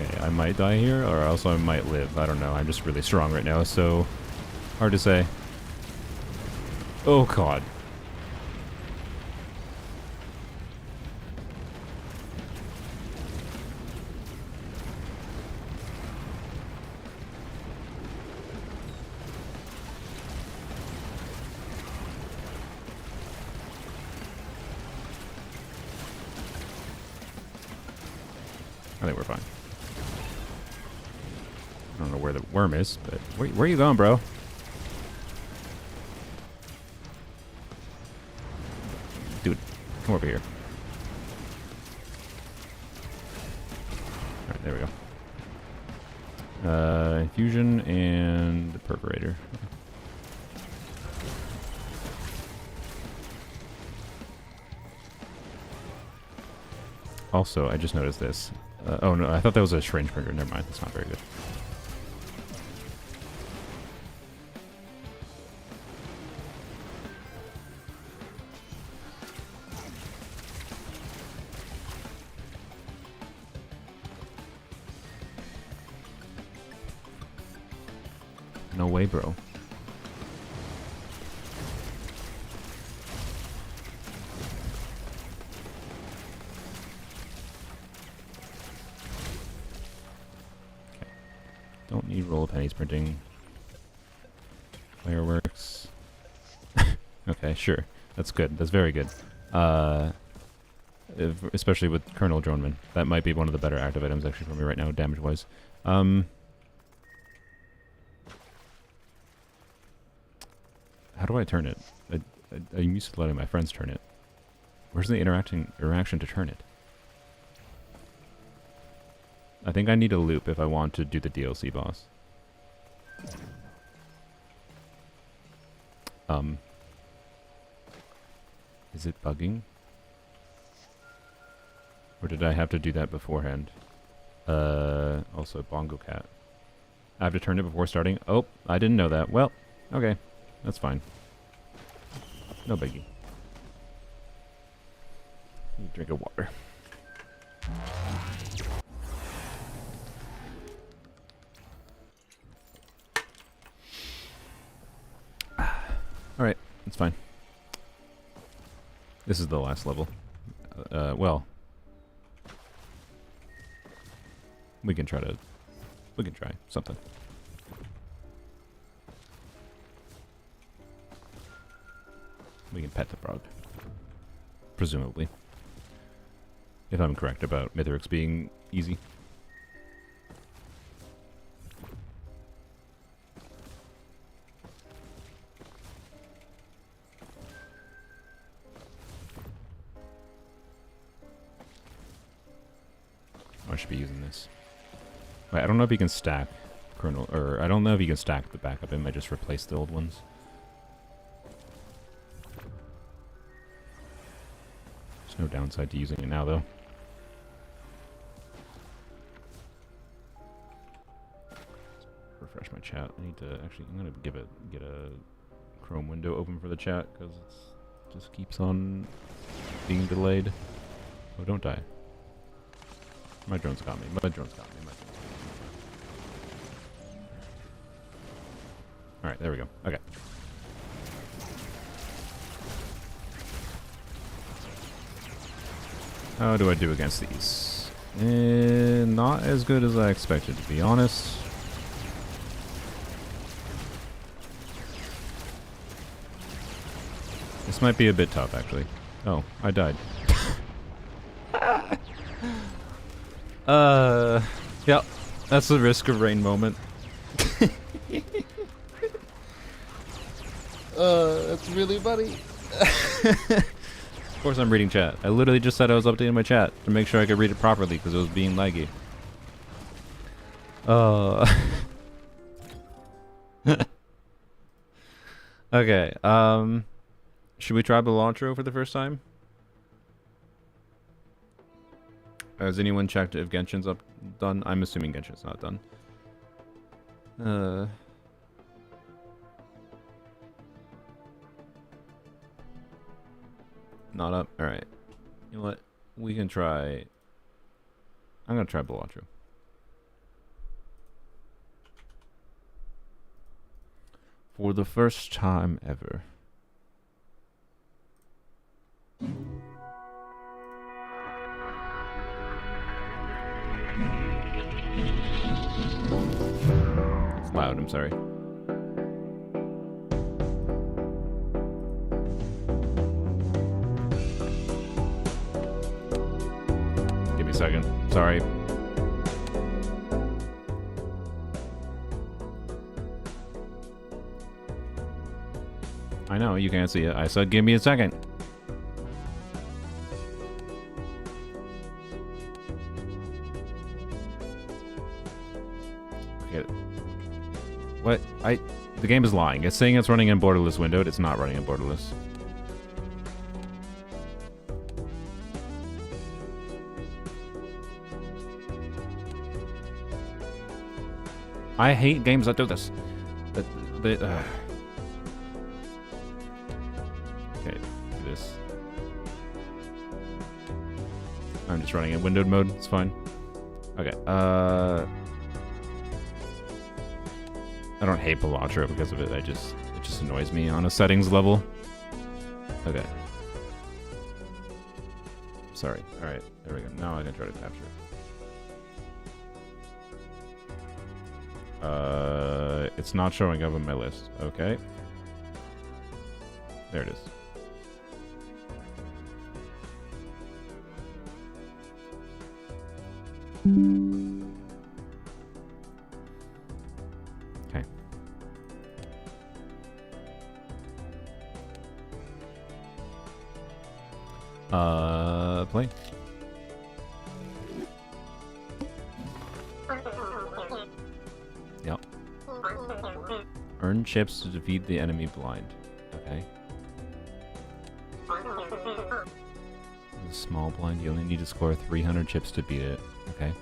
Okay, I might die here, or else I might live. I don't know. I'm just really strong right now, so hard to say. Oh god. I think we're fine. I don't know where the worm is, but where are you going, bro? Dude, come over here. Alright, there we go. Infusion and the perforator. Okay. Also, I just noticed this. Oh no, I thought that was a syringe printer. Never mind, that's not very good. No way, bro. Okay. Don't need roll pennies printing. Fireworks. Okay, sure. That's good. That's very good. Especially with Colonel Droneman. That might be one of the better active items actually for me right now, damage-wise. How do I turn it? I'm used to letting my friends turn it. Where's the interaction to turn it? I think I need a loop if I want to do the DLC boss. Is it bugging? Or did I have to do that beforehand? Also Bongo Cat. I have to turn it before starting? Oh, I didn't know that. Well, okay. That's fine. No biggie. Need a drink of water. Alright, that's fine. This is the last level. Well. We can try something. We can pet the frog. Presumably. If I'm correct about Mithrix being easy. I should be using this. Wait, I don't know if you can stack Colonel, or I don't know if you can stack the backup. It might just replace the old ones. There's no downside to using it now, though. Refresh my chat. I need to actually. I'm gonna get a Chrome window open for the chat because it just keeps on being delayed. Oh, don't die. My drone's got me. My drone's got me. Alright, there we go. Okay. How do I do against these? Not as good as I expected, to be honest. This might be a bit tough, actually. Oh, I died. Yep. That's the risk of rain moment. That's really funny. Of course I'm reading chat. I literally just said I was updating my chat to make sure I could read it properly because it was being laggy. Okay, should we try Balatro for the first time? Has anyone checked if Genshin's done? I'm assuming Genshin's not done. Not up? Alright. You know what? We can try... I'm gonna try Balatro. For the first time ever. It's loud, I'm sorry. Give me a second. Sorry. I know, you can't see it. I said give me a second. What? The game is lying. It's saying it's running in borderless windowed. It's not running in borderless. I hate games that do this. Okay, do this. I'm just running in windowed mode. It's fine. Okay. I don't hate Balatro because of it. It just annoys me on a settings level. Okay. Sorry. All right. There we go. Now I can try to capture it. It's not showing up on my list. Okay. There it is. Okay. Play. Yep. Earn chips to defeat the enemy blind. Okay. A small blind, you only need to score 300 chips to beat it. Okay.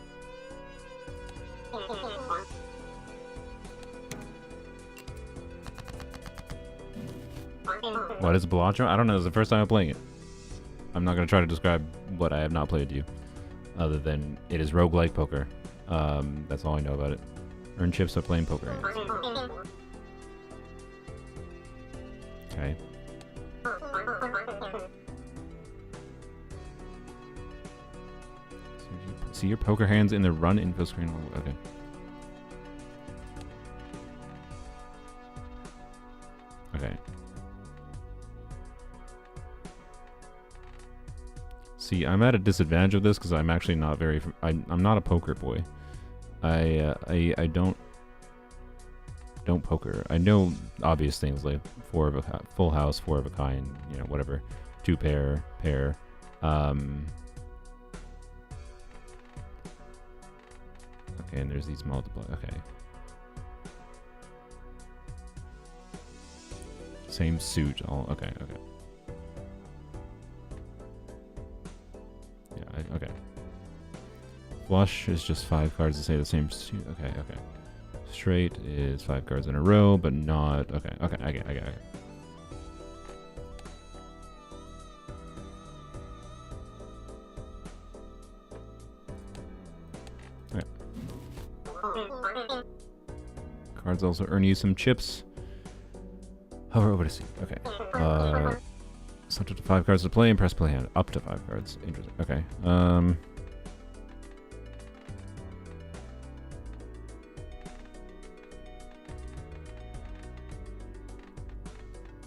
What is Balatro? I don't know. It's the first time I'm playing it. I'm not going to try to describe what I have not played to you, other than it is roguelike poker. That's all I know about it. Earn chips by playing poker hands. Okay. See your poker hands in the run info screen. Okay. Okay. See, I'm at a disadvantage of this because I'm actually not very. I'm not a poker boy. I don't poker. I know obvious things like full house, 4 of a kind, you know, whatever, 2 pair. Okay, and there's these multiply. Okay. Same suit. All okay. Yeah. Okay. Flush is just 5 cards to say the same suit. Okay. Straight is 5 cards in a row, but not. Okay. I get it. Cards also earn you some chips. Hover over to see. Okay. Subject to 5 cards to play and press play hand. Up to 5 cards. Interesting. Okay.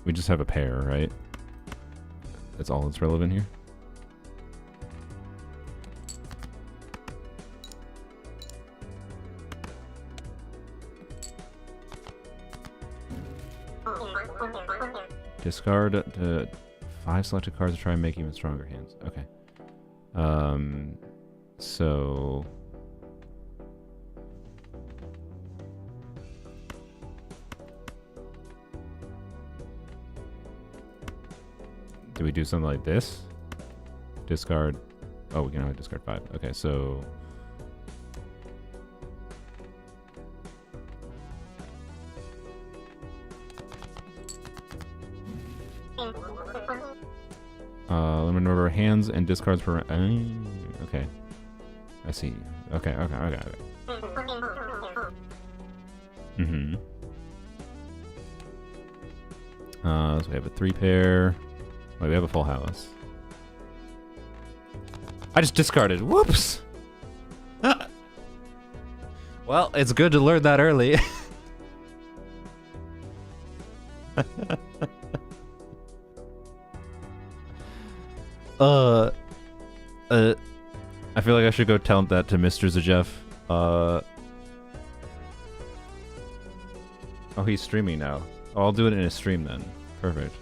We just have a pair, right? That's all that's relevant here. Discard 5 selected cards to try and make even stronger hands. Okay. So do we do something like this? Discard. Oh, we can only discard 5. Okay, so limit number of hands and discards per. Okay, I see. Okay. Mm-hmm. So we have a 3 pair. Wait, we have a full house. I just discarded. Whoops. Well, it's good to learn that early. I feel like I should go tell that to Mr. Zajeff. Oh, he's streaming now. Oh, I'll do it in a stream then. Perfect.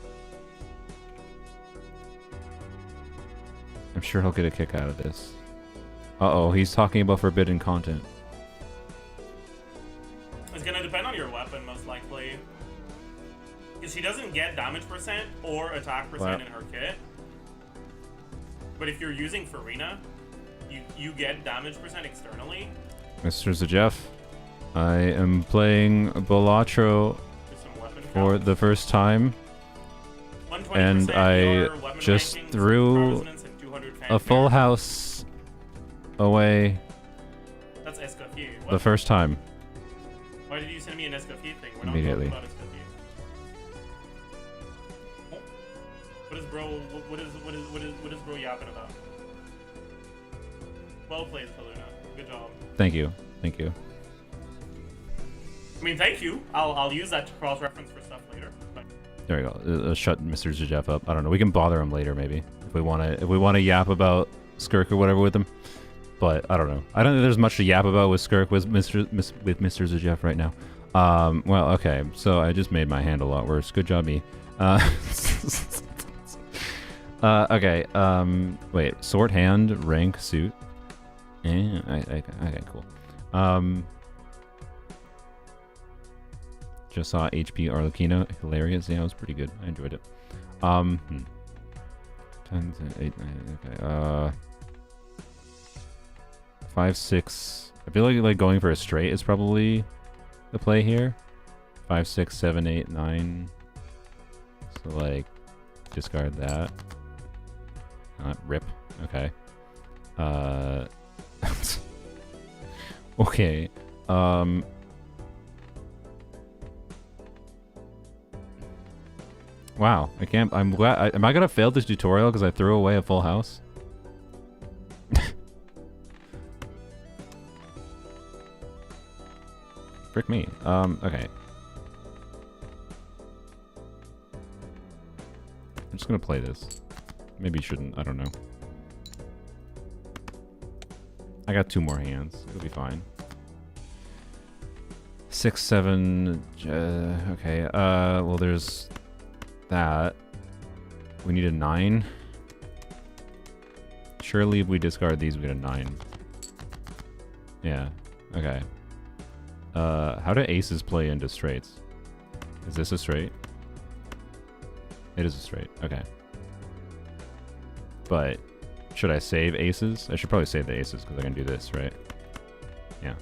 I'm sure he'll get a kick out of this. Uh-oh, he's talking about forbidden content. It's gonna depend on your weapon, most likely. Because she doesn't get damage percent or attack percent in her kit. But if you're using Farina, you get damage percent externally. Mr. Zajeff, I am playing Balatro for the first time, and I just threw a full house away That's Escopier. the first time. Why did you send me an Escopier thing? We're not Immediately. talking about Escopier. Oh. What is bro? What is bro yapping about? Well played, Paluna. Good job. Thank you. Thank you. I mean, thank you. I'll use that to cross-reference for stuff later. But There we go. Shut Mr. Zajef up. I don't know. We can bother him later, maybe, if we want to yap about Skirk or whatever with him. But I don't know. I don't think there's much to yap about with Skirk with Mr. Zajef right now. Well, okay. So I just made my hand a lot worse. Good job, me. Okay. Wait. Sword hand, rank, suit. Okay, cool. Just saw HP Arlecchino. Hilarious. Yeah, it was pretty good. I enjoyed it. 10, 8, 9, okay. 5, 6. I feel like going for a straight is probably the play here. 5, 6, 7, 8, 9. So like discard that. Rip. Okay. Okay. Wow, I can't. I'm glad. Am I gonna fail this tutorial because I threw away a full house? Frick me. Okay. I'm just gonna play this. Maybe shouldn't. I don't know. I got 2 more hands. It'll be fine. 6, 7. Okay. Well, there's that. We need a 9. Surely if we discard these, we get a 9. Yeah. Okay. How do aces play into straights? Is this a straight? It is a straight. Okay. But should I save aces? I should probably save the aces because I can do this, right? Yeah.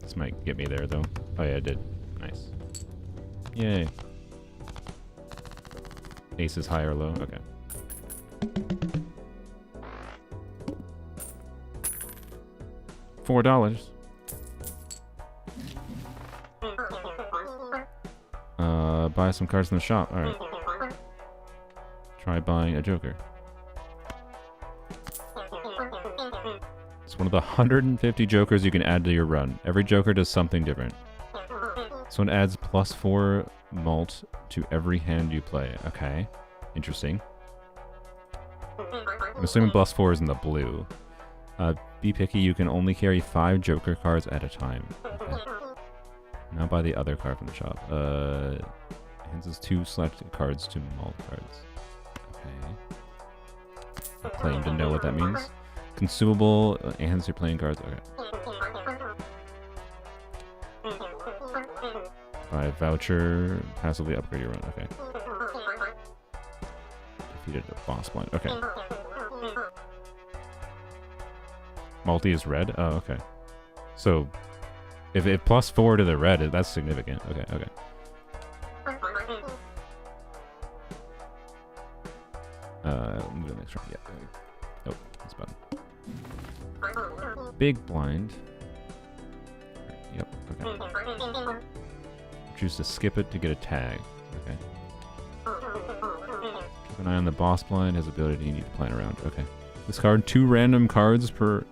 This might get me there, though. Oh, yeah, it did. Nice. Yay. Aces high or low? Okay. $4. Buy some cards in the shop. Alright. Try buying a Joker. It's one of the 150 Jokers you can add to your run. Every Joker does something different. This one adds +4 malt to every hand you play. Okay. Interesting. I'm assuming +4 is in the blue. Be picky, you can only carry 5 Joker cards at a time. Okay. Now buy the other card from the shop. Hands us 2 selected cards to malt cards. Okay. I claim to know what that means. Consumable, hands your playing cards. Okay. Buy voucher, passively upgrade your run. Okay. Defeated a boss blind. Okay. Multi is red? Oh, okay. So, if it +4 to the red, that's significant. Okay, okay. Move to the next round. Yeah. Oh, this button. Big blind. Yep, okay. Choose to skip it to get a tag. Okay. Keep an eye on the boss blind. His ability you need to plan around. Okay. Discard 2 random cards per...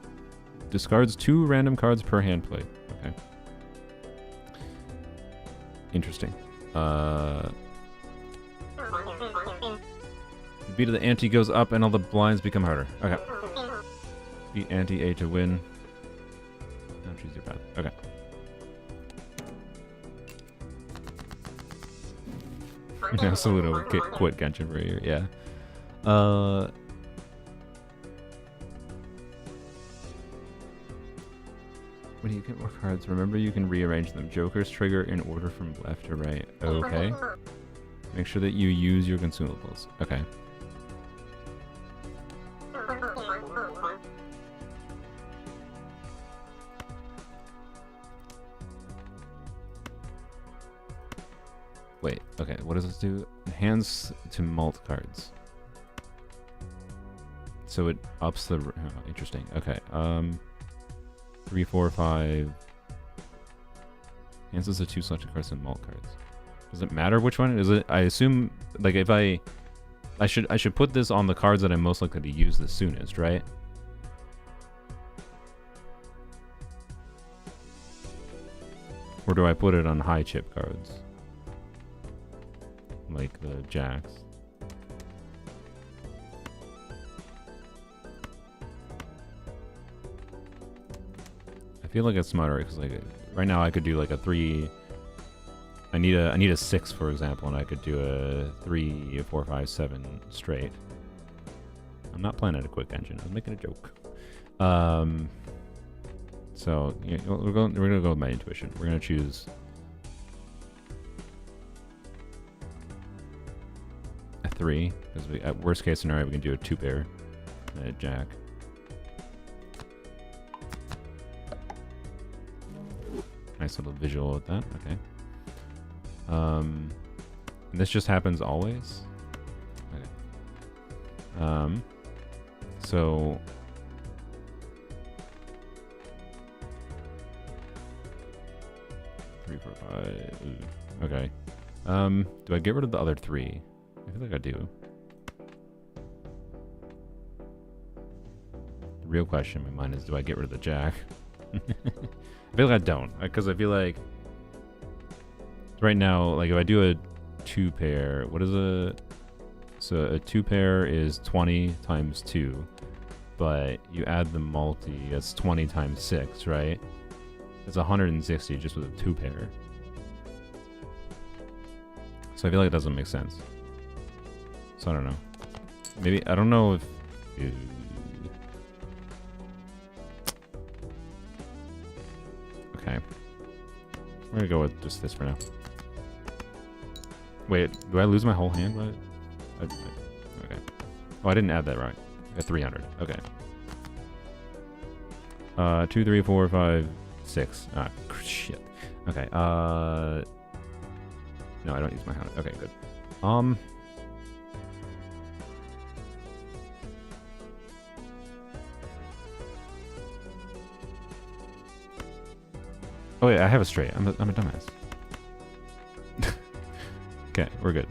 Discards 2 random cards per hand play. Okay. Interesting. The beat of the ante goes up and all the blinds become harder. Okay. Beat ante A to win. Now choose your path. Okay. Now Saludo quit Genshin for a year. Yeah. When you get more cards, remember you can rearrange them. Jokers trigger in order from left to right. Okay. Make sure that you use your consumables. Okay. Wait, okay, what does this do? Hands to malt cards. so it ups the... Oh, interesting. Okay. 3, 4, 5... Cancels the 2 selected cards and mult cards. Does it matter which one? Is it? I assume, like, if I should put this on the cards that I'm most likely to use the soonest, right? Or do I put it on high chip cards? Like the jacks. I feel like it's smarter because, like, right now I could do like a 3. I need a 6, for example, and I could do a 3, 4, 5, 7 straight. I'm not playing at a quick engine. I'm making a joke. So yeah, we're gonna go with my intuition. We're gonna choose a 3 because we, at worst case scenario, we can do a 2 pair and a jack. Nice little visual with that. Okay. And this just happens always. Okay. So. Three, 4, 5. Ooh. Okay. Do I get rid of the other 3? I feel like I do. The real question in my mind is, do I get rid of the jack? I feel like I don't, because I feel like right now, like if I do a 2 pair, what is a... So a 2 pair is 20 times 2, but you add the multi, that's 20 times 6, right? It's 160 just with a 2 pair. So I feel like it doesn't make sense. So I don't know. Maybe, I don't know if... Okay. We're gonna go with just this for now. Wait, do I lose my whole hand? What? Okay. Oh, I didn't add that right. I got 300. Okay. 2, 3, 4, 5, 6. Ah, shit. Okay. No, I don't use my hand. Okay, good. Oh wait, I have a straight. I'm a dumbass. Okay, we're good.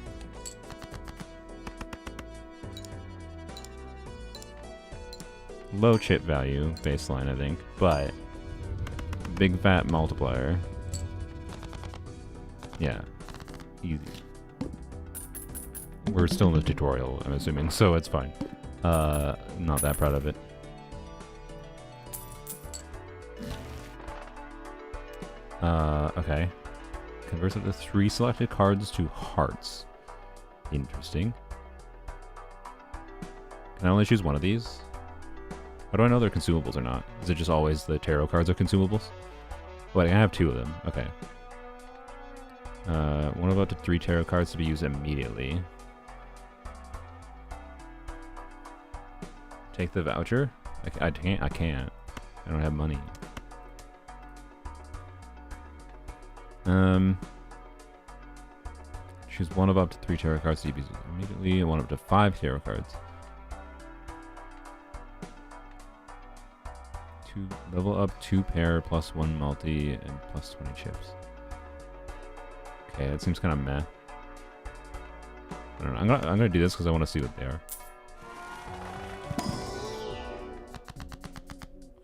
Low chip value, baseline, I think, but big fat multiplier. Yeah, easy. We're still in the tutorial, I'm assuming, so it's fine. Not that proud of it. Okay. Converts up to 3 selected cards to hearts. Interesting. Can I only choose one of these? How do I know they're consumables or not? Is it just always the tarot cards are consumables? Wait, I have 2 of them. Okay. One of up to 3 tarot cards to be used immediately. Take the voucher? I can't. I don't have money. Choose one of up to 3 tarot cards to be used immediately, and one up to 5 tarot cards. Level up 2 pair plus 1 multi and plus 20 chips. Okay, that seems kind of meh. I don't know. I'm gonna do this because I want to see what they are.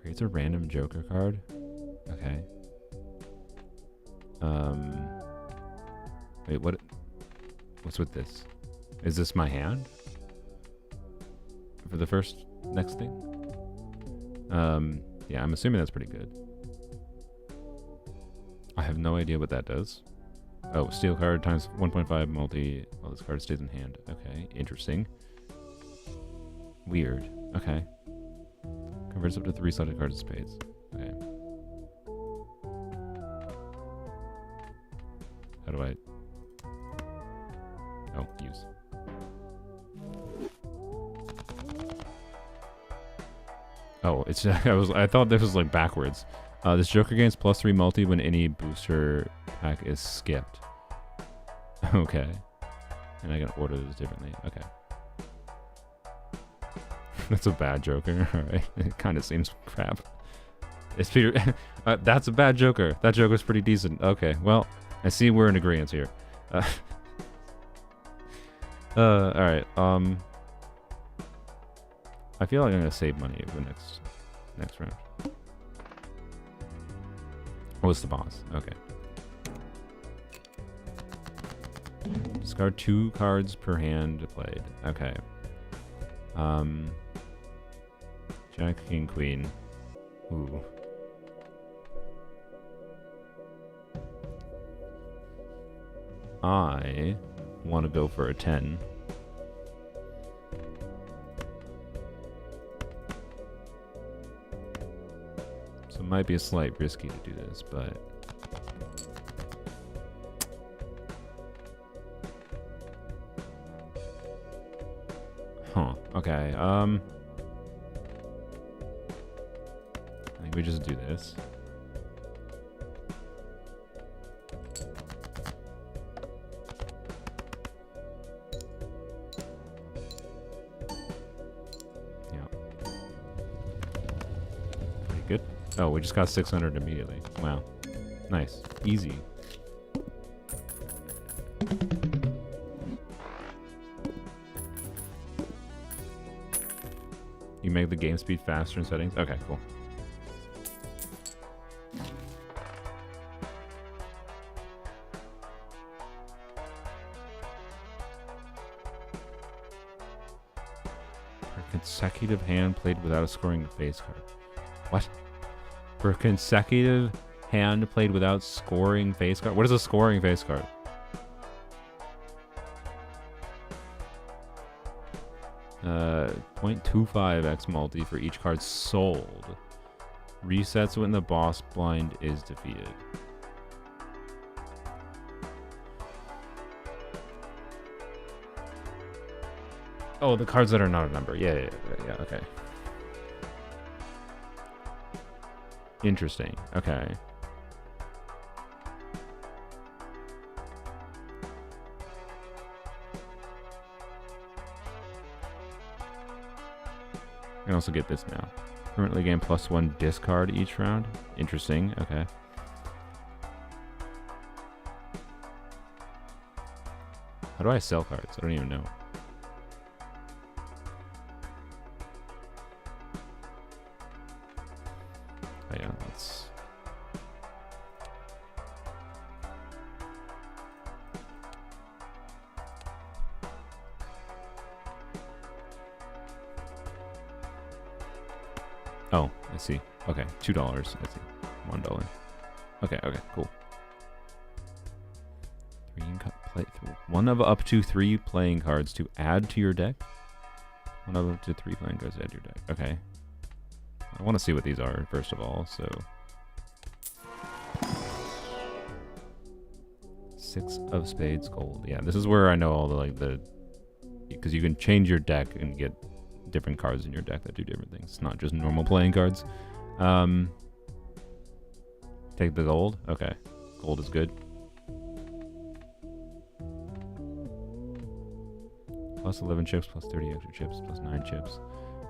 Creates a random Joker card. Okay. Wait, what? What's with this? Is this my hand? For the first next thing? Yeah, I'm assuming that's pretty good. I have no idea what that does. Oh, steal card times 1.5 multi while this card stays in hand. Okay, interesting. Weird. Okay. Converts up to 3 selected cards of spades. Okay. How do I... Oh, use. Oh, it's I thought this was like backwards. This Joker gains +3 multi when any booster pack is skipped. Okay. And I can order this differently. Okay. That's a bad Joker. Alright. It kind of seems crap. It's Peter. That's a bad Joker. That Joker's pretty decent. Okay, well, I see we're in agreement here. Alright. I feel like I'm gonna save money for the next round. Oh, it's the boss. Okay. Discard 2 cards per hand played. Okay. Jack, King, Queen. Ooh. I want to go for a 10. So it might be a slight risky to do this, but... Huh, okay, I think we just do this. Good. Oh, we just got 600 immediately. Wow. Nice. Easy. You make the game speed faster in settings? Okay, cool. Per consecutive hand played without scoring a face card. What? For consecutive hand played without scoring face card? What is a scoring face card? Uh, 0.25x multi for each card sold. Resets when the boss blind is defeated. Oh, the cards that are not a number. Yeah, okay. Interesting. Okay. I can also get this now. Currently gain +1 discard each round. Interesting. Okay. How do I sell cards? I don't even know. Oh yeah, that's... Oh, I see. Okay, $2. I see. $1. Okay, cool. One of up to 3 playing cards to add to your deck. One of up to 3 playing cards to add to your deck. Okay. I want to see what these are first of all. So 6 of spades gold. Yeah, this is where I know all the because you can change your deck and get different cards in your deck that do different things. It's not just normal playing cards. Take the gold. Okay, gold is good. Plus 11 chips, plus 30 extra chips, plus 9 chips.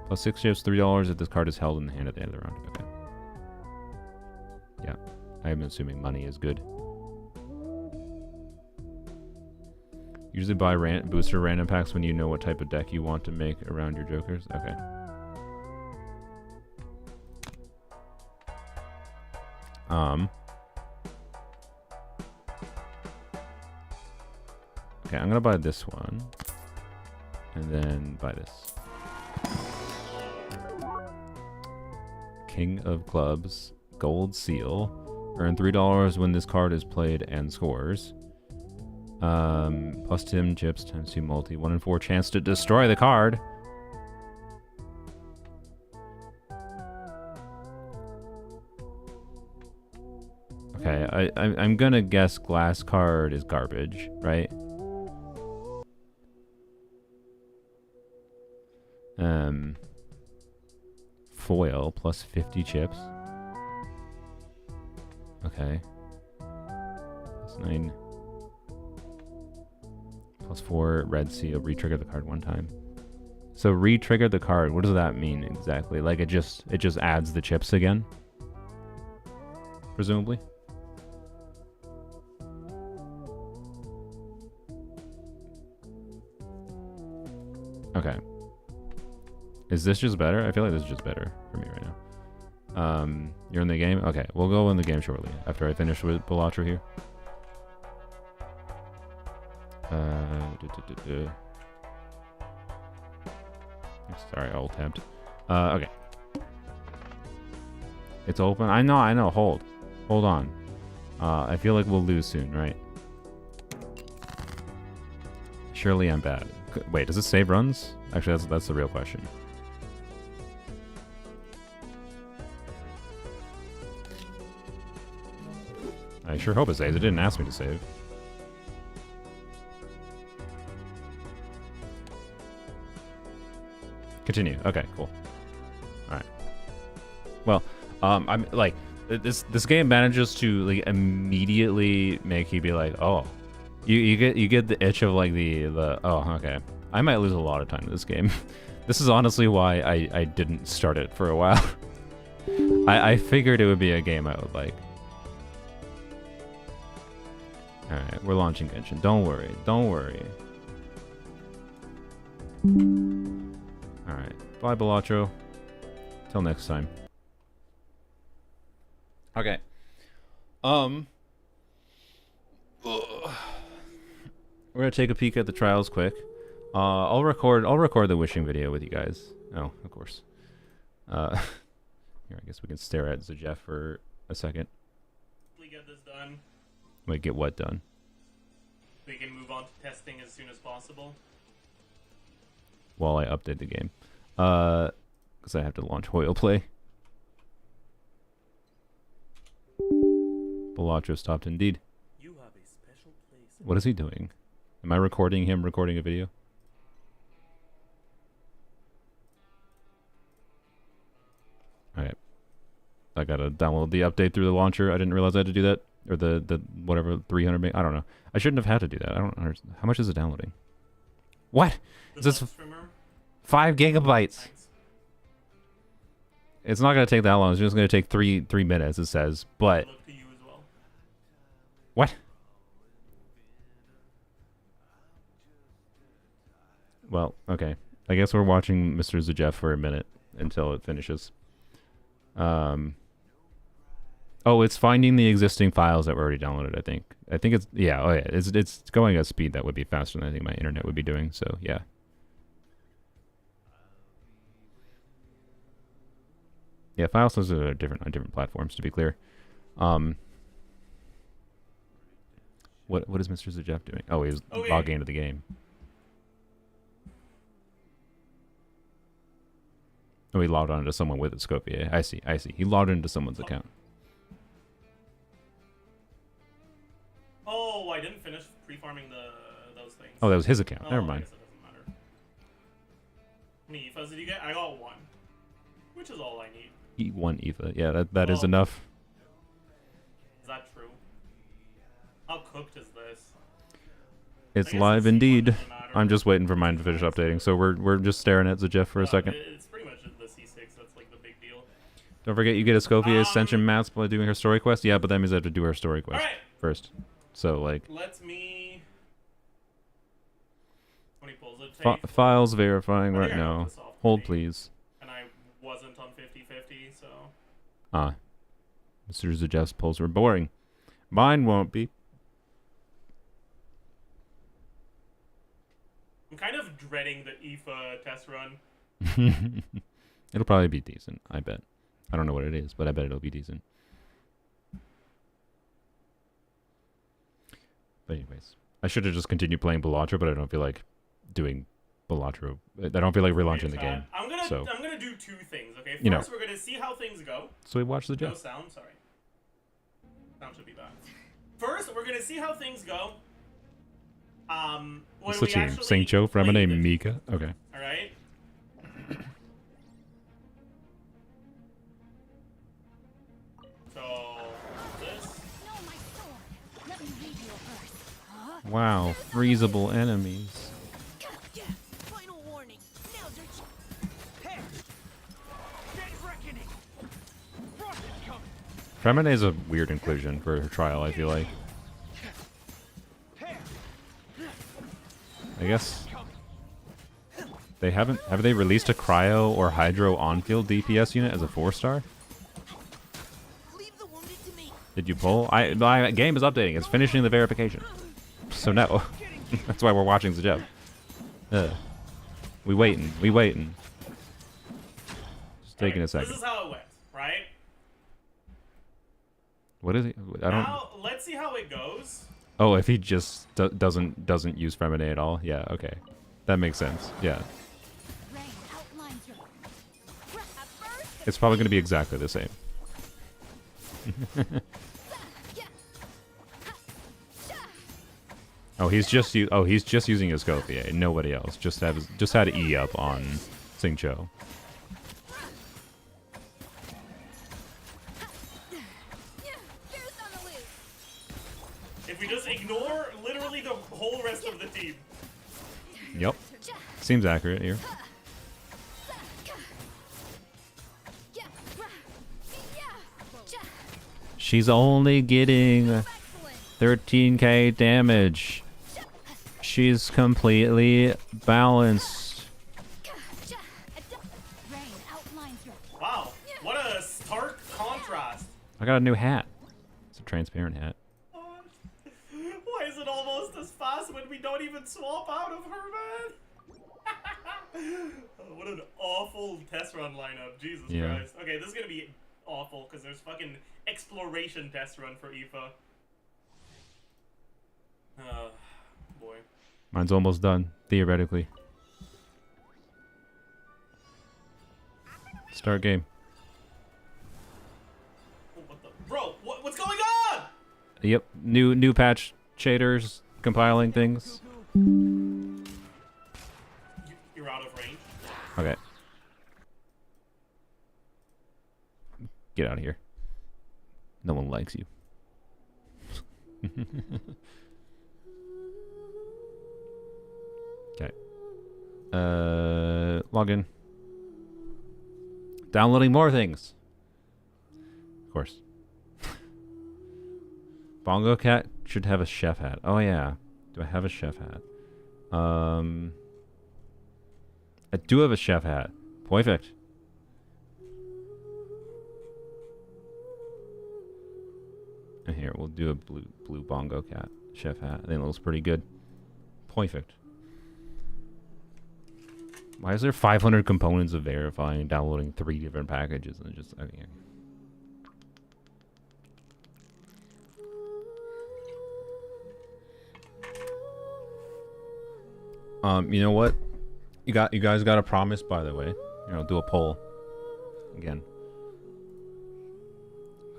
Plus 6 chips, $3 if this card is held in the hand at the end of the round. Okay. Yeah, I'm assuming money is good. Usually buy booster random packs when you know what type of deck you want to make around your jokers. Okay. Okay, I'm gonna buy this one. And then buy this. King of Clubs, Gold Seal. Earn $3 when this card is played and scores. Plus 10 chips times 2 multi. 1 in 4 chance to destroy the card. Okay, I'm gonna guess glass card is garbage, right? Foil plus 50 chips. Okay. Plus 9. Plus 4 red seal. Retrigger the card 1 time. So re-trigger the card. What does that mean exactly? Like it just adds the chips again? Presumably. Okay. Is this just better? I feel like this is just better for me right now. You're in the game? Okay, we'll go in the game shortly after I finish with Balatro here. Sorry, alt tabbed. Okay. It's open. I know. Hold on. I feel like we'll lose soon, right? Surely I'm bad. Wait, does it save runs? Actually, that's the real question. I sure hope it saves. It didn't ask me to save. Continue. Okay, cool. All right. Well, I'm like this game manages to like immediately make you be like, oh, you get the itch of like the oh, okay. I might lose a lot of time in this game. This is honestly why I didn't start it for a while. I figured it would be a game I would like. All right, we're launching Genshin. Don't worry. Alright, bye Balatro. Till next time. Okay. We're gonna take a peek at the trials quick. I'll record the wishing video with you guys. Oh, of course. Here, I guess we can stare at Zajef for a second. We get this done. Wait, get what done? We can move on to testing as soon as possible. While I update the game. Because I have to launch Hoyle Play. Balatro stopped indeed. You have a special place. What is he doing? Am I recording him recording a video? Alright. I gotta download the update through the launcher. I didn't realize I had to do that. Or the whatever 300 meg. I don't know. I shouldn't have had to do that. I don't understand. How much is it downloading? What? Is this 5 gigabytes? Thanks. It's not gonna take that long. It's just gonna take three minutes. It says, but Look to you as well. what? Well, okay. I guess we're watching Mr. Zajef for a minute until it finishes. Oh, it's finding the existing files that were already downloaded, I think. I think it's, yeah, oh yeah, it's going at speed that would be faster than I think my internet would be doing, so yeah. Yeah, file sizes are different on different platforms, to be clear. What is Mr. Zajef doing? Oh, he was logging into the game. Oh, he logged on into someone with Escopier. I see. He logged into someone's account. Oh, I didn't finish pre-farming those things. Oh, that was his account. Oh, Never I mind. guess it doesn't matter. How many EFAs did you get? I got 1. Which is all I need. Eat 1 EVA. Yeah, that is enough. Is that true? How cooked is this? It's guess live the C1 indeed. doesn't matter. I'm just waiting for mine to finish updating, so we're just staring at Zajef for a second. It's pretty much the C6 that's like the big deal. Don't forget you get Escopier Ascension maps by doing her story quest. Yeah, but that means I have to do her story quest first. So like Let me. How many pulls it take? files verifying I right think I got now. this off Hold pretty- please. And I wasn't on 50-50, so. Mr. Zajef's polls were boring. Mine won't be. I'm kind of dreading the IFA test run. It'll probably be decent, I bet. I don't know what it is, but I bet it'll be decent. But anyways, I should have just continued playing Balatro, but I don't feel like doing Balatro. I don't feel like relaunching the game. I'm gonna So, do 2 things, okay? First, you know. we're gonna see how things go. so we watched the No Jeff. sound, sorry. Sound should be back. First, we're gonna see how things go. When What's the we team? actually Xingqiu, play Fremine, the- Mika. Okay. All right. So this. No, my sword. Let me read your verse. Huh? Wow, freezable enemies. Yeah. Final warning. Now's your Femine is a weird inclusion for her trial, I feel like. I guess have they released a Cryo or Hydro on-field DPS unit as a 4-star? Did you pull? My game is updating. It's finishing the verification. So no. That's why we're watching the job. We waiting. We waiting. Just taking a second. This is how it went, right? What is he? I don't. Now let's see how it goes. Oh, if he just doesn't use Femine at all? Yeah, okay. That makes sense. Yeah. It's probably going to be exactly the same. Oh, he's just using Escopier. Nobody else. Just had E up on Xingqiu. If we just ignore literally the whole rest of the team. Yep. Seems accurate here. She's only getting 13k damage. She's completely balanced. Wow, what a stark contrast. I got a new hat. It's a transparent hat. Why is it almost as fast when we don't even swap out of her, man? What an awful test run lineup. Jesus Christ. Okay, this is gonna be awful because there's fucking exploration test run for Aoife. Boy. Mine's almost done, theoretically. Start game. Oh, what the bro? What's going on? Yep, new patch shaders compiling things. You're out of range. Okay. Get out of here. No one likes you. Okay. Log in. Downloading more things. Of course. Bongo Cat should have a chef hat. Oh yeah. Do I have a chef hat? I do have a chef hat. Perfect. And here, we'll do a blue Bongo Cat chef hat. I think it looks pretty good. Perfect. Why is there 500 components of verifying, downloading 3 different packages, and just okay. You know what? You guys got a promise, by the way. You know, do a poll again.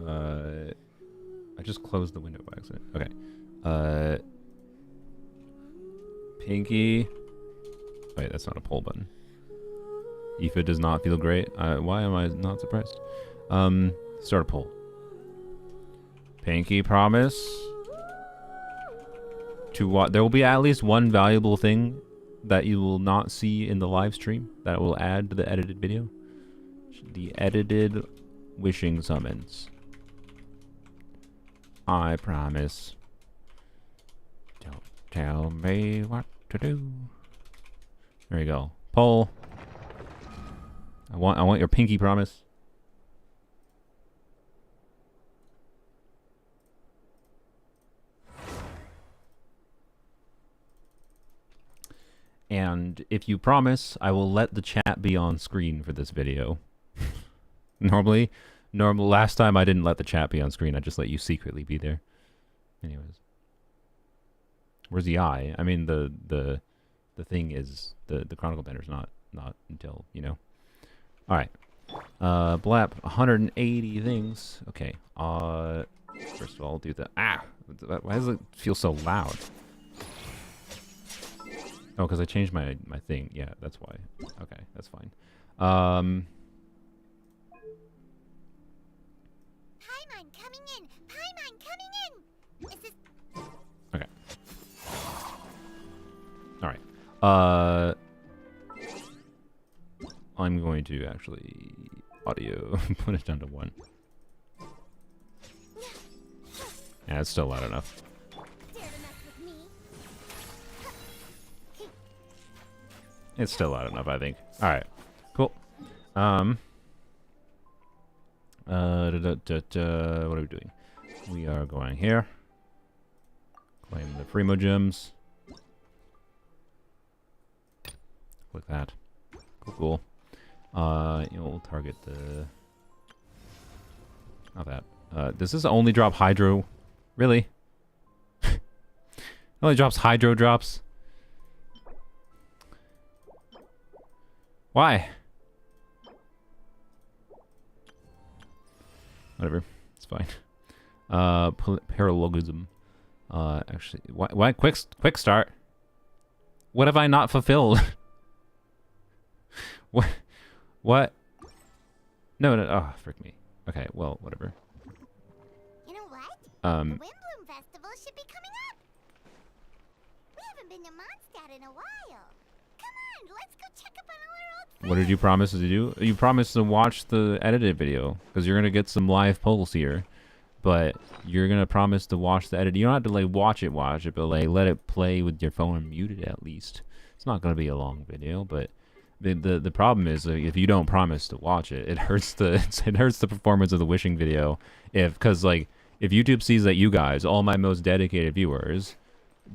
I just closed the window by accident. Okay. Pinky. Wait, that's not a poll button. Aoife does not feel great. Why am I not surprised? Start a poll. Pinky promise to what? There will be at least one valuable thing that you will not see in the live stream that will add to the edited video. The edited wishing summons. I promise. Don't tell me what to do. There you go. Poll. I want your pinky promise. And if you promise, I will let the chat be on screen for this video. Normally, last time I didn't let the chat be on screen. I just let you secretly be there. Anyways. Where's the eye? I mean, the thing is, the Chronicle Banner's not until, you know. Alright. Blap, 180 things. Okay. First of all, I'll do the... Ah! Why does it feel so loud? Oh, because I changed my thing. Yeah, that's why. Okay, that's fine. Paimon coming in! Paimon coming in! Is this... Okay. Alright. I'm going to actually audio. Put it down to 1. Yeah, it's still loud enough. Dare to mess with me? It's still loud enough, I think. All right, cool. What are we doing? We are going here. Claim the Primo gems. Click that. Cool, cool. We'll target the... Not that. Does this only drop Hydro? Really? It only drops Hydro drops? Why? Whatever. It's fine. Paralogism. Actually, why quick start? What have I not fulfilled? What? No. Oh, frick me. Okay, well, whatever. You know what? The Windbloom Festival should be coming up. We haven't been to Mondstadt in a while. Come on, let's go check up on all our old friends. What did you promise to do? You promised to watch the edited video because you're gonna get some live polls here, but you're gonna promise to watch the edit. You don't have to like watch it, but like let it play with your phone muted at least. It's not gonna be a long video, but the problem is if you don't promise to watch it, it hurts the performance of the wishing video. Because like if YouTube sees that you guys, all my most dedicated viewers,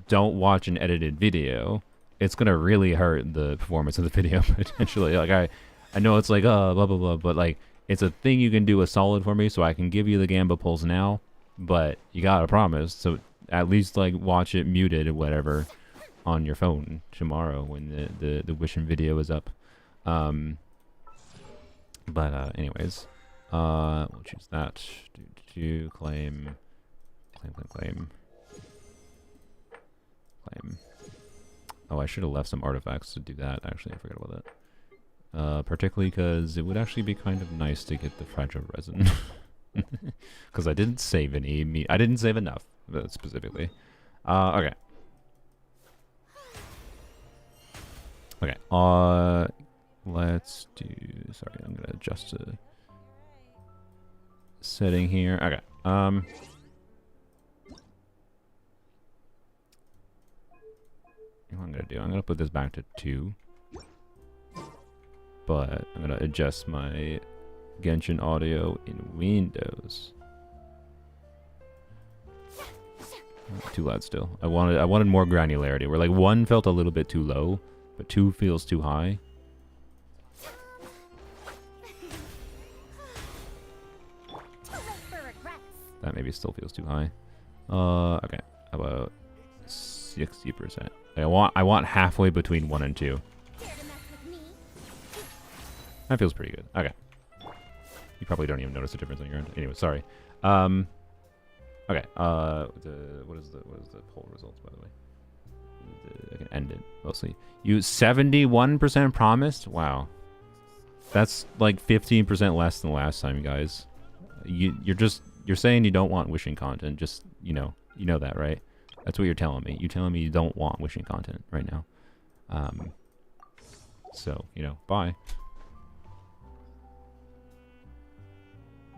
don't watch an edited video, it's gonna really hurt the performance of the video potentially. Like I know it's like blah blah blah, but like it's a thing you can do a solid for me, so I can give you the Gamba polls now, but you gotta promise. So at least like watch it muted or whatever on your phone tomorrow when the wishing video is up. Anyways, we'll choose that. Claim. Oh, I should have left some artifacts to do that. Actually, I forgot about that. Particularly because it would actually be kind of nice to get the fragile resin. Because I didn't save any. I didn't save enough, specifically. Okay. Okay. Let's do... Sorry, I'm going to adjust the setting here. Okay. You know what I'm going to do? I'm going to put this back to 2. But I'm going to adjust my Genshin audio in Windows. Too loud still. I wanted more granularity. Where like 1 felt a little bit too low, but 2 feels too high. That maybe still feels too high. Okay. How about 60%? I want halfway between 1 and 2. That feels pretty good. Okay. You probably don't even notice the difference on your end. Anyway, sorry. Okay. What is the poll results, by the way? I can end it. We'll see. You 71% promised. Wow. That's like 15% less than last time, guys. You're saying you don't want wishing content. Just you know that, right? That's what you're telling me. You're telling me you don't want wishing content right now. So bye.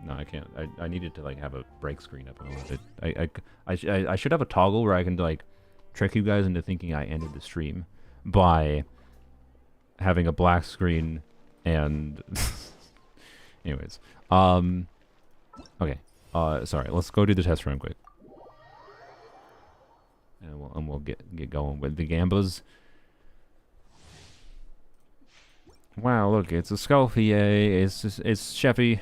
No, I can't. I needed to like have a break screen up. I should have a toggle where I can like trick you guys into thinking I ended the stream by having a black screen and. Anyways, okay. Sorry. Let's go do the test run quick, and we'll get going with the Gambas. Wow, look, it's a Escopier. It's Sheffy.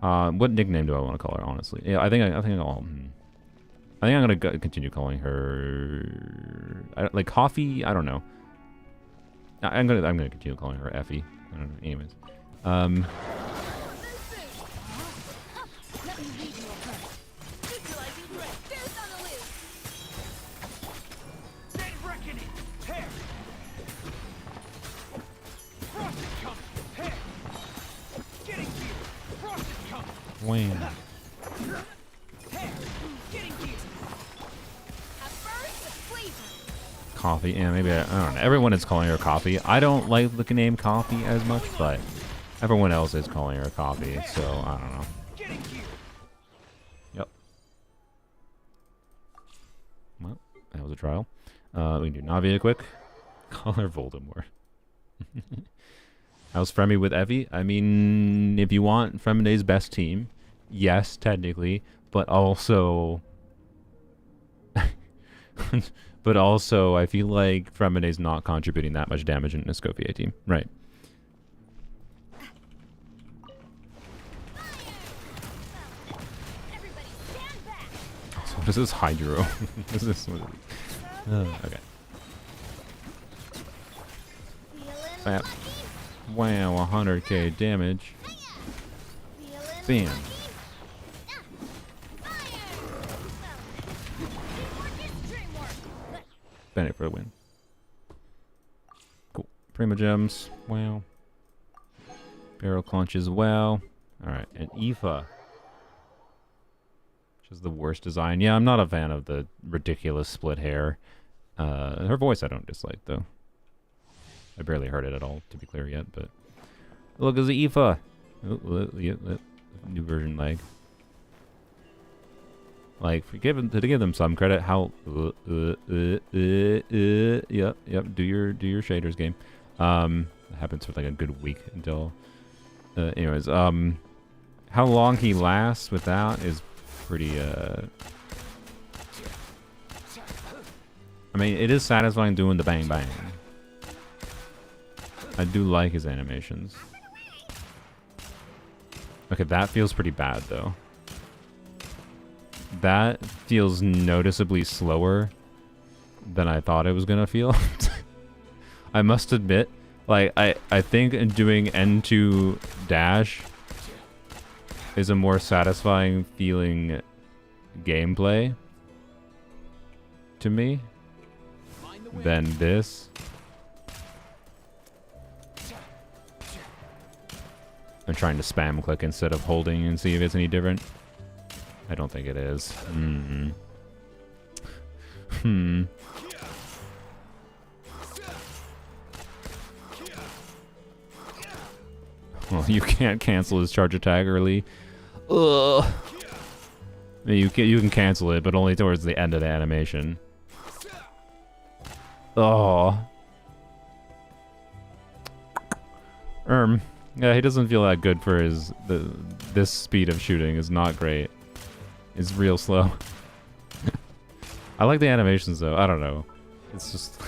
What nickname do I want to call her? Honestly, yeah, I think I'm gonna continue calling her like Coffee. I don't know. I'm gonna continue calling her Effie. I don't know. Anyways, Wham. Coffee, yeah, maybe I don't know. Everyone is calling her Coffee. I don't like the name Coffee as much, but Everyone else is calling her a copy, so I don't know. Yep. Well, that was a trial. We can do Navia quick. Call her Voldemort. How's Fremi with Evie? I mean, if you want Fremide's best team, yes, technically, but also... but also, I feel like Fremide's not contributing that much damage in an Escopier team. Right. So what is this Hydro? What is this? Okay. Bam. Wow, 100k damage. Bam. Bennett for the win. Cool. Prima Gems. Wow. Barrel Clunch as well. Alright, and Aoife. Which is the worst design. Yeah, I'm not a fan of the ridiculous split hair. Her voice I don't dislike, though. I barely heard it at all, to be clear yet, but... Look, it's Aoife! Oh, new version lag. Like, to give them some credit, how... yep, do your shaders game. That happens for like a good week until... anyways, how long he lasts with that is pretty, I mean, it is satisfying doing the bang bang. I do like his animations. Okay, that feels pretty bad, though. That feels noticeably slower than I thought it was gonna feel. I must admit, like, I think doing N2 dash is a more satisfying feeling gameplay to me than this. I'm trying to spam click instead of holding and see if it's any different. I don't think it is. Well, you can't cancel his charge attack early. Ugh. I mean, you can cancel it, but only towards the end of the animation. Oh. Yeah, he doesn't feel that good for his... this speed of shooting is not great. It's real slow. I like the animations, though. I don't know. It's just...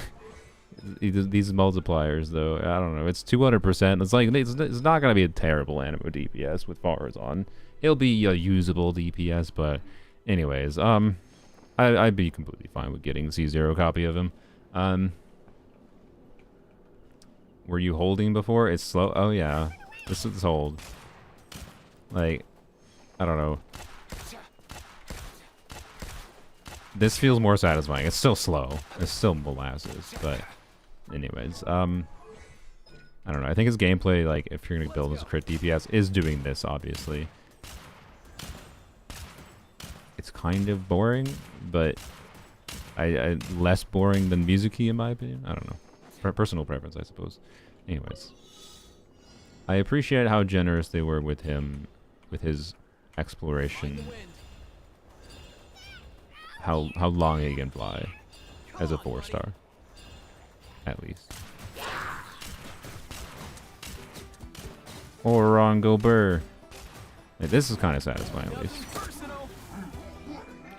these multipliers, though, I don't know. It's 200%. It's like... It's not going to be a terrible animo DPS with Vars on. It'll be a usable DPS, but... Anyways, I'd be completely fine with getting the C0 copy of him. Were you holding before? It's slow. Oh yeah, this is hold. Like, I don't know. This feels more satisfying. It's still slow. It's still molasses, but anyways, I don't know. I think his gameplay, like, if you're gonna build as a crit DPS, is doing this obviously. It's kind of boring, but I less boring than Mizuki in my opinion. I don't know. Personal preference, I suppose. Anyways, I appreciate how generous they were with him, with his exploration. How long he can fly as a 4-star, at least. Ororon go burr. Hey, this is kind of satisfying, at least.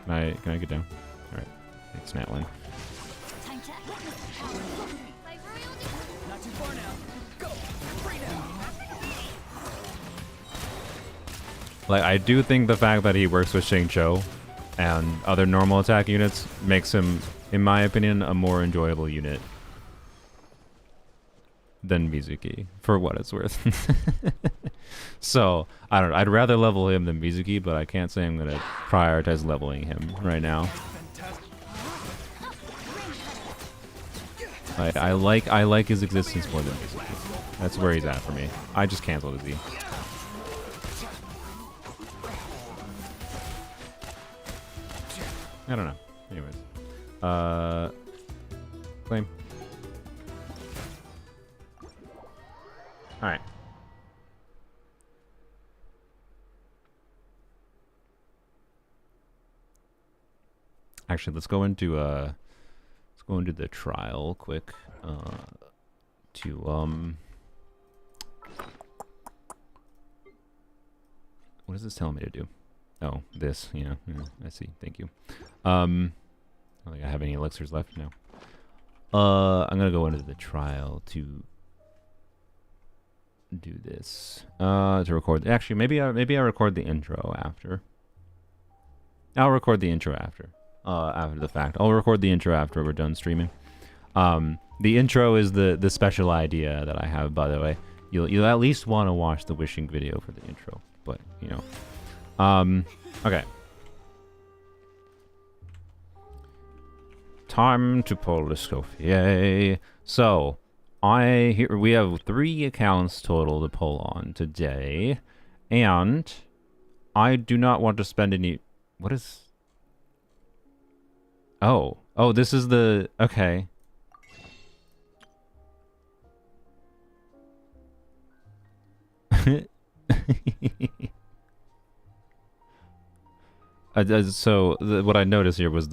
Can I get down? All right, it's Snatline. Like, I do think the fact that he works with Xingqiu and other normal attack units makes him, in my opinion, a more enjoyable unit than Mizuki, for what it's worth. So, I don't know. I'd rather level him than Mizuki, but I can't say I'm going to prioritize leveling him right now. I like his existence more than Mizuki. That's where he's at for me. I just canceled his E. I don't know. Anyways. Claim. Alright. Actually, let's go into the trial quick. What is this telling me to do? Oh, this. Yeah, I see. Thank you. I don't think I have any elixirs left now. I'm gonna go into the trial to do this. To record. Actually, maybe I record the intro after. I'll record the intro after. After the fact. I'll record the intro after we're done streaming. The intro is the special idea that I have, by the way. You'll at least want to watch the wishing video for the intro, but you know. Okay. Time to pull the scope. Yay. So, we have 3 accounts total to pull on today, and I do not want to spend any. What is? Oh, this is the okay. What I noticed here was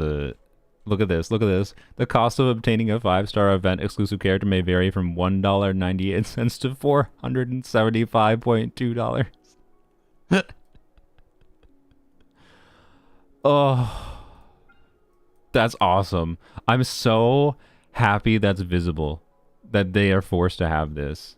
look at this. The cost of obtaining a 5-star event exclusive character may vary from $1.98 to $475.2. Oh, that's awesome. I'm so happy that's visible, that they are forced to have this.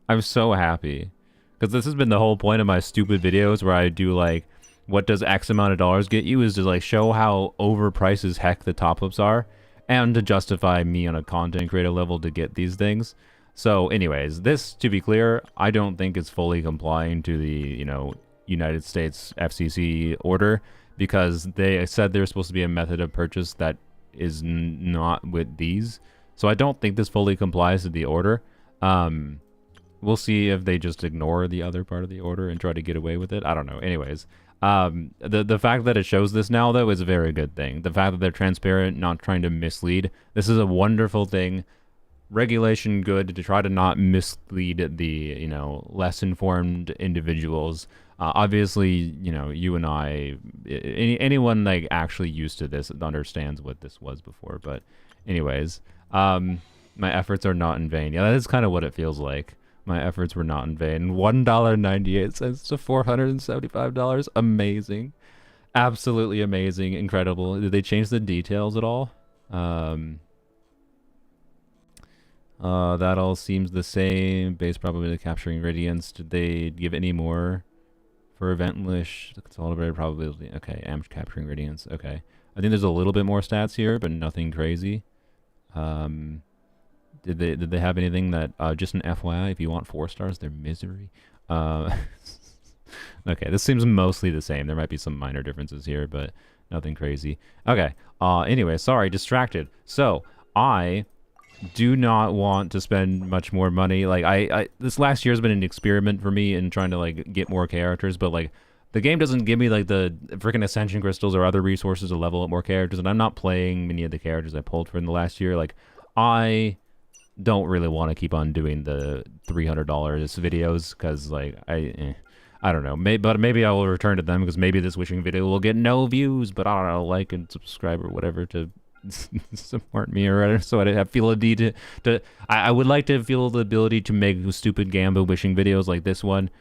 I'm so happy. Because this has been the whole point of my stupid videos where I do like, what does X amount of dollars get you, is to like show how overpriced as heck the top-ups are, and to justify me on a content creator level to get these things. So anyways, this, to be clear, I don't think it's fully complying to the, you know, United States FCC order, because they said there's supposed to be a method of purchase that is not with these. So I don't think this fully complies to the order. We'll see if they just ignore the other part of the order and try to get away with it. I don't know. Anyways, the fact that it shows this now, though, is a very good thing. The fact that they're transparent, not trying to mislead. This is a wonderful thing. Regulation good, to try to not mislead the, you know, less informed individuals. Obviously, you know, you and I, anyone like actually used to this understands what this was before. But anyways, my efforts are not in vain. Yeah, that is kind of what it feels like. My efforts were not in vain. $1.98 to $475. Amazing. Absolutely amazing. Incredible. Did they change the details at all? That all seems the same. Base probability of capturing radiance. Did they give any more for eventless? The consolidated probability. Okay, am capturing radiance. Okay. I think there's a little bit more stats here, but nothing crazy. Did they have anything that just an FYI, if you want 4 stars, they're misery. Okay, this seems mostly the same. There might be some minor differences here, but nothing crazy. Okay. Anyway, sorry, distracted. So I do not want to spend much more money. Like I this last year has been an experiment for me in trying to like get more characters, but like the game doesn't give me like the freaking ascension crystals or other resources to level up more characters, and I'm not playing many of the characters I pulled for in the last year. Like I don't really want to keep on doing the $300 videos, because like I don't know, maybe I will return to them, because maybe this wishing video will get no views, but I don't know, like and subscribe or whatever to support me or whatever, so I feel a need to I would like to feel the ability to make stupid Gamba wishing videos like this one,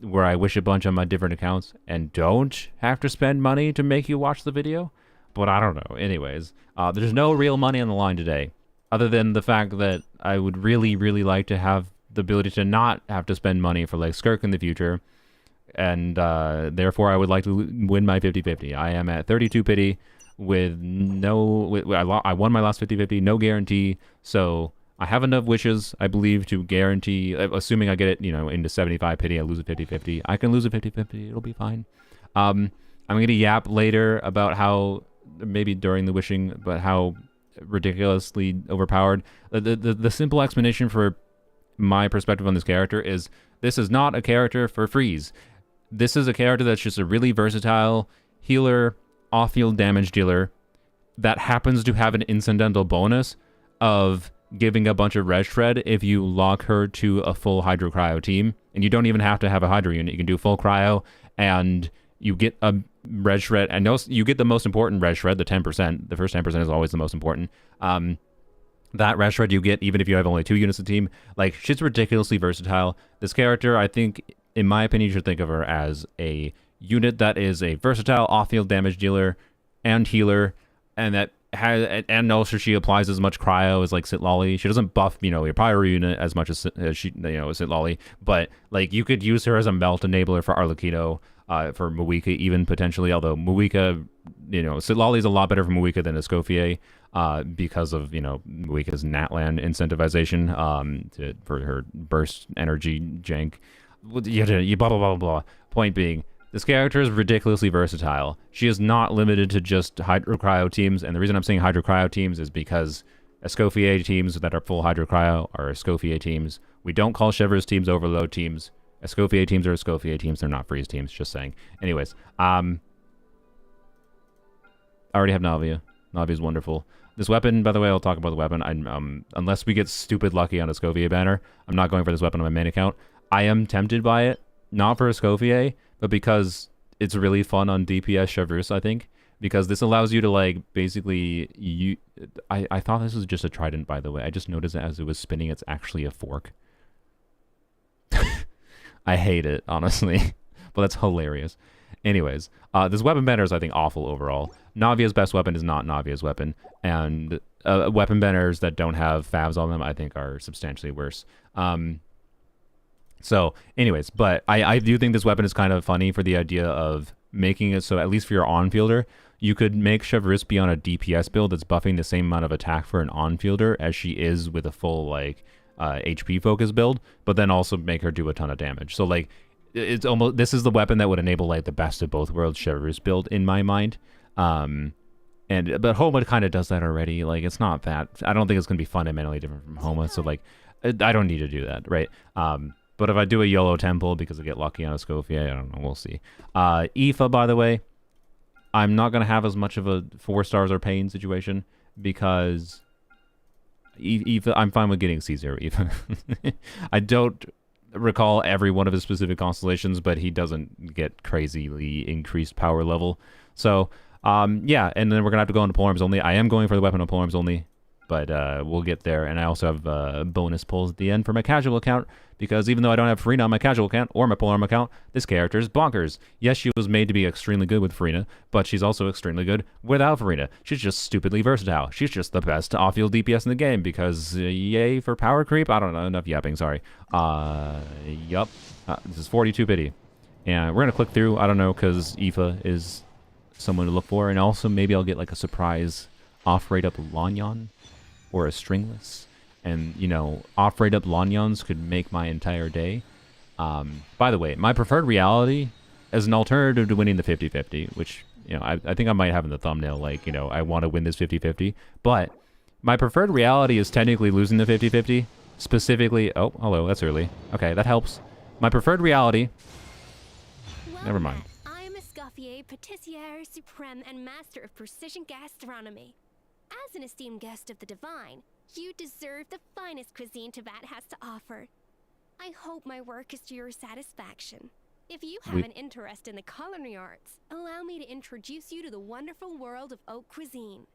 where I wish a bunch on my different accounts and don't have to spend money to make you watch the video. But I don't know. Anyways, there's no real money on the line today, other than the fact that I would really, really like to have the ability to not have to spend money for like Skirk in the future. And therefore, I would like to win my 50-50. I am at 32 pity with no... I won my last 50-50, no guarantee. So I have enough wishes, I believe, to guarantee... Assuming I get it, you know, into 75 pity, I lose a 50-50. I can lose a 50-50. It'll be fine. I'm going to yap later about how... Maybe during the wishing, but how ridiculously overpowered. The simple explanation for my perspective on this character is this is not a character for freeze. This is a character that's just a really versatile healer, off-field damage dealer that happens to have an incidental bonus of giving a bunch of res shred if you lock her to a full hydro cryo team. And you don't even have to have a hydro unit. You can do full cryo and You get a red shred, and you get the most important red shred, the 10%. The first 10% is always the most important. That red shred you get even if you have only 2 units of team. Like, she's ridiculously versatile. This character, I think, in my opinion, you should think of her as a unit that is a versatile off-field damage dealer and healer, and that has, and also she applies as much cryo as like Sitlolly. She doesn't buff, your pyro unit as much as she, Sitlolly, but like you could use her as a melt enabler for Arlecchino, for Muika even potentially. Although Muika, Sitlolly is a lot better for Muika than Escopier, because of Muika's Natlan incentivization, for her burst energy jank. You blah blah blah blah. Point being, this character is ridiculously versatile. She is not limited to just Hydro Cryo teams, and the reason I'm saying Hydro Cryo teams is because Escopier teams that are full Hydro Cryo are Escopier teams. We don't call Shivers teams Overload teams. Escopier teams are Escopier teams. They're not Freeze teams, just saying. Anyways, I already have Navia. Navia's wonderful. This weapon, by the way, I'll talk about the weapon. Unless we get stupid lucky on Escopier banner, I'm not going for this weapon on my main account. I am tempted by it, not for Escopier, but because it's really fun on DPS Chevreuse, I think. Because this allows you to, like, basically... I thought this was just a trident, by the way. I just noticed that as it was spinning, it's actually a fork. I hate it, honestly. But that's hilarious. Anyways, this weapon banner is, I think, awful overall. Navia's best weapon is not Navia's weapon. And weapon banners that don't have favs on them, I think, are substantially worse. So, anyways, but I do think this weapon is kind of funny for the idea of making it so, at least for your on-fielder, you could make Chevreuse be on a DPS build that's buffing the same amount of attack for an on-fielder as she is with a full, like, HP focus build, but then also make her do a ton of damage. So, like, it's almost, this is the weapon that would enable, like, the best of both worlds Chevreuse build, in my mind. But Homa kind of does that already. Like, it's not that, I don't think it's going to be fundamentally different from Homa, so, like, I don't need to do that, right? But if I do a YOLO temple because I get lucky on a Escopier, I don't know, we'll see. Aoife, by the way, I'm not going to have as much of a 4 stars or pain situation because Aoife, I'm fine with getting C0 Aoife. I don't recall every one of his specific constellations, but he doesn't get crazily increased power level. So, yeah, and then we're going to have to go into Polearm-only. I am going for the weapon of Polearm-only, but we'll get there. And I also have bonus pulls at the end for my casual account, because even though I don't have Farina on my casual account or my Polearm account, this character is bonkers. Yes, she was made to be extremely good with Farina, but she's also extremely good without Farina. She's just stupidly versatile. She's just the best off-field DPS in the game, because yay for power creep? I don't know, enough yapping, sorry. Yup. This is 42 pity. And we're going to click through, I don't know, because Aoife is someone to look for, and also maybe I'll get like a surprise off-rate up Lanyon or a stringless. And, off-rate up Lanyons could make my entire day. By the way, my preferred reality as an alternative to winning the 50-50, which, I think I might have in the thumbnail, like, I want to win this 50-50. But my preferred reality is technically losing the 50-50. Specifically, oh, hello, that's early. Okay, that helps. My preferred reality... Never mind. I am Escoffier, Patissiere Supreme, and Master of Precision Gastronomy. As an esteemed guest of the Divine, you deserve the finest cuisine Teyvat has to offer. I hope my work is to your satisfaction. If you have an interest in the culinary arts, allow me to introduce you to the wonderful world of haute cuisine.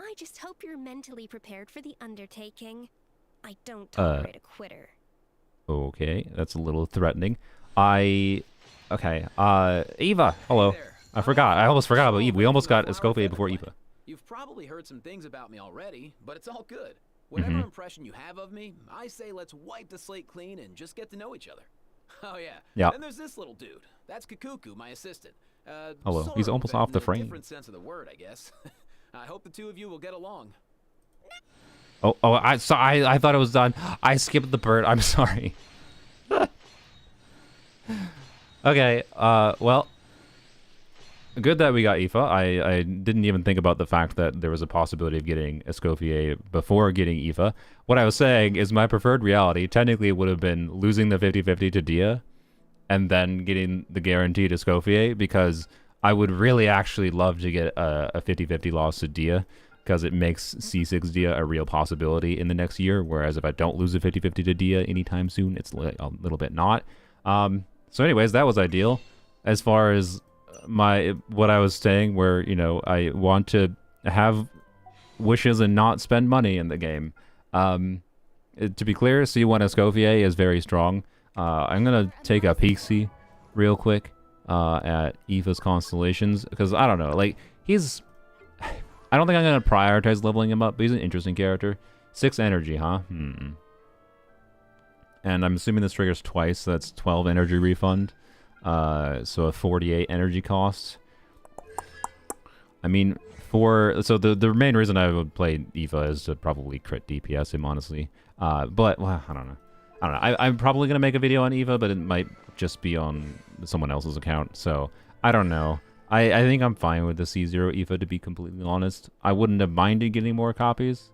I just hope you're mentally prepared for the undertaking. I don't tolerate a quitter. Okay, that's a little threatening. Okay, Eva, hello. I forgot. I almost forgot about Eva. We almost got Escopier before Eva. You've probably heard some things about me already, but it's all good. Whatever impression you have of me, I say let's wipe the slate clean and just get to know each other. Oh yeah. Yeah. Then there's this little dude. That's Kakuku, my assistant. Hello. Sort He's of, almost but off in the a frame. Different sense of the word, I guess. I hope the two of you will get along. I thought it was done. I skipped the bird. I'm sorry. Okay. Well. Good that we got Aoife. I didn't even think about the fact that there was a possibility of getting Escopier before getting Aoife. What I was saying is my preferred reality technically would have been losing the 50-50 to Dia and then getting the guaranteed Escopier, because I would really actually love to get a 50-50 loss to Dia, because it makes C6 Dia a real possibility in the next year, whereas if I don't lose a 50-50 to Dia anytime soon, it's a little bit not. So anyways, that was ideal. As far as what I was saying, where I want to have wishes and not spend money in the game. To be clear, C1 Escopier is very strong. I'm gonna take a peek-see real quick at Aoife's constellations, because I don't know, like I don't think I'm gonna prioritize leveling him up, but he's an interesting character. 6 energy, huh? And I'm assuming this triggers twice, so that's 12 energy refund. So a 48 energy cost. I mean, so the main reason I would play Aoife is to probably crit DPS him, honestly. But well, I don't know. I'm probably gonna make a video on Aoife, but it might just be on someone else's account. So I don't know. I think I'm fine with the C0 Aoife, to be completely honest. I wouldn't have minded getting more copies.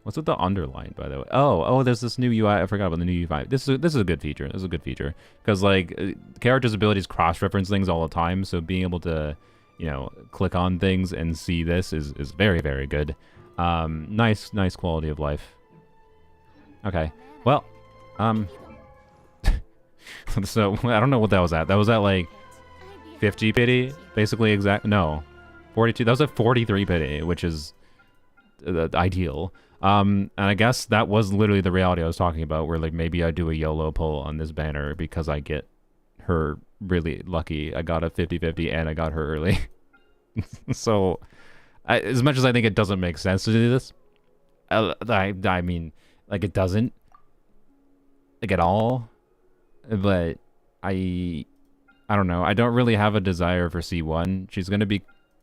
What's with the underline, by the way? Oh, there's this new UI. I forgot about the new UI. This is a good feature. This is a good feature, because like characters' abilities cross-reference things all the time. So being able to, click on things and see this is very, very good. Nice quality of life. Okay, well, so I don't know what that was at. That was at like 50 pity, basically no, 42. That was at 43 pity, which is ideal. And I guess that was literally the reality I was talking about, where like maybe I do a YOLO pull on this banner because I get her really lucky. I got a 50-50 and I got her early. So as much as I think it doesn't make sense to do this, I mean, like, it doesn't, like, at all, but I don't know. I don't really have a desire for C1. She's going to be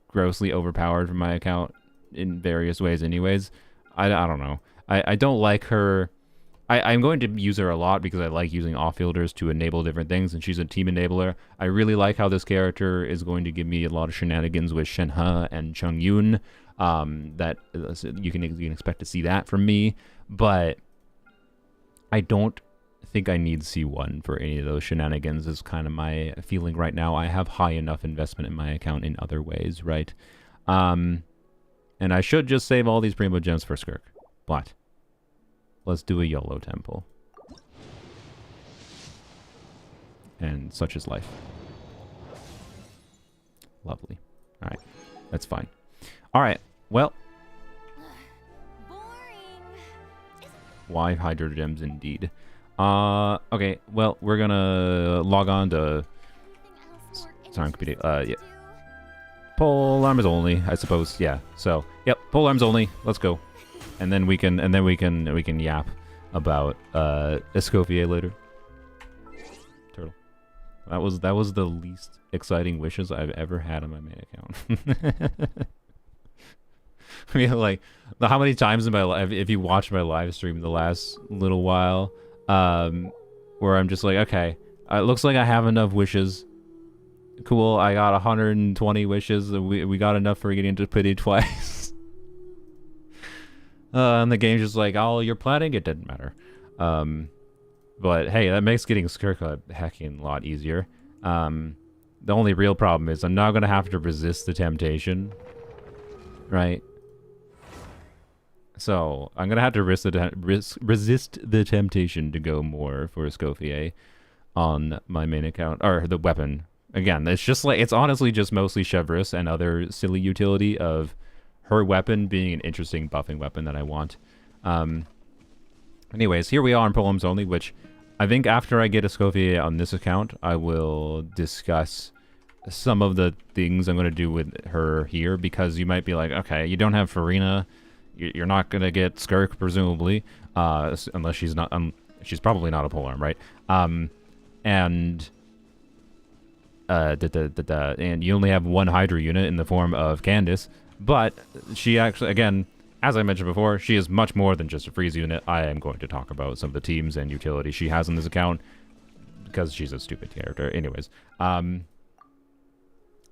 grossly overpowered for my account in various ways anyways. I don't know. I don't like her. I'm going to use her a lot because I like using off-fielders to enable different things, and she's a team enabler. I really like how this character is going to give me a lot of shenanigans with Shenhe and Chongyun. That you can expect to see that from me, but I don't think I need C1 for any of those shenanigans, is kind of my feeling right now. I have high enough investment in my account in other ways, right? And I should just save all these Primo Gems for Skirk. But let's do a YOLO temple. And such is life. Lovely. Alright. That's fine. Alright. Well. Why Hydro Gems indeed. Okay. Well, we're gonna log on to... Sorry, yeah. Polearm only, I suppose. Yeah. So, yep, Polearm only. Let's go. And then we can yap about Escopier later. Turtle. That was the least exciting wishes I've ever had on my main account. I mean, like, how many times in my life, if you watch my live stream the last little while, where I'm just like, okay, it looks like I have enough wishes. Cool, I got 120 wishes. We got enough for getting into pity twice. And the game's just like, oh, you're planning? It didn't matter. But hey, that makes getting Skirk a hecking lot easier. The only real problem is I'm not going to have to resist the temptation. Right? So, I'm going to have to resist the temptation to go more for Escopier on my main account. Or the weapon. Again, it's just like, it's honestly just mostly Chevreuse and other silly utility of her weapon being an interesting buffing weapon that I want. Anyways, here we are on Polearm only, which I think after I get Escopier on this account, I will discuss some of the things I'm going to do with her here, because you might be like, okay, you don't have Farina, you're not going to get Skirk, presumably, unless she's not, she's probably not a Polearm, right? And you only have one Hydra unit in the form of Candace, but she actually, again, as I mentioned before, she is much more than just a freeze unit. I am going to talk about some of the teams and utility she has on this account, because she's a stupid character. Anyways,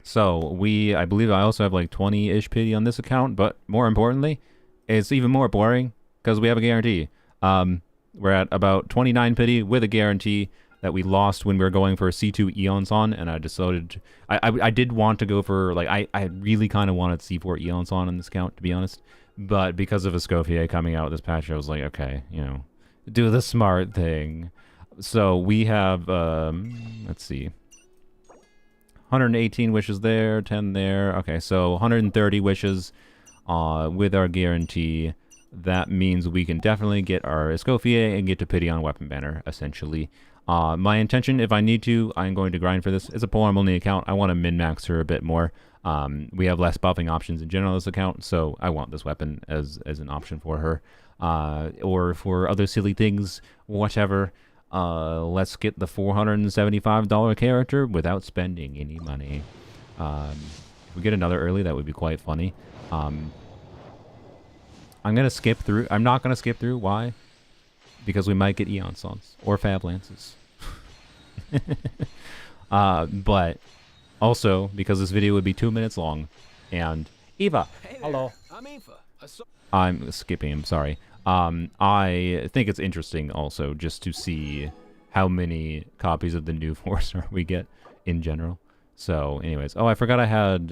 so I believe I also have like 20-ish pity on this account, but more importantly, it's even more boring because we have a guarantee. We're at about 29 pity with a guarantee that we lost when we were going for a C2 Eons on, and I decided I did want to go for, like, I really kind of wanted C4 Eons on this account, to be honest, but because of Escopier coming out this patch, I was like, okay, do the smart thing. So we have let's see, 118 wishes there, 10 there. Okay, so 130 wishes with our guarantee. That means we can definitely get our Escopier and get to pity on weapon banner, essentially. My intention, if I need to, I'm going to grind for this. It's a Polearm-only account. I want to min-max her a bit more. We have less buffing options in general on this account, so I want this weapon as an option for her. Or for other silly things, whatever. Let's get the $475 character without spending any money. If we get another early, that would be quite funny. I'm going to skip through. I'm not going to skip through. Why? Because we might get Eon Sons or Fab Lances. But also because this video would be 2 minutes long. And Eva, Hey there, hello. I'm Aoife. I'm skipping. I'm sorry. I think it's interesting also just to see how many copies of the new Forcer we get in general. So, anyways, oh, I forgot I had.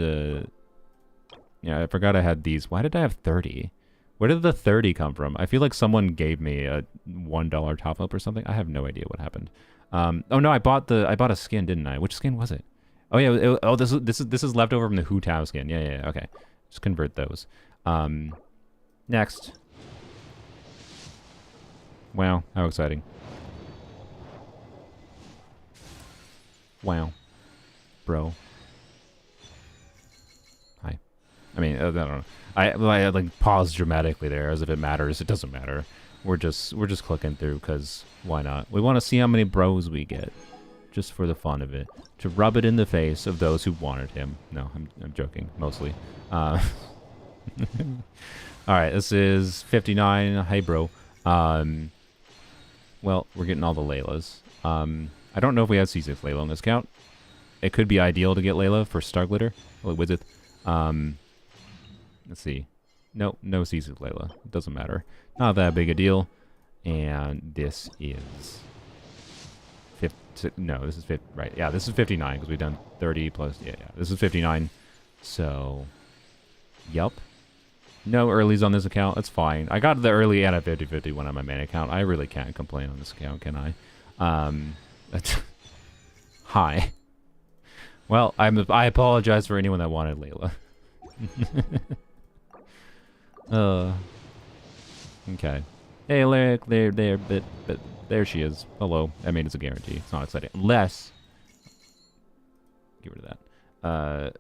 Yeah, I forgot I had these. Why did I have 30? Where did the 30 come from? I feel like someone gave me a $1 top up or something. I have no idea what happened. Oh no, I bought a skin, didn't I? Which skin was it? Oh yeah, this is leftover from the Hu Tao skin. Yeah, okay. Just convert those. Next. Wow, how exciting. Wow. Bro. Hi. I mean, I don't know. I like paused dramatically there as if it matters. It doesn't matter. We're just clicking through because why not? We want to see how many bros we get, just for the fun of it, to rub it in the face of those who wanted him. No, I'm joking mostly. All right, this is 59. Hey, bro. Well, we're getting all the Laylas. I don't know if we have C6 Layla on this count. It could be ideal to get Layla for Star Glitter. Well, Wizard. Let's see. No C6 Layla. It doesn't matter. Not that big a deal. And this is... No, this is 50. Right, yeah, this is 59 because we've done 30 plus... Yeah, this is 59. So... Yup. No earlies on this account. That's fine. I got the early and a 50-50 one on my main account. I really can't complain on this account, can I? Hi. Well, I apologize for anyone that wanted Layla. Okay. Hey, look, there, but there she is. Hello. I mean, it's a guarantee. It's not exciting. Unless... Get rid of that.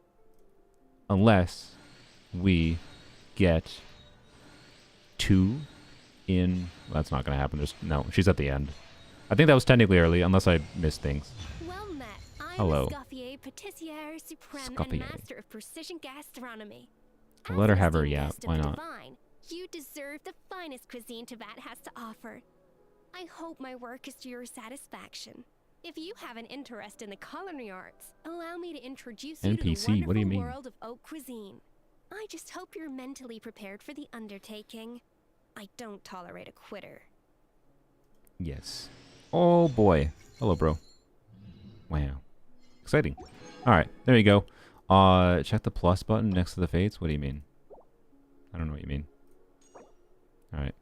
Unless we get 2 in... Well, that's not going to happen. No, she's at the end. I think that was technically early, unless I missed things. Well met. I'm Hello. Escopier, Patissier Supreme, Escopier. and Master of Precision Gastronomy. I'll let her As have her, esteemed yeah, guest of why the not? Divine, you deserve the finest cuisine Teyvat has to offer. I hope my work is to your satisfaction. If you have an interest in the culinary arts, allow me to introduce you to the NPC, wonderful what do you mean? world of haute cuisine. I just hope you're mentally prepared for the undertaking. I don't tolerate a quitter. Yes. Oh boy. Hello, bro. Wow. Exciting. Alright, there you go. Check the plus button next to the fates. What do you mean? I don't know what you mean. Alright.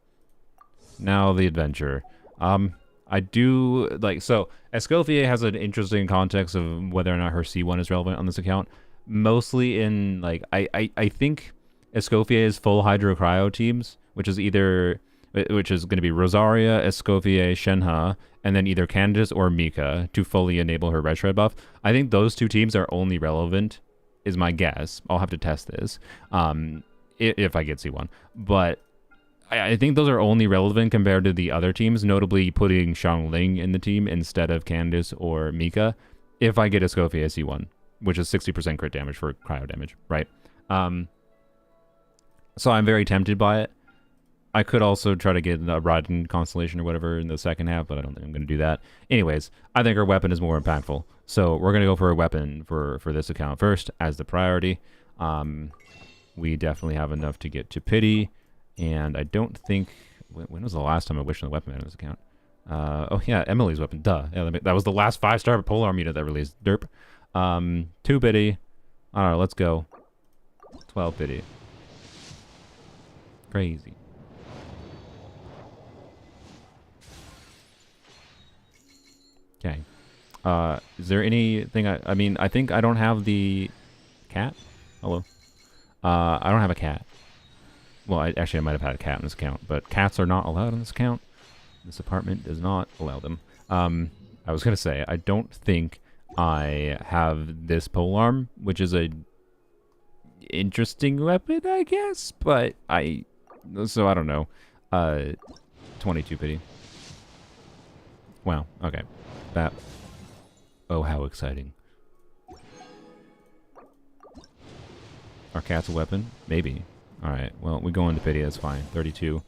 Now the adventure. I do like so Escopier has an interesting context of whether or not her C1 is relevant on this account. Mostly in like I think Escopier's full Hydro Cryo teams, which is going to be Rosaria, Escopier, Shenhe, and then either Candace or Mika to fully enable her red shred buff. I think those 2 teams are only relevant, is my guess. I'll have to test this if I get C1. But I think those are only relevant compared to the other teams, notably putting Xiangling in the team instead of Candace or Mika if I get Escopier C1, which is 60% crit damage for cryo damage, right? So I'm very tempted by it. I could also try to get a Rodden Constellation or whatever in the second half, but I don't think I'm going to do that. Anyways, I think our weapon is more impactful. So we're going to go for a weapon for this account first as the priority. We definitely have enough to get to pity. And I don't think... When was the last time I wished on the weapon on this account? Oh yeah, Emily's weapon. Duh. Yeah, that was the last 5-star Polearm unit that released. Derp. 2 pity. Alright, let's go. 12 pity. Crazy. Okay. Is there anything I mean, I think I don't have the cat. Hello. I don't have a cat. Well, I might have had a cat in this account, but cats are not allowed in this account. This apartment does not allow them. I was gonna say, I don't think I have this polearm, which is a interesting weapon, I guess, but so I don't know. 22 pity. Wow, okay. That, oh, how exciting. Are cats a weapon? Maybe. Alright, well, we go into pity, that's fine. 32.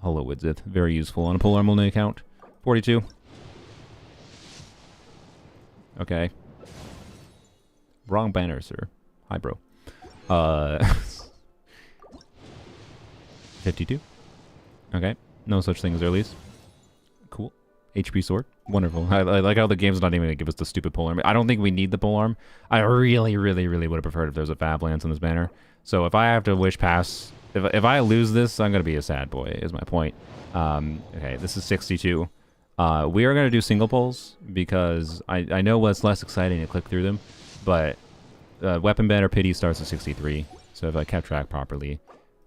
Hello, Widzith. Very useful on a Polearm-only account. 42. Okay. Wrong banner, sir. Hi, bro. 52. Okay. No such thing as earlies. Cool. HP sword. Wonderful. I like how the game's not even going to give us the stupid polearm. I don't think we need the polearm. I really, really, really would have preferred if there was a Fab Lance on this banner. So if I have to wish pass... If I lose this, I'm going to be a sad boy, is my point. Okay, this is 62. We are going to do single polls because I know what's less exciting to click through them, but weapon banner pity starts at 63. So if I kept track properly,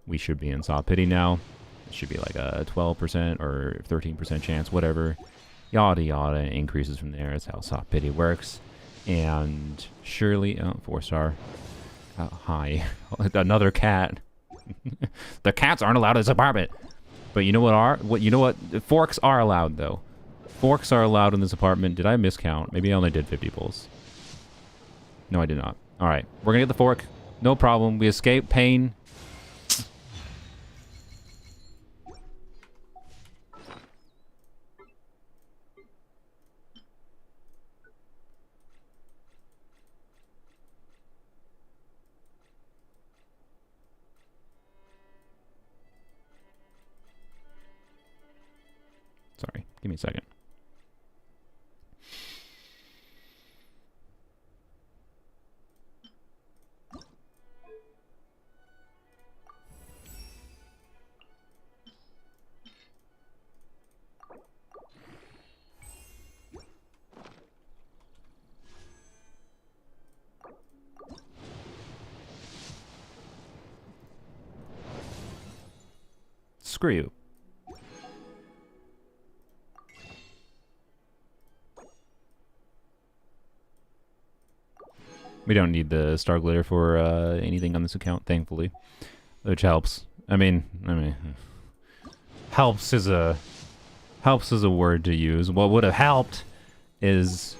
we should be in soft pity now. It should be like a 12% or 13% chance, whatever. Yada yada, increases from there. That's how soft pity works. And surely, oh, 4-star. Hi. Another cat. The cats aren't allowed in this apartment. But you know what are? You know what? Forks are allowed, though. Forks are allowed in this apartment. Did I miscount? Maybe I only did 50 pulls. No, I did not. All right. We're going to get the fork. No problem. We escape pain. Sorry, give me a second. Screw you. We don't need the star glitter for anything on this account, thankfully, which helps. I mean, helps is a word to use. What would have helped is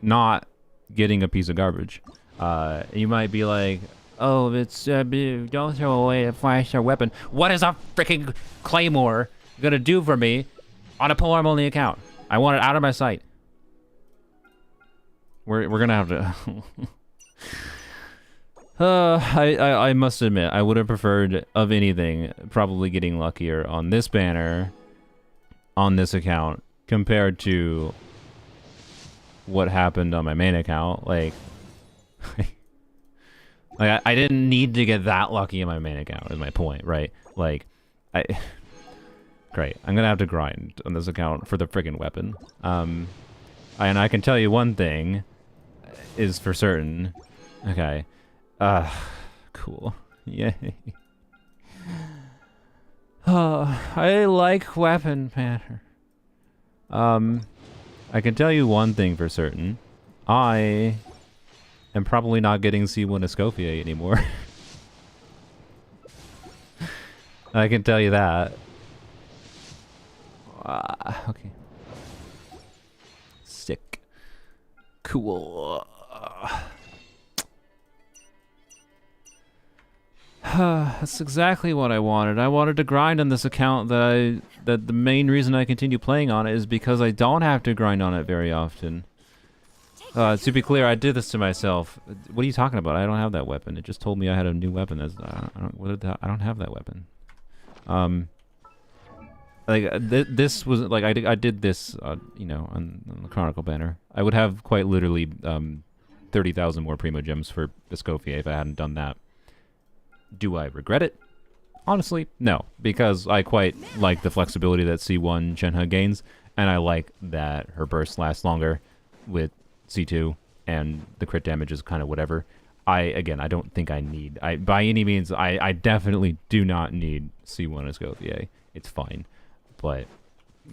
not getting a piece of garbage. You might be like, oh, it's don't throw away a 5-star weapon. What is a freaking claymore gonna do for me on a Polearm-only account? I want it out of my sight. We're gonna have to. I must admit, I would have preferred, of anything, probably getting luckier on this banner, on this account, compared to what happened on my main account. Like I didn't need to get that lucky in my main account, is my point, right? Like, great. I'm gonna have to grind on this account for the friggin' weapon. And I can tell you one thing is for certain. Okay. Cool. Yay. I like weapon banner. I can tell you one thing for certain. I am probably not getting Siegewinne and Escopier anymore. I can tell you that. Okay. Sick. Cool. That's exactly what I wanted. I wanted to grind on this account that the main reason I continue playing on it is because I don't have to grind on it very often. To be clear, I did this to myself. What are you talking about? I don't have that weapon. It just told me I had a new weapon. I don't have that weapon. Like this was like I did this, you know, on the Chronicle banner. I would have quite literally 30,000 more Primo Gems for Escopier if I hadn't done that. Do I regret it? Honestly, no, because I quite like the flexibility that C1 Shenhe gains, and I like that her burst lasts longer with C2, and the crit damage is kind of whatever. I don't think I need... by any means, I definitely do not need C1 Escopier. It's fine. But,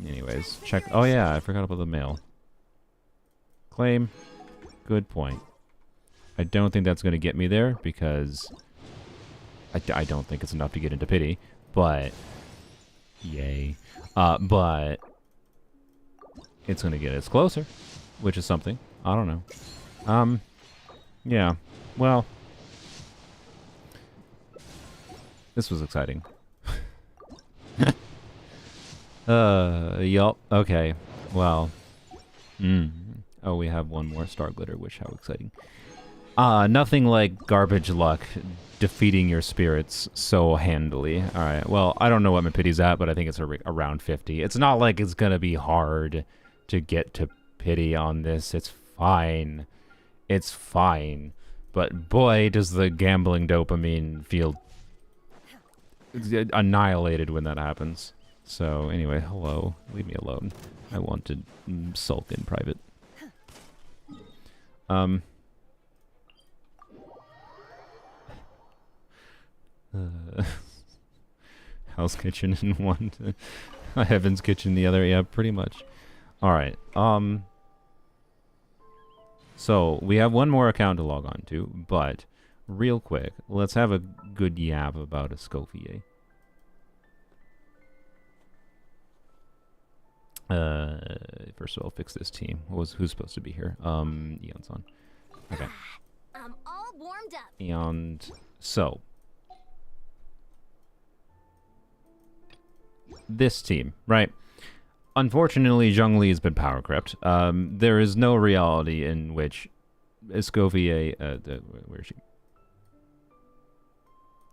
anyways, check... Oh yeah, I forgot about the mail. Claim. Good point. I don't think that's going to get me there, because... I don't think it's enough to get into pity, but... Yay. But... It's going to get us closer, which is something. I don't know. Yeah. Well... This was exciting. Yup. Okay. Well. Oh, we have one more Star Glitter, which how exciting. Nothing like garbage luck defeating your spirits so handily. Alright, well, I don't know what my pity's at, but I think it's around 50. It's not like it's gonna be hard to get to pity on this. It's fine. It's fine. But boy, does the gambling dopamine feel annihilated when that happens. So, anyway, hello. Leave me alone. I want to sulk in private. Hell's Kitchen in one, Heaven's Kitchen the other. Yeah, pretty much. All right. So we have one more account to log on to, but real quick, let's have a good yap about Escopier. First of all, fix this team. Who's supposed to be here? Eon's on. Okay. I'm all warmed up. And so this team, right? Unfortunately, Zhongli has been power crept. There is no reality in which Escopier... where is she?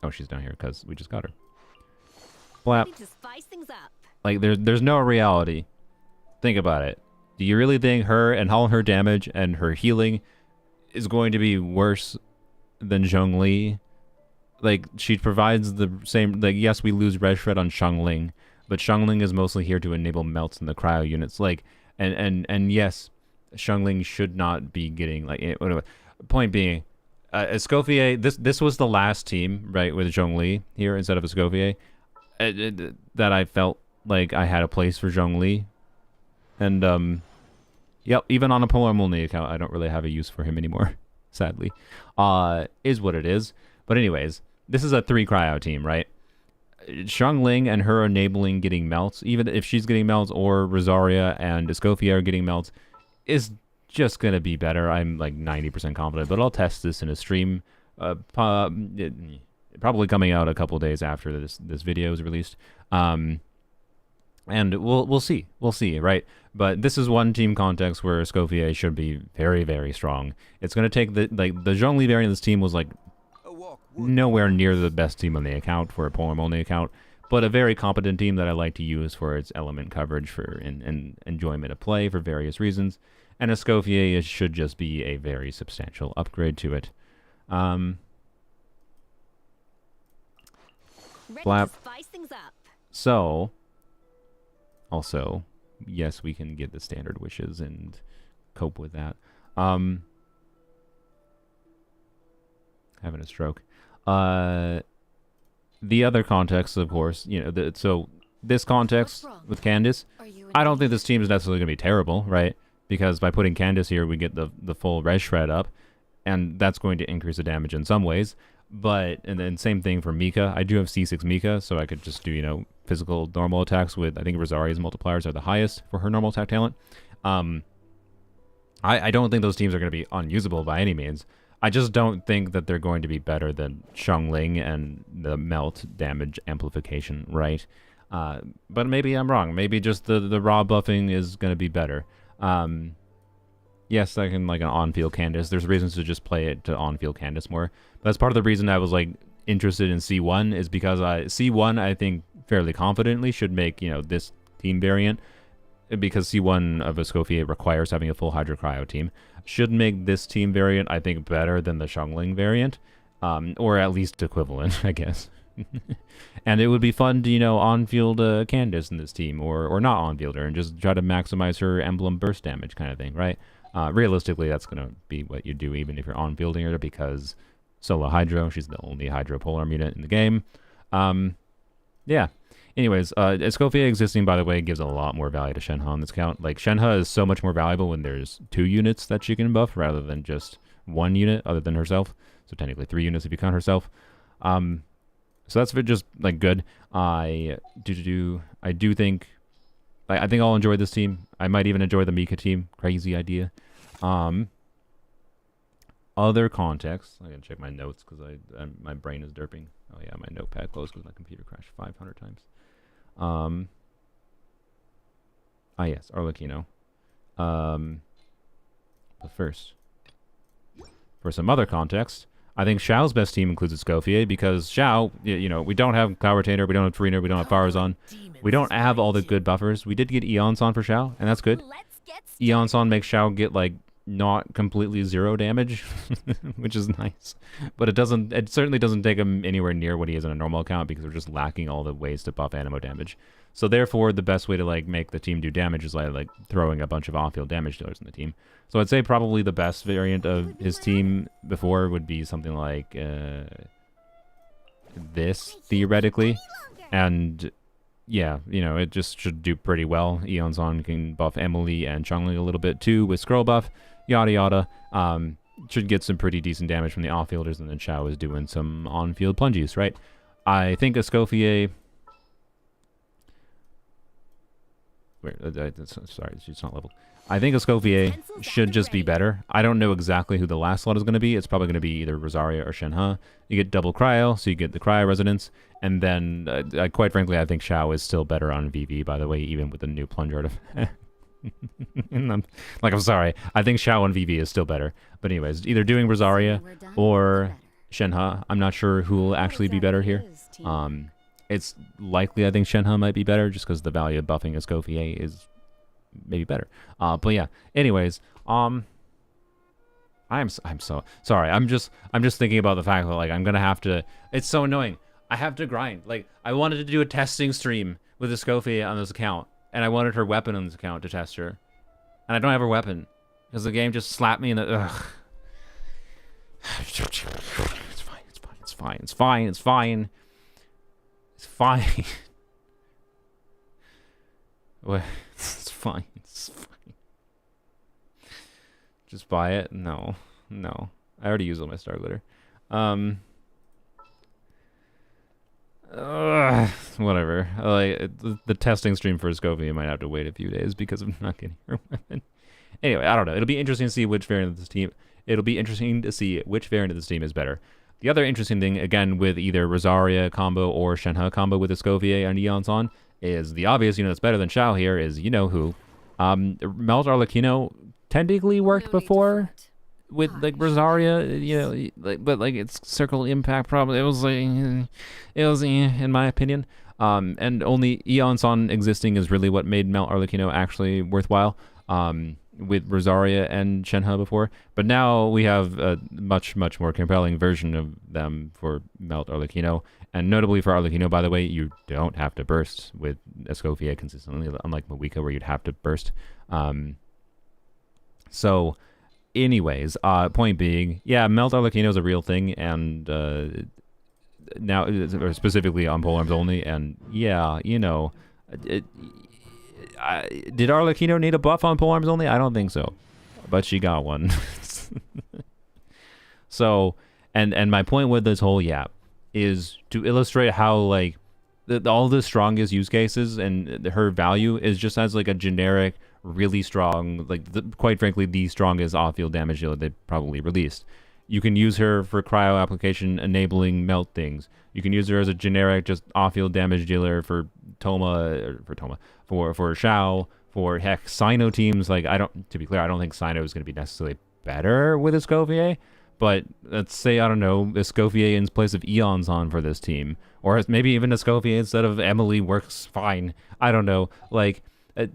Oh, she's down here because we just got her. Blap. To spice things up. Like, there's no reality. Think about it. Do you really think her and all her damage and her healing is going to be worse than Zhongli? Like, she provides the same... Like, yes, we lose Red Shred on Xiangling, but Xiangling is mostly here to enable melts in the cryo units. Like, and yes, Xiangling should not be getting, like... Anyway, point being, Escopier... This was the last team, right, with Zhongli here instead of Escopier, that I felt like I had a place for Zhongli. And, yep, even on a Polearm-only account, I don't really have a use for him anymore, sadly. Is what it is. But anyways, this is a 3 cryo team, right? Xiangling and her enabling getting melts, even if she's getting melts, or Rosaria and Escopier getting melts, is just going to be better. I'm like 90% confident, but I'll test this in a stream. Probably coming out a couple days after this video is released. And we'll see. We'll see, right? But this is one team context where Escopier should be very, very strong. It's going to take the Zhongli variant of this team was like nowhere near the best team on the account for a Polearm-only account, but a very competent team that I like to use for its element coverage and enjoyment of play for various reasons. And Escopier should just be a very substantial upgrade to it. Ready Flap. to spice things up. So, also, yes, we can get the standard wishes and cope with that. Having a stroke. The other context, of course, you know, so this context with Candace, I don't think this team is necessarily going to be terrible, right? Because by putting Candace here, we get the full res shred up, and that's going to increase the damage in some ways. But, and then same thing for Mika. I do have C6 Mika, so I could just do, you know, physical normal attacks with, I think Rosaria's multipliers are the highest for her normal attack talent. I don't think those teams are going to be unusable by any means. I just don't think that they're going to be better than Xiangling and the melt damage amplification, right? But maybe I'm wrong. Maybe just the raw buffing is going to be better. Yes, I can like an on-field Candace. There's reasons to just play it to on-field Candace more. But that's part of the reason I was like interested in C1 is because C1 I think fairly confidently should make, you know, this team variant, because C1 of Escopier requires having a full Hydro Cryo team, should make this team variant I think better than the Xiangling variant, or at least equivalent, I guess. And it would be fun to, you know, on-field Candace in this team, or not on-field her, and just try to maximize her emblem burst damage kind of thing, right? Realistically, that's going to be what you do even if you're on fielding her, because solo Hydro, she's the only Hydro polearm unit in the game. Yeah. Anyways, Escopier existing, by the way, gives a lot more value to Shenhe on this count. Like, Shenhe is so much more valuable when there's 2 units that she can buff rather than just 1 unit other than herself. So technically 3 units if you count herself. So that's just, like, good. I do think... I think I'll enjoy this team. I might even enjoy the Mika team. Crazy idea. Other context. I gotta check my notes because my brain is derping. Oh yeah, my notepad closed because my computer crashed 500 times. Yes, Arlecchino. But first, for some other context, I think Xiao's best team includes Escoffier because Xiao, you know, we don't have Cloud Retainer, we don't have Farina, we don't have Farazan. We don't have all the good buffers. We did get Eonson for Xiao, and that's good. Eonson makes Xiao get, like, not completely 0 damage, which is nice. But it certainly doesn't take him anywhere near what he is in a normal account because we're just lacking all the ways to buff animo damage. So therefore, the best way to, like, make the team do damage is like throwing a bunch of off-field damage dealers in the team. So I'd say probably the best variant of his team before would be something like this, theoretically. And yeah, you know, it just should do pretty well. Eonson can buff Emily and Changli a little bit too with scroll buff, yada yada. Should get some pretty decent damage from the off-fielders, and then Xiao is doing some on-field plunge use, right? I think Escoffier... sorry, it's not leveled. I think Escoffier should just be better. I don't know exactly who the last slot is going to be. It's probably going to be either Rosaria or Shenhe. You get double Cryo, so you get the Cryo resonance. And then, quite frankly, I think Xiao is still better on VV, by the way, even with the new plunge artifact. I'm sorry. I think Xiao on VV is still better. But anyways, either doing Rosaria or Shenhe. I'm not sure who will actually be better here. It's likely I think Shenhe might be better just because the value of buffing Escoffier is maybe better. But yeah, anyways, I'm so sorry. I'm just thinking about the fact that, like, I'm gonna have to... It's so annoying. I have to grind. Like, I wanted to do a testing stream with Escoffier on this account, and I wanted her weapon on this account to test her. And I don't have her weapon because the game just slapped me in the... Ugh. It's fine. It's fine. It's fine. It's fine. It's fine. Well, it's fine. It's fine. Just buy it? No. No. I already used all my star glitter. Whatever. Like, the testing stream for Escoffier might have to wait a few days because of not getting her weapon. Anyway, I don't know. It'll be interesting to see which variant of this team... It'll be interesting to see which variant of this team is better. The other interesting thing, again, with either Rosaria combo or Shenhe combo with Escoffier and Eonson, is the obvious unit that's better than Xiao here is you know who. Melt Arlecchino technically worked before with, like, Rosaria, you know, but, like, its circle impact problem, it was in my opinion. And only Eonson existing is really what made Melt Arlecchino actually worthwhile. With Rosaria and Shenhe before, but now we have a much more compelling version of them for Melt Arlecchino, and notably for Arlecchino, by the way, you don't have to burst with Escoffier consistently, unlike Mawika where you'd have to burst. So anyways, point being, yeah, Melt Arlecchino is a real thing, and now, or specifically on Polearm-only, and yeah, you know, did Arlecchino need a buff on Polearm-only? I don't think so, but she got one. So, and my point with this whole yap is to illustrate how, like, all the strongest use cases and her value is just as, like, a generic, really strong, like, quite frankly, the strongest off-field damage dealer they probably released. You can use her for cryo application enabling melt things. You can use her as a generic just off-field damage dealer for Xiao, for heck, Sino teams. Like, to be clear, I don't think Sino is going to be necessarily better with Escoffier, but let's say, I don't know, Escoffier in place of Eonson for this team, or maybe even Escoffier instead of Emily works fine. I don't know. Like,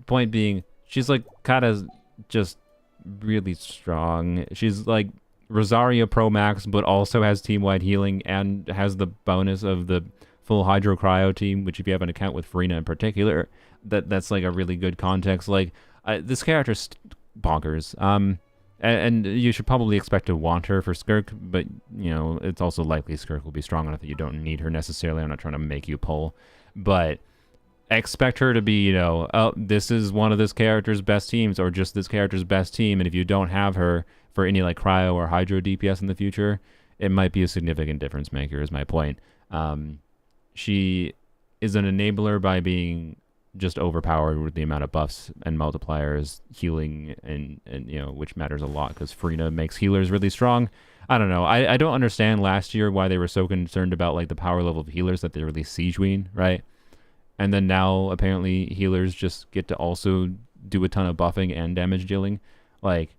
point being, she's, like, kind of just really strong. She's, like, Rosaria Pro Max, but also has team-wide healing and has the bonus of the full Hydro Cryo team, which if you have an account with Farina in particular, that's like a really good context. Like, this character's bonkers. and you should probably expect to want her for Skirk, but, you know, it's also likely Skirk will be strong enough that you don't need her necessarily. I'm not trying to make you pull, but expect her to be, you know, oh, this is one of this character's best teams, or just this character's best team, and if you don't have her for any, like, Cryo or Hydro DPS in the future, it might be a significant difference maker, is my point. She is an enabler by being just overpowered with the amount of buffs and multipliers, healing, and you know, which matters a lot because Furina makes healers really strong. I don't know. I don't understand last year why they were so concerned about like the power level of healers that they released Siegewinne, right? And then now apparently healers just get to also do a ton of buffing and damage dealing. Like,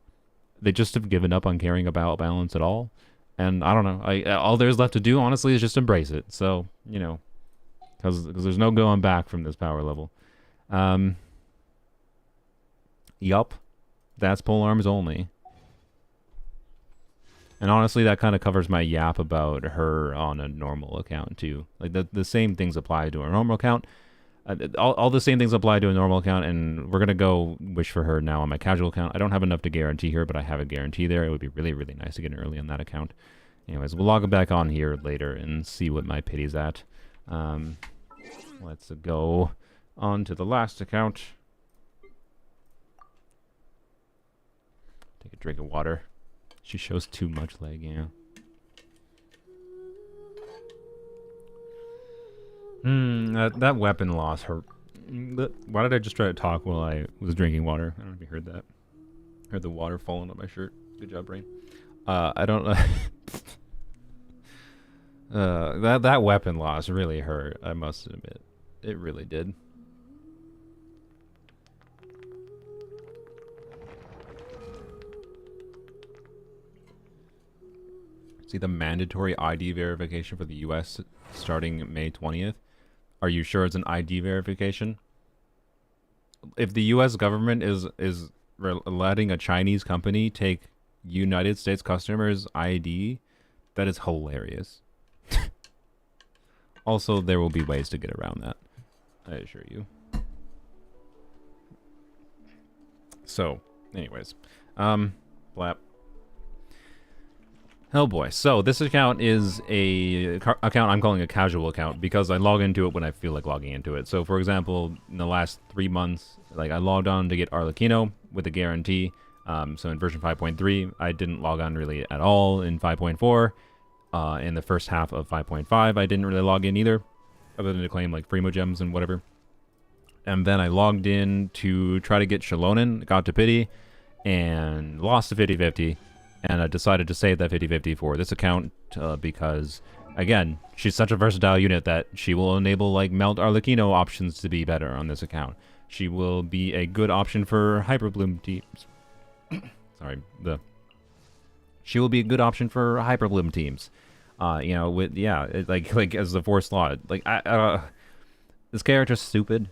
they just have given up on caring about balance at all. And I don't know. All there's left to do, honestly, is just embrace it. So, you know, because there's no going back from this power level. Yup. That's Polearm-only. And honestly, that kind of covers my yap about her on a normal account, too. Like, the same things apply to a normal account. All the same things apply to a normal account, and we're going to go wish for her now on my casual account. I don't have enough to guarantee her, but I have a guarantee there. It would be really, really nice to get in early on that account. Anyways, we'll log back on here later and see what my pity's at. Let's go on to the last account. Take a drink of water. She shows too much leg, yeah. That weapon loss hurt. Why did I just try to talk while I was drinking water? I don't know if you heard that. Heard the water falling on my shirt. Good job, brain. I don't know. That weapon loss really hurt, I must admit. It really did. See the mandatory ID verification for the US starting May 20th. Are you sure it's an ID verification? If the US government is letting a Chinese company take United States customers' ID, that is hilarious. Also, there will be ways to get around that, I assure you. So, anyways, blap. Oh boy, so this account is a account I'm calling a casual account because I log into it when I feel like logging into it. So for example, in the last 3 months, like I logged on to get Arlecchino with a guarantee. So in version 5.3, I didn't log on really at all. In 5.4, in the first half of 5.5, I didn't really log in either, other than to claim like Primo Gems and whatever. And then I logged in to try to get Shalonen, got to pity, and lost to 50-50. And I decided to save that 50-50 for this account because, again, she's such a versatile unit that she will enable like Melt Arlecchino options to be better on this account. She will be a good option for Hyperbloom teams. She will be a good option for Hyperbloom teams. You know, with like as the 4th slot. Like this character's stupid.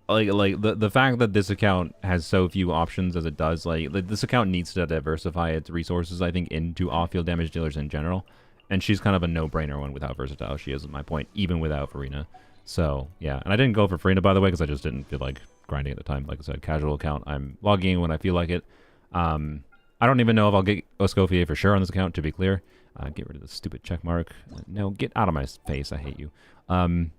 Like the fact that this account has so few options as it does, like this account needs to diversify its resources, I think, into off-field damage dealers in general. And she's kind of a no-brainer one with how versatile she is, at my point, even without Furina. So, yeah. And I didn't go for Furina, by the way, because I just didn't feel like grinding at the time. Like I said, casual account. I'm logging in when I feel like it. I don't even know if I'll get Escopier for sure on this account, to be clear. Get rid of the stupid check mark. No, get out of my face. I hate you. Okay.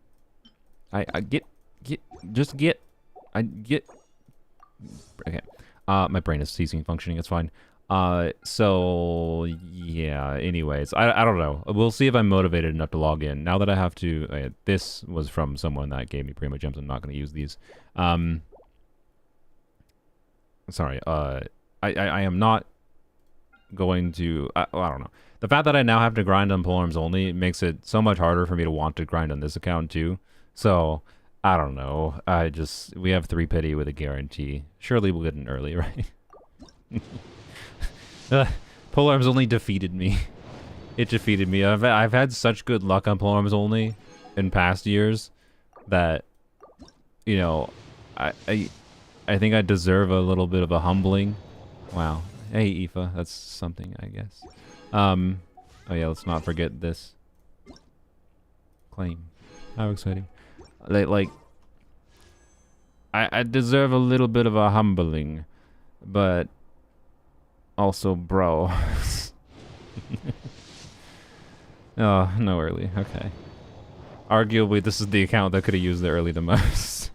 My brain is ceasing functioning. It's fine. So yeah. Anyways, I don't know. We'll see if I'm motivated enough to log in. Now that I have to. This was from someone that gave me Primo Gems. I'm not going to use these. Sorry. I am not going to. I don't know. The fact that I now have to grind on Polearm-only makes it so much harder for me to want to grind on this account too. So. I don't know. We have 3 pity with a guarantee. Surely we'll get in early, right? Polearm-only defeated me. It defeated me. I've had such good luck on Polearm-only in past years that, you know, I think I deserve a little bit of a humbling. Wow. Hey, Aoife. That's something, I guess. Oh yeah, let's not forget this. Claim. How exciting. Like, I deserve a little bit of a humbling, but Also, bro. Oh, no early. Okay. Arguably, this is the account that could have used the early the most.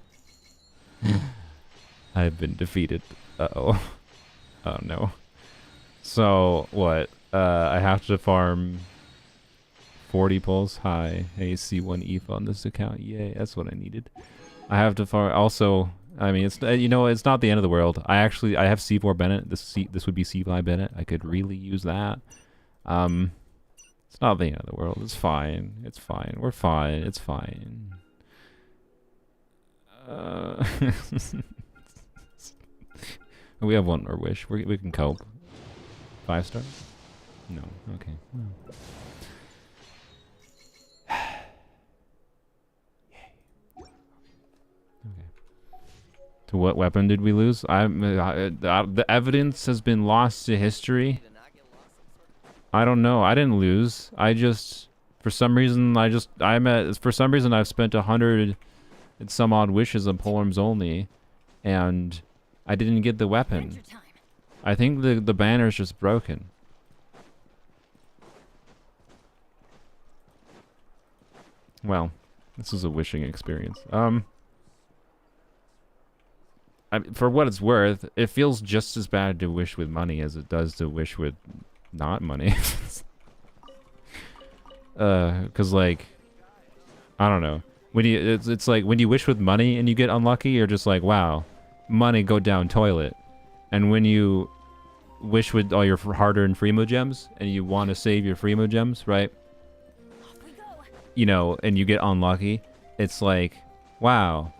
I've been defeated. Uh-oh. Oh, no. So, what? I have to farm 40 pulls high. Hey, C1 ETH on this account. Yay, that's what I needed. I have to farm... Also, I mean, it's you know, it's not the end of the world. I have C4 Bennett. This would be C5 Bennett. I could really use that. It's not the end of the world. It's fine. It's fine. We're fine. It's fine. We have one more wish. We can cope. 5 stars? No. Okay. Well. To what weapon did we lose? The evidence has been lost to history. I don't know. I didn't lose. I just, for some reason, for some reason I've spent 100 and some odd wishes on Polearm-only, and I didn't get the weapon. I think the banner's just broken. Well, this is a wishing experience. For what it's worth, it feels just as bad to wish with money as it does to wish with not money. Cause like, I don't know. When it's like when you wish with money and you get unlucky, you're just like, wow, money go down toilet. And when you wish with all your hard-earned Freemo gems and you want to save your Freemo gems, right? You know, and you get unlucky, it's like, wow,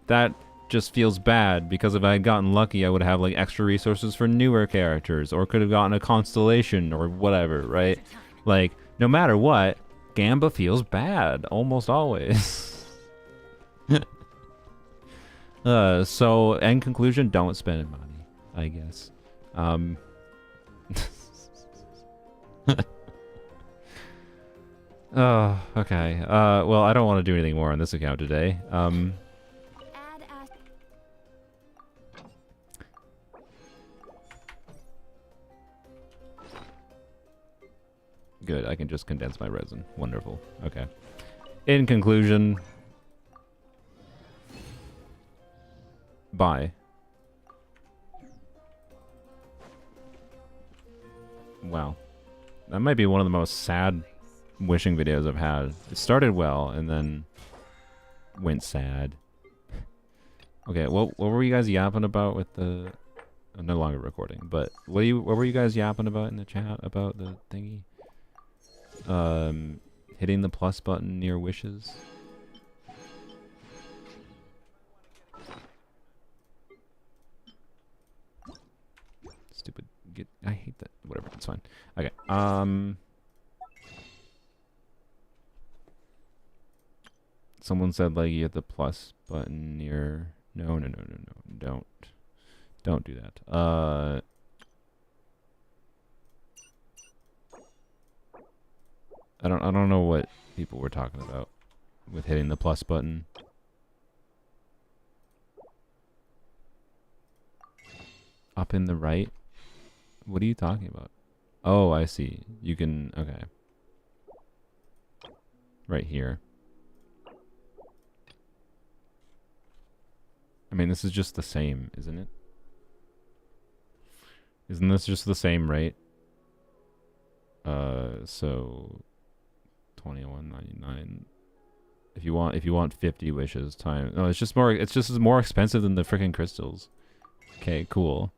that just feels bad, because if I had gotten lucky, I would have like extra resources for newer characters, or could have gotten a constellation or whatever, right? Like, no matter what, Gamba feels bad almost always. So in conclusion, don't spend money, I guess. Oh, okay. Well, I don't want to do anything more on this account today. Good, I can just condense my resin. Wonderful. Okay. In conclusion, bye. Wow. That might be one of the most sad wishing videos I've had. It started well and then went sad. Okay, what were you guys yapping about with the... I'm no longer recording, but what were you guys yapping about in the chat about the thingy? Hitting the plus button near wishes. Stupid. I hate that. Whatever. It's fine. Okay. Someone said like you hit the plus button near. No. Don't do that. I don't know what people were talking about with hitting the plus button. Up in the right? What are you talking about? Oh, I see. You can... Okay. Right here. I mean, this is just the same, isn't it? Isn't this just the same rate? So... 21.99. If you want 50 wishes time. No, it's just more expensive than the freaking crystals. Okay, cool.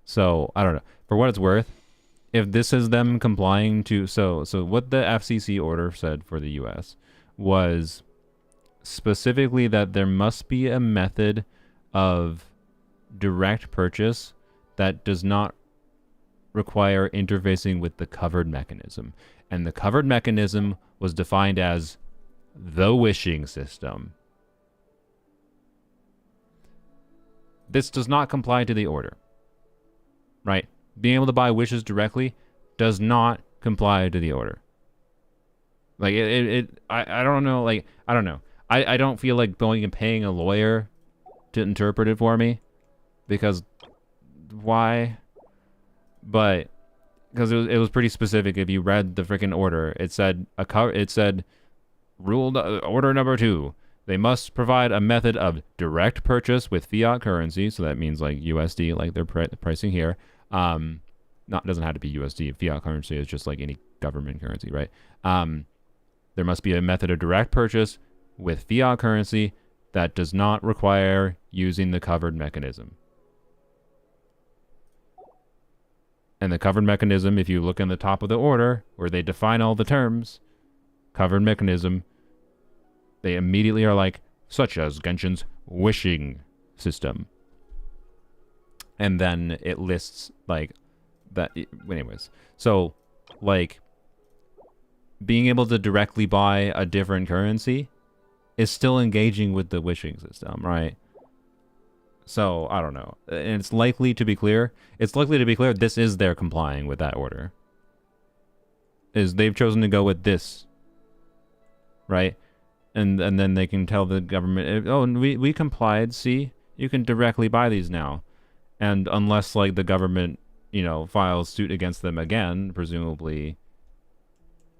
So, I don't know. For what it's worth, if this is them complying to so what the FCC order said for the US was specifically that there must be a method of direct purchase that does not require interfacing with the covered mechanism. And the covered mechanism was defined as the wishing system. This does not comply to the order. Right? Being able to buy wishes directly does not comply to the order. Like, I don't know, like, I don't know. I don't feel like going and paying a lawyer to interpret it for me. Because, why? but because it was pretty specific. If you read the freaking order, it said order number 2. They must provide a method of direct purchase with fiat currency. So that means like USD, like they're pricing here. Doesn't have to be USD. Fiat currency is just like any government currency, right? There must be a method of direct purchase with fiat currency that does not require using the covered mechanism. And the covered mechanism, if you look in the top of the order where they define all the terms, covered mechanism, they immediately are like, such as Genshin's wishing system. And then it lists like that. Anyways, so like being able to directly buy a different currency is still engaging with the wishing system, right? So I don't know. And it's likely to be clear. This is their complying with that order. Is they've chosen to go with this, right? And then they can tell the government, oh, we complied. See, you can directly buy these now. And unless like the government, files suit against them again, presumably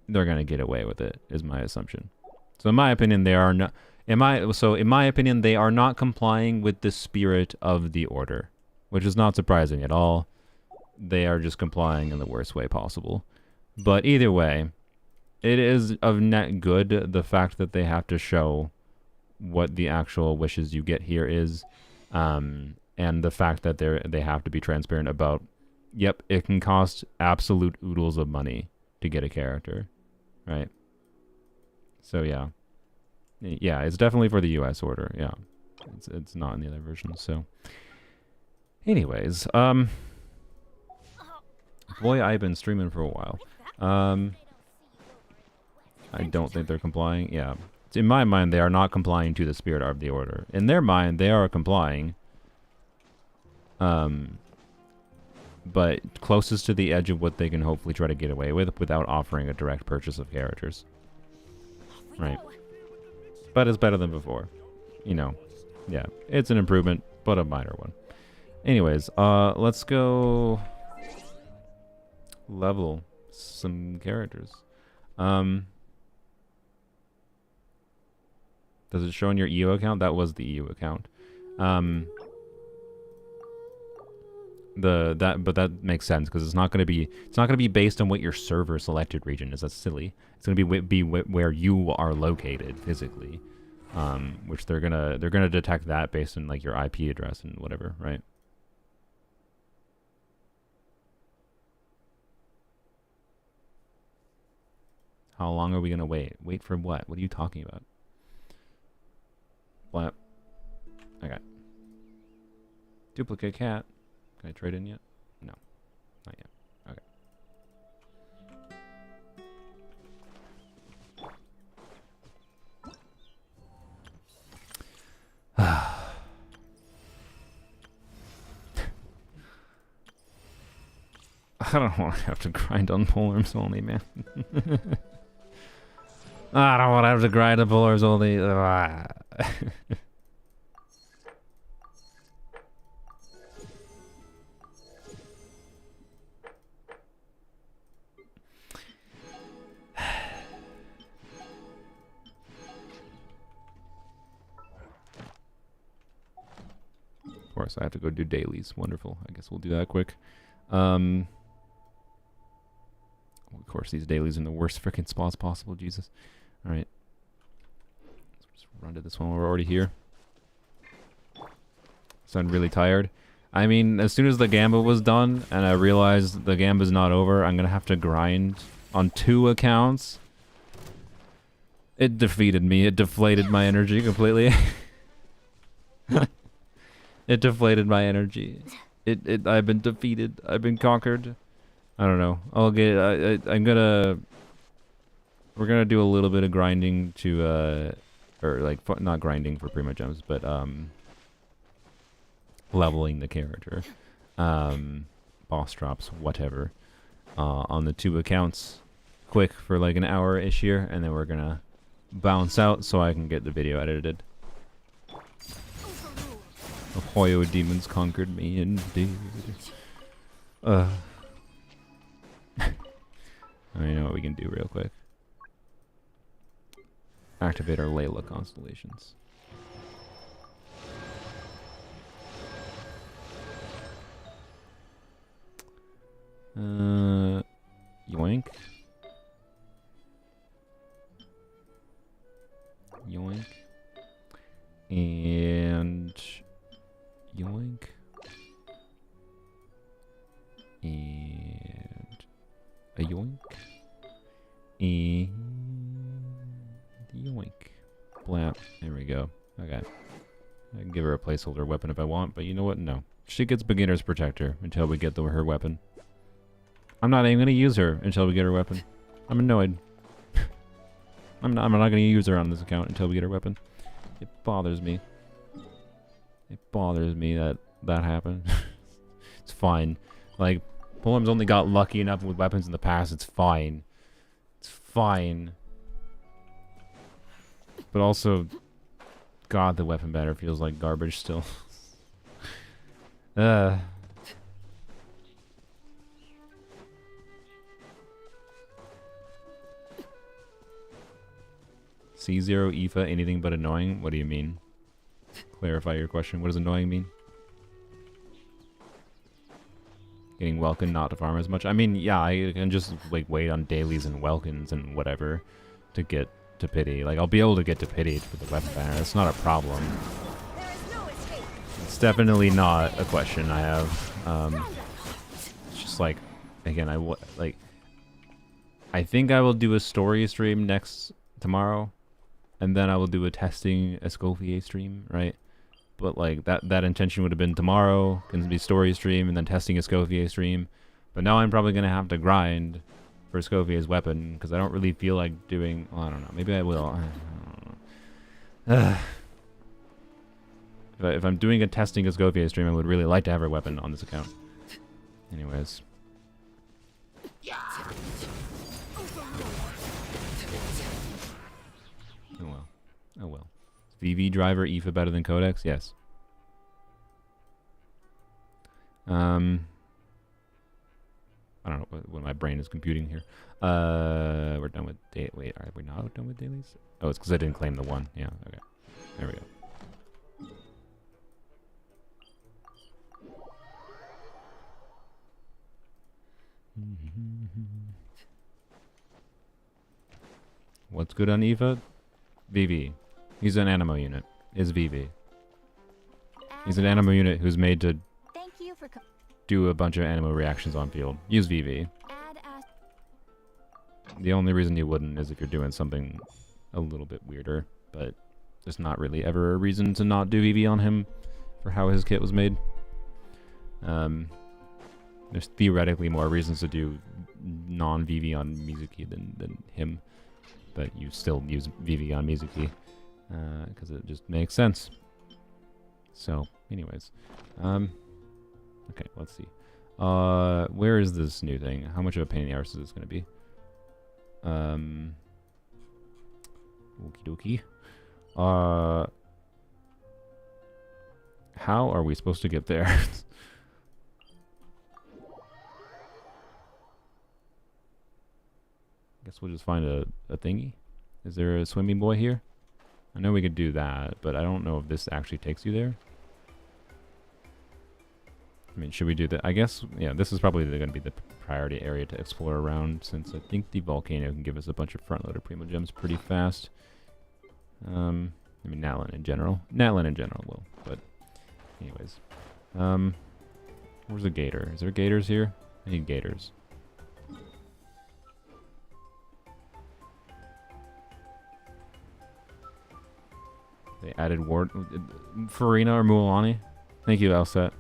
they're gonna get away with it. Is my assumption. So in my opinion, they are not. In my opinion, they are not complying with the spirit of the order, which is not surprising at all. They are just complying in the worst way possible. But either way, it is of net good the fact that they have to show what the actual wishes you get here is, and the fact that they have to be transparent about, yep, it can cost absolute oodles of money to get a character, right? So yeah. Yeah, it's definitely for the US order. Yeah. It's not in the other versions. So anyways, boy, I've been streaming for a while. I don't think they're complying. Yeah. In my mind, they are not complying to the spirit of the order. In their mind, they are complying. But closest to the edge of what they can hopefully try to get away with without offering a direct purchase of characters. Right. But it's better than before. Yeah, it's an improvement, but a minor one. Anyways, let's go level some characters. Does it show on your EU account? That was the EU account. But that makes sense because it's not going to be based on what your server selected region is. That's silly. It's going to be where you are located physically, which they're gonna detect that based on like your IP address and whatever, right? How long are we gonna wait? Wait for what? What are you talking about? What? Okay. Duplicate cat. Can I trade in yet? No. Not yet. Okay. I don't want to have to grind on Polearm-only, man. I don't want to have to grind on Polearm-only. Of course, I have to go do dailies. Wonderful. I guess we'll do that quick. Of course, these dailies in the worst freaking spots possible. Jesus. All right. Let's just run to this one while we're already here. So I'm really tired. I mean, as soon as the Gamba was done and I realized the Gamba's not over, I'm going to have to grind on 2 accounts. It defeated me. It deflated my energy completely. It deflated my energy. I've been defeated. I've been conquered. I don't know. We're gonna do a little bit of grinding to, or like not grinding for primo gems, but leveling the character, boss drops, whatever, on the 2 accounts, quick for like an hour-ish here, and then we're gonna bounce out so I can get the video edited. The Hoyo demons conquered me indeed. I know what we can do real quick. Activate our Layla constellations. Yoink. Yoink. And yoink. And a yoink. And yoink. Blap. There we go. Okay. I can give her a placeholder weapon if I want, but you know what? No. She gets beginner's protector until we get her weapon. I'm not even going to use her until we get her weapon. I'm annoyed. I'm not going to use her on this account until we get her weapon. It bothers me. It bothers me that that happened. It's fine. Like, Polearm's only got lucky enough with weapons in the past. It's fine. It's fine. But also, God, the weapon banner feels like garbage still. C0 Aoife, anything but annoying? What do you mean? Clarify your question. What does annoying mean? Getting Welkin not to farm as much? I mean, yeah, I can just like wait on dailies and Welkins and whatever to get to pity. Like, I'll be able to get to pity with the weapon banner. That's not a problem. It's definitely not a question I have. It's just like, again, I think I will do a story stream tomorrow. And then I will do a testing Escopier stream, right? But like that intention would have been tomorrow, can be story stream, and then testing Escopier stream. But now I'm probably gonna have to grind for Escopier's weapon because I don't really feel like doing. Well, I don't know. Maybe I will. I don't know. If I'm doing a testing Escopier stream, I would really like to have her weapon on this account. Anyways. Oh well. Oh well. Is VV driver Aoife better than Codex? Yes. I don't know what my brain is computing here. We're done with wait, are we not done with dailies? Oh, it's because I didn't claim the one. Yeah, okay. There we go. What's good on Aoife? VV. He's an animo unit. Is VV. He's an animo unit who's made to Thank you for do a bunch of animo reactions on field. Use VV. The only reason you wouldn't is if you're doing something a little bit weirder, but there's not really ever a reason to not do VV on him for how his kit was made. There's theoretically more reasons to do non-VV on Mizuki than him, but you still use VV on Mizuki because it just makes sense. So, anyways, okay, let's see. Where is this new thing? How much of a pain in the arse is this going to be? Okie dokie. How are we supposed to get there? Guess we'll just find a thingy. Is there a swimming boy here? I know we could do that, but I don't know if this actually takes you there. I mean, should we do that? I guess, yeah, this is probably going to be the priority area to explore around, since I think the volcano can give us a bunch of front-loaded primo gems pretty fast. I mean, Natlin in general. Natlin in general will, but anyways. Where's the gator? Is there gators here? I need gators. They added ward Farina or Mualani. Thank you, Elset.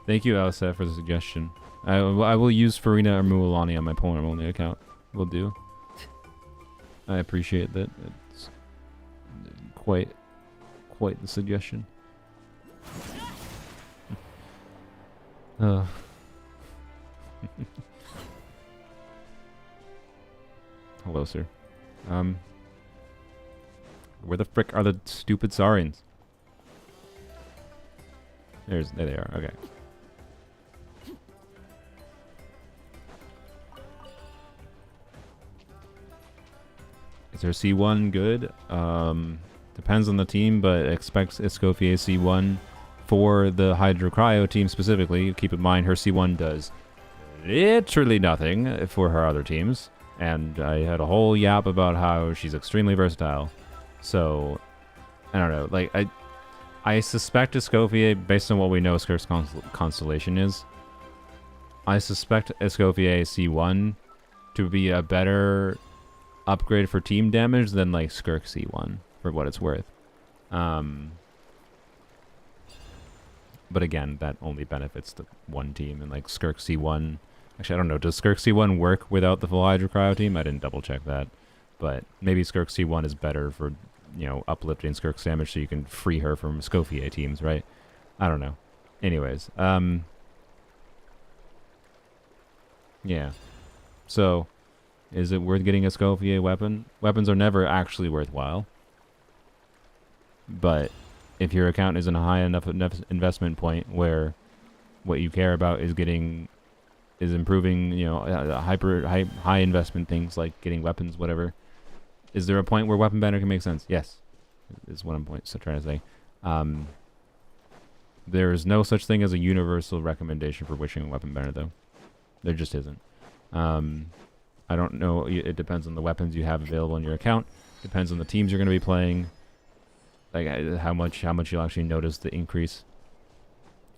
Thank you, Elset, for the suggestion. I will use Farina or Mualani on my Polearm-only account. Will do. I appreciate that. It's quite the suggestion. Hello, sir. Where the frick are the stupid Saurians? There they are. Okay. Is her C1 good? Depends on the team, but expect Escopier C1 for the Hydro Cryo team specifically. Keep in mind her C1 does literally nothing for her other teams. And I had a whole yap about how she's extremely versatile. So, I don't know. Like, I suspect Escopier, based on what we know Skirk's constellation is, I suspect Escopier C1 to be a better upgrade for team damage than, like, Skirk C1, for what it's worth. But again, that only benefits the one team, and, like, Skirk C1... Actually, I don't know. Does Skirk C1 work without the full Hydro Cryo team? I didn't double check that. But maybe Skirk C1 is better for, you know, uplifting Skirk's damage so you can free her from Escopier teams, right? I don't know. Anyways, yeah. So, is it worth getting a Escopier weapon? Weapons are never actually worthwhile. But if your account isn't a high enough investment point where what you care about is improving, you know, high investment things like getting weapons, whatever. Is there a point where weapon banner can make sense? Yes, is what I'm trying to say. There is no such thing as a universal recommendation for wishing a weapon banner, though. There just isn't. I don't know. It depends on the weapons you have available in your account. Depends on the teams you're going to be playing. Like how much you'll actually notice the increase.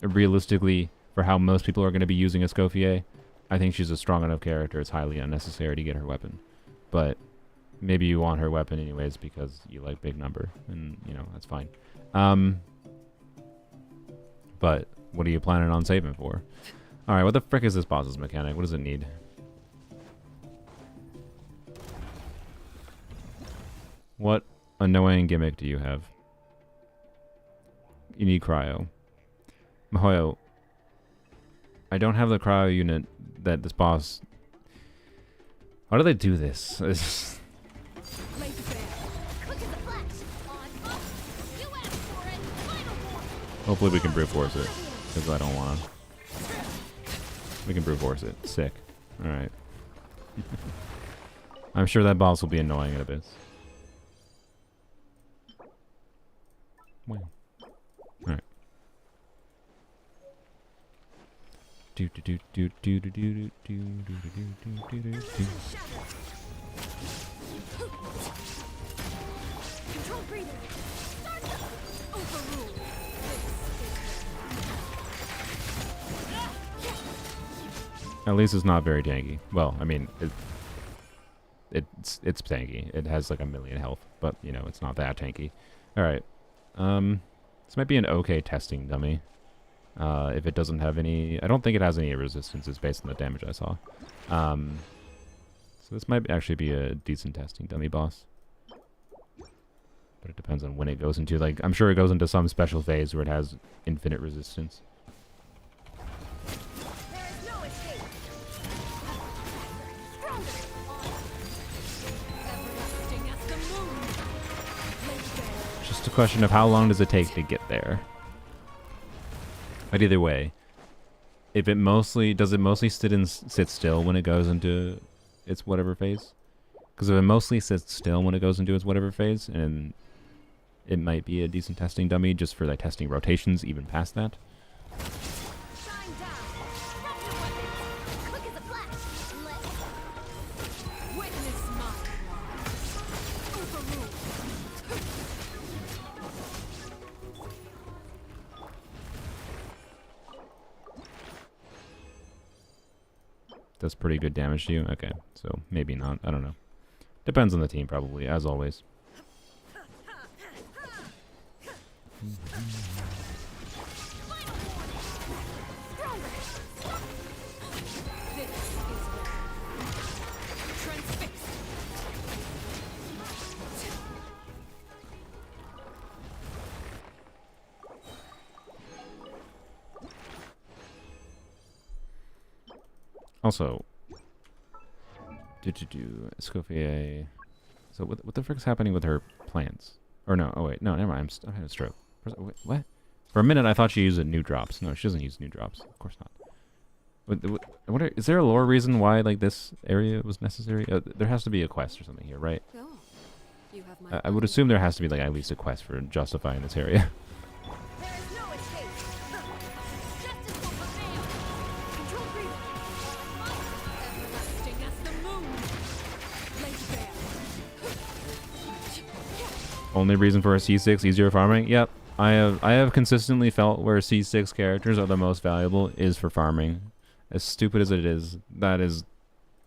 Realistically, for how most people are going to be using Escopier, I think she's a strong enough character. It's highly unnecessary to get her weapon. But maybe you want her weapon anyways because you like big number, and you know that's fine. But what are you planning on saving for? All right, what the frick is this boss's mechanic? What does it need? What annoying gimmick do you have? You need cryo. Mihoyo, I don't have the cryo unit that this boss... How do they do this? Hopefully we can brute force it, because I don't want to. We can brute force it. Sick. Alright. I'm sure that boss will be annoying in a bit. Wow. Alright. Do do do do do do do do do do do do do. Control breathing. Start the overrule. At least it's not very tanky. Well, I mean, it's tanky. It has like 1,000,000 health, but you know, it's not that tanky. All right. This might be an okay testing dummy. If it doesn't have any... I don't think it has any resistances based on the damage I saw. So this might actually be a decent testing dummy boss. But it depends on when it goes into... Like, I'm sure it goes into some special phase where it has infinite resistance. Just a question of how long does it take to get there. But either way, if it mostly sit still when it goes into its whatever phase? Because if it mostly sits still when it goes into its whatever phase, and it might be a decent testing dummy just for like testing rotations even past that. Does pretty good damage to you? Okay, so maybe not. I don't know. Depends on the team, probably, as always. Also, Escopier. So what the frick's happening with her plants? Or no, oh wait, no, never mind. I'm having a stroke. Wait, what? For a minute, I thought she used new drops. No, she doesn't use new drops. Of course not. Is there a lore reason why like this area was necessary? There has to be a quest or something here, right? Oh, You have my I would assume there has to be like at least a quest for justifying this area. There is no escape. Justice will prevail. Control breathing. Everlasting as the moon. Laid bare. Only reason for a C6 easier farming? Yep. I have consistently felt where C6 characters are the most valuable is for farming. As stupid as it is, that is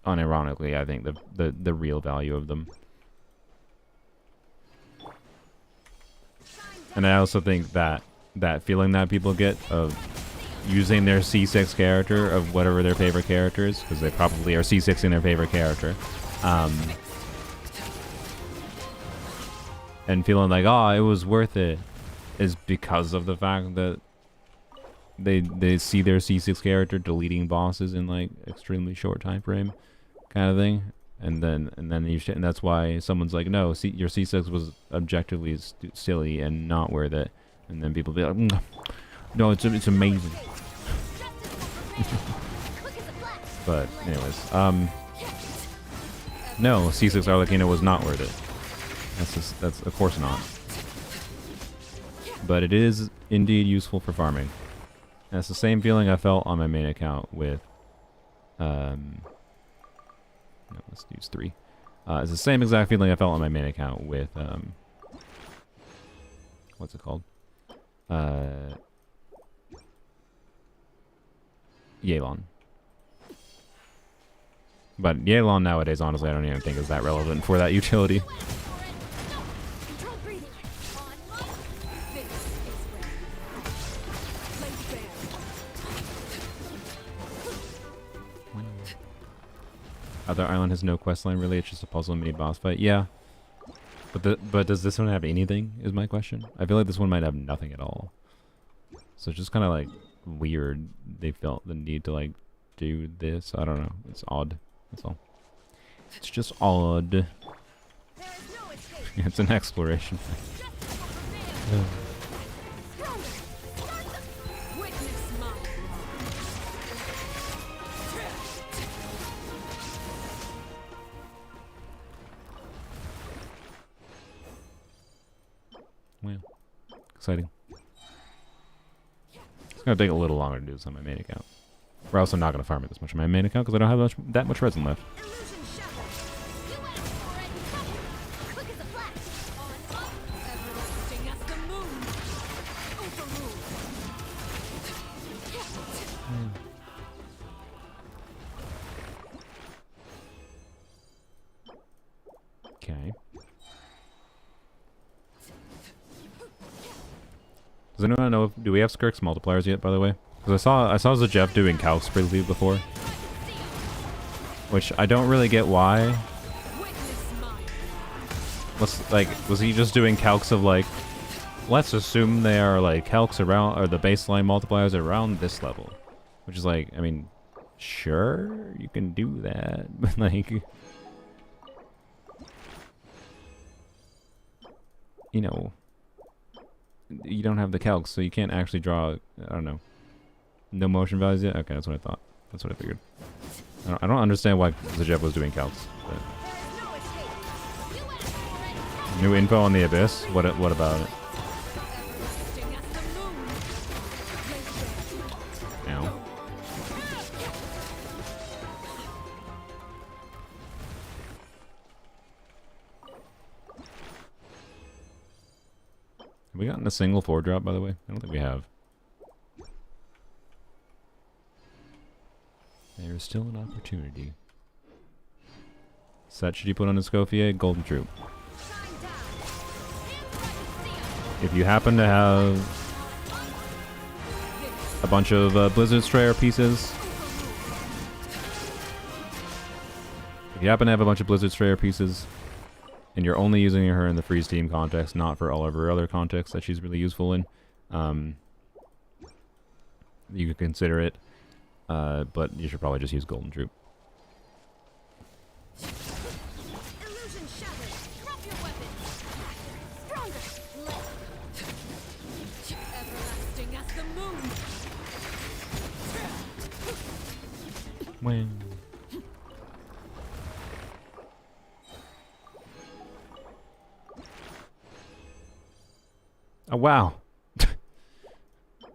unironically, I think, the real value of them. And I also think that that feeling that people get of using their C6 character of whatever their favorite character is, because they probably are C6 in their favorite character, and feeling like, oh, it was worth it, is because of the fact that they see their C6 character deleting bosses in like extremely short time frame, kind of thing, and then and that's why someone's like, no, your C6 was objectively silly and not worth it, and then people be like, no, it's amazing. But anyways, no, C6 Arlecchino was not worth it. That's of course not. But it is indeed useful for farming. And it's the same feeling I felt on my main account with no, let's use 3. It's the same exact feeling I felt on my main account with what's it called? Yelan. But Yelan nowadays, honestly, I don't even think is that relevant for that utility. Control breathing. On. This is where laid bare. Other island has no questline really, it's just a puzzle and mini boss fight. Yeah. But does this one have anything, is my question? I feel like this one might have nothing at all. So it's just kind of like weird they felt the need to like do this. I don't know. It's odd. That's all. It's just odd. There is no escape. It's an exploration. Justice will prevail. Stronger. Witness my Wow. Exciting. It's gonna take a little longer to do this on my main account. We're also not gonna farm it this much on my main account because I don't have that much resin left. illusion shattered. You win. Already covered. Quick as a flash. On. Everlasting as the moon. Overruled. Okay. Does anyone know do we have Skirk's multipliers yet, by the way? Because I saw Zejeff doing calcs briefly before, which I don't really get why. Witness mine. Was he just doing calcs of like, let's assume they are like calcs around, or the baseline multipliers around this level, which is like, I mean, sure, you can do that, but like, you know, you don't have the calcs, so you can't actually draw, I don't know, no motion values yet? Okay, that's what I thought. That's what I figured. I don't understand why Zejeff was doing calcs. But No escape. You win. Already covered. new info on the Abyss? What about it? Everlasting as the moon. Laid bare. Ow. Have we gotten a single 4-drop, by the way? I don't think we have. There is still an opportunity. Set should you put on Escopier? Golden Troop. If you happen to have a bunch of Blizzard Strayer pieces, and you're only using her in the free Steam context, not for all of her other contexts that she's really useful in, you could consider it, but you should probably just use Golden Troop. Illusion shattered. Drop your weapons. Stronger. Everlasting as the moon. When Oh, wow.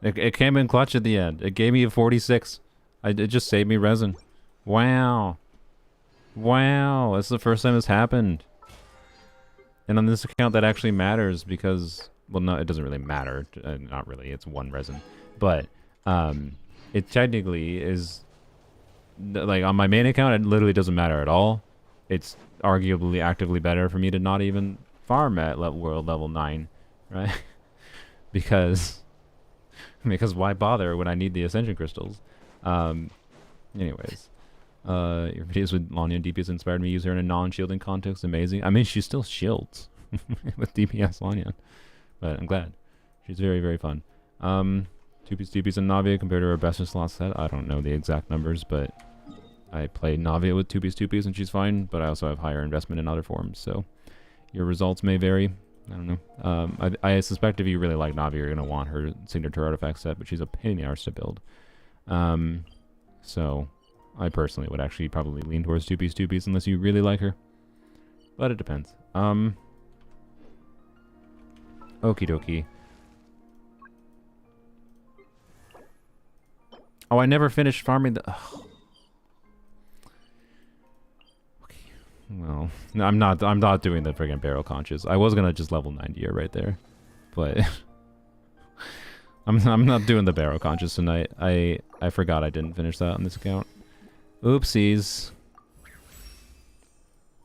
It came in clutch at the end. It gave me a 46. It just saved me resin. Wow. Wow. That's the first time this happened. And on this account, that actually matters because... Well, no, it doesn't really matter. Not really. It's 1 resin. But it technically is... Like, on my main account, it literally doesn't matter at all. It's arguably actively better for me to not even farm at world level 9. Right? Because why bother when I need the Ascension Crystals? Anyways. Your videos with Lanya and DPS inspired me to use her in a non-shielding context. Amazing. I mean, she still shields with DPS Lanya. But I'm glad. She's very, very fun. 2-piece DPS and Navia compared to her best slot set. I don't know the exact numbers, but I played Navia with 2-piece and she's fine. But I also have higher investment in other forms. So your results may vary. I don't know. I suspect if you really like Navia, you're going to want her signature artifact set. But she's a pain in the arse to build. So... I personally would actually probably lean towards 2-piece unless you really like her. But it depends. Okie dokie. Oh, I never finished farming the... Oh. Okay. Well, no, I'm not doing the friggin' barrel conches. I was gonna just level 90 her right there. But... I'm not doing the barrel conches tonight. I forgot I didn't finish that on this account. Oopsies.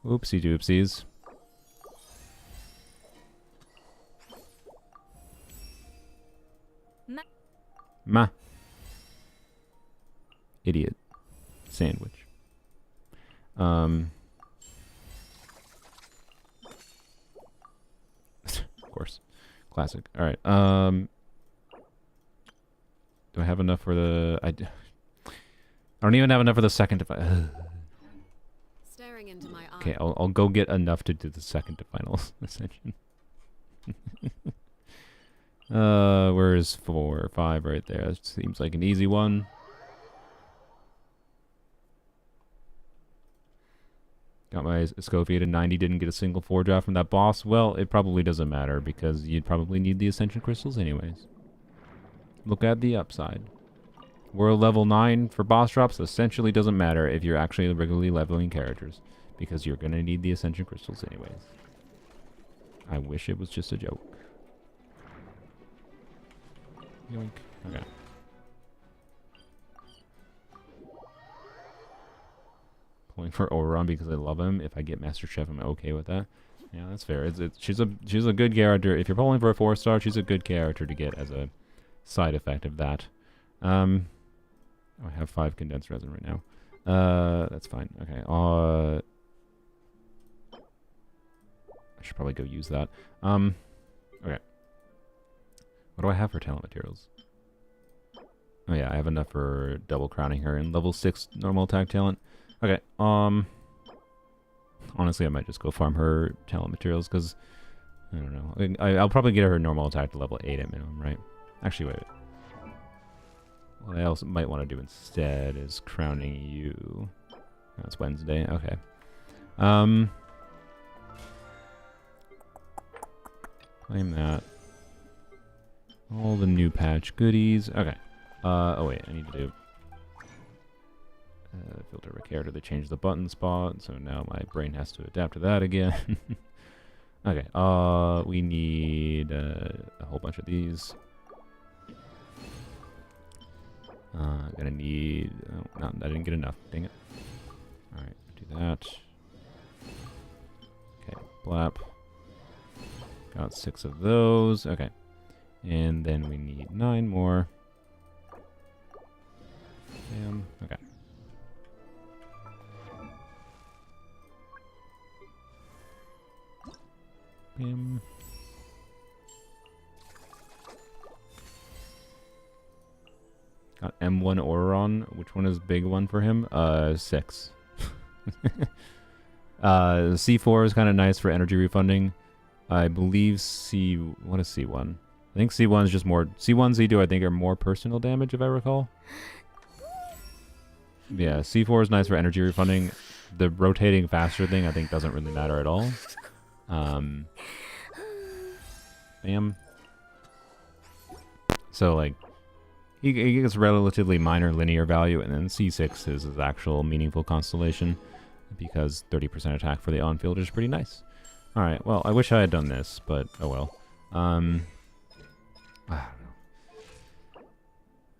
Oopsie doopsies. Ma. Idiot. Sandwich. Of course. Classic. Alright. Do I have enough for the... I don't even have enough for the second to Staring into my Okay, I'll go get enough to do the second to finals ascension. Where is 4 or 5 right there? That seems like an easy one. Got my Escopier to 90, didn't get a single 4 drop from that boss. Well, it probably doesn't matter because you'd probably need the Ascension Crystals anyways. Look at the upside. World level 9 for boss drops essentially doesn't matter if you're actually regularly leveling characters. Because you're going to need the Ascension Crystals anyways. I wish it was just a joke. Yoink. Okay. Pulling for Ororon because I love him. If I get Master Chef, I'm okay with that. Yeah, that's fair. She's a good character. If you're pulling for a 4-star, she's a good character to get as a side effect of that. I have 5 condensed resin right now. That's fine. Okay. I should probably go use that. Okay. What do I have for talent materials? Oh yeah, I have enough for double crowning her in level 6 normal attack talent. Okay. Honestly, I might just go farm her talent materials because I don't know. I'll probably get her normal attack to level 8 at minimum, right? Actually, wait. What I also might want to do instead is crowning you. That's Wednesday. Okay. Claim that. All the new patch goodies. Okay. Oh wait, I need to do filter character to change the button spot. So now my brain has to adapt to that again. Okay. We need a whole bunch of these. Gonna need... Oh, no, I didn't get enough. Dang it. Alright, do that. Okay, blap. Got 6 of those. Okay. And then we need 9 more. Bam. Okay. Bam. Got M1 Ororon. Which one is big one for him? 6. C4 is kind of nice for energy refunding. I believe what is C1? I think C1 is just more... C1, C2 I think are more personal damage if I recall. Yeah, C4 is nice for energy refunding. The rotating faster thing I think doesn't really matter at all. Bam. So, like, he gets relatively minor linear value, and then C6 is his actual meaningful constellation, because 30% attack for the on-field is pretty nice. Alright, well, I wish I had done this, but oh well. I don't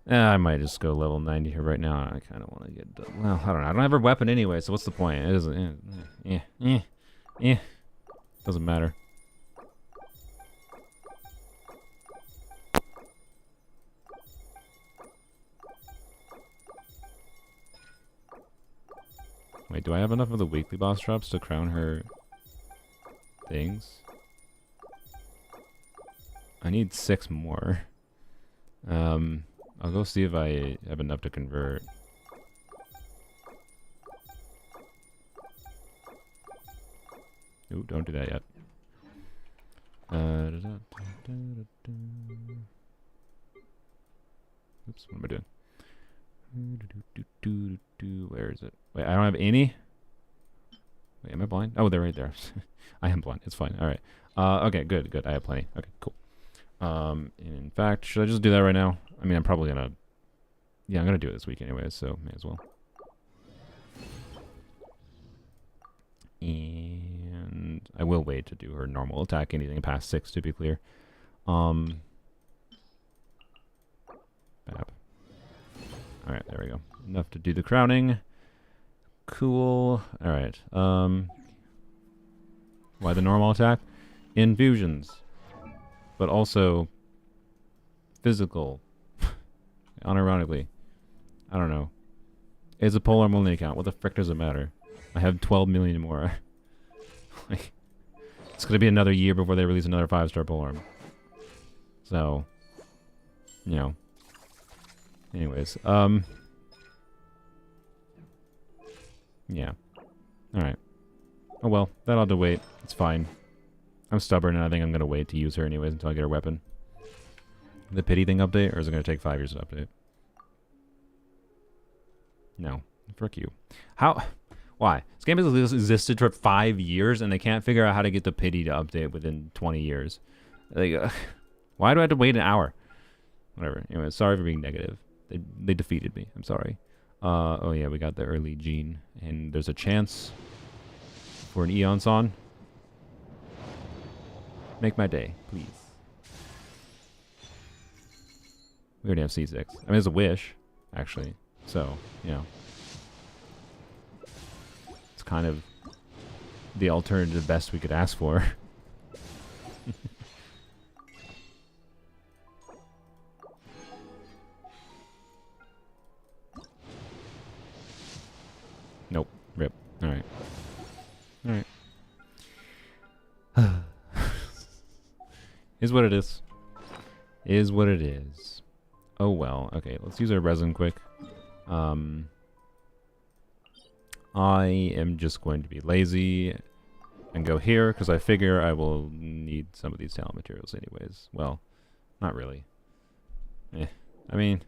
know. I might just go level 90 here right now. I kind of want to get done. Well, I don't know. I don't have a weapon anyway, so what's the point? It isn't. Doesn't matter. Wait, do I have enough of the weekly boss drops to crown her things? I need 6 more. I'll go see if I have enough to convert. Ooh, don't do that yet. Oops, what am I doing? Where is it? Wait, I don't have any? Wait, am I blind? Oh, they're right there. I am blind. It's fine. Alright. Okay, good. I have plenty. Okay, cool. In fact, should I just do that right now? I mean, I'm probably gonna... Yeah, I'm gonna do it this week anyway, so may as well. And I will wait to do her normal attack, anything past 6 to be clear. Bap. Alright, there we go. Enough to do the crowning. Cool. Alright. Why the normal attack? Infusions. But also physical. Unironically. I don't know. It's a Polearm-only account. What the frick does it matter? I have 12 million more. Like, it's gonna be another year before they release another 5-star Polearm. So, you know. Anyways, yeah. Alright. Oh well, that'll have to wait. It's fine. I'm stubborn and I think I'm gonna wait to use her anyways until I get her weapon. The pity thing update, or is it gonna take 5 years to update? No. Frick you. How? Why? This game has existed for 5 years and they can't figure out how to get the pity to update within 20 years. Like, why do I have to wait an hour? Whatever. Anyway, sorry for being negative. They defeated me. I'm sorry. Oh yeah, we got the early gene. And there's a chance for an Eon Son. Make my day, please. We already have C6. I mean, it's a wish, actually. So, you know. It's kind of the alternative best we could ask for. Nope. Rip. Alright. Alright. Is what it is. Is what it is. Oh well. Okay, let's use our resin quick. I am just going to be lazy and go here because I figure I will need some of these talent materials anyways. Well, not really. I mean,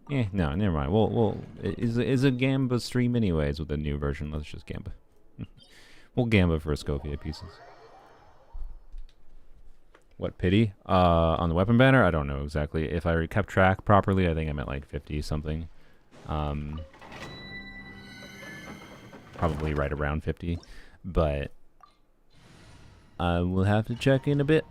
no, never mind. We'll is a Gamba stream anyways with a new version. Let's just Gamba. We'll Gamba for Escopier pieces. What pity? On the weapon banner? I don't know exactly. If I kept track properly, I think I'm at like 50 something. Probably right around 50, but I will have to check in a bit.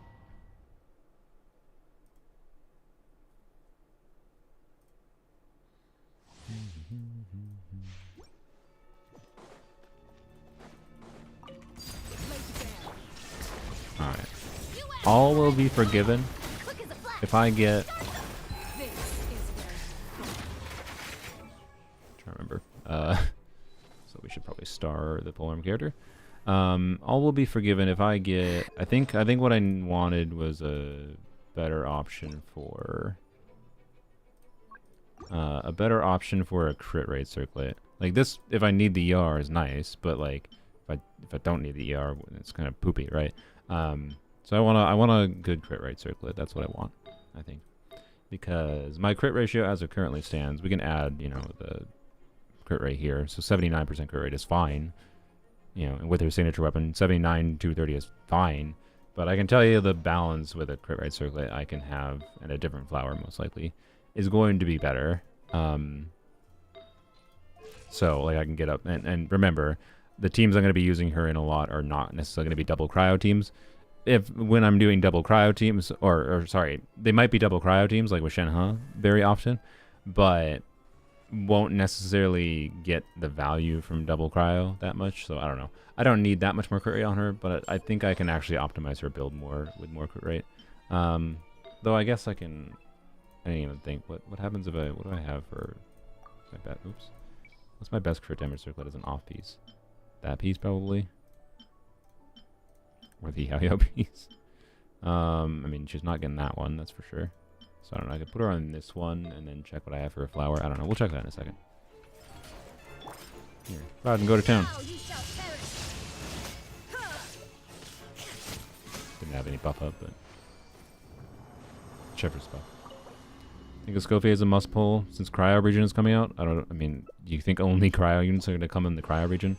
Alright. All will be forgiven if I get... Trying to remember. So we should probably star the Polearm character. All will be forgiven if I get... I think what I wanted was a better option for... a better option for a crit rate circlet. Like this, if I need the ER is nice, but like if I don't need the ER, it's kind of poopy, right? So I want a good crit rate circlet. That's what I want, I think, because my crit ratio as it currently stands, we can add, you know, the crit rate here. So 79% crit rate is fine, you know, and with her signature weapon, 79 230 is fine. But I can tell you the balance with a crit rate circlet I can have and a different flower most likely is going to be better. So like I can get up and remember the teams I'm going to be using her in a lot are not necessarily going to be double cryo teams. When I'm doing double cryo teams, or sorry, they might be double cryo teams like with Shenhe very often, but won't necessarily get the value from double cryo that much. So I don't know. I don't need that much more crit rate on her, but I think I can actually optimize her build more with more crit rate. Though I guess I can. I didn't even think what happens if what do I have for my bet? Oops. What's my best crit damage circlet as an off piece? That piece probably. Or the Yao piece. I mean, she's not getting that one, that's for sure. So I don't know, I could put her on this one and then check what I have for a flower. I don't know, we'll check that in a second. Here, go out and go to town. Didn't have any buff up, but Shepard's buff. I think Escopier is a must pull since Cryo region is coming out. I mean, do you think only Cryo units are going to come in the Cryo region?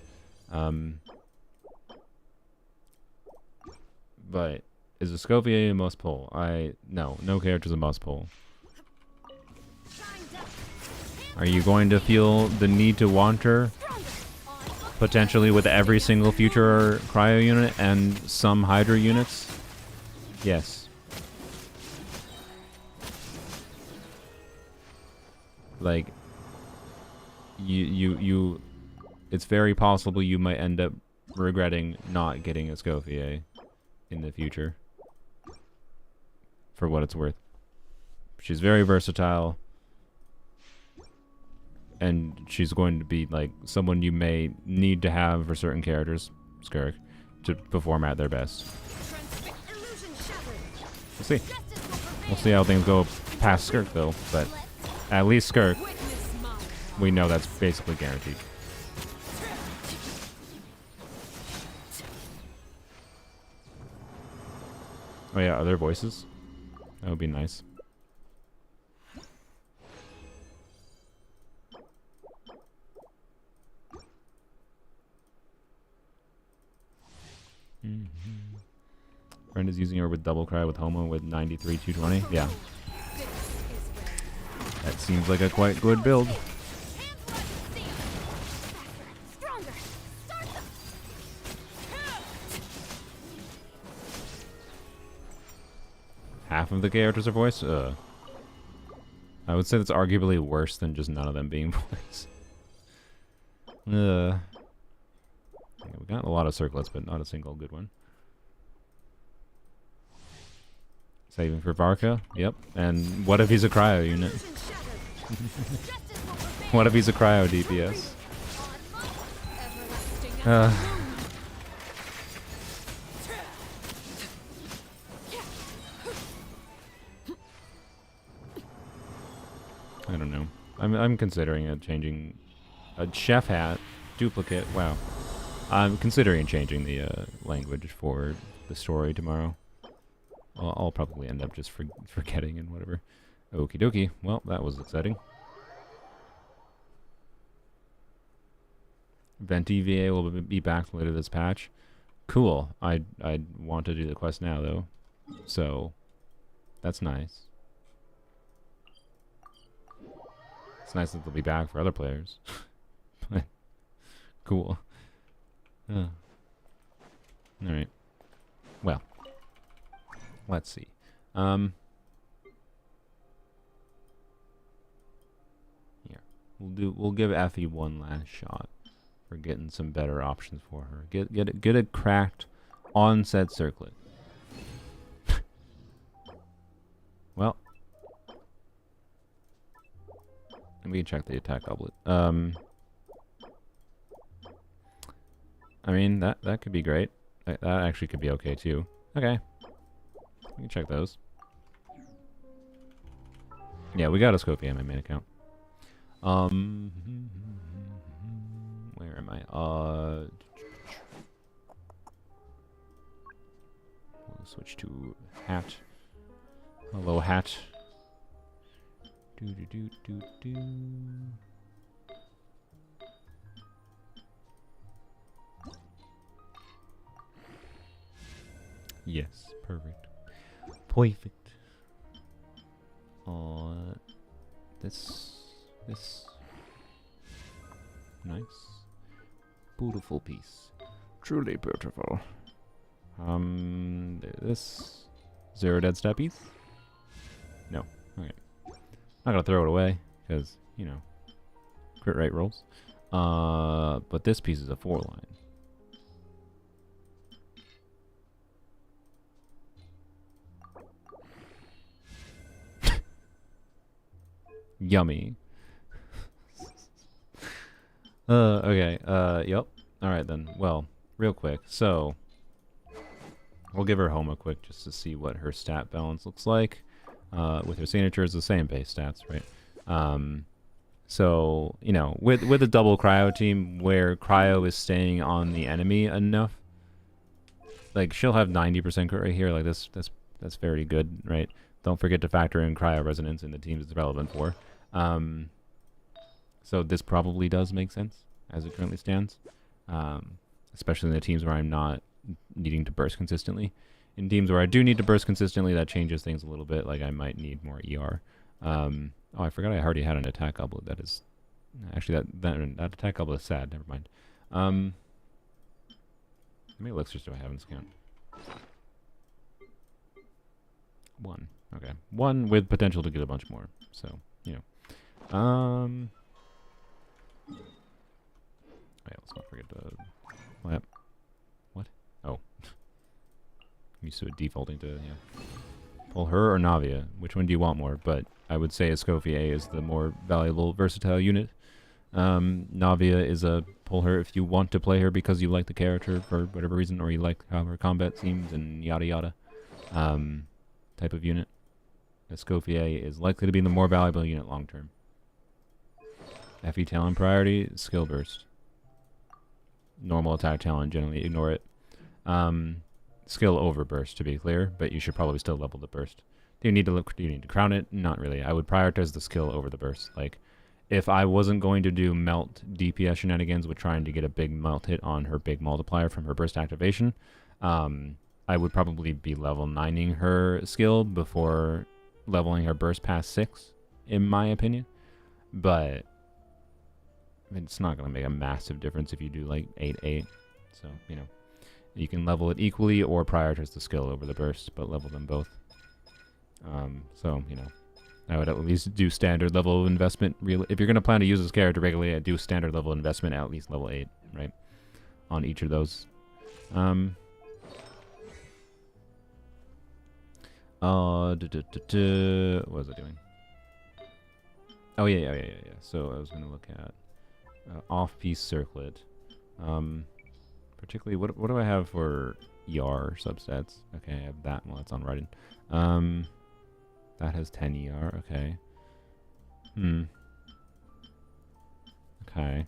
But is Escopier a must pull? No character's a must pull. Are you going to feel the need to want her? Potentially with every single future Cryo unit and some Hydro units? Yes. Like, it's very possible you might end up regretting not getting Escopier in the future. For what it's worth. She's very versatile. And she's going to be, like, someone you may need to have for certain characters, Skirk, to perform at their best. We'll see. We'll see how things go past Skirk, though, but at least Skirk, we know that's basically guaranteed. Oh yeah, are there voices? That would be nice. Brenda's using her with double cry with Homa with 93 220. Yeah. That seems like a quite good build. Half of the characters are voiced? I would say that's arguably worse than just none of them being voiced. Yeah, we got a lot of circlets, but not a single good one. Saving for Varka? Yep. And what if he's a cryo unit? What if he's a cryo DPS? I don't know. I'm considering changing a chef hat duplicate. Wow. I'm considering changing the language for the story tomorrow. I'll probably end up just forgetting and whatever. Okie dokie. Well, that was exciting. Venti VA will be back later this patch. Cool. I want to do the quest now though, so that's nice. It's nice that they'll be back for other players. But cool. All right. Well, let's see. Here, we'll give Effie one last shot for getting some better options for her. Get a cracked onset circlet. Well, we can check the attack goblet. I mean that could be great. That actually could be okay too. Okay. We can check those. Yeah, we got a Scopia in my main account. Where am I? We'll switch to hat. Hello, hat. Yes, perfect. Perfect. This. Nice. Beautiful piece. Truly beautiful. This. 0 dead steppies? No. Okay. Not gonna throw it away, because, you know, crit rate rolls. But this piece is a 4-line. Yummy. Okay, yep. Alright then. Well, real quick. So, we'll give her Homa quick just to see what her stat balance looks like. With her signatures, the same base stats, right? So, you know, with a double cryo team where cryo is staying on the enemy enough, like, she'll have 90% crit right here. Like, that's very good, right? Don't forget to factor in cryo resonance in the teams it's relevant for. So this probably does make sense as it currently stands, especially in the teams where I'm not needing to burst consistently. In teams where I do need to burst consistently, that changes things a little bit. Like, I might need more ER. Oh, I forgot I already had an attack goblet. That is actually that attack goblet is sad. Never mind. How many elixirs do I have in this account? 1. Okay, 1 with potential to get a bunch more. So, you know. Wait, let's not forget to... What? Oh. I'm used to it defaulting to, yeah. Pull her or Navia. Which one do you want more? But I would say Escopier is the more valuable, versatile unit. Navia is a pull her if you want to play her because you like the character for whatever reason, or you like how her combat seems and yada yada. Type of unit. Escopier is likely to be the more valuable unit long term. FE talent priority, skill burst. Normal attack talent, generally ignore it. Skill over burst, to be clear, but you should probably still level the burst. Do you need to crown it? Not really. I would prioritize the skill over the burst. Like, if I wasn't going to do melt DPS shenanigans with trying to get a big melt hit on her big multiplier from her burst activation, I would probably be level 9ing her skill before leveling her burst past 6, in my opinion. But it's not going to make a massive difference if you do like 8-8. So, you know, you can level it equally or prioritize the skill over the burst, but level them both. So, you know, I would at least do standard level of investment. If you're going to plan to use this character regularly, I'd do standard level investment at least level 8, right? On each of those. What was I doing? Oh, yeah. So I was going to look at off-piece circlet. Particularly, what do I have for ER substats? Okay, I have that. Well, that's on writing. That has 10 ER. Okay. Okay.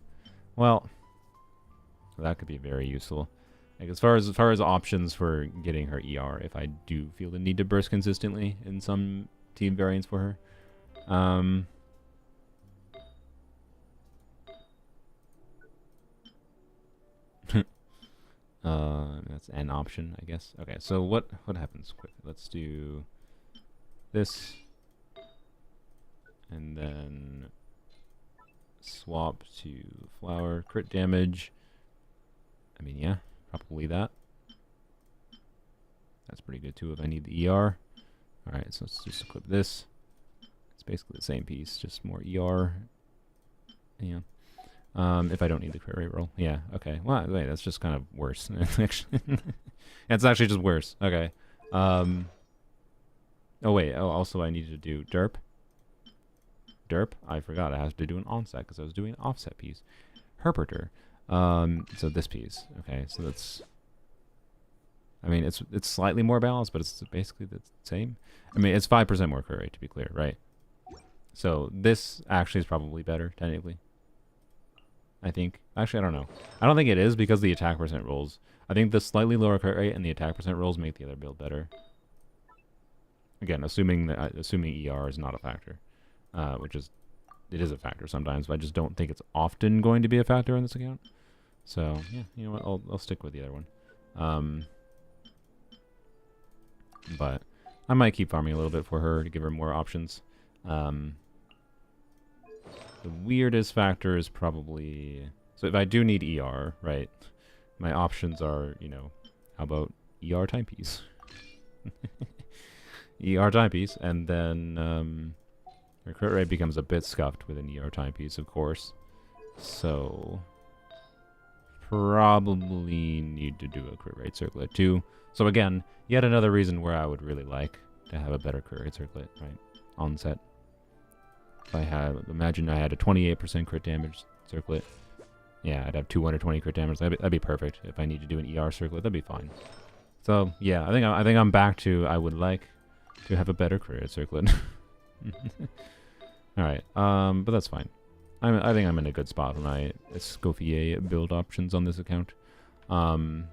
Well, that could be very useful. Like, as far as options for getting her ER, if I do feel the need to burst consistently in some team variants for her. That's an option, I guess. Okay, so what happens? Quick, let's do this, and then swap to flower. Crit damage. I mean, yeah, probably that. That's pretty good too if I need the ER. Alright, so let's just equip this. It's basically the same piece, just more ER. Yeah. If I don't need the crit rate roll. Yeah, okay. Well, wait, that's just kind of worse. Actually, it's actually just worse. Okay. Oh, wait. Oh, also I needed to do derp. Derp? I forgot I have to do an onset because I was doing an offset piece. Herperter. So this piece. Okay, so that's... I mean, it's slightly more balanced, but it's basically the same. I mean, it's 5% more crit rate, to be clear, right? So this actually is probably better, technically. I think. Actually, I don't know. I don't think it is because the attack percent rolls. I think the slightly lower crit rate and the attack percent rolls make the other build better. Again, assuming ER is not a factor, which is, it is a factor sometimes, but I just don't think it's often going to be a factor in this account. So yeah, you know what? I'll stick with the other one. but I might keep farming a little bit for her to give her more options. The weirdest factor is probably... So if I do need ER, right, my options are, you know, how about ER timepiece? ER timepiece, and then her crit rate becomes a bit scuffed with an ER timepiece, of course. So probably need to do a crit rate circlet too. So again, yet another reason where I would really like to have a better crit rate circlet, right, on set. If I had, imagine I had a 28% crit damage circlet. Yeah, I'd have 220 crit damage. That'd be perfect. If I need to do an ER circlet, that'd be fine. So yeah, I think I'm back to I would like to have a better crit rate circlet. All right, but that's fine. I think I'm in a good spot with my Escopier build options on this account. We'll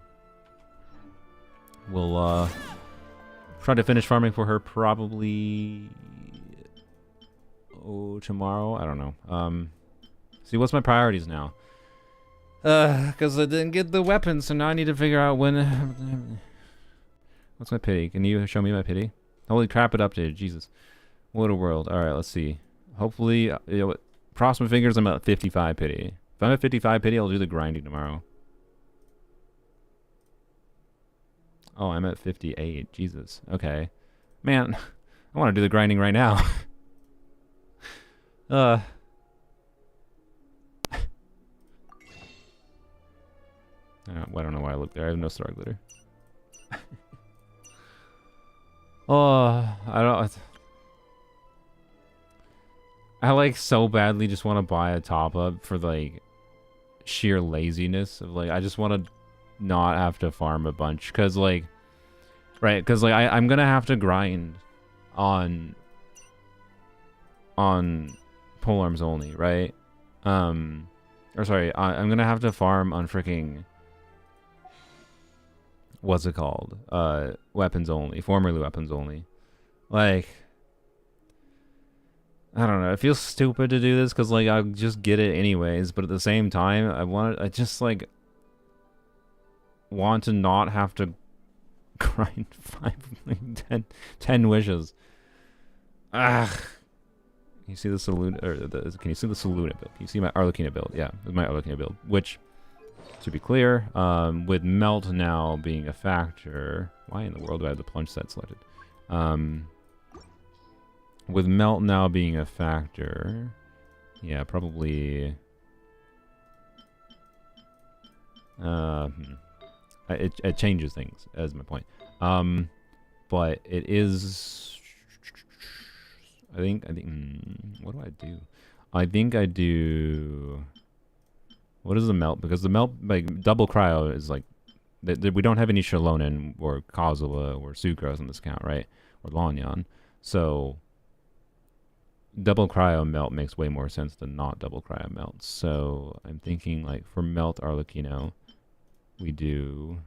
try to finish farming for her probably tomorrow. I don't know. See, what's my priorities now? Because I didn't get the weapons, so now I need to figure out when. What's my pity? Can you show me my pity? Holy crap! It updated. Jesus, what a world. All right, let's see. Hopefully, you know, cross my fingers. I'm at 55 pity. If I'm at 55 pity, I'll do the grinding tomorrow. Oh, I'm at 58. Jesus. Okay. Man, I want to do the grinding right now. I don't know why I looked there. I have no star glitter. I like so badly just want to buy a top up for like sheer laziness of like I just want to not have to farm a bunch because like I'm gonna have to grind on Polearm-only, right? Or sorry, I'm gonna have to farm on freaking what's it called? Weapons only, formerly weapons only. Like, I don't know. It feels stupid to do this because like I'll just get it anyways. But at the same time, I just like want to not have to grind 10 wishes. Ah. Can you see the saloon? Or can you see the saloon build? Can you see my Arlecchino build? Yeah, it's my Arlecchino build. Which, to be clear, with melt now being a factor, why in the world do I have the plunge set selected? With melt now being a factor, yeah, probably. It changes things, as my point. But it is. I think. What do I do? I think I do. What is the melt? Because the melt, like double cryo, is like we don't have any Shalonen or Kazuha or Sucrose on this account, right? Or Lanyan. So double cryo melt makes way more sense than not double cryo melt. So I'm thinking like for melt Arlecchino, we do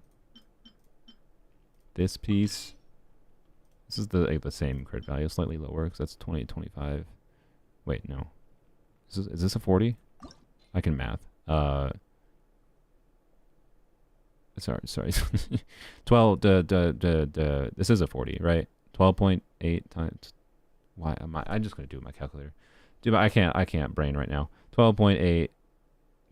this piece. This is the same crit value, slightly lower because that's 20 to 25. Wait, no. Is this a 40? I can math. Sorry. 12. This is a 40, right? 12.8 times. Why am I? I'm just gonna do it with my calculator. Dude, I can't brain right now. 12.8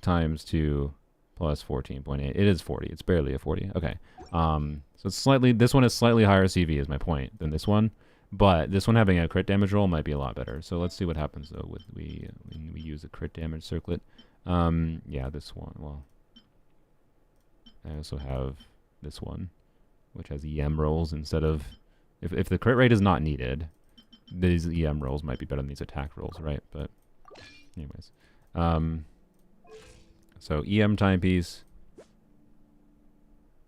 times 2 plus 14.8. It is 40. It's barely a 40. Okay. So it's slightly. This one is slightly higher CV, is my point, than this one. But this one having a crit damage roll might be a lot better. So let's see what happens though with when we use a crit damage circlet. Yeah, this one. Well, I also have this one, which has EM rolls instead of. If the crit rate is not needed, these EM rolls might be better than these attack rolls, right? But anyways, so EM timepiece.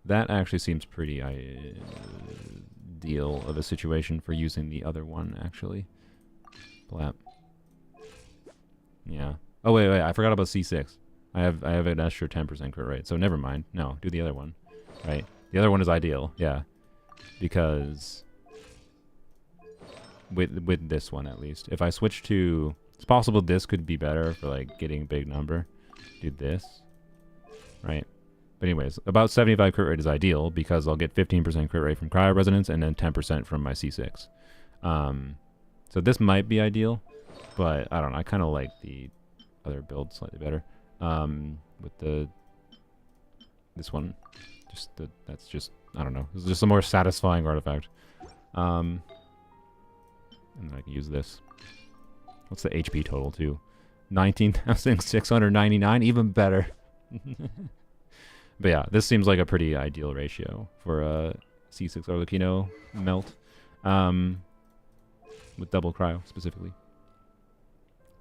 That actually seems pretty ideal of a situation for using the other one, actually. Blap. Yeah. Oh wait, I forgot about C6. I have an extra 10% crit rate, so never mind. No, do the other one. Right. The other one is ideal. Yeah, because with this one at least, if I switch to, it's possible this could be better for like getting big number. Do this, right? But anyways, about 75 crit rate is ideal because I'll get 15% crit rate from Cryo Resonance and then 10% from my C6. So this might be ideal, but I don't know. I kind of like the other build slightly better. With this one, that's just, I don't know. It's just a more satisfying artifact. And then I can use this. What's the HP total too? 19,699, even better. But yeah, this seems like a pretty ideal ratio for a C6 Arlecchino melt. With double cryo specifically.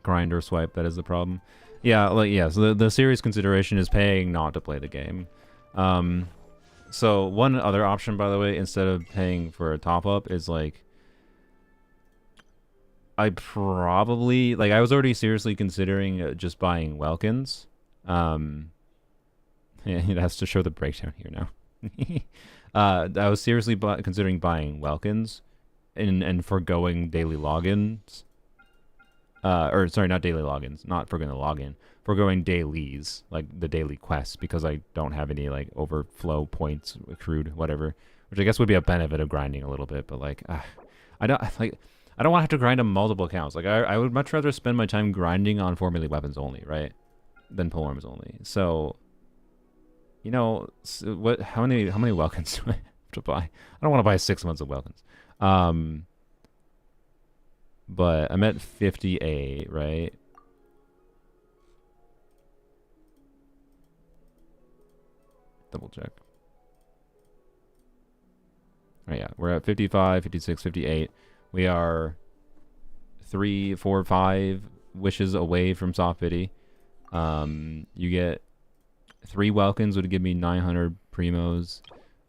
Grind or swipe, that is the problem. Yeah, like so the serious consideration is paying not to play the game. So one other option, by the way, instead of paying for a top up is like I probably I was already seriously considering just buying Welkins. Yeah, it has to show the breakdown here now. I was seriously considering buying Welkins and foregoing daily logins. Or sorry, not daily logins, not foregoing the login, foregoing dailies, like the daily quests, because I don't have any like overflow points accrued, whatever. Which I guess would be a benefit of grinding a little bit, but like, I don't want to have to grind on multiple accounts. Like I would much rather spend my time grinding on formulae weapons only, right, than polearms only. So, you know, how many Welkins do I have to buy? I don't want to buy 6 months of Welkins. But I'm at 58, right? Double check. Oh yeah, we're at 55, 56, 58. We are 3, 4, 5 wishes away from soft pity. You get 3 Welkins would give me 900 primos.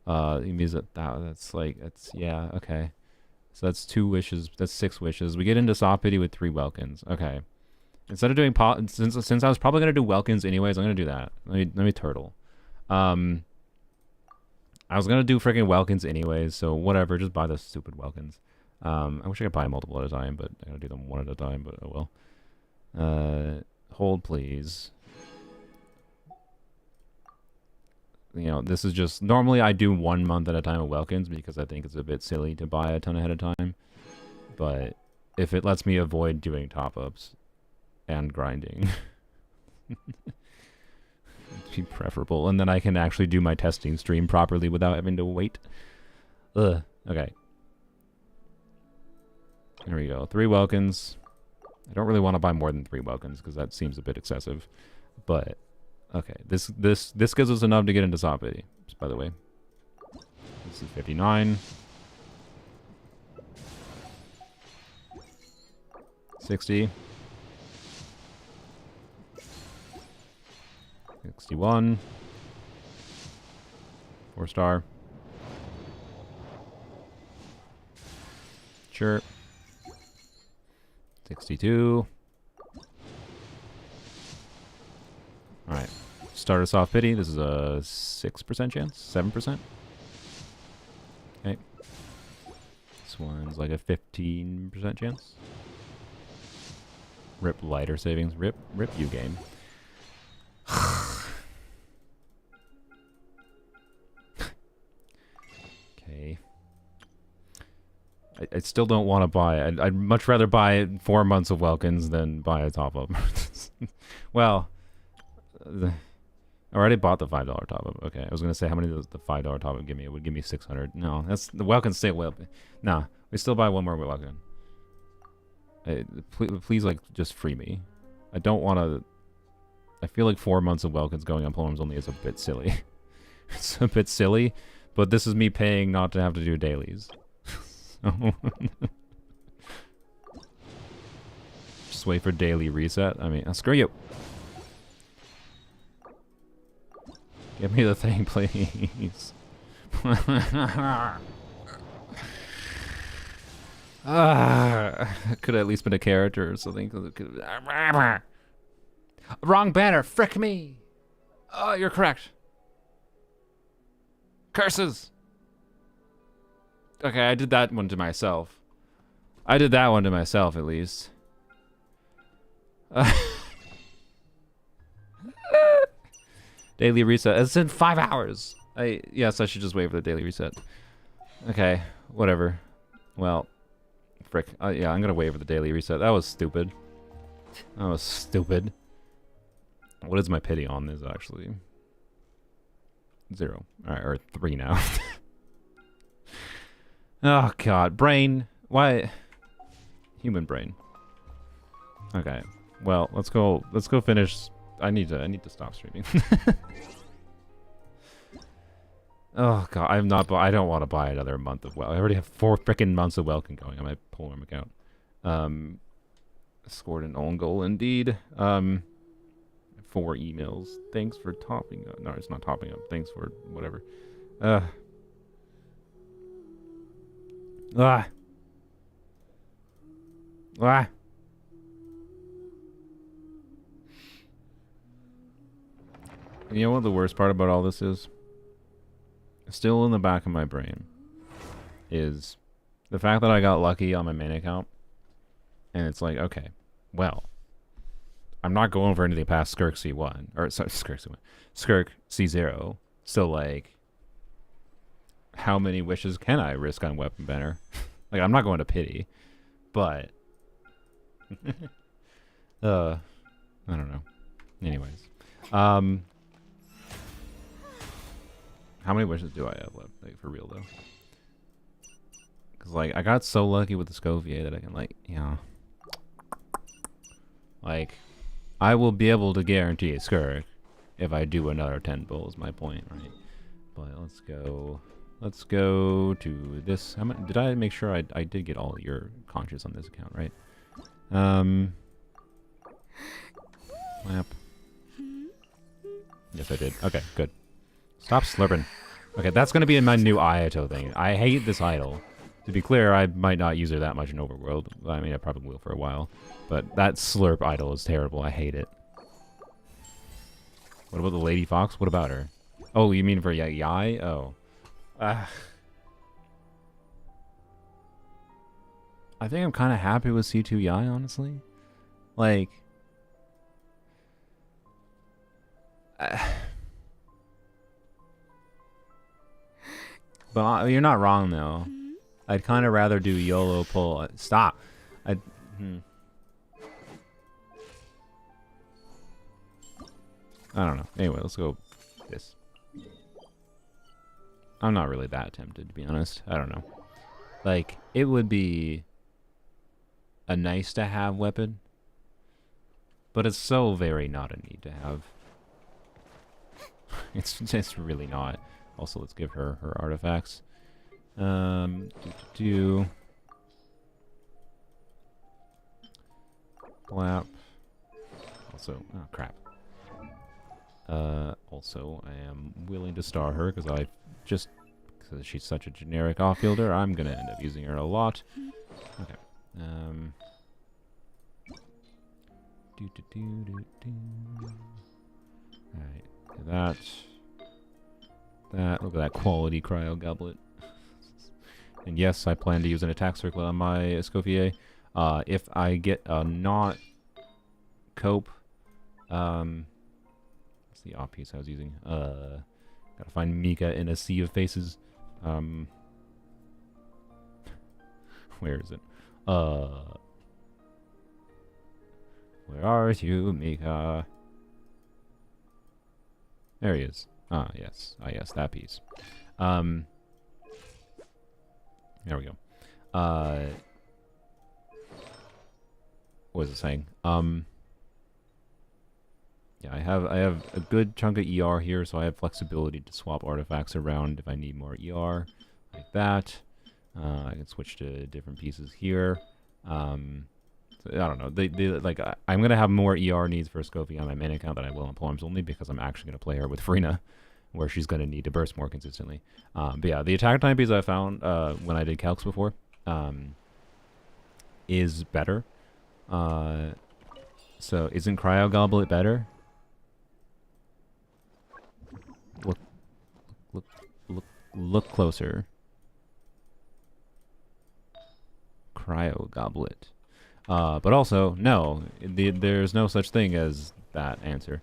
It means that's yeah, okay. So that's 2 wishes. That's 6 wishes. We get into soft pity with 3 Welkins. Okay. Instead of doing since I was probably gonna do Welkins anyways, I'm gonna do that. Let me turtle. I was gonna do freaking Welkins anyways, so whatever. Just buy the stupid Welkins. I wish I could buy multiple at a time, but I gotta do them one at a time. But oh well. Hold please. You know, this is just normally I do 1 month at a time of Welkins because I think it's a bit silly to buy a ton ahead of time. But if it lets me avoid doing top ups and grinding, it'd be preferable. And then I can actually do my testing stream properly without having to wait. Ugh. Okay. There we go. 3 Welkins. I don't really want to buy more than 3 Welkins because that seems a bit excessive. But okay, this gives us enough to get into soft pity, by the way. This is 59. 60. 61. 4-star. Sure. 62. Alright. Start us off pity. This is a 6% chance? 7%? Okay. This one's like a 15% chance. Rip lighter savings. Rip you game. Okay. I still don't want to buy. I'd much rather buy 4 months of Welkins than buy a top up. Well, I already bought the $5 top up. Okay, I was gonna say how many does the $5 top up give me? It would give me 600. No, that's the Welkins stay well. Nah, we still buy one more Welkin. Please, like, just free me. I don't want to. I feel like 4 months of Welkins going on polearms only is a bit silly. It's a bit silly, but this is me paying not to have to do dailies. Just wait for daily reset. I mean, screw you. Give me the thing, please. Could have at least been a character or something. Wrong banner. Frick me. Oh, you're correct. Curses. Okay, I did that one to myself. I did that one to myself, at least. Daily reset. It's in 5 hours. Yes, I should just wait for the daily reset. Okay, whatever. Well, frick. Yeah, I'm gonna wait for the daily reset. That was stupid. That was stupid. What is my pity on this, actually? 0. Alright, or 3 now. Oh, God. Brain. Why? Human brain. Okay. Well, let's go finish. I need to stop streaming. Oh, God. I don't want to buy another month of I already have 4 freaking months of Welcome going on my Polearm account. Scored an own goal, indeed. 4 emails. Thanks for topping up. No, it's not topping up. Thanks for whatever. Ah. You know what the worst part about all this is? Still in the back of my brain is the fact that I got lucky on my main account. And it's like, okay, well, I'm not going for anything past Skirk C1. Or, sorry, Skirk C1. Skirk C0. So, like, how many wishes can I risk on Weapon Banner? Like, I'm not going to pity. But, I don't know. Anyways. How many wishes do I have left? Like, for real, though? Because, like, I got so lucky with the Escopier that I can, like, you know. Like, I will be able to guarantee a Skirk if I do another 10 bull is my point, right? But let's go to this. How much, did I make sure I did get all your conscious on this account, right? Lap. Yes, I did. Okay, good. Stop slurping. Okay, that's going to be in my new Ayato thing. I hate this idol. To be clear, I might not use her that much in Overworld. I mean, I probably will for a while. But that slurp idol is terrible. I hate it. What about the Lady Fox? What about her? Oh, you mean for Yai? Oh. I think I'm kind of happy with C2 Yai, honestly. Like... But you're not wrong, though. I'd kind of rather do YOLO pull. Stop. I don't know. Anyway, let's go this. I'm not really that tempted, to be honest. I don't know. Like, it would be a nice-to-have weapon, but it's so very not a need-to-have. It's just really not. Also, let's give her her artifacts. Blap. Also, oh crap. Also, I am willing to star her because she's such a generic off-fielder. I'm gonna end up using her a lot. Okay. Alright, look at that quality cryo goblet. And yes, I plan to use an attack circle on my Escopier. If I get a not cope, what's the op piece I was using? Gotta find Mika in a sea of faces. Where is it? Where are you, Mika? There he is. Ah, yes. Ah, yes, that piece. There we go. What was it saying? Yeah, I have a good chunk of ER here, so I have flexibility to swap artifacts around if I need more ER, like that. I can switch to different pieces here. So I don't know. I'm gonna have more ER needs for Scopy on my main account than I will on Polearm-only because I'm actually gonna play her with Farina, where she's gonna need to burst more consistently. But yeah, the attack time piece I found when I did calcs before is better. So isn't Cryo Goblet better? Look closer. Cryo Goblet. But also, no, there's no such thing as that answer.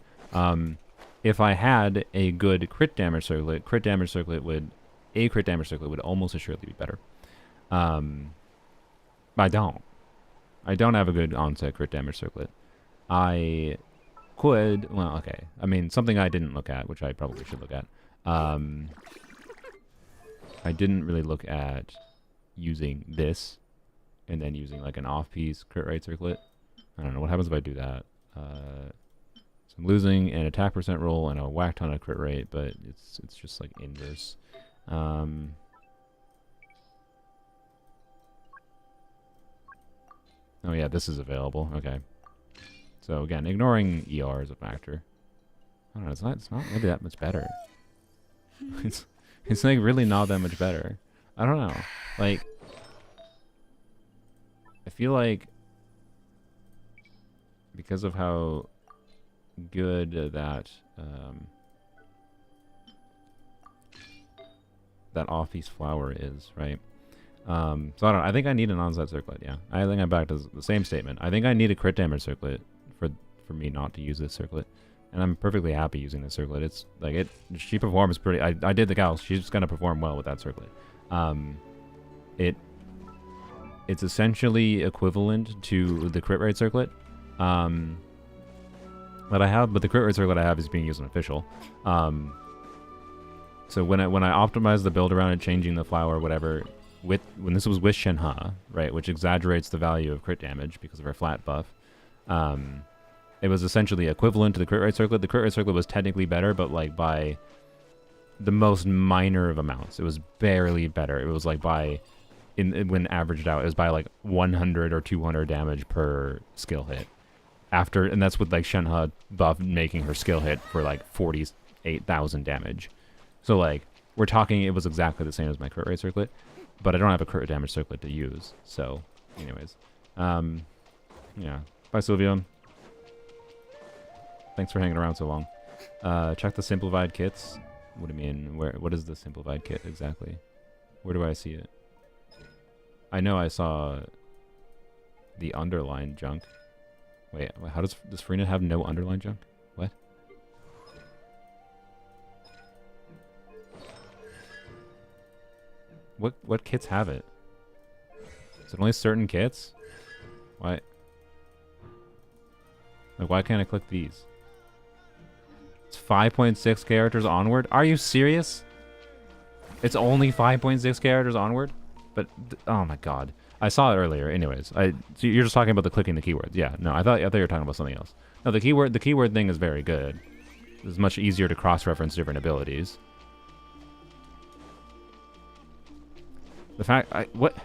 if I had a good crit damage circlet, a crit damage circlet would almost assuredly be better. I don't have a good onset crit damage circlet. I could, well, okay. I mean, something I didn't look at, which I probably should look at. I didn't really look at using this and then using like an off-piece crit rate circlet. I don't know what happens if I do that. So I'm losing an attack percent roll and a whack ton of crit rate, but it's just like inverse. Oh yeah, this is available. Okay. So again, ignoring ER as a factor. I don't know. It's not really that much better. It's like really not that much better. I don't know. Like, I feel like because of how good that that off-piece flower is, right? So I don't know. I think I need an onset circlet. Yeah, I think I'm back to the same statement. I think I need a crit damage circlet for me not to use this circlet, and I'm perfectly happy using this circlet. It's like she performs pretty. I did the gal. She's gonna perform well with that circlet. It's essentially equivalent to the crit rate circlet that I have, but the crit rate circlet I have is being used on official. So when I optimize the build around it, changing the flower, whatever. When this was with Shenhe, right, which exaggerates the value of crit damage because of her flat buff, it was essentially equivalent to the crit rate circlet. The crit rate circlet was technically better, but like by the most minor of amounts. It was barely better. It was like when averaged out, it was by like 100 or 200 damage per skill hit. And that's with like Shenhe buff making her skill hit for like 48,000 damage. So like we're talking, it was exactly the same as my crit rate circlet. But I don't have a crit damage circlet to use. So, anyways. Yeah. Bye, Sylvia. Thanks for hanging around so long. Check the simplified kits. What do you mean? What is the simplified kit exactly? Where do I see it? I know I saw the underlined junk. Wait, how does Farina have no underlined junk? What? What kits have it? Is it only certain kits? Why? Like, why can't I click these? It's 5.6 characters onward? Are you serious? It's only 5.6 characters onward? But, oh my god. I saw it earlier. Anyways, so you're just talking about the clicking the keywords. Yeah, no, I thought you were talking about something else. No, the keyword thing is very good. It's much easier to cross-reference different abilities. The fact, what?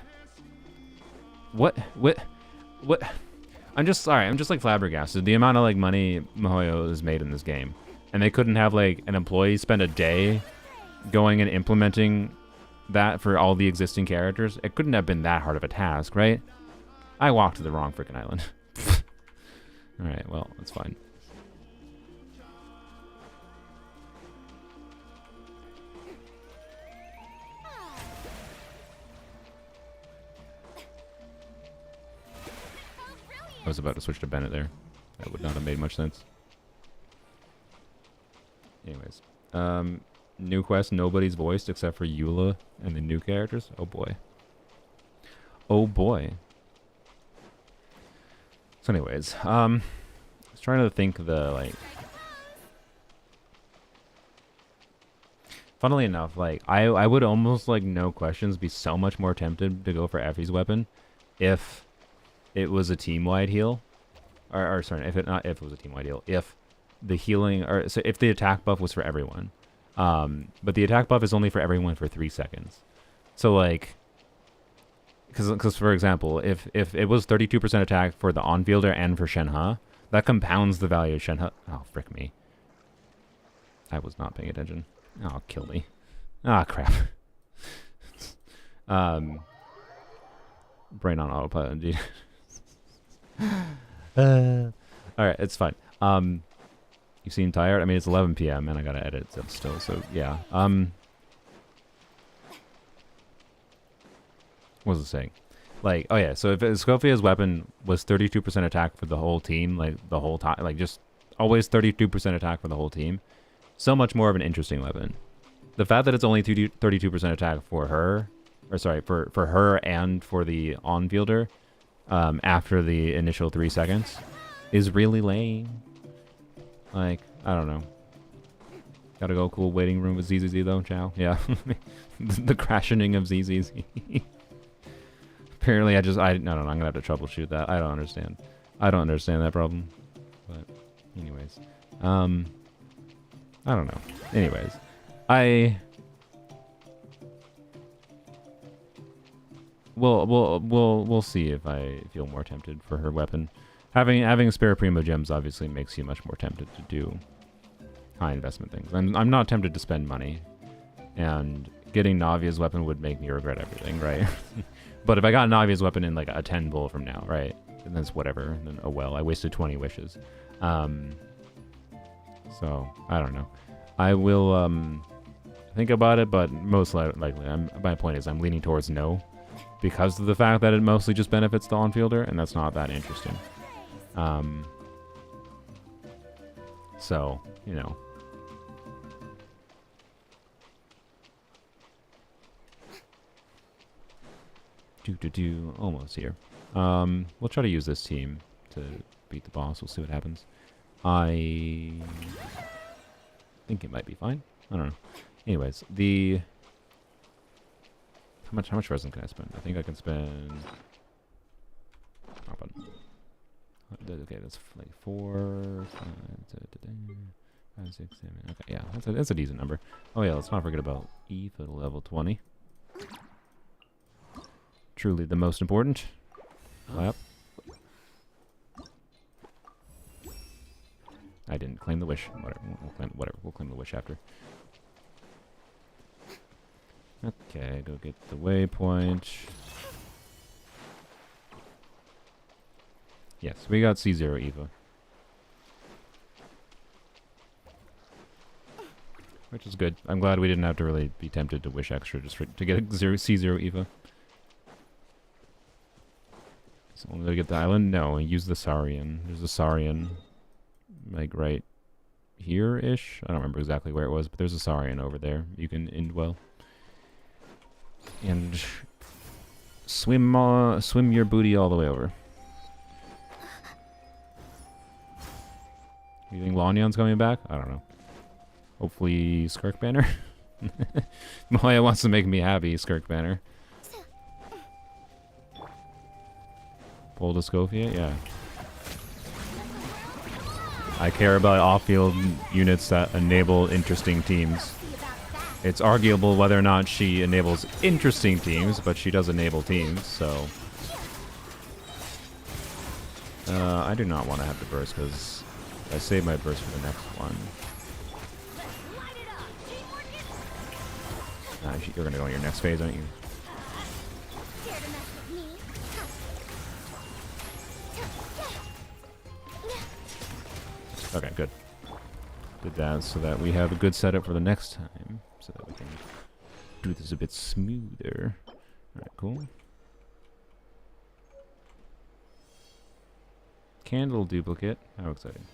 I'm just like flabbergasted. The amount of like money MiHoYo has made in this game, and they couldn't have like an employee spend a day going and implementing that for all the existing characters. It couldn't have been that hard of a task, right? I walked to the wrong freaking island. All right, well, that's fine. I was about to switch to Bennett there. That would not have made much sense. Anyways. New quest, nobody's voiced except for Eula and the new characters. Oh boy. Oh boy. So anyways, I was trying to think funnily enough, like, I would almost, like, no questions, be so much more tempted to go for Effie's weapon if it was a team-wide heal, or sorry, if it was a team-wide heal, if the healing, or so if the attack buff was for everyone, but the attack buff is only for everyone for 3 seconds. So like, because for example, if it was 32% attack for the on-fielder and for Shenhe, that compounds the value of Shenhe. Oh frick me! I was not paying attention. Oh, kill me! Ah, crap. Brain on autopilot, indeed. Alright, it's fine. You seem tired? I mean, it's 11 p.m. and I gotta edit stuff still, so yeah. What was I saying? Like, oh yeah, so if Escopia's weapon was 32% attack for the whole team, like the whole time, like just always 32% attack for the whole team, so much more of an interesting weapon. The fact that it's only 32% attack for her, or sorry, for her and for the on-fielder after the initial 3 seconds is really lame. Like, I don't know. Gotta go cool waiting room with ZZZ though, ciao. Yeah. The crashing of ZZZ. Apparently I don't know, I'm gonna have to troubleshoot that. I don't understand. I don't understand that problem. But anyways. I don't know. Anyways. We'll see if I feel more tempted for her weapon. Having spare primo gems obviously makes you much more tempted to do high investment things. I'm not tempted to spend money, and getting Navia's weapon would make me regret everything, right? But if I got Navia's weapon in like a 10 bull from now, right? And that's whatever. Then oh well, I wasted 20 wishes. So I don't know. I will think about it, but most likely, my point is I'm leaning towards no, because of the fact that it mostly just benefits the on-fielder, and that's not that interesting. So you know. Almost here. We'll try to use this team to beat the boss. We'll see what happens. I think it might be fine. I don't know. Anyways, how much resin can I spend? I think I can spend. Okay, that's like 4, 5, 6, 7. Okay, yeah, that's a decent number. Oh yeah, let's not forget about E for level 20. Truly the most important. Clap. I didn't claim the wish. Whatever. We'll claim the wish after. Okay, go get the waypoint. Yes, we got C0 Eva. Which is good. I'm glad we didn't have to really be tempted to wish extra just to get a C0 Eva. So only to get the island? No, use the Saurian. There's a Saurian, like right here-ish. I don't remember exactly where it was, but there's a Saurian over there. You can indwell. And swim your booty all the way over. You think Lanyan's coming back? I don't know. Hopefully Skirk Banner? Moya wants to make me happy, Skirk Banner. Polearm-only? Yeah. I care about off-field units that enable interesting teams. It's arguable whether or not she enables interesting teams, but she does enable teams, so... I do not want to have to burst, because I saved my burst for the next one. You're going to go on your next phase, aren't you? Okay, good. Did that so that we have a good setup for the next time, so that we can do this a bit smoother. Alright, cool. Candle duplicate. How exciting.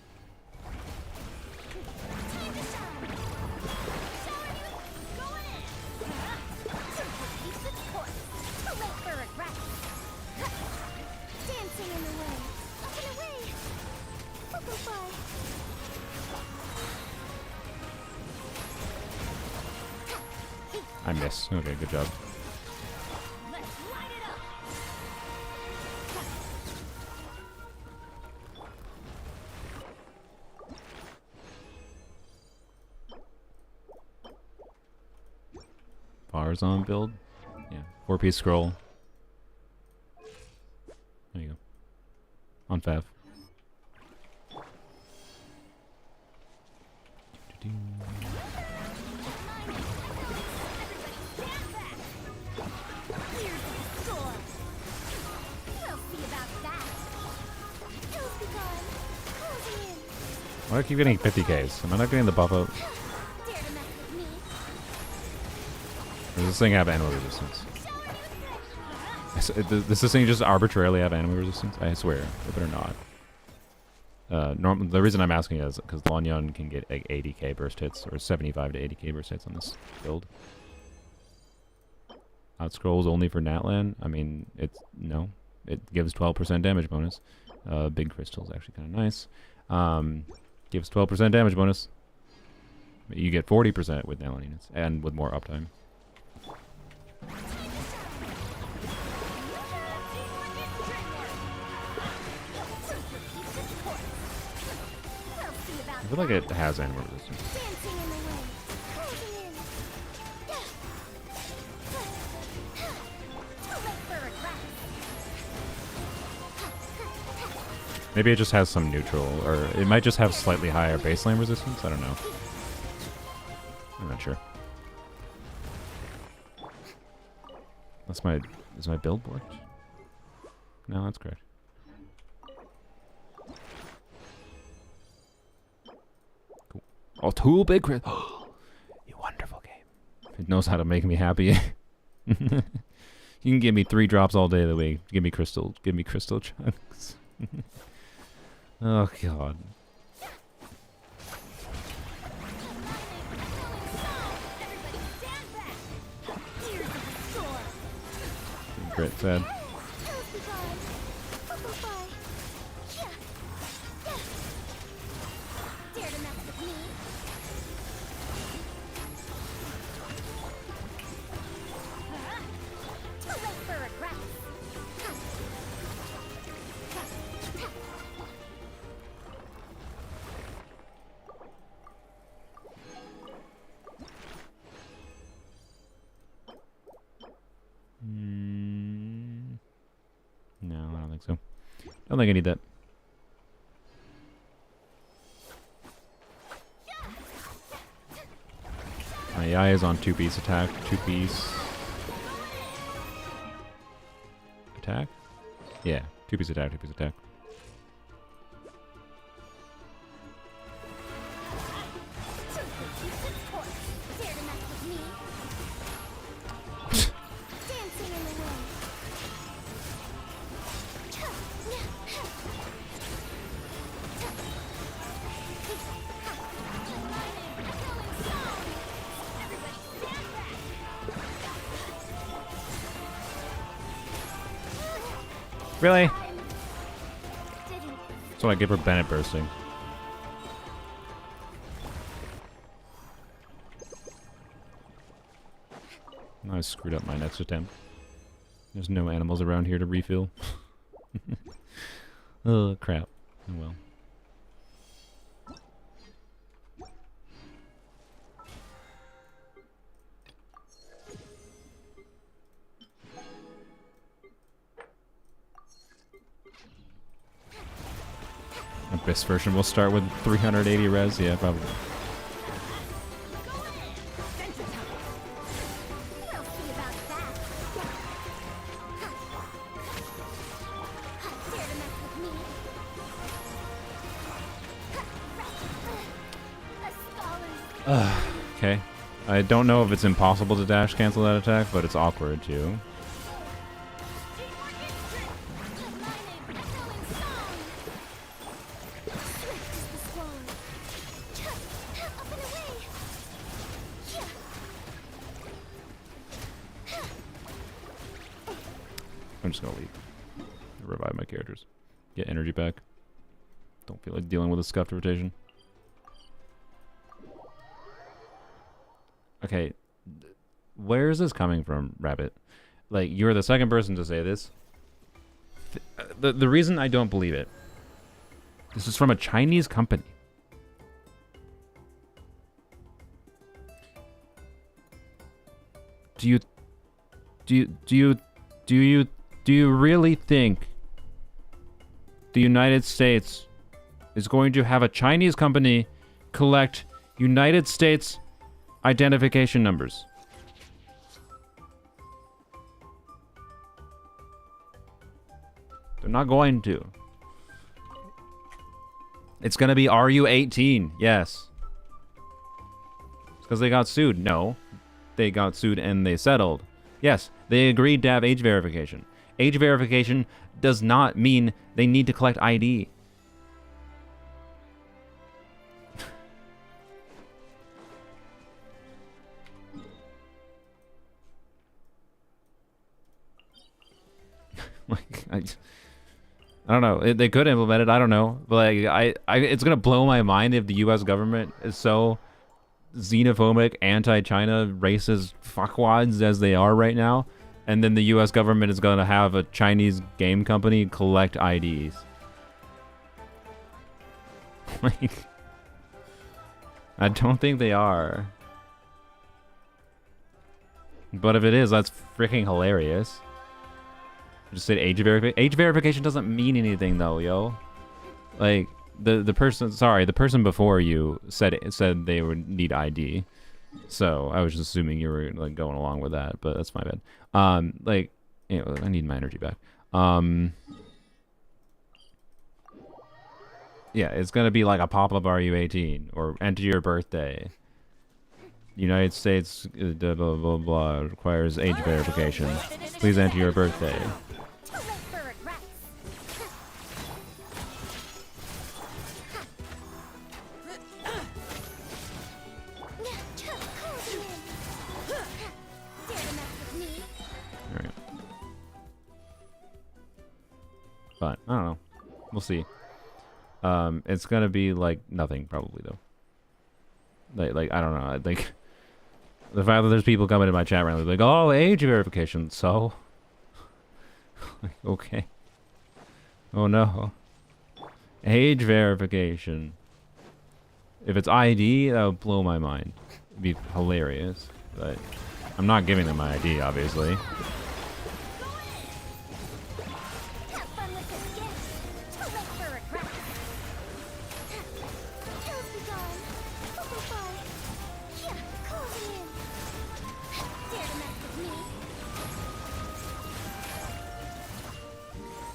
I miss. Okay, good job. Bars on build? Yeah. 4-piece scroll. There you go. On Fav. Why do I keep getting 50Ks? Am I not getting the buff out? Does this thing have animal resistance? Does this thing just arbitrarily have animal resistance? I swear. It better not. The reason I'm asking is because Lanyon can get like 80k burst hits or 75 to 80k burst hits on this build. Outscrolls only for Natlan. I mean, it gives 12% damage bonus. Big crystal is actually kind of nice. Gives 12% damage bonus. You get 40% with Natlan units and with more uptime. I feel like it has animal resistance. Maybe it just has some neutral, or it might just have slightly higher baseline resistance. I don't know. I'm not sure. Is my build worked? No, that's correct. Cool. Oh, 2 big crit. You wonderful game. It knows how to make me happy. You can give me 3 drops all day of the week. Give me crystal chunks. Oh god. Crit sad. No, I don't think so. Don't think I need that. My AI is on 2-piece attack. 2-piece attack? Yeah, 2-piece attack, 2-piece attack. Really? That's what I give her Bennett bursting. I screwed up my next attempt. There's no animals around here to refill. Oh, crap. Oh well. Abyss version will start with 380 res, yeah, probably. Okay. I don't know if it's impossible to dash cancel that attack, but it's awkward too. I'm just gonna leave. Revive my characters. Get energy back. Don't feel like dealing with a scuffed rotation. Okay. Where is this coming from, Rabbit? Like, you're the second person to say this. The reason I don't believe it. This is from a Chinese company. Do you really think the United States is going to have a Chinese company collect United States identification numbers? They're not going to. It's going to be RU-18, yes. It's because they got sued. No. They got sued and they settled. Yes, they agreed to have age verification. Age verification does not mean they need to collect ID. Like, I don't know. They could implement it. I don't know. But like, it's gonna blow my mind if the U.S. government is so xenophobic, anti-China, racist fuckwads as they are right now, and then the U.S. government is gonna have a Chinese game company collect IDs. Like, I don't think they are. But if it is, that's freaking hilarious. Just said age verification. Age verification doesn't mean anything though, yo. Like the person before you said they would need ID. So I was just assuming you were like going along with that, but that's my bad. Like, you know, I need my energy back. Yeah, it's gonna be like a pop-up "Are you 18?" or "Enter your birthday." United States blah blah blah, blah requires age verification. Please enter your birthday. Alright. But I don't know. We'll see. It's gonna be like nothing probably though. Like I don't know. I think the fact that there's people coming in my chat room like, oh, age verification. So, like, okay. Oh no, age verification. If it's ID, that would blow my mind. It'd be hilarious. But I'm not giving them my ID, obviously.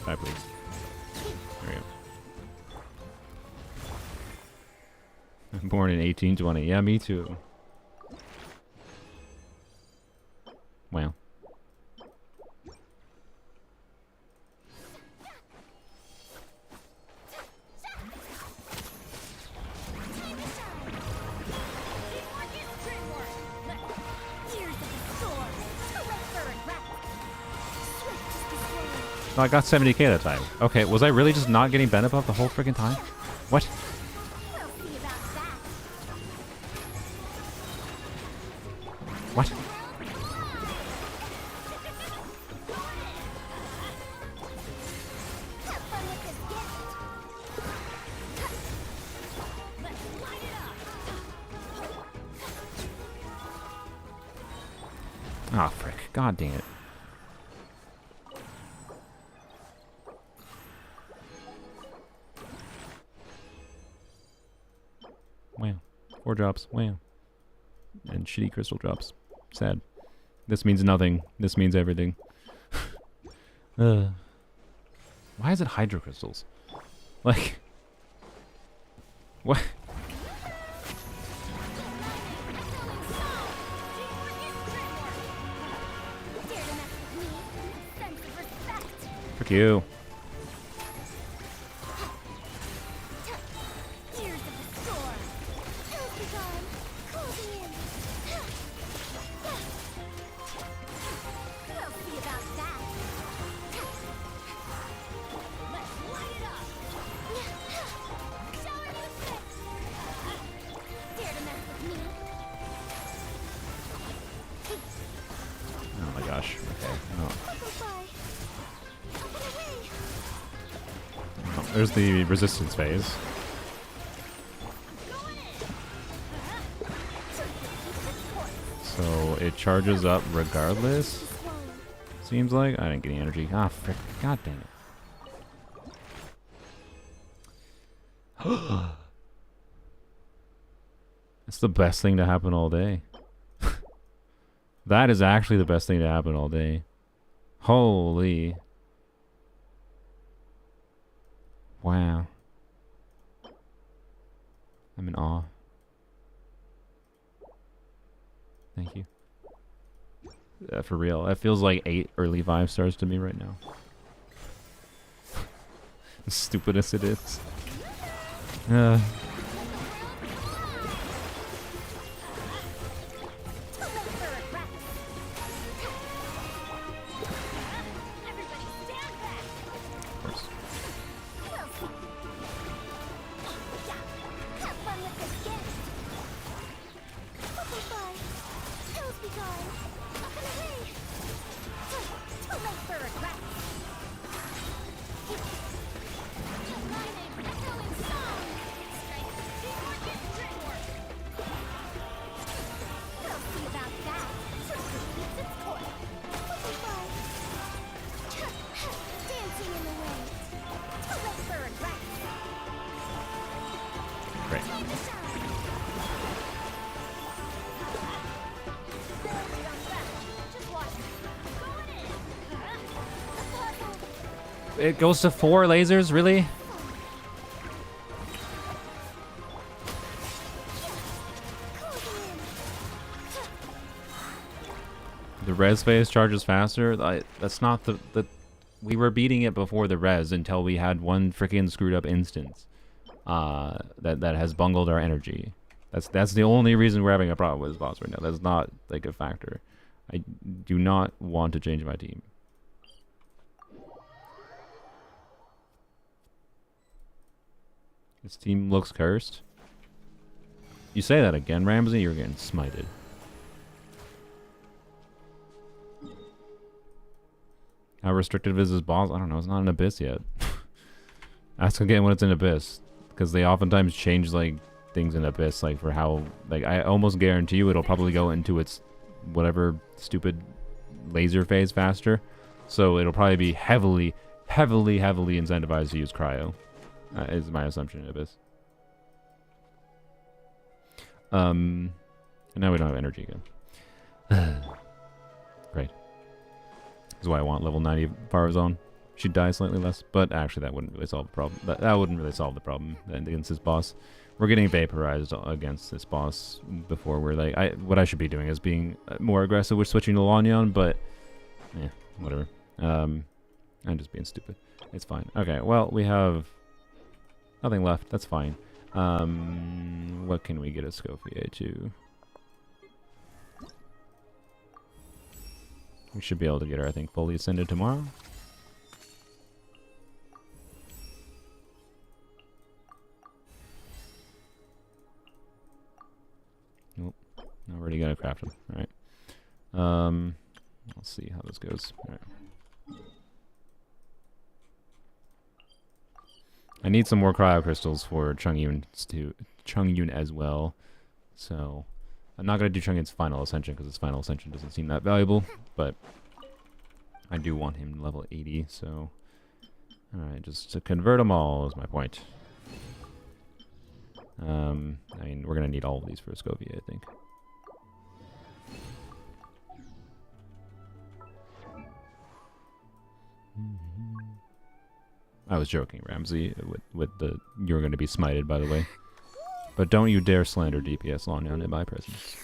Hi, please. There we go. Born in 1820. Yeah, me too. Wow. Oh, I got 70k that time. Okay, was I really just not getting bent buff the whole freaking time? What? What? Ah, frick. God dang it. Wow. 4 drops. Wow. And shitty crystal drops. Sad. This means nothing. This means everything. Why is it hydro crystals? Like... What? Fuck you. There's the resistance phase. So it charges up regardless. Seems like I didn't get any energy. Ah, frick! God dang it! It's the best thing to happen all day. That is actually the best thing to happen all day. Holy. Wow. I'm in awe. Thank you. For real. That feels like 8 early 5 stars to me right now. As stupid as it is. It goes to 4 lasers, really? The res phase charges faster? That's not the... We were beating it before the res until we had one freaking screwed up instance that has bungled our energy. That's the only reason we're having a problem with this boss right now. That's not like a factor. I do not want to change my team. This team looks cursed. You say that again, Ramsey, you're getting smited. How restrictive is this boss? I don't know. It's not an Abyss yet. Ask again when it's in Abyss. Because they oftentimes change, like, things in Abyss. Like, for how... Like, I almost guarantee you it'll probably go into its whatever stupid laser phase faster. So it'll probably be heavily incentivized to use Cryo. Is my assumption in Abyss. And now we don't have energy again. Great. This is why I want level 90 Power Zone. She'd die slightly less, but actually that wouldn't really solve the problem. That wouldn't really solve the problem against this boss. We're getting vaporized against this boss before we're like... what I should be doing is being more aggressive with switching to Lanyon, but... Yeah, whatever. I'm just being stupid. It's fine. Okay, well, we have... nothing left. That's fine. What can we get Escopier to? We should be able to get her, I think, fully ascended tomorrow. Nope. Already gotta craft them. Alright. Let's see how this goes. Alright. I need some more cryo crystals for Xingqiu as well. So I'm not gonna do Chungyun's final ascension because his final ascension doesn't seem that valuable, but I do want him level 80. So alright, just to convert them all is my point. I mean, we're gonna need all of these for Escopier, I think. I was joking, Ramsey, with the you're going to be smited, by the way. But don't you dare slander DPS Lanyon in my presence.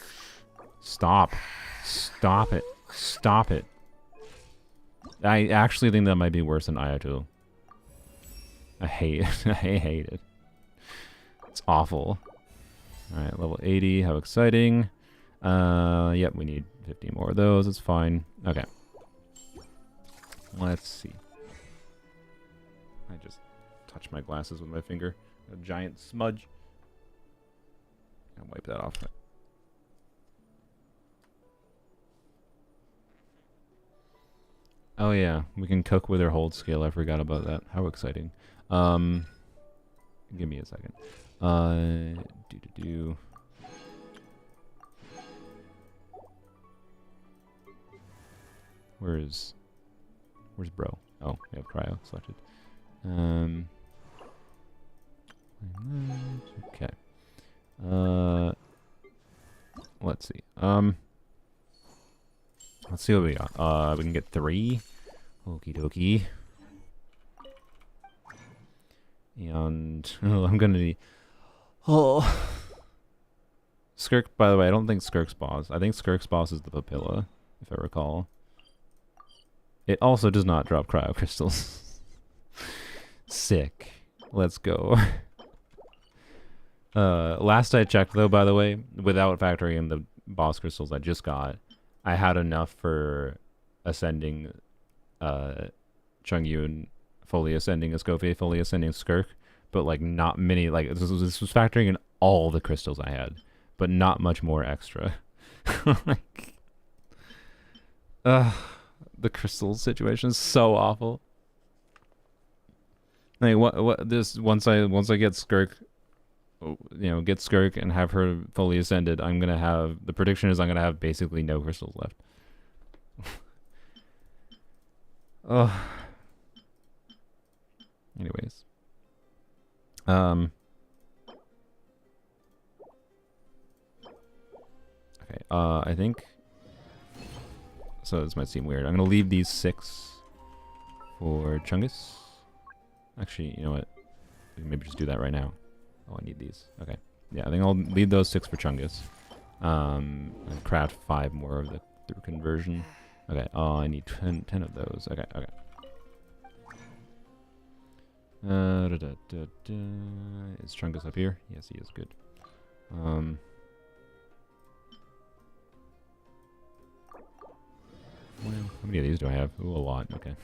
Stop. Stop it. Stop it. I actually think that might be worse than Ayatul. I hate it. I hate it. It's awful. Alright, level 80. How exciting. Yep, we need 50 more of those. It's fine. Okay. Let's see. I just touched my glasses with my finger. A giant smudge. I'll wipe that off. Oh yeah, we can cook with our hold skill. I forgot about that. How exciting. Give me a second. Where's bro? Oh, we have cryo selected. Okay. Let's see. Let's see what we got. We can get 3. Okie dokie. And I'm gonna need. Oh. Skirk, by the way, I don't think Skirk's boss. I think Skirk's boss is the Papilla, if I recall. It also does not drop cryo crystals. Sick. Let's go. Last I checked, though, by the way, without factoring in the boss crystals I just got, I had enough for ascending Xingqiu, fully ascending Escopier, fully ascending Skirk, but like not many. Like this was factoring in all the crystals I had, but not much more extra. Like, the crystal situation is so awful. Like what this once I get Skirk, get Skirk and have her fully ascended, I'm gonna have, the prediction is I'm gonna have basically no crystals left. Anyways. Okay, I think, so this might seem weird. I'm gonna leave these 6 for Chungus. Actually, you know what? We can maybe just do that right now. Oh, I need these. Okay. Yeah, I think I'll leave those 6 for Chungus. And craft 5 more of the through conversion. Okay. Oh, I need 10 of those. Okay. Okay. Is Chungus up here? Yes, he is. Good. Well, how many of these do I have? Ooh, a lot. Okay.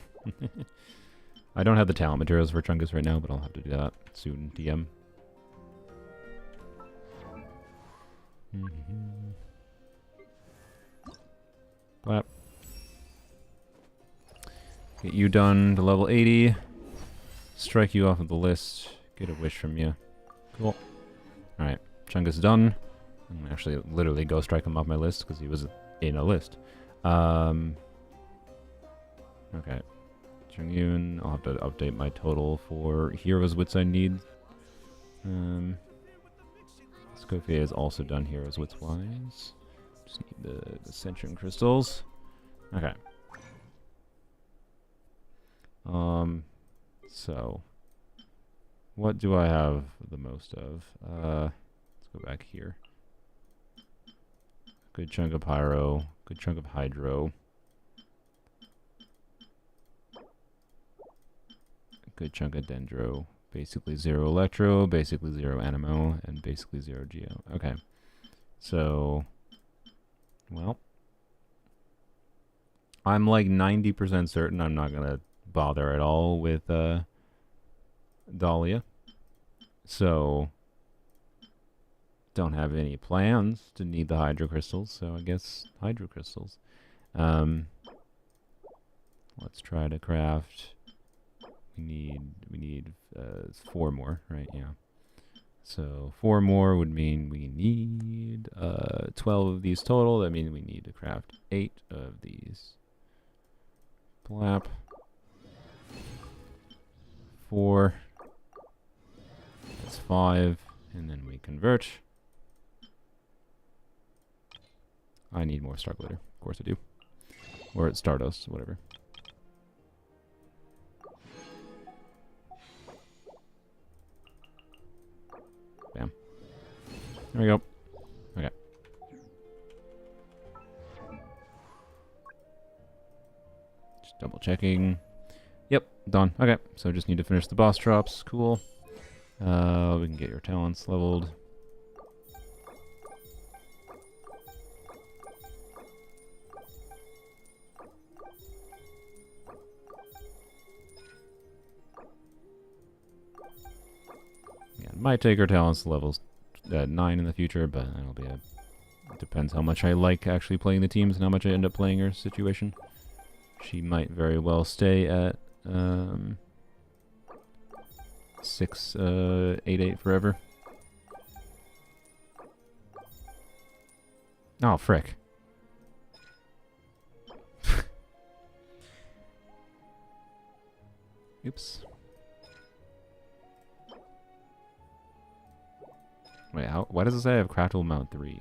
I don't have the talent materials for Chungus right now, but I'll have to do that soon. DM. Clap. Get you done to level 80. Strike you off of the list. Get a wish from you. Cool. Alright. Chungus done. I'm gonna actually literally go strike him off my list because he was in a list. Okay. Xingqiu, I'll have to update my total for Heroes Wits I need. Escopier is also done Heroes Wits wise. Just need the Ascension Crystals. Okay. So what do I have the most of? Let's go back here. Good chunk of Pyro, good chunk of Hydro. Good chunk of Dendro. Basically 0 Electro, basically 0 Animo, and basically 0 Geo. Okay. So, well, I'm like 90% certain I'm not going to bother at all with Dahlia. So, don't have any plans to need the Hydro Crystals, so I guess Hydro Crystals. Let's try to craft... We need 4 more, right? Yeah. So 4 more would mean we need 12 of these total. That means we need to craft 8 of these. Blap. 4. That's 5, and then we convert. I need more Star Glitter. Of course I do. Or it's Stardust, whatever. Bam. There we go. Okay. Just double checking. Yep, done. Okay, so just need to finish the boss drops. Cool. We can get your talents leveled. Might take her talents to levels 9 in the future, but that'll be it depends how much I like actually playing the teams and how much I end up playing her situation. She might very well stay at 6, 8, 8 forever. Oh, frick. Oops. Wait, why does it say I have craftable mount 3?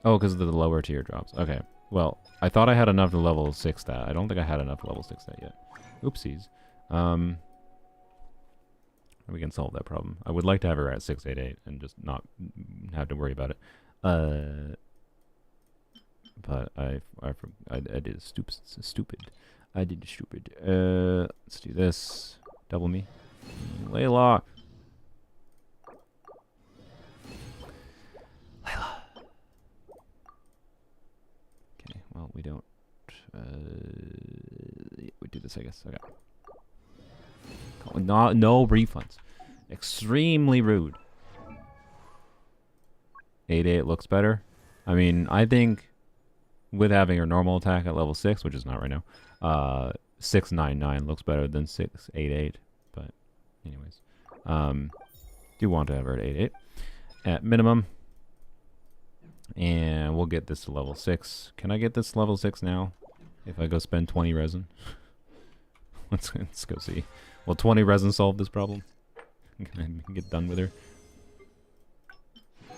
Oh, because of the lower tier drops. Okay. Well, I thought I had enough to level 6 that. I don't think I had enough to level 6 that yet. Oopsies. We can solve that problem. I would like to have her at 688 and just not have to worry about it. But I did stupid. I did stupid. Let's do this. Double me. Layla. Okay, well, we don't... we do this, I guess. Okay. No refunds. Extremely rude. 8-8 looks better. I mean, I think with having her normal attack at level 6, which is not right now, 699 looks better than 688. But anyways, do want to have her at 8-8 at minimum. And we'll get this to level 6. Can I get this to level 6 now? If I go spend 20 resin? Let's go see. Will 20 resin solve this problem? Can I get done with her?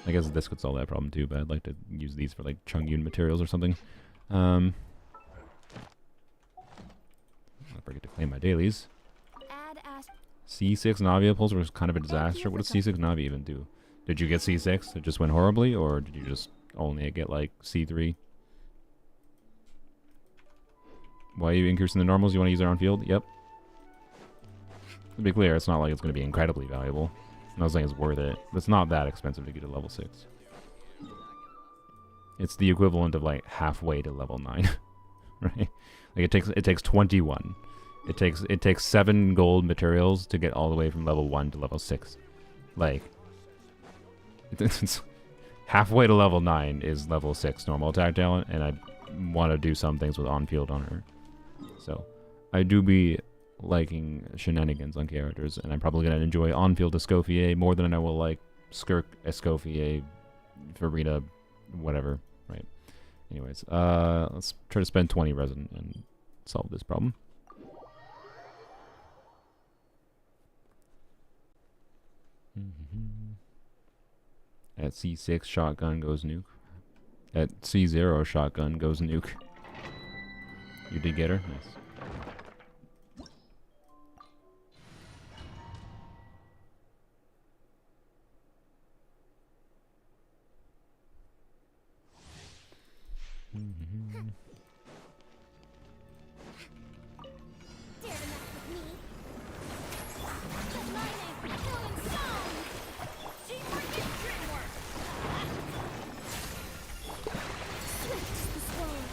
I guess this could solve that problem too, but I'd like to use these for like Xingqiu materials or something. I'll forget to claim my dailies. C6 Navi pulls was kind of a disaster. What does C6 Navi even do? Did you get C6? It just went horribly, or did you just only get like C3? Why are you increasing the normals? You want to use it on field? Yep. To be clear, it's not like it's going to be incredibly valuable. I'm not saying it's worth it, but it's not that expensive to get to level 6. It's the equivalent of like halfway to level 9, right? Like it takes 21. It takes 7 gold materials to get all the way from level 1 to level 6. Like it's halfway to level 9 is level 6 normal attack talent, and I want to do some things with on-field on her. So I do be liking shenanigans on characters, and I'm probably going to enjoy on-field Escopier more than I will like Skirk, Escopier, Farina, whatever, right? Anyways, let's try to spend 20 resin and solve this problem. At C6, shotgun goes nuke. At C0, shotgun goes nuke. You did get her? Nice. Dare to mess with me? Put my name for killing stone! Teamwork is dreamwork! Swift is the sword.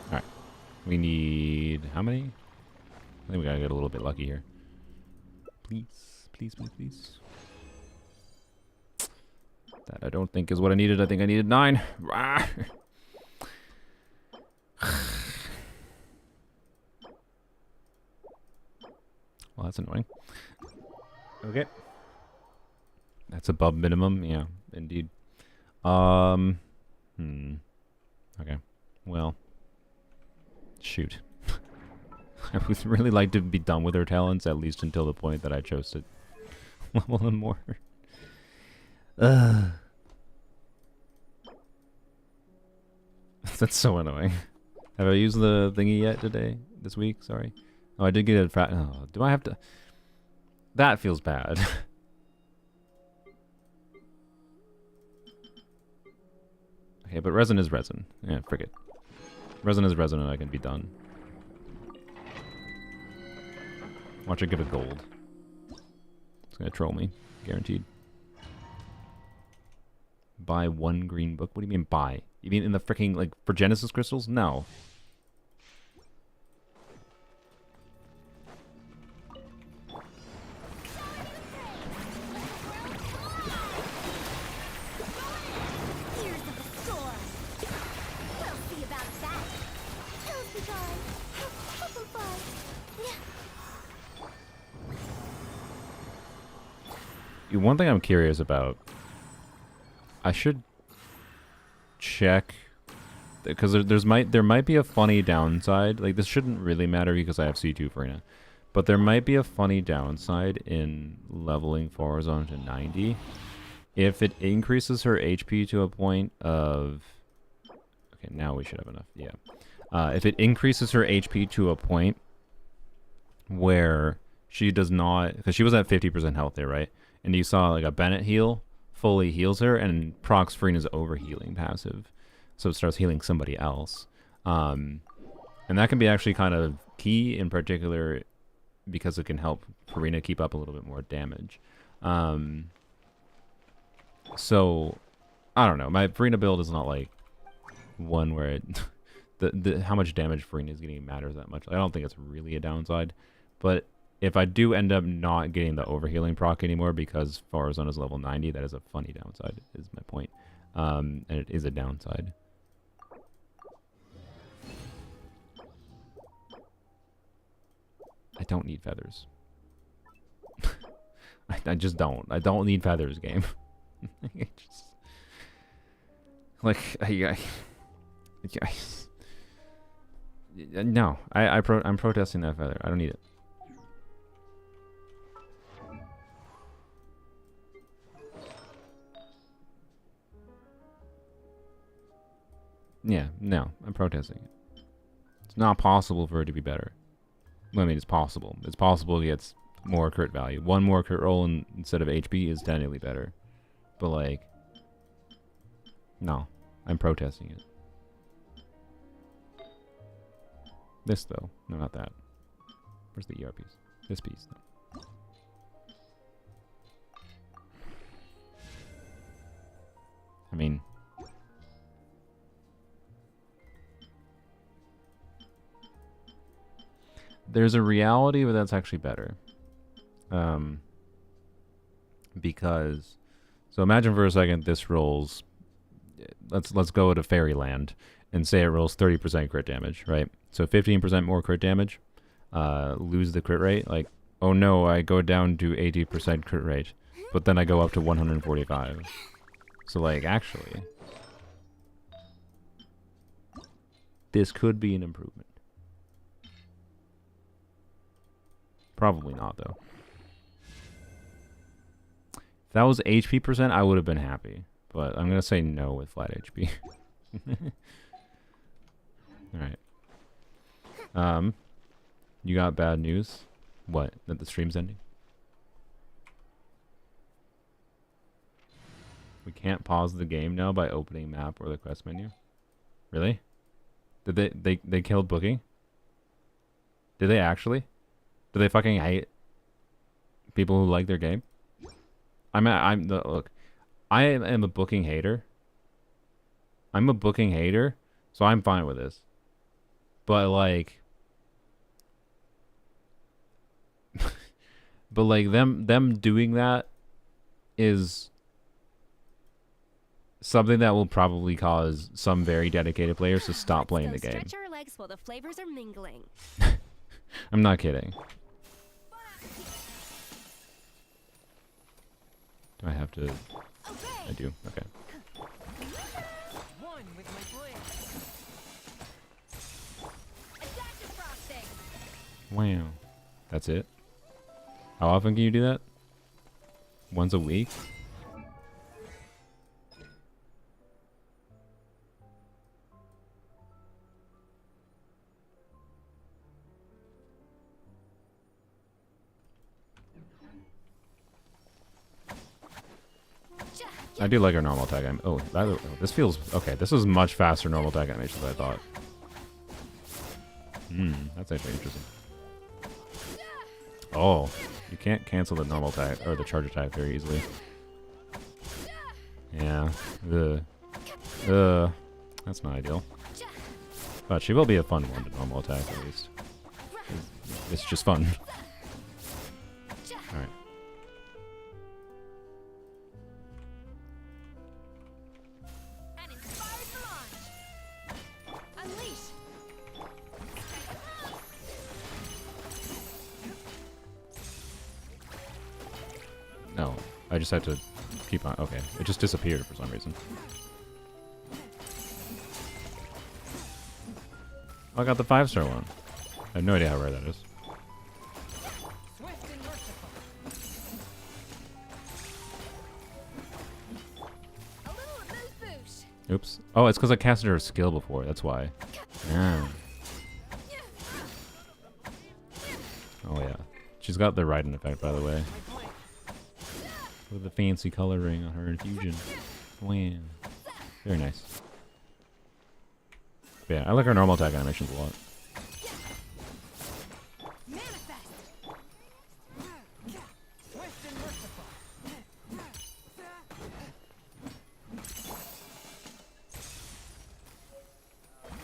Alright. We need... how many? I think we gotta get a little bit lucky here. Please. Please, please, please. That I don't think is what I needed. I think I needed 9. Rah! Well, that's annoying. Okay. That's above minimum. Yeah, indeed. Okay. Well. Shoot. I would really like to be done with her talents, at least until the point that I chose to level them more. That's so annoying. Have I used the thingy yet today? This week? Sorry. Oh, I did get a oh, do I have to? That feels bad. Okay, but resin is resin. Yeah, frick it. Resin is resin and I can be done. Watch it give it gold. It's gonna troll me. Guaranteed. Buy 1 green book? What do you mean buy? You mean in the freaking, like, for Genesis crystals? No. Ears of the storm! We'll see about that! Kills the guy! Humble One thing I'm curious about, I should check, because there might be a funny downside. Like, this shouldn't really matter because I have C2 Farina, but there might be a funny downside in leveling Farazan to 90 if it increases her HP to a point of... Okay, now we should have enough. Yeah. If it increases her HP to a point where she does not... Because she was at 50% health there, right? And you saw like a Bennett heal fully heals her, and procs Farina's overhealing passive. So it starts healing somebody else. And that can be actually kind of key, in particular because it can help Farina keep up a little bit more damage. So, I don't know. My Farina build is not like one where it how much damage Farina is getting matters that much. I don't think it's really a downside. But if I do end up not getting the overhealing proc anymore because Farazan is level 90, that is a funny downside, is my point. And it is a downside. I don't need feathers. I just don't. I don't need feathers, game. No. I'm protesting that feather. I don't need it. Yeah, no, I'm protesting it. It's not possible for it to be better. Well, I mean, it's possible. It's possible it gets more crit value. One more crit roll instead of HP is technically better. But, like, no, I'm protesting it. This, though. No, not that. Where's the ER piece? This piece. No. I mean... There's a reality where that's actually better. Because... So imagine for a second this rolls... Let's go to Fairyland and say it rolls 30% crit damage, right? So 15% more crit damage. Lose the crit rate. Like, oh no, I go down to 80% crit rate. But then I go up to 145. So, like, actually... This could be an improvement. Probably not, though. If that was HP percent, I would have been happy. But I'm going to say no with flat HP. Alright. You got bad news? What? That the stream's ending? We can't pause the game now by opening map or the quest menu? Really? Did they killed booking? Did they actually? Do they fucking hate people who like their game? Look, I am a booking hater. I'm a booking hater, so I'm fine with this. But like, but like them doing that is something that will probably cause some very dedicated players to stop playing the game. Stretch our legs while the flavors are mingling. I'm not kidding. Do I have to? I do. Okay. One with my blade. Wow. That's it? How often can you do that? Once a week? I do like our normal attack animation. Oh, this feels... Okay, this is much faster normal attack animation than I thought. That's actually interesting. Oh, you can't cancel the normal attack, or the charge attack very easily. Yeah. That's not ideal. But she will be a fun one to normal attack, at least. It's just fun. Alright. No, I just had to keep on. Okay, it just disappeared for some reason. Oh, I got the 5-star one. I have no idea how rare that is. Oops. Oh, it's because I casted her skill before. That's why. Yeah. Oh yeah. She's got the Raiden effect, by the way. With the fancy coloring on her infusion. Wow. Very nice. But yeah, I like her normal attack animations a lot.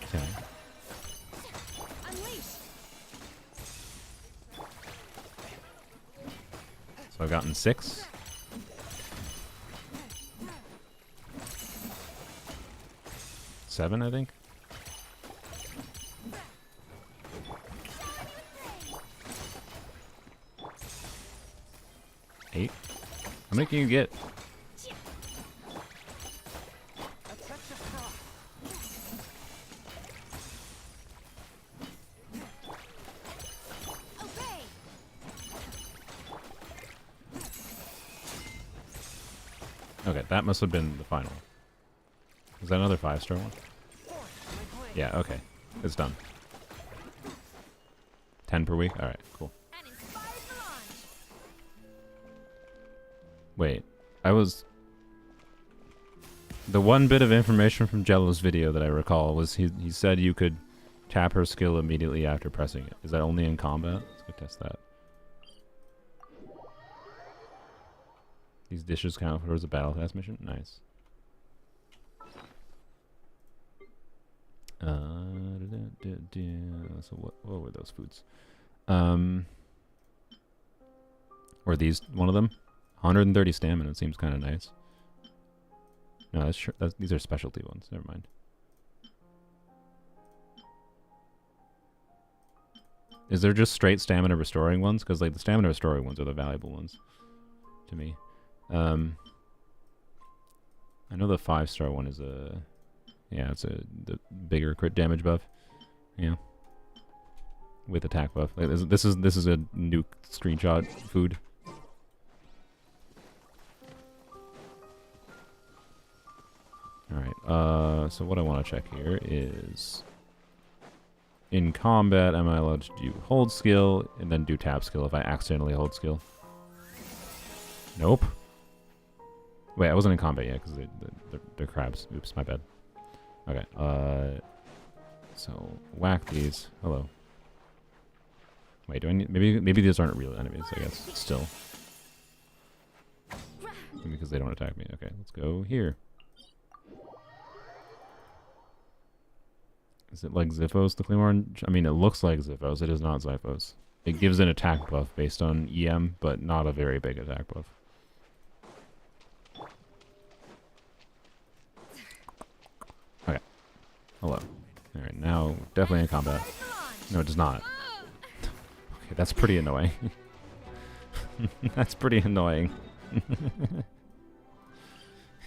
Okay. So I've gotten 6. Seven, I think. 8. How many can you get? Okay, that must have been the final. Is that another 5-star one? Yeah, okay. It's done. 10 per week? Alright, cool. And inspired the launch. Wait, I was... The one bit of information from Jello's video that I recall was he said you could tap her skill immediately after pressing it. Is that only in combat? Let's go test that. These dishes count towards a battle pass mission? Nice. So what were those foods? Were these one of them? 130 stamina. It seems kind of nice. No, these are specialty ones. Never mind. Is there just straight stamina restoring ones? Because like the stamina restoring ones are the valuable ones to me. I know the 5-star one is a... Yeah, it's the bigger crit damage buff. Yeah. With attack buff. Like, this is a nuke screenshot food. Alright, so what I want to check here is... In combat, am I allowed to do hold skill and then do tap skill if I accidentally hold skill? Nope. Wait, I wasn't in combat yet because they're crabs. Oops, my bad. Okay, so whack these. Hello. Wait, do I need... Maybe these aren't real enemies, I guess. Still. Because they don't attack me. Okay, let's go here. Is it like Xiphos, the Claymore? I mean, it looks like Xiphos. It is not Xiphos. It gives an attack buff based on EM, but not a very big attack buff. Okay. Hello. Alright, now definitely in combat. No, it does not. Okay, that's pretty annoying. That's pretty annoying.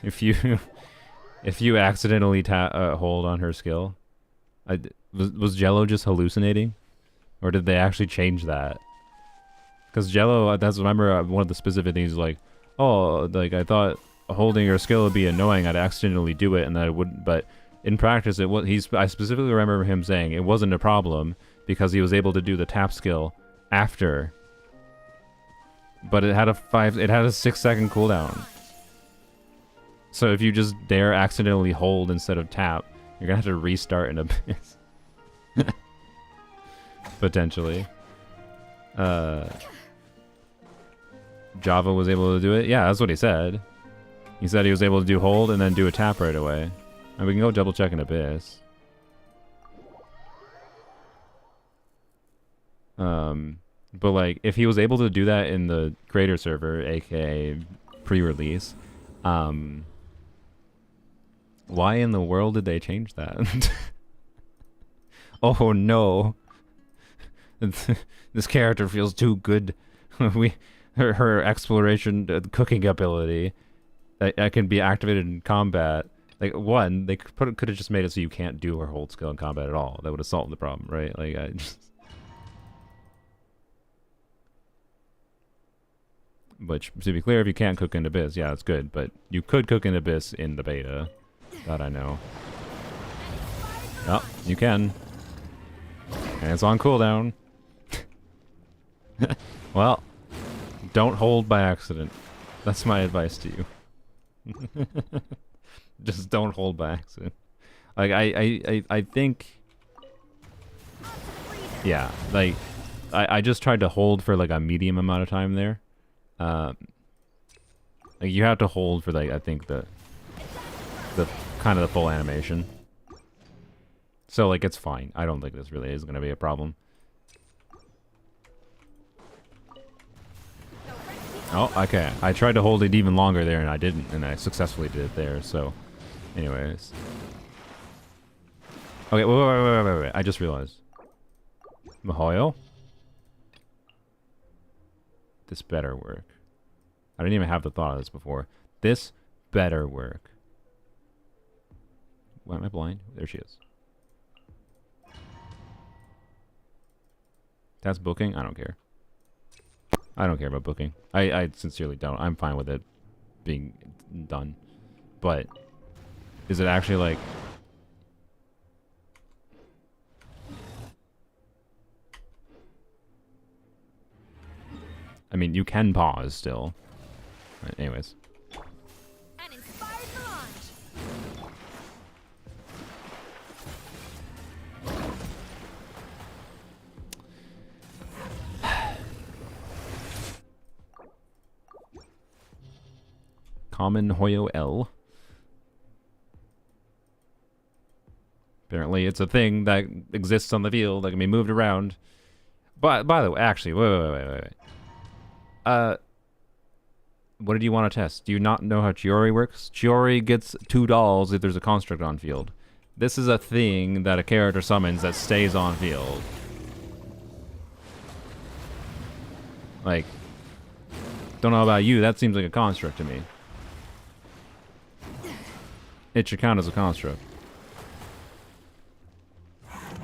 If you accidentally hold on her skill... was Jello just hallucinating? Or did they actually change that? Because Jello, that's remember one of the specific things like, oh, like I thought holding your skill would be annoying. I'd accidentally do it and then I wouldn't. But in practice, it was. I specifically remember him saying it wasn't a problem because he was able to do the tap skill after. But it had a 6-second cooldown. So if you just dare accidentally hold instead of tap, you're gonna have to restart in Abyss. Potentially. Java was able to do it? Yeah, that's what he said. He said he was able to do hold and then do a tap right away. And we can go double check in Abyss. But like, if he was able to do that in the creator server, aka pre-release, why in the world did they change that? Oh no. This character feels too good. Her exploration cooking ability that can be activated in combat. Like, one, they could have just made it so you can't do her hold skill in combat at all. That would have solved the problem, right? Like, Which, to be clear, if you can't cook in Abyss, yeah, it's good. But you could cook in Abyss in the beta. That I know. Oh, you can. And it's on cooldown. Well, don't hold by accident. That's my advice to you. Just don't hold by accident. Like, I think... Yeah, like, I just tried to hold for, like, a medium amount of time there. Like, you have to hold for, like, I think the kind of the full animation. So, like, it's fine. I don't think this really is going to be a problem. Oh, okay. I tried to hold it even longer there, and I didn't, and I successfully did it there, so... Anyways. Okay, wait. I just realized. Mihoyo? This better work. I didn't even have the thought of this before. This better work. Why am I blind? There she is. That's booking? I don't care. I don't care about booking. I sincerely don't. I'm fine with it being done. But is it actually like... I mean, you can pause still. Right, anyways. And inspired the launch. Common Hoyo L. Apparently, it's a thing that exists on the field that can be moved around. But by the way, actually, wait. What did you want to test? Do you not know how Chiori works? Chiori gets 2 dolls if there's a construct on field. This is a thing that a character summons that stays on field. Like, don't know about you, that seems like a construct to me. It should count as a construct.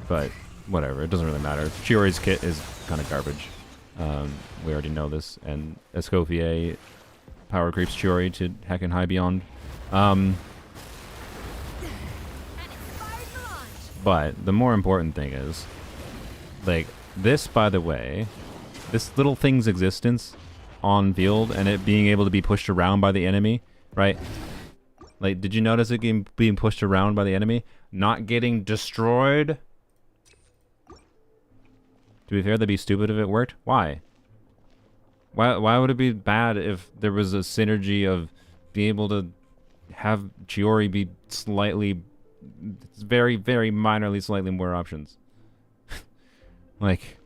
But, whatever, it doesn't really matter. Chiori's kit is kind of garbage. We already know this. And Escopier power creeps Chiori to heck and high beyond. But the more important thing is, like, this, by the way, this little thing's existence on field and it being able to be pushed around by the enemy, right? Like, did you notice it being pushed around by the enemy? Not getting destroyed? To be fair, that'd be stupid if it worked. Why? Why would it be bad if there was a synergy of being able to have Chiori be slightly, very, very minorly slightly more options? Like,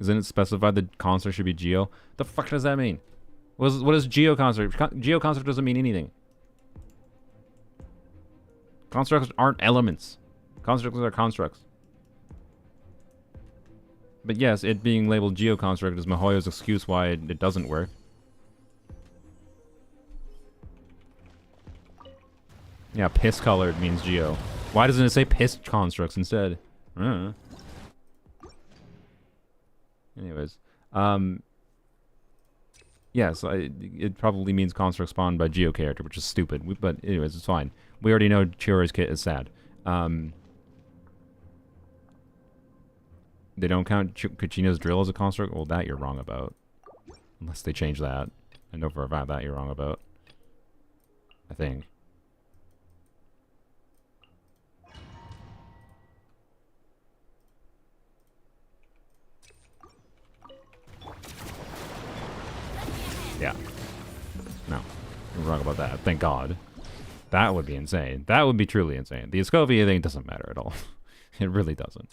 isn't it specified that construct should be Geo? The fuck does that mean? What is Geo construct? Geo construct doesn't mean anything. Constructs aren't elements. Constructs are constructs. But yes, it being labeled Geoconstruct is Mihoyo's excuse why it doesn't work. Yeah, piss colored means Geo. Why doesn't it say piss constructs instead? Anyways, yes, it probably means construct spawned by Geo character, which is stupid. But anyways, it's fine. We already know Chiori's kit is sad. They don't count Kuchina's drill as a construct? Well, that you're wrong about. Unless they change that. I know for a fact that you're wrong about. I think. Yeah. No. You're wrong about that. Thank God. That would be insane. That would be truly insane. The Escopier thing doesn't matter at all. It really doesn't.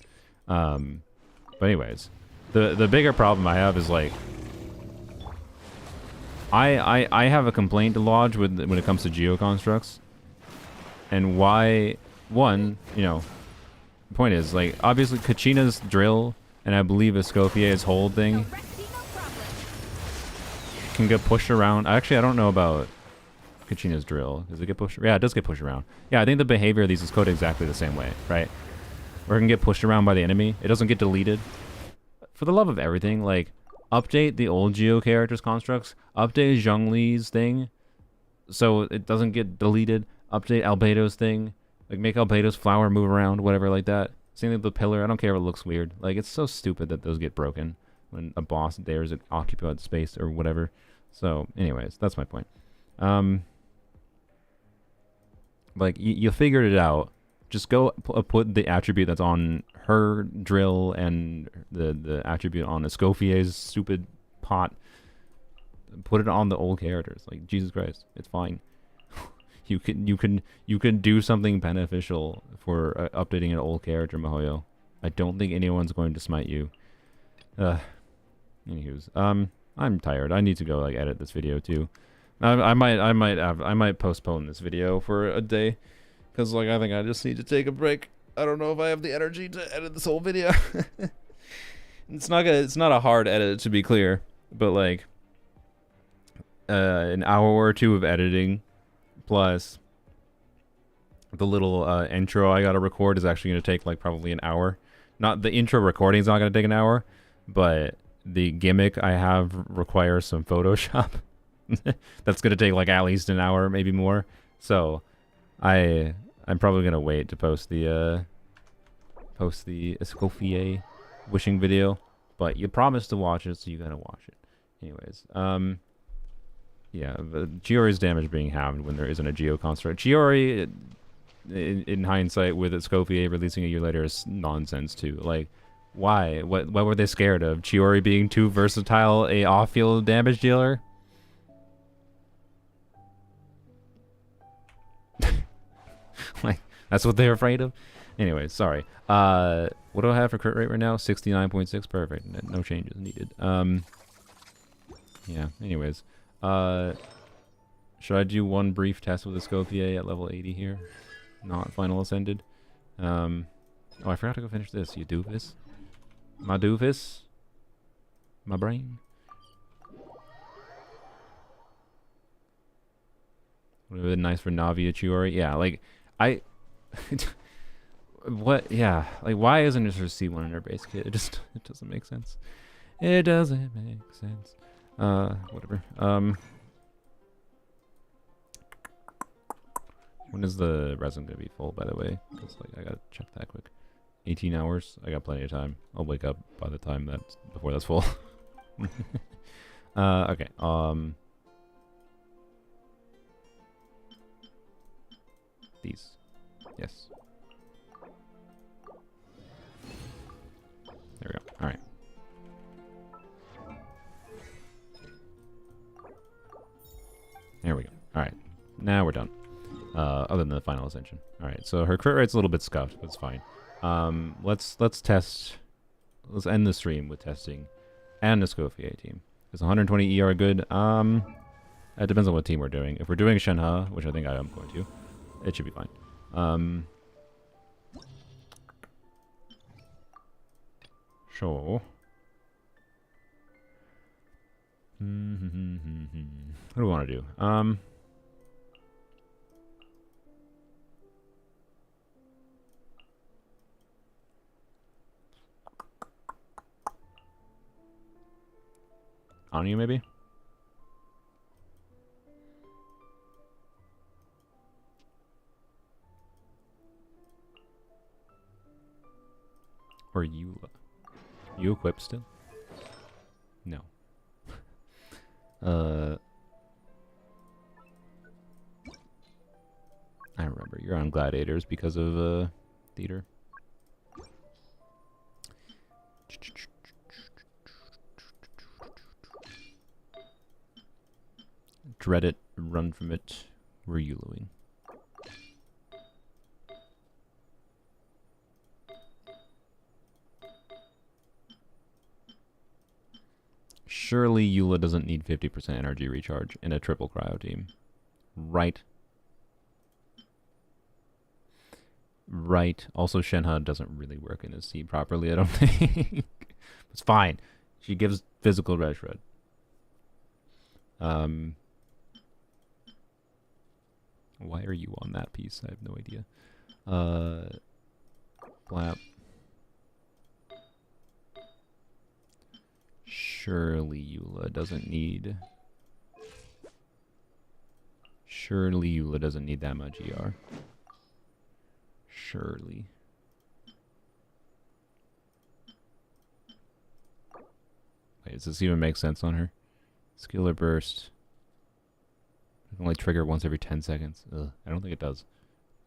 But anyways, the bigger problem I have is, like, I have a complaint to lodge when it comes to geoconstructs. And why, one, you know, the point is, like, obviously Kuchina's drill and I believe Escopier's hold thing can get pushed around. Actually, I don't know about Kuchina's drill. Does it get pushed? Yeah, it does get pushed around. Yeah, I think the behavior of these is coded exactly the same way, right? Or it can get pushed around by the enemy. It doesn't get deleted. For the love of everything, like, update the old Geo characters constructs. Update Zhongli's thing so it doesn't get deleted. Update Albedo's thing. Like, make Albedo's flower move around, whatever like that. Same thing with the pillar. I don't care if it looks weird. Like, it's so stupid that those get broken when a boss dares to occupy space or whatever. So, anyways, that's my point. Like, you figured it out. Just go put the attribute that's on her drill and the attribute on Escofier's stupid pot. Put it on the old characters. Like, Jesus Christ, it's fine. you can do something beneficial for updating an old character, Mihoyo. I don't think anyone's going to smite you. Anywho's, I'm tired. I need to go, like, edit this video too. I might postpone this video for a day. Because, like, I think I just need to take a break. I don't know if I have the energy to edit this whole video. It's not a hard edit, to be clear. But, like, an hour or two of editing plus the little intro I gotta record is actually going to take, like, probably an hour. Not the intro recording is not going to take an hour, but the gimmick I have requires some Photoshop. That's going to take, like, at least an hour, maybe more. So I'm probably gonna wait to post the Escoffier wishing video. but you promised to watch it, so you gotta watch it. Anyways, yeah, Chiori's damage being halved when there isn't a Geo construct. Chiori, in hindsight, with Escopier releasing a year later, is nonsense too. Like, why? What were they scared of? Chiori being too versatile, a off-field damage dealer? Like, that's what they're afraid of? Anyways, sorry. What do I have for crit rate right now? 69.6. Perfect. No changes needed. Yeah, anyways. Should I do one brief test with Escopier at level 80 here? Not final ascended. Oh, I forgot to go finish this, you doofus. My doofus. My brain. Would have been nice for Navi Chiori. Yeah, like, what? Yeah, like, why isn't there C1 in her base kit? It doesn't make sense. It doesn't make sense. Whatever. When is the resin gonna be full, by the way? Because, like, I gotta check that quick. 18 hours. I got plenty of time. I'll wake up by the time before that's full. Okay. These. Yes. There we go. All right. There we go. All right. Now we're done. Other than the final ascension. All right. So her crit rate's a little bit scuffed, but it's fine. Let's test. Let's end the stream with testing and the Escopier team. Is 120 ER good? It depends on what team we're doing. If we're doing Shenhe, which I think I am going to, it should be fine. Sure. What do we want to do? On you, maybe? Or Eula. You equipped still? No. I remember. You're on Gladiators because of, theater. Dread it, run from it, we're Eula'ing. Surely Eula doesn't need 50% energy recharge in a triple cryo team. Right? Right. Also, Shenhe doesn't really work in his team properly, I don't think. It's fine. She gives physical red shred. Why are you on that piece? I have no idea. Flap. Surely Eula doesn't need... Surely Eula doesn't need that much ER. Surely. Wait, does this even make sense on her? Skiller burst. It can only trigger once every 10 seconds. Ugh, I don't think it does.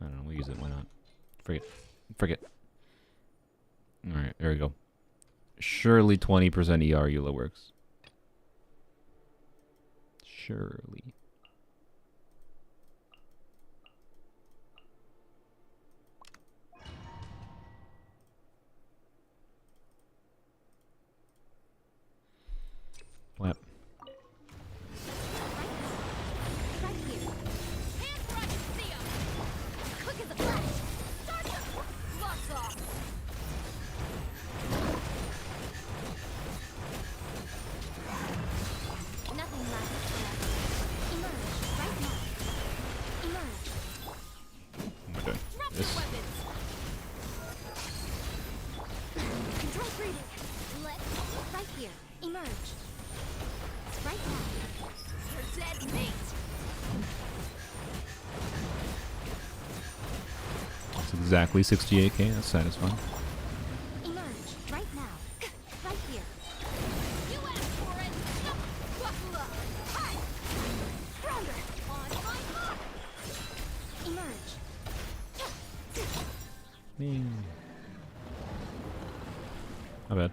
I don't know, we'll use it, why not? Forget. Forget. Alright, there we go. Surely 20% ER Eula works. Surely. Flap. Right here. Hand rush, see ya. Quick as a flash. Start ya. Lots off. Nothing lasts forever. Emerge right now. Emerge. Oh my god. Drop This. your weapons. Control breathing. Let's right here. Emerge. Right now. You're dead mate. That's exactly 68k. That's satisfying. Emerge right now. Right here. Me. Not bad.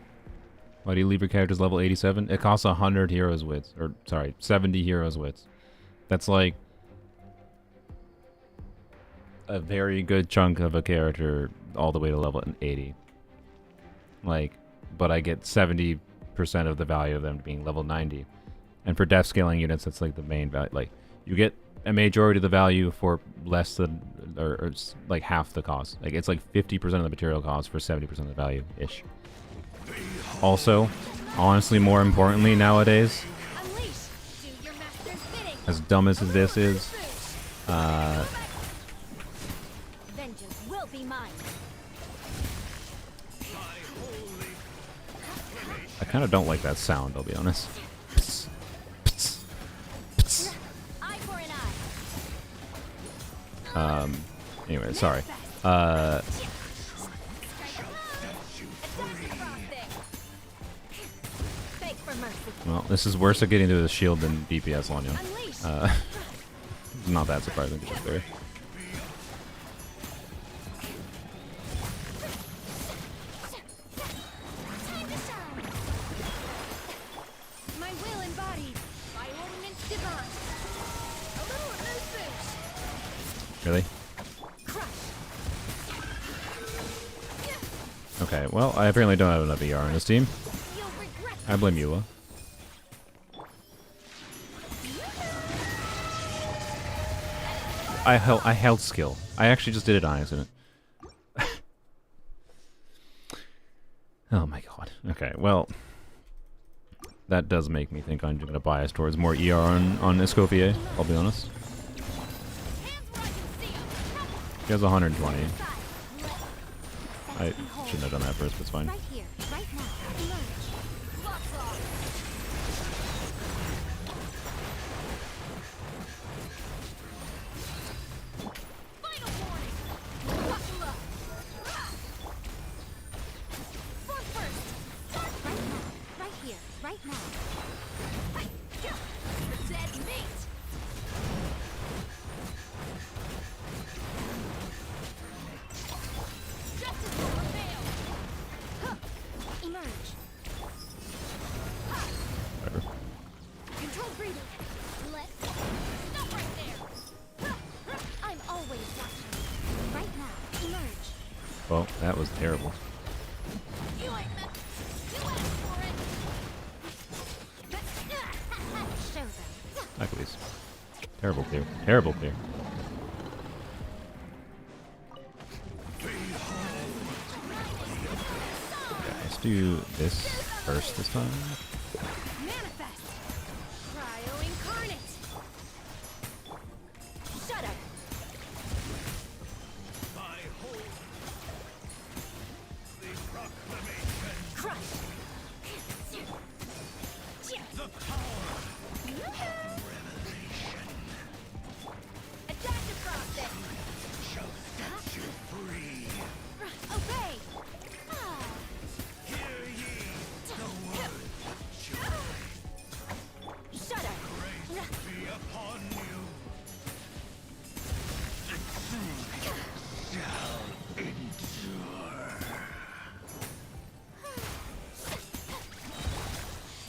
Why do you leave your characters level 87? It costs 100 heroes wits. Or, sorry, 70 heroes wits. That's like a very good chunk of a character all the way to level 80. Like, but I get 70% of the value of them being level 90. And for death scaling units, that's like the main value. Like, you get a majority of the value for less than, or like half the cost. Like, it's like 50% of the material cost for 70% of the value-ish. Also, honestly, more importantly nowadays, as dumb as this is, Vengeance will be mine. I kind of don't like that sound, I'll be honest. Eye for an eye. Anyway, sorry. Beg for mercy. Well, this is worse at getting through the shield than DPS on you. Not that surprising, to be fair. My will embodied by ordinance divine. A little boost. Really? Okay, well, I apparently don't have enough ER on this team. You'll regret. I blame Ewa. I held skill. I actually just did it on accident. Oh my god. Okay, well, that does make me think I'm going to bias towards more ER on Escopier, I'll be honest. He has 120. I shouldn't have done that first, but it's fine. Right here, right now. Emerge. Lots off. Final warning. Buckle up. Form first. Right now, right here, right now. Dead meat. Justice will prevail. Emerge. Whatever. Control breathing. Let's stop right there. I'm always watching. Right now, emerge. Well, that was terrible. You ain't meant. You asked for it. Show them. Back please. Terrible clear. Terrible clear. Okay, let's do this first this time. Manifest. Cryo incarnate. Shut up. Crush. Attack across it. Obey. Shut up.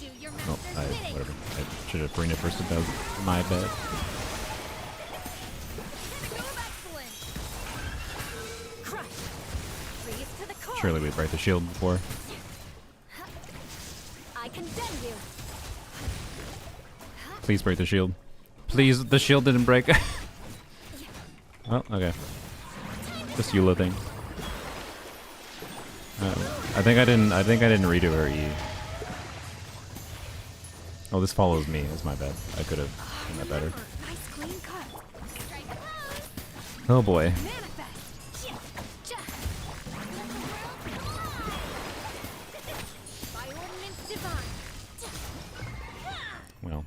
Do your Oh, master's bidding. whatever. I should have bring it first. That was my bad. Pinnacle of excellence. Crush. Freeze to the core. Surely we break the shield before. I condemn you. Please break the shield. Please, the shield didn't break. Oh, okay. Just Eula thing. I think I didn't redo her E. Oh, this follows me. That's my bad. I could have done that better. Nice clean cut. Strike across. Oh boy. Manifest. By ordinance divine. Well.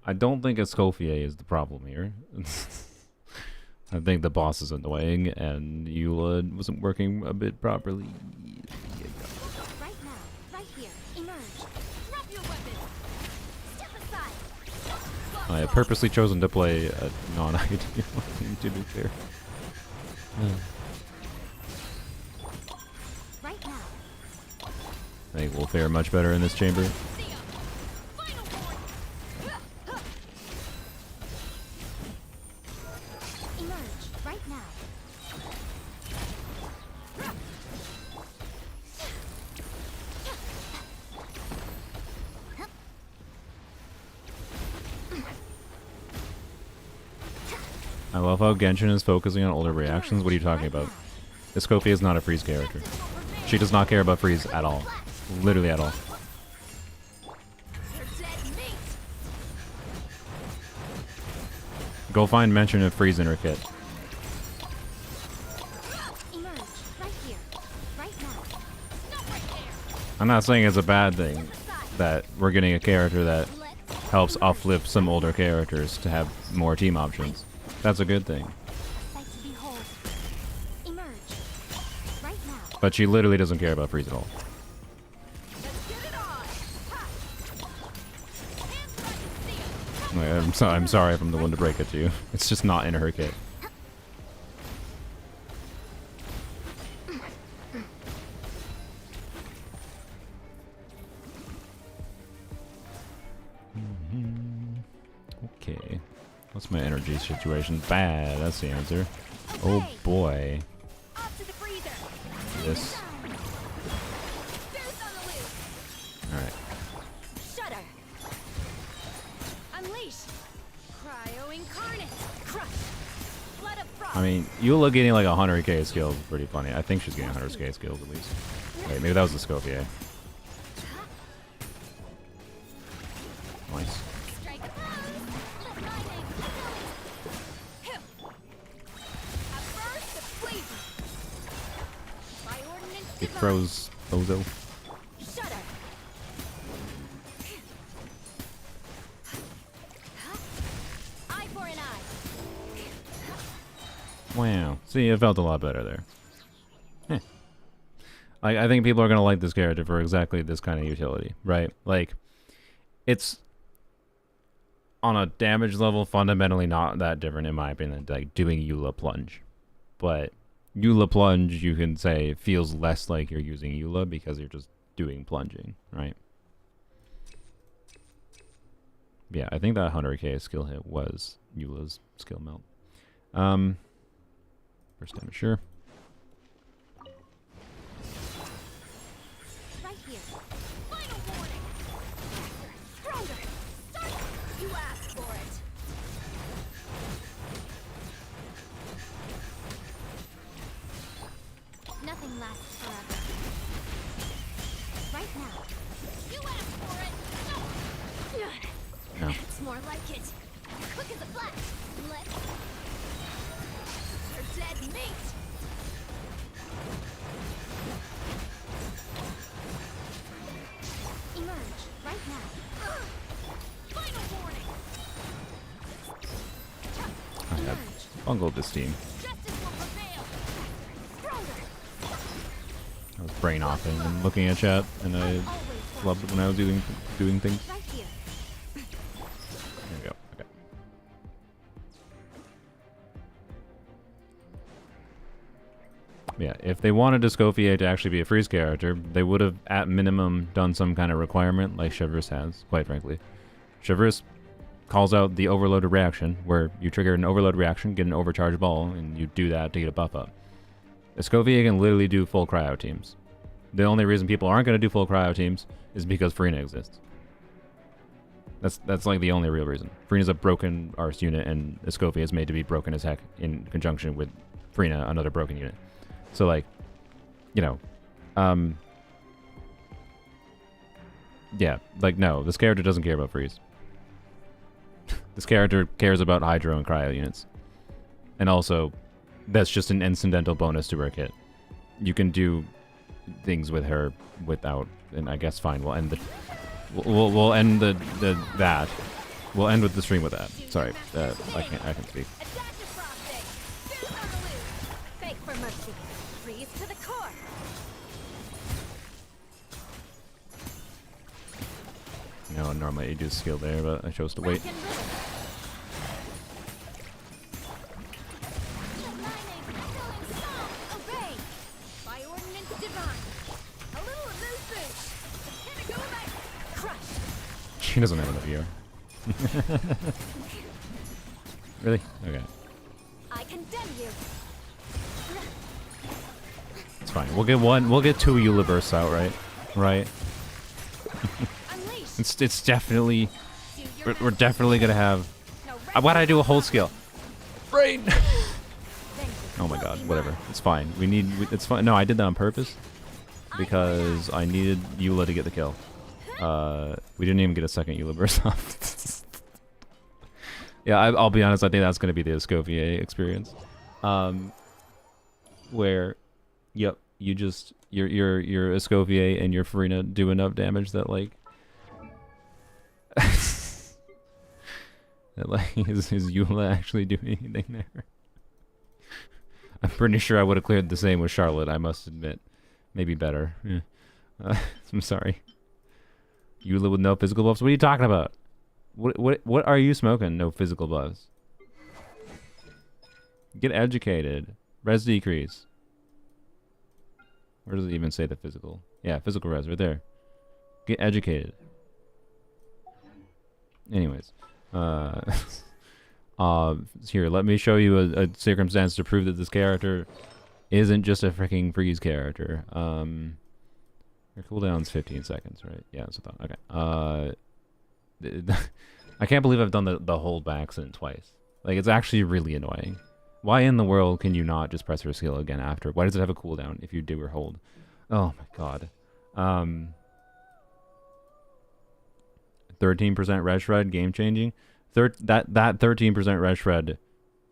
I don't think Escopier is the problem here. I think the boss is annoying and Eula wasn't working a bit properly. Right now, right here, emerge. Drop your weapon. Step aside. I have purposely chosen to play a non-ideal to be fair. Right now. I think we'll fare much better in this chamber. Emerge right now. I love how Genshin is focusing on older reactions. What are you talking about? Escopier is not a freeze character. She does not care about freeze at all. Literally at all. Go find mention of freeze in her kit. Emerge right here. Right now. I'm not saying it's a bad thing that we're getting a character that helps uplift some older characters to have more team options. That's a good thing. Sight to behold. Emerge right now. But she literally doesn't care about freeze at all. I'm sorry if I'm the one to break it to you. It's just not in her kit. Okay. What's my energy situation? Bad, that's the answer. Oh boy. Off to the freezer. This. Boost on the loose. Alright. Shudder. Unleash. Cryo incarnate. Crush. Flood of frost. I mean, Eula getting like 100k skills is pretty funny. I think she's getting 100k skills at least. Wait, maybe that was the Escopier. Nice. Strike a pose. Let lightning. Him. A burst of flavor. By ordinance It divine. throws Bozo. Shudder. Eye for an eye. Wow. See, it felt a lot better there. Heh. I think people are going to like this character for exactly this kind of utility, right? Like, it's on a damage level fundamentally not that different in my opinion than like doing Eula Plunge. But Eula Plunge, you can say, feels less like you're using Eula because you're just doing plunging, right? Yeah, I think that 100k skill hit was Eula's skill melt. First damage, sure. Right here. Final warning. Stronger. Start. You asked for it. Nothing lasts forever. Right now. You asked for it. No. It's more like it. Quick as a flash. Let's. You're dead meat. Emerge right now. Final warning. I have bungled this team. Justice will prevail. Stronger. I was brain offing and looking at chat, and I loved it when I was doing things. Right here. There we go. Okay. Yeah, if they wanted Escopier to actually be a freeze character, they would have at minimum done some kind of requirement like Chevreuse has, quite frankly. Chevreuse calls out the overloaded reaction, where you trigger an overload reaction, get an overcharge ball, and you do that to get a buff up. Escopier can literally do full cryo teams. The only reason people aren't going to do full cryo teams is because Farina exists. That's like the only real reason. Farina's a broken Arse unit, and Escopier is made to be broken as heck in conjunction with Farina, another broken unit. So, like, you know, yeah, like, no, this character doesn't care about freeze. This character cares about Hydro and Cryo units. And also, that's just an incidental bonus to her kit. You can do things with her without, and I guess fine, we'll end the... We'll end that. We'll end with the stream with that. Sorry, I can speak. Beg for mercy. Freeze to the core. You know, normally you do skill there, but I chose to wait. Rack and rivet. She doesn't have enough ER. Really? Okay. I condemn you. It's fine. We'll get one. We'll get 2 Eula bursts out, right? Right. Unleash. It's definitely. Do your We're definitely gonna have. No, Why'd I do a whole skill? Brain. Then Oh my god. Whatever. It's fine. It's fine. No, I did that on purpose because I needed Eula to get the kill. We didn't even get a second Eula burst off. Yeah, I'll be honest. I think that's gonna be the Escopier experience, where, yep, your Escopier and your Farina do enough damage that like, is Eula actually doing anything there? I'm pretty sure I would have cleared the same with Charlotte. I must admit, maybe better. Yeah. I'm sorry. Eula with no physical buffs. What are you talking about? What are you smoking? No physical buffs. Get educated. Res decrease. Where does it even say the physical? Yeah, physical res right there. Get educated. Anyways, here, let me show you a circumstance to prove that this character isn't just a freaking freeze character. Your cooldown's 15 seconds, right? Yeah, that's what I thought. Okay. I can't believe I've done the hold by accident twice. Like, it's actually really annoying. Why in the world can you not just press your skill again after? Why does it have a cooldown if you do or hold? Oh my god. 13% red shred, game changing. That 13% red shred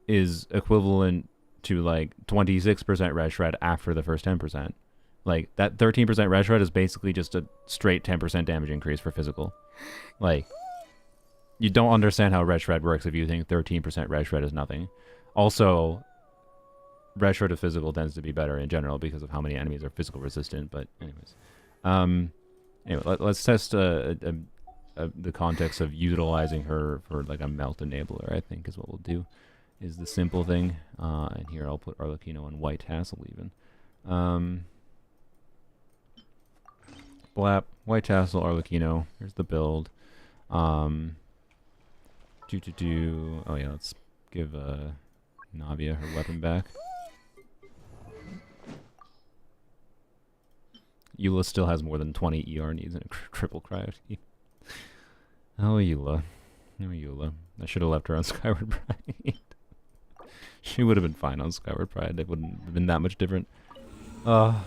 is equivalent to like 26% red shred after the first 10%. Like, that 13% red shred is basically just a straight 10% damage increase for physical. Like, you don't understand how red shred works if you think 13% red shred is nothing. Also, red shred of physical tends to be better in general because of how many enemies are physical resistant. But anyways, anyway, let's test the context of utilizing her for like a melt enabler. I think is what we'll do. Is the simple thing. And here I'll put Arlecchino and white Tassel even. Blap, white Tassel, Arlecchino. Here's the build. Oh yeah, let's give Navia her weapon back. Eula still has more than 20 ER needs in a triple cryo team. Oh Eula. Oh Eula. I should have left her on Skyward Pride. She would have been fine on Skyward Pride. It wouldn't have been that much different. Yeah.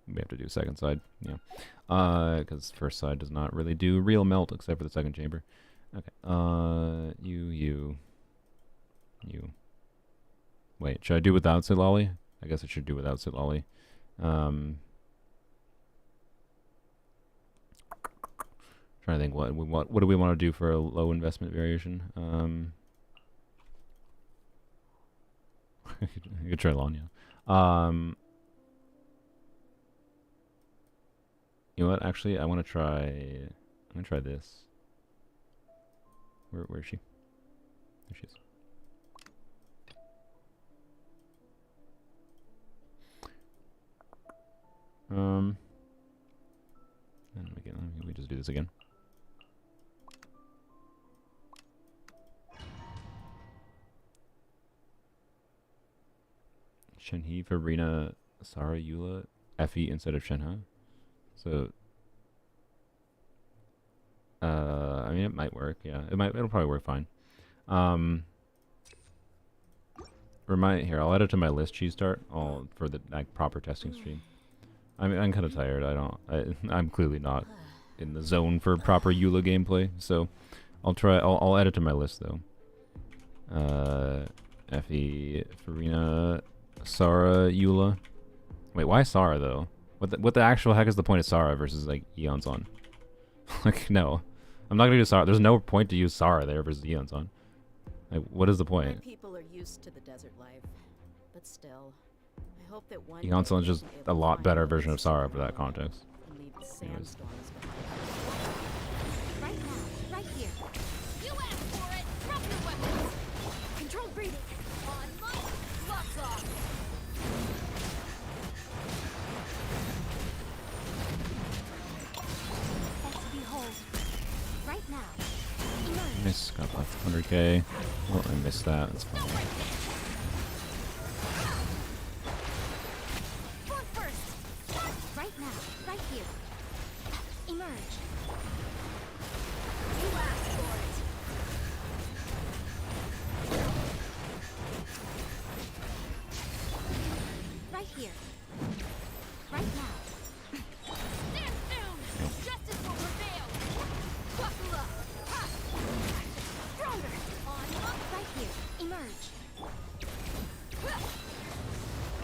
We have to do second side, yeah. Because first side does not really do real melt except for the second chamber. Okay. You. Wait, should I do without Silali? I guess I should do without Silali. Trying to think what do we want to do for a low investment variation? I could try Lanya. You know what? Actually, I want to try. I'm gonna try this. Where is she? There she is. And again, let me just do this again. Shenhe, Farina, Sara, Eula, Effie instead of Shenhe. So, I mean, it might work. Yeah, it'll probably work fine. Here, I'll add it to my list. Cheese start, for the proper testing stream. I mean, I'm kind of tired. I'm clearly not in the zone for proper Eula gameplay. So, I'll add it to my list though. Effie, Farina, Sara, Eula. Wait, why Sara though? What the actual heck is the point of Sara versus like Eon's on? Like, no, I'm not gonna do Sara. There's no point to use Sara there versus Eon's on. Like, what is the My point? people are used to the desert life, but still, I hope that one Eon's day is just we'll be a able to lot find better a version of place Sara to for that grow context. and leave the Anyways. sandstorms behind. Right now, right here. You asked for it. Drop your weapons. Breathing. On my locks off. Set to behold. Right now. Emerge. Nice, got left 100k. Oh, I missed that. That's fine. Forward first. Right now. Right here. Emerge. You asked for it. Right here. Right now. Stand down. Justice will prevail. Buckle up. Ha. Stronger. On up. Right here. Emerge.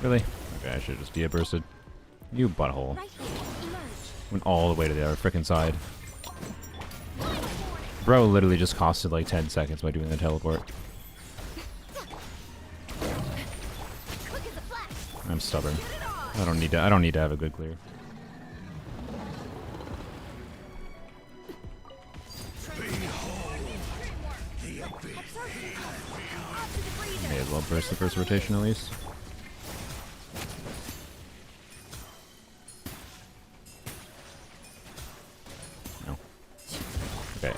Really? Okay, I should have just de-bursted. You butthole. Right here. Emerge. Went all the way to the other frickin' side. Final warning. Bro literally just costed like 10 seconds by doing the teleport. Quick as a flash. I'm stubborn. Get it on. I don't need to have a good clear. May as well burst the first rotation at least. No. Okay,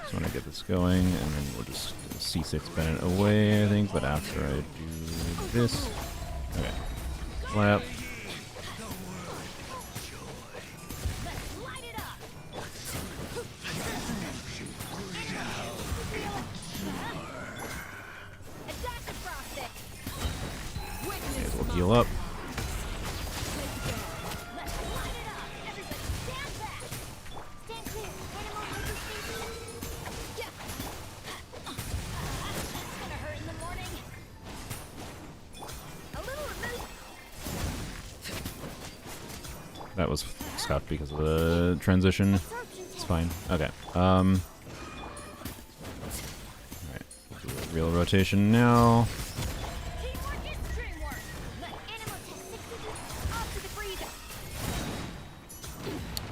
just want to get this going, and then we'll just C6 Bennett away, I think, but after I do this. Okay. Fly up. Let's light it up. A dash of frosting. May Witness as well my- heal up. Let's light it up. Everybody stand back. Stand clear. Animal resistance. Yeah. That's gonna hurt in the morning. A little remove. That was scuffed because of the transition. It's fine. Okay. Alright. Do a real rotation now. Teamwork is dreamwork. Let animal take 60 feet off to the breather.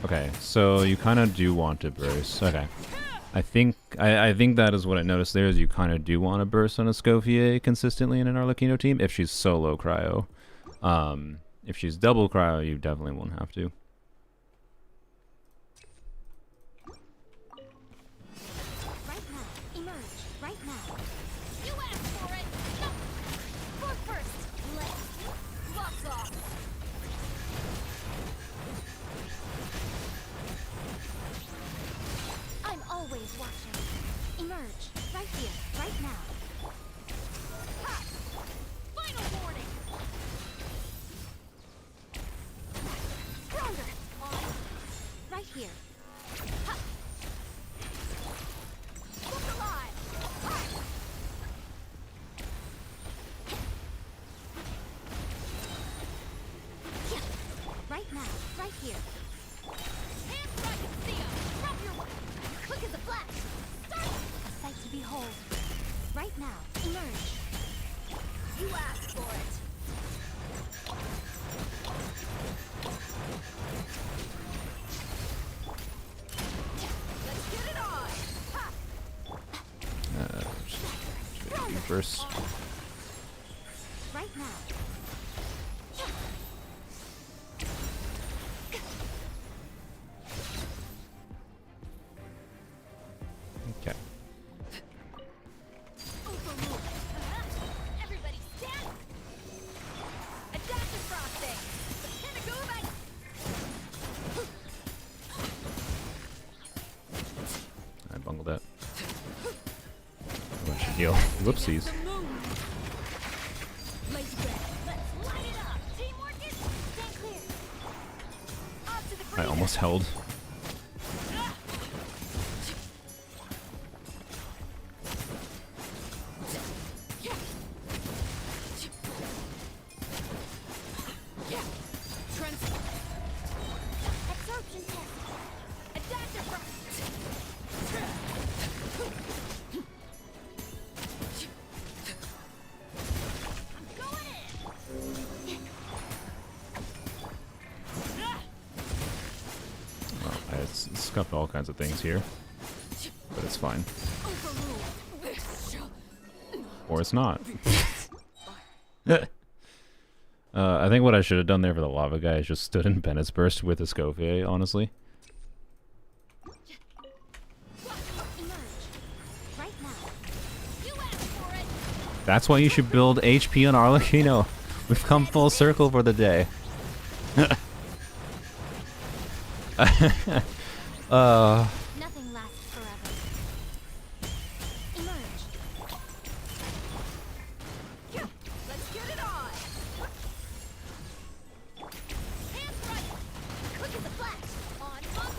Okay, so you kind of do want to burst. Okay. I think that is what I noticed there is you kind of do want to burst on Escopier consistently in an Arlecchino team if she's solo cryo. If she's double cryo, you definitely won't have to. Right now. Emerge. Right now. You asked for it. No. Forward first. Let's. Locks off. I'm always watching. Emerge. Right here. Right now. Ha! Final warning. Stronger. On. Right here. Ha! Look alive. Ha! Yeah. Right now. Right here. Hands where I can see 'em. Drop your weapon. Quick as a flash. Start. A sight to behold. Right now. Emerge. You asked for it. Let's get it on. Ha! Should do first. Right now. Okay. Overrule. Everybody stand. A dash of frosting. Can it go back? I bungled that. Oh, I should heal. Whoopsies. Lazy breath. Let's light it up. Teamwork is stand clear. Off to the I breather. almost held. Absorption test. A dash of frost. I'm going in. Well, I scuffed all kinds of things here, but it's fine. Or it's not. I think what I should have done there for the lava guy is just stood in Bennett's Burst with Escopier, honestly. That's why you should build HP on Arlecchino. We've come full circle for the day. Nothing lasts forever. Emerge. Let's get it on! Hands right. Quick as a flash. On up.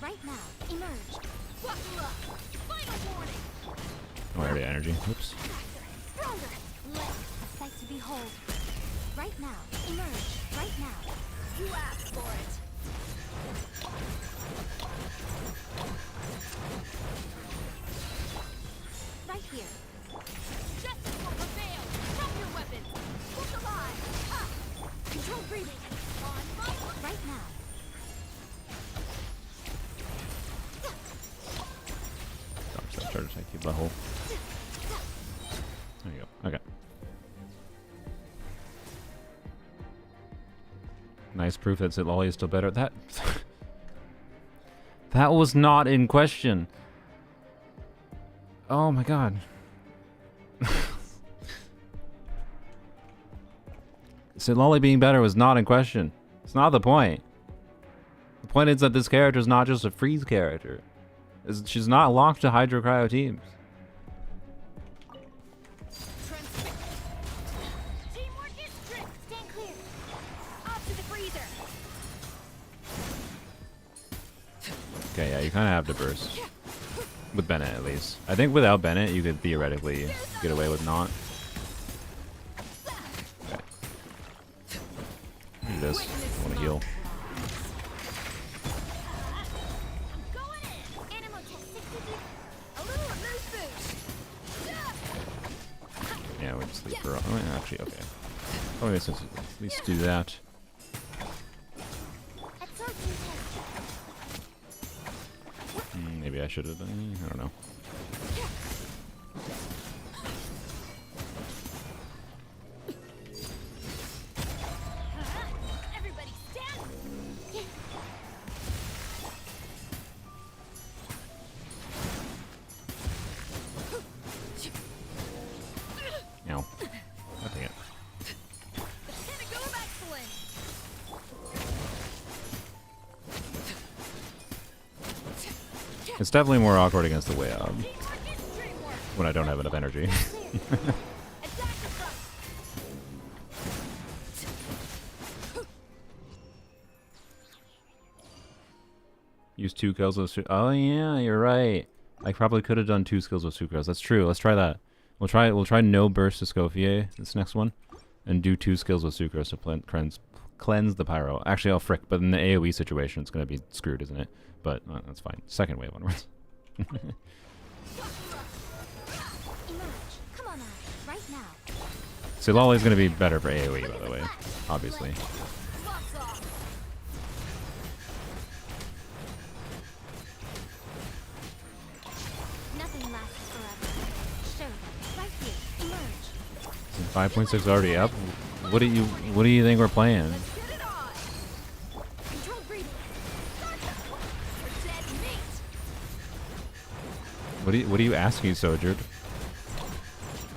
Right now, emerge. Buckle up. Final warning. Oh, I already had energy. Oops. Stronger. Lit. A sight to behold. Right now, emerge. Right now. You asked for it. Right here. Justice will prevail. Drop your weapons. Look alive. Ah. Control breathing. On fire. Right now. Charge attack, keep that hole. There you go. Okay. Nice proof that Zenless is still better. That that was not in question. Oh my god. Zenless being better was not in question. It's not the point. The point is that this character is not just a freeze character. She's not locked to Hydro Cryo teams. Teamwork is strict. Stand clear. Off to the freezer. Okay, yeah, you kind of have to burst. With Bennett, at least. I think without Bennett, you could theoretically get away with not. Okay. Do this. I want to heal. Yeah, we just leave her. Oh, yeah, actually, okay. Oh, yes, let's at least do that. Maybe I should have done. I don't know. Everybody stand. Ow. God dang it. Pinnacle of excellence. It's definitely more awkward against the way up when I don't have enough energy. Use 2 kills with oh yeah, you're right. I probably could have done 2 skills with sucrose. That's true. Let's try that. We'll try no burst Escopier this next one, and do 2 skills with sucrose to cleanse the pyro. Actually, I'll frick, but in the AOE situation, it's gonna be screwed, isn't it? But that's fine. Second wave onwards. Emerge. Come on out. Right now. Zenless is gonna be better for AOE, by the way. Obviously. Lots off. Nothing lasts forever. Show them. Right here. Emerge. 5.6 already up. What do you think we're playing? Let's get it on. Control breathing. Start them. You're dead meat. What are you asking, Sojourn?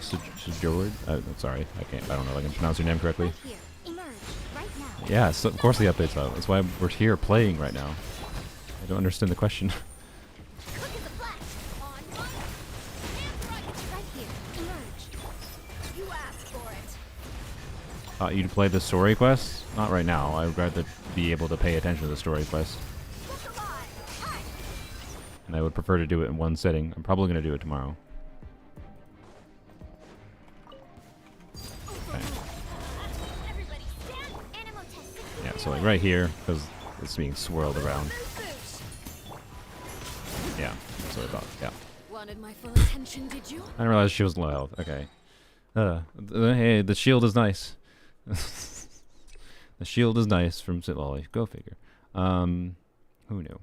Sojourn? Sorry, I don't know if I can pronounce your name correctly. Right here. Emerge. Right now. Yeah, so of course the update's out. That's why we're here playing right now. I don't understand the question. Quick as a flash. On fire. Hands right here. Emerge. You asked for it. You'd play the story quest? Not right now. I would rather be able to pay attention to the story quest. Look alive. Hi. And I would prefer to do it in one sitting. I'm probably going to do it tomorrow. Okay. Everybody stand. Animal test. Yeah, so like right here, because it's being swirled around. Yeah, that's what I thought. Yeah. Wanted my full attention, did you? I didn't realize she was low health. Okay. Hey, the shield is nice. The shield is nice from Sitlolly. Go figure. Who knew?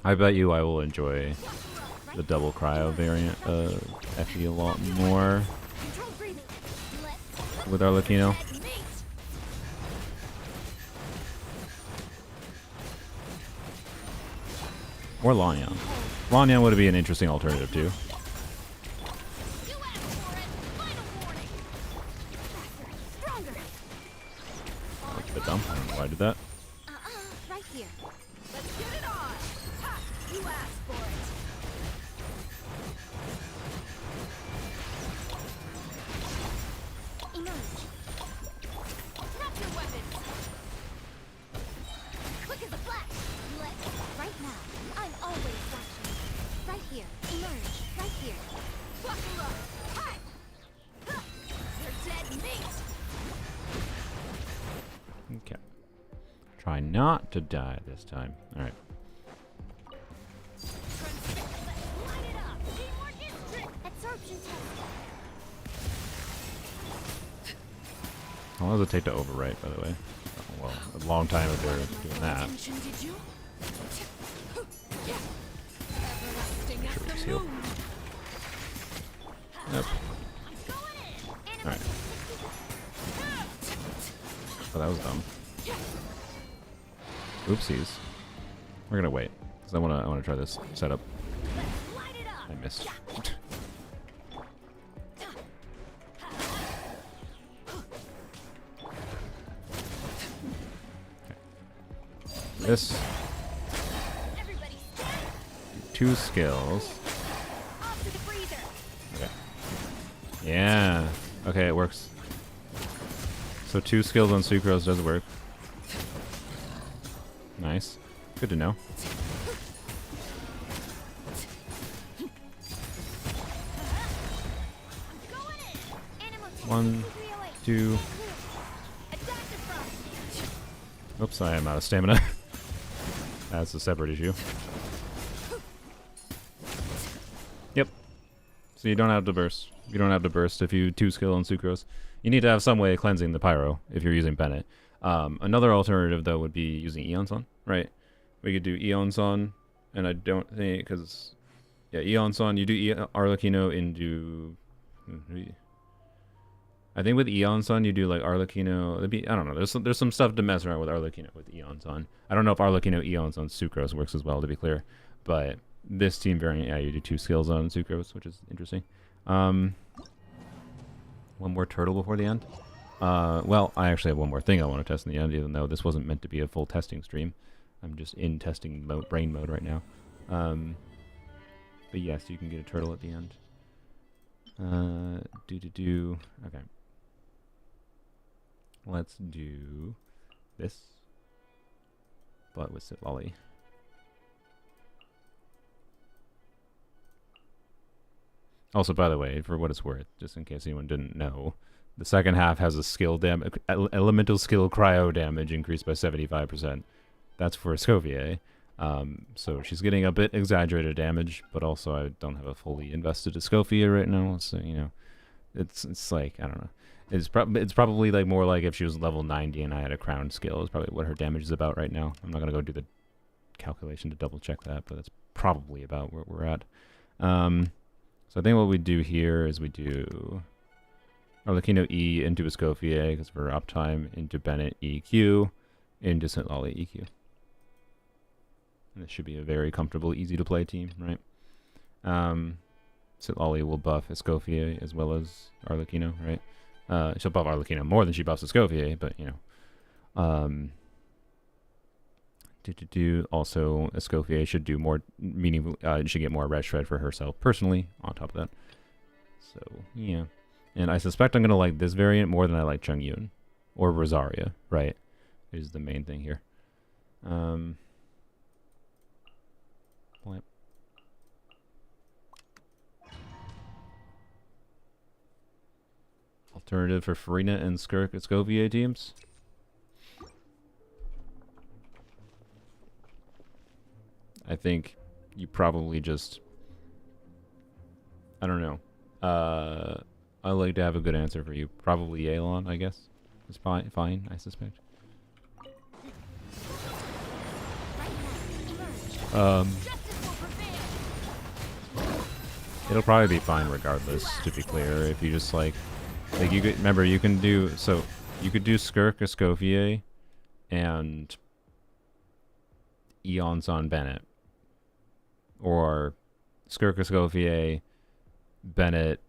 I bet you I will enjoy the double cryo variant of Effie a lot more with Arlecchino. Or Lanyan. Lanyan would be an interesting alternative too. That's a bit dumb. I don't know why I did that. Right here. Let's get it on. Ha! You asked for it. Emerge. Drop your weapons. Quick as a flash. Right now. I'm always watching. Right here. Emerge. Right here. Buckle up. Hi. Huh. You're dead meat. Okay. Try not to die this time. Alright. Light it up. Teamwork is trick. Absorption test. How long does it take to overwrite, by the way? Oh, well, a long time if they're doing that. Attention, did you? Everlasting as Sure, the he's healed. moon. Yep. I'm going in. Alright. Oh, that was dumb. Oopsies. We're gonna wait, because I wanna try this setup. Light it up. I missed. This Everybody stand. 2 skills. Off to the freezer. Okay. Yeah. Okay, it works. So 2 skills on Sucrose does work. Nice. Good to know. Going in. Animal test. 1, 2. Attack the front. Oops, I am out of stamina. That's a separate issue. Yep. So you don't have to burst. You don't have to burst if you 2 skill on Sucrose. You need to have some way of cleansing the pyro if you're using Bennett. Another alternative though would be using Eon Sun, right? We could do Eon Sun, and I don't think because yeah, Eon Sun you do Arlecchino into. I think with Eon Sun you do like Arlecchino. I don't know. There's some stuff to mess around with Arlecchino with Eon Sun. I don't know if Arlecchino Eon Sun Sucrose works as well, to be clear, but this team variant, yeah, you do 2 skills on Sucrose, which is interesting. One more turtle before the end. Well, I actually have one more thing I want to test in the end, even though this wasn't meant to be a full testing stream. I'm just in testing brain mode right now. But yes, you can get a turtle at the end. Okay. Let's do this, but with Sitlolly. Also, by the way, for what it's worth, just in case anyone didn't know, the second half has a skill elemental skill cryo damage increased by 75%. That's for Escopier. So she's getting a bit exaggerated damage, but also I don't have a fully invested Escopier right now, so you know, it's like I don't know. It's probably like more like if she was level 90 and I had a crown skill is probably what her damage is about right now. I'm not gonna go do the calculation to double check that, but that's probably about where we're at. So I think what we do here is we do Arlecchino E into Escopier because for uptime, into Bennett EQ, into Sitlolly EQ. And this should be a very comfortable, easy to play team, right? Sitlolly will buff Escopier as well as Arlecchino, right? She'll buff Arlecchino more than she buffs Escopier, but you know. Also, Escopier should do more meaningful. Should get more red shred for herself personally. On top of that, so yeah. And I suspect I'm gonna like this variant more than I like Xingqiu or Rosaria. Right, is the main thing here. Alternative for Farina and Skirk Escopier teams. I think you probably just, I don't know. I like to have a good answer for you. Probably Yelan, I guess. It's fine, I suspect. It'll probably be fine regardless, to be clear. If you just like you could, remember, you can do, so you could do Skirk, Escopier, and Eons on Bennett. Or Skirk, Escopier, Bennett,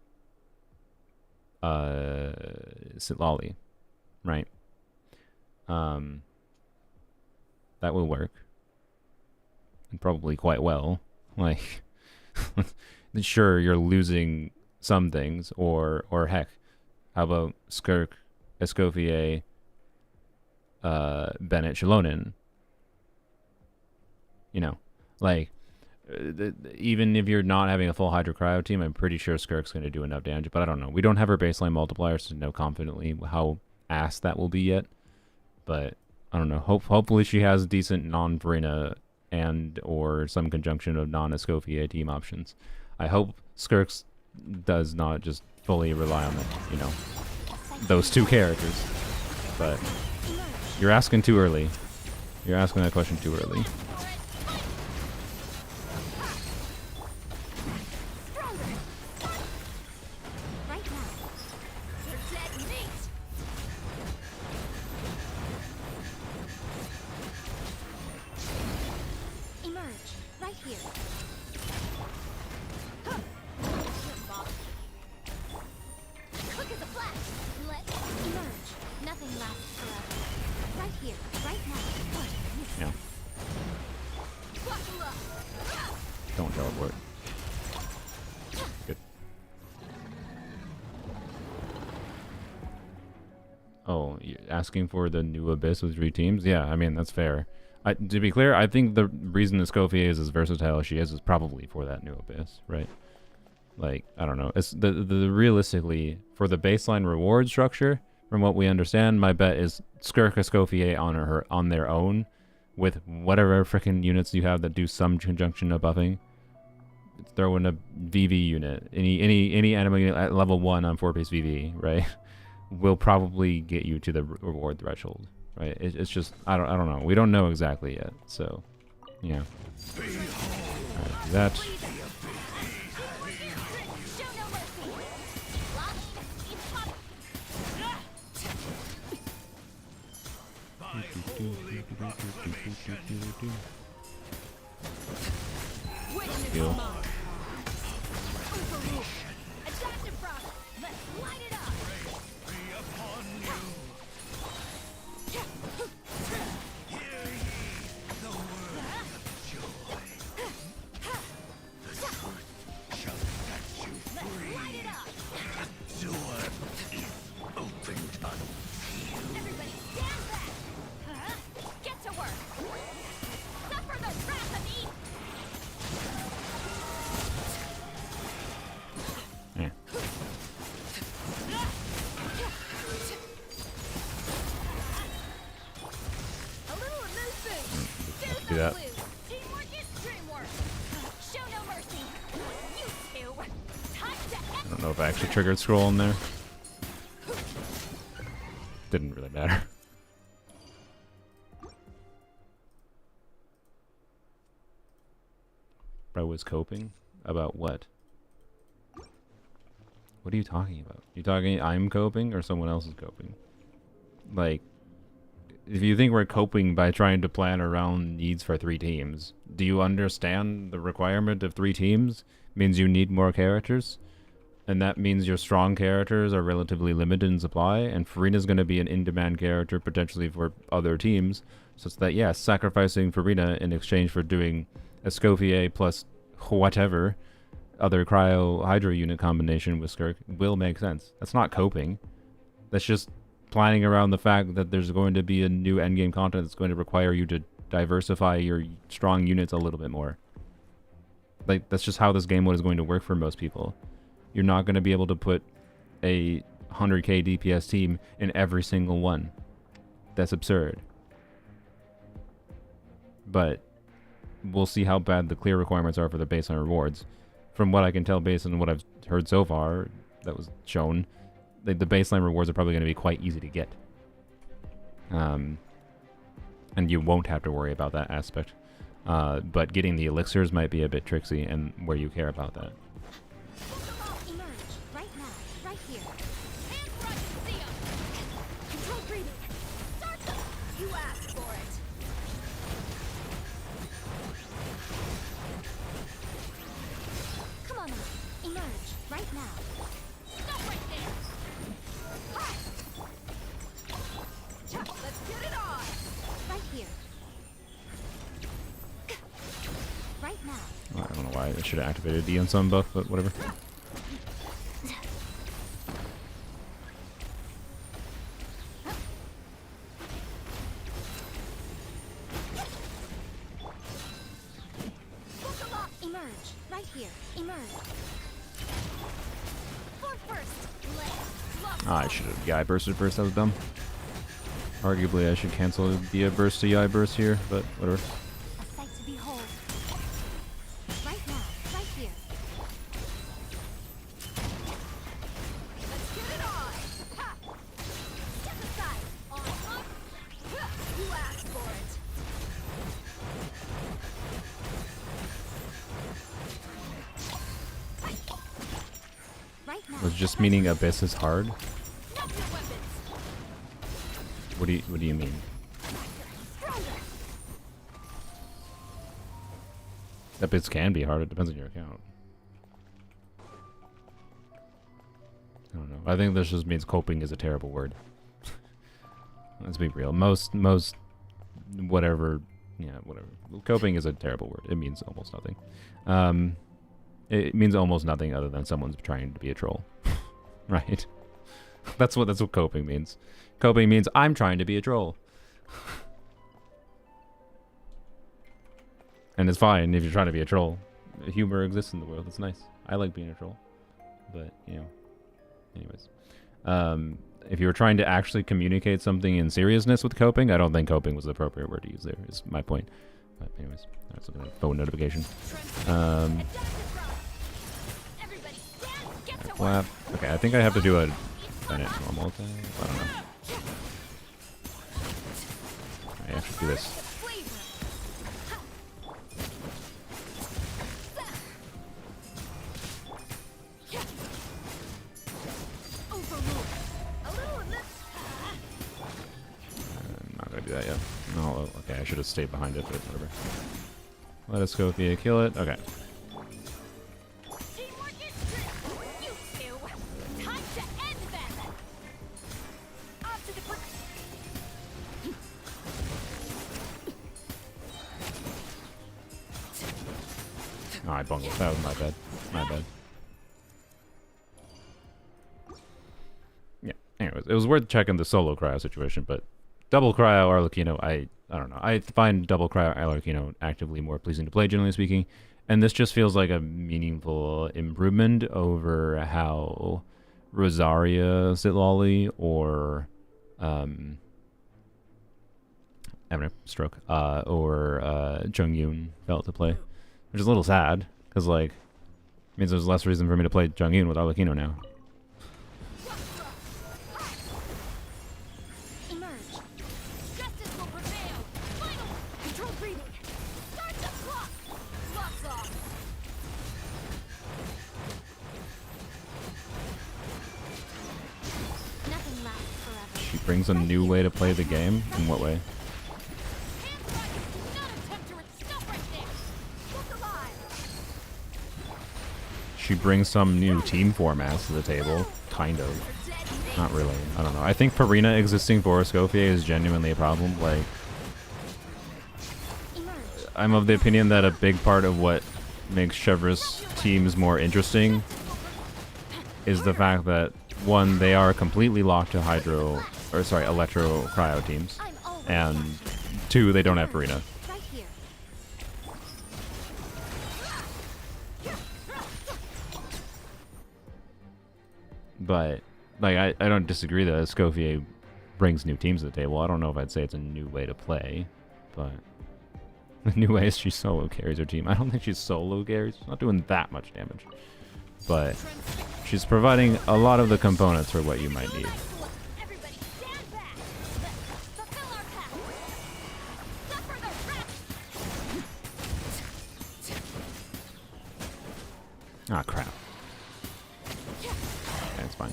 Sitlali, right? That will work. And probably quite well. Like, sure, you're losing some things, or heck, how about Skirk, Escopier, Bennett, Shalonin? You know, like, even if you're not having a full Hydro Cryo team, I'm pretty sure Skirk's going to do enough damage, but I don't know. We don't have her baseline multipliers to know confidently how ass that will be yet, but I don't know. Hopefully she has decent non-Verena and or some conjunction of non-Escopier team options. I hope Skirk's does not just fully rely on those two characters, but you're asking too early. You're asking that question too early. Don't teleport. Good. Oh, you're asking for the new Abyss with 3 teams? Yeah, I mean, that's fair. To be clear, I think the reason Escopier is as versatile as she is probably for that new Abyss, right? Like, I don't know. It's the realistically, for the baseline reward structure, from what we understand, my bet is Skirk, Escopier on their own, with whatever freaking units you have that do some conjunction of buffing. Throw in a VV unit, any enemy unit at level 1 on 4-piece VV, right? Will probably get you to the reward threshold, right? It's just I don't know. We don't know exactly yet, so yeah. Alright, do that. Heal. Do that. I don't know if I actually triggered scroll in there. Didn't really matter. Bro was coping? About what? What are you talking about? You talking I'm coping or someone else is coping? Like, if you think we're coping by trying to plan around needs for 3 teams, do you understand the requirement of 3 teams means you need more characters? And that means your strong characters are relatively limited in supply, and Farina's going to be an in-demand character potentially for other teams, such that, yeah, sacrificing Farina in exchange for doing Escopier plus whatever other Cryo Hydro unit combination with Skirk will make sense. That's not coping. That's just planning around the fact that there's going to be a new endgame content that's going to require you to diversify your strong units a little bit more. Like, that's just how this game mode is going to work for most people. You're not going to be able to put a 100k DPS team in every single one. That's absurd. But we'll see how bad the clear requirements are for the baseline rewards. From what I can tell based on what I've heard so far, that was shown, the baseline rewards are probably going to be quite easy to get. And you won't have to worry about that aspect. But getting the elixirs might be a bit tricksy, and where you care about that. Emerge right now, right here. Hands where I can see 'em. Control breathing. Start them. You asked for it. Come on now. Emerge right now. Stop right there. Ha! Let's get it on. Right here. Right now. I don't know why I should have activated D on some buff, but whatever. Emerge right here. Emerge. Forward first. Left. I should have Yai bursted first, that was dumb. Arguably I should cancel the burst to Yai burst here, but whatever. A sight to behold. Right now. Right here. Let's get it on. Ha! Step aside. On up. You asked for it. Right now. Was just meaning Abyss is hard? Drop your weapons. What do you mean? Stronger. Abyss can be hard, it depends on your account. I don't know. I think this just means coping is a terrible word. Let's be real. Most whatever, yeah, whatever. Coping is a terrible word. It means almost nothing. It means almost nothing other than someone's trying to be a troll. Right? That's what coping means. Coping means I'm trying to be a troll. And it's fine if you're trying to be a troll. Humor exists in the world. It's nice. I like being a troll. But, you know. Anyways. If you were trying to actually communicate something in seriousness with coping, I don't think coping was the appropriate word to use there, is my point. But anyways. I was looking at a phone notification. Everybody stand. Get to work. Flap. Okay, I think I have to do a Bennett normal thing. I don't know. I have to do this. Flavor. Overruled. A little in this. I'm not gonna do that yet. No, okay, I should have stayed behind it, but whatever. Let Escopier kill it. Okay. Teamwork is good. You two. Time to end them. Off to the quick. Oh, I bungled. That was my bad. My bad. Yeah. Anyways, it was worth checking the solo cryo situation, but double cryo Arlecchino, I don't know. I find double cryo Arlecchino actively more pleasing to play, generally speaking, and this just feels like a meaningful improvement over how Rosaria Zitlali or having a stroke or Xingqiu felt to play, which is a little sad because like means there's less reason for me to play Xingqiu with Arlecchino now. Emerge. Justice will prevail. Final. Control breathing. Start the clock. Locks off. Nothing lasts forever. She brings a new way to play the game. In what way? Hands right. Not attempt to stop right there. Look alive. She brings some new team formats to the table. Kind of. Not really. I don't know. I think Purina existing for Escopier is genuinely a problem. Like, Emerge. I'm of the opinion that a big part of what makes Chevrolet's teams more interesting is the fact that, one, they are completely locked to Electro Cryo teams, I'm always and two, they don't have Purina. right here. But, like, I don't disagree that Escopier brings new teams to the table. I don't know if I'd say it's a new way to play, but the new way is she solo carries her team. I don't think she's solo carries. She's not doing that much damage. but she's providing a lot of the components for what you might need. Everybody stand back. Let's fulfill our pact. Suffer the wrath. Ah, crap. Okay, it's fine.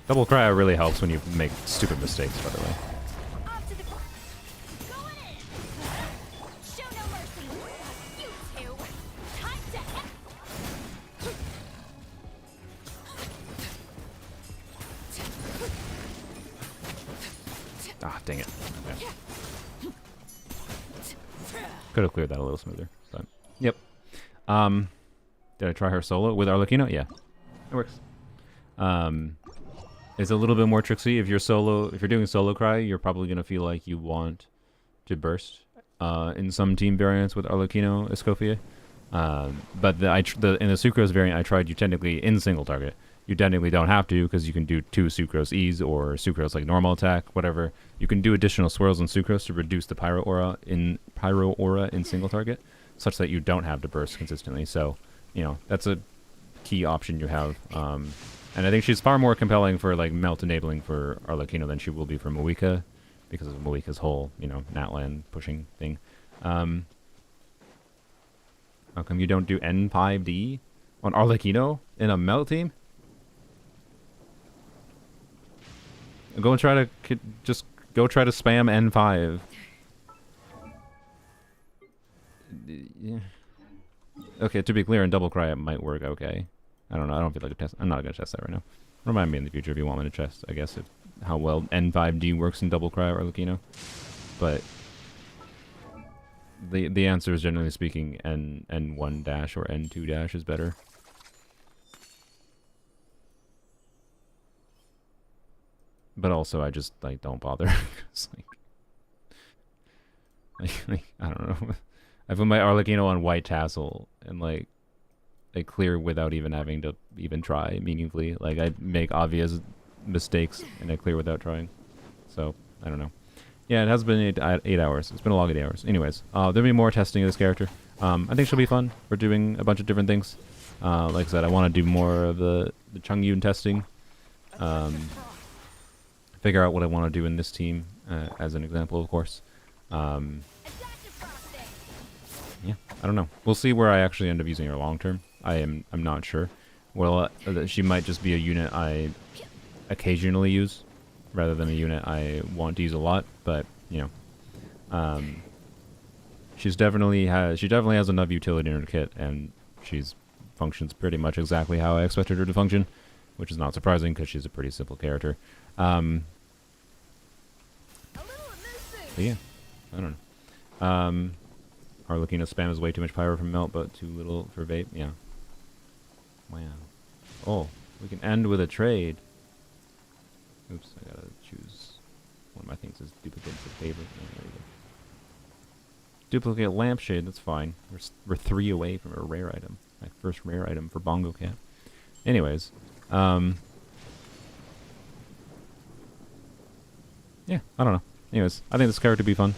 Double cryo really helps when you make stupid mistakes, by the way. Off to the going in. Show no mercy. You two. Time to Ah, dang it. Okay. Could have cleared that a little smoother, but yep. Did I try her solo with Arlecchino? Yeah, it works. It's a little bit more tricksy. If you're doing solo cry, you're probably gonna feel like you want to burst in some team variants with Arlecchino Escopier. But in the Sucrose variant, I tried you technically in single target. You technically don't have to because you can do 2 Sucrose E's or Sucrose like normal attack, whatever. You can do additional swirls in Sucrose to reduce the Pyro Aura in single target, such that you don't have to burst consistently. So, you know, that's a key option you have. And I think she's far more compelling for like melt enabling for Arlecchino than she will be for Moika, because of Moika's whole, you know, Natlan pushing thing. How come you don't do N5D on Arlecchino in a melt team? Go and try to just go try to spam N5. Yeah. Okay, to be clear, in double cry it might work okay. I don't know. I don't feel like a test. I'm not gonna test that right now. Remind me in the future if you want me to test. I guess how well N5D works in double cry or Arlecchino. But the answer is generally speaking N1 dash or N2 dash is better. But also I just like don't bother. It's like I don't know. I put my Arlecchino on white Tassel and like I clear without even having to even try meaningfully. Like I make obvious mistakes and I clear without trying. So I don't know. Yeah, it has been 8 hours. It's been a long 8 hours. Anyways, there'll be more testing of this character. I think she'll be fun. We're doing a bunch of different things. Like I said, I want to do more of the Xingqiu testing. Figure out what I want to do in this team, as an example, of course. Yeah, I don't know. We'll see where I actually end up using her long term. I'm not sure. Well, she might just be a unit I occasionally use, rather than a unit I want to use a lot. But you know, she definitely has enough utility in her kit, and she's functions pretty much exactly how I expected her to function, which is not surprising because she's a pretty simple character. But yeah, I don't know. Arlecchino spam is way too much pyro for melt, but too little for vape. Yeah. Wow. Oh, we can end with a trade. Oops, I gotta choose one of my things is duplicate the favorite. Oh, there we go. Duplicate lampshade. That's fine. We're 3 away from a rare item. My first rare item for Bongo Cat. Anyways, yeah, I don't know. Anyways, I think this character would be fun.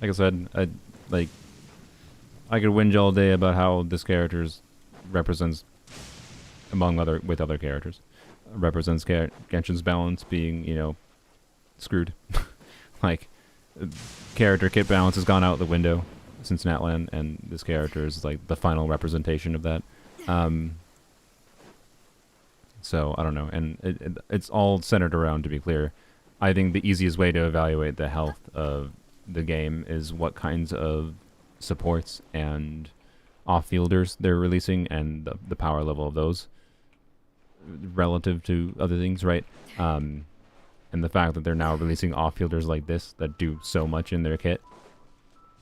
Like I said, I could whinge all day about how this character represents, with other characters, represents Genshin's balance being, you know, screwed. Like, character kit balance has gone out the window since Natlan, and this character is like the final representation of that. So I don't know, and it's all centered around, to be clear, I think the easiest way to evaluate the health of the game is what kinds of supports and off-fielders they're releasing, and the power level of those relative to other things, right? And the fact that they're now releasing off-fielders like this that do so much in their kit,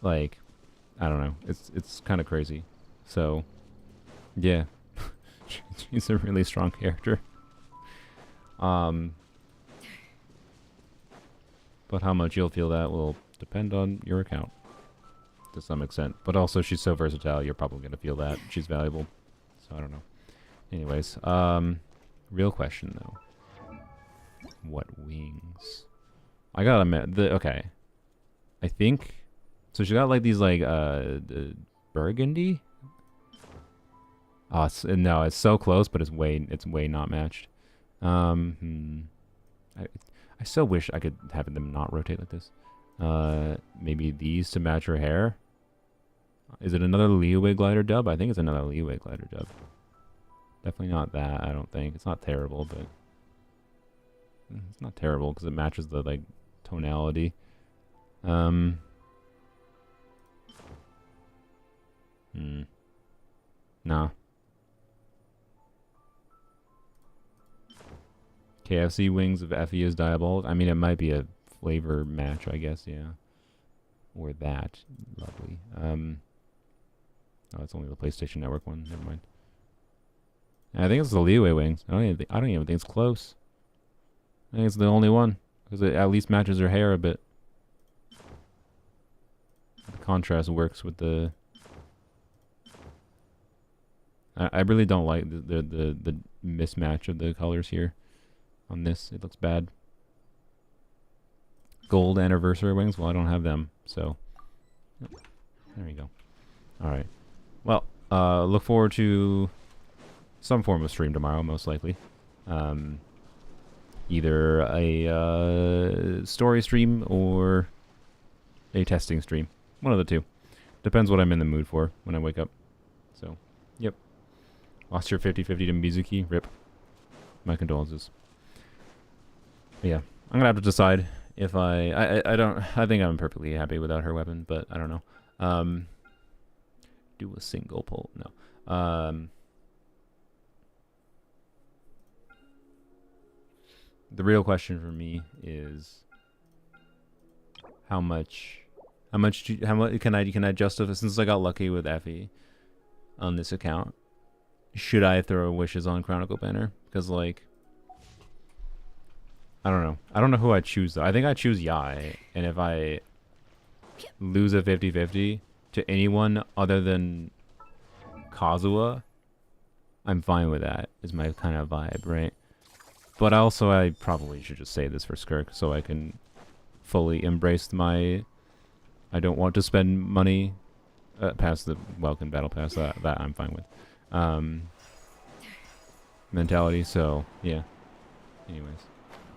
like, I don't know, it's kind of crazy. So, yeah, she's a really strong character. But how much you'll feel that will depend on your account to some extent. But also, she's so versatile, you're probably going to feel that she's valuable. So, I don't know. Anyways, real question, though. What wings? I gotta admit, okay. I think... So she got, like, these, like, burgundy? Oh, no, it's so close, but it's way not matched. I still wish I could have them not rotate like this. Maybe these to match her hair. Is it another leeway glider dub? I think it's another leeway glider dub. Definitely not that, I don't think. It's not terrible, but it's not terrible because it matches the like tonality. Nah. KFC wings of Effie is diabolic. I mean, it might be a flavor match, I guess, yeah. Or that. Lovely. Oh, it's only the PlayStation Network one. Never mind. I think it's the leeway wings. I don't even think it's close. I think it's the only one because it at least matches her hair a bit. The contrast works with the. I really don't like the mismatch of the colors here. On this, it looks bad. Gold anniversary wings. Well, I don't have them, so there you go. All right. Well, look forward to some form of stream tomorrow, most likely. Either a story stream or a testing stream. One of the two. Depends what I'm in the mood for when I wake up. So, yep. Lost your 50-50 to Mizuki. Rip. My condolences. But yeah, I'm gonna have to decide if I think I'm perfectly happy without her weapon, but I don't know. Do a single pull. No. The real question for me is how much can I justify, since I got lucky with Effie on this account, should I throw wishes on Chronicle Banner? Because like I don't know who I choose though. I think I choose Yai, and if I lose a 50-50 to anyone other than Kazuha, I'm fine with that. Is my kind of vibe, right? But also I probably should just say this for Skirk so I can fully embrace my I don't want to spend money past the welcome battle pass. That I'm fine with. Mentality, so yeah. Anyways.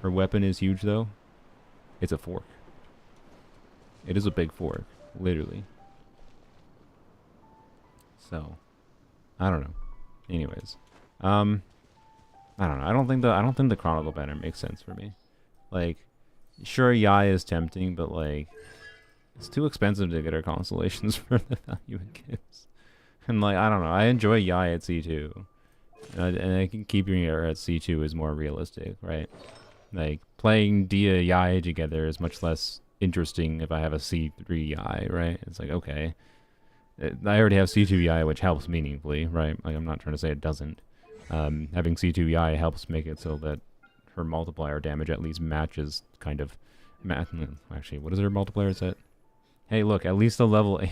Her weapon is huge, though. It's a fork. It is a big fork, literally. So, I don't know. Anyways, I don't know. I don't think the Chronicle banner makes sense for me. Like, sure, Yai is tempting, but like, it's too expensive to get her constellations for the value it gives. And like, I don't know. I enjoy Yai at C2, and I think keeping her at C2 is more realistic, right? Like, playing Dia Yai together is much less interesting if I have a C3 Yai, right? It's like, okay. I already have C2 Yai, which helps meaningfully, right? Like, I'm not trying to say it doesn't. Having C2 Yai helps make it so that her multiplier damage at least matches kind of... Actually, what is her multiplier set? Hey, look, at least a level 8...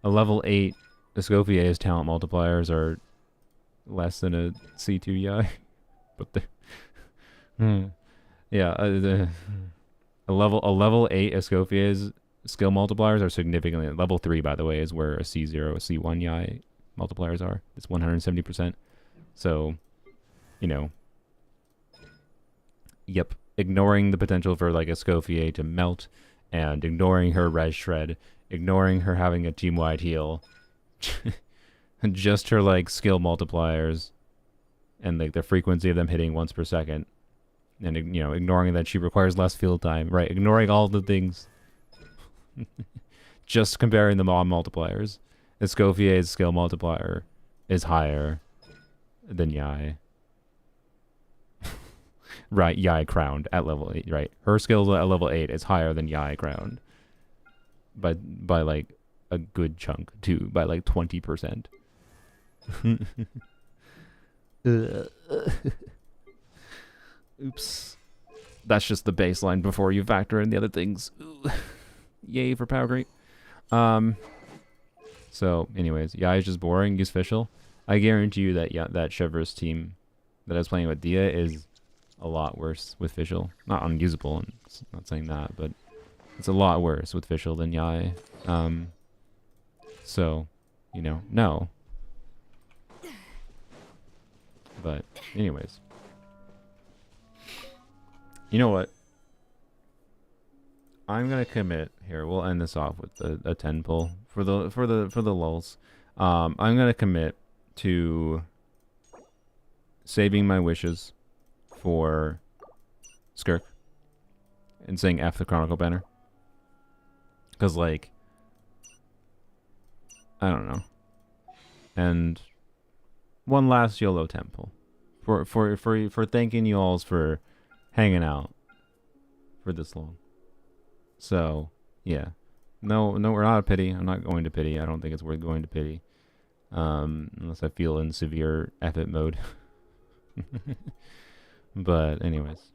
a level 8 Escopier's talent multipliers are less than a C2 Yai. But the... yeah, a level 8 Escoffier's skill multipliers are significantly level 3, by the way, is where a C0, a C1 Yai multipliers are. It's 170%. So, you know, yep, ignoring the potential for like Escoffier to melt, and ignoring her res shred, ignoring her having a team wide heal, and just her like skill multipliers and like the frequency of them hitting once per second. And, you know, ignoring that she requires less field time, right? Ignoring all the things. Just comparing them all multipliers. Escoffier's skill multiplier is higher than Yai. Right, Yai crowned at level 8, right? Her skill at level 8 is higher than Yai crowned. By like a good chunk, too. By like 20%. Oops. That's just the baseline before you factor in the other things. Ooh. Yay for power creep. So, anyways, Yai is just boring. Use Fischl. I guarantee you that that Chevreuse team that I was playing with Dia is a lot worse with Fischl. Not unusable, I'm not saying that, but it's a lot worse with Fischl than Yai. So, you know, no. But anyways, you know what? I'm gonna commit here. We'll end this off with a 10 pull for the lulz. I'm gonna commit to saving my wishes for Skirk and saying F the Chronicle banner. Cause like, I don't know. And one last YOLO temple for thanking you alls for hanging out for this long. So yeah, no, we're not a pity. I'm not going to pity. I don't think it's worth going to pity, unless I feel in severe effort mode. But anyways,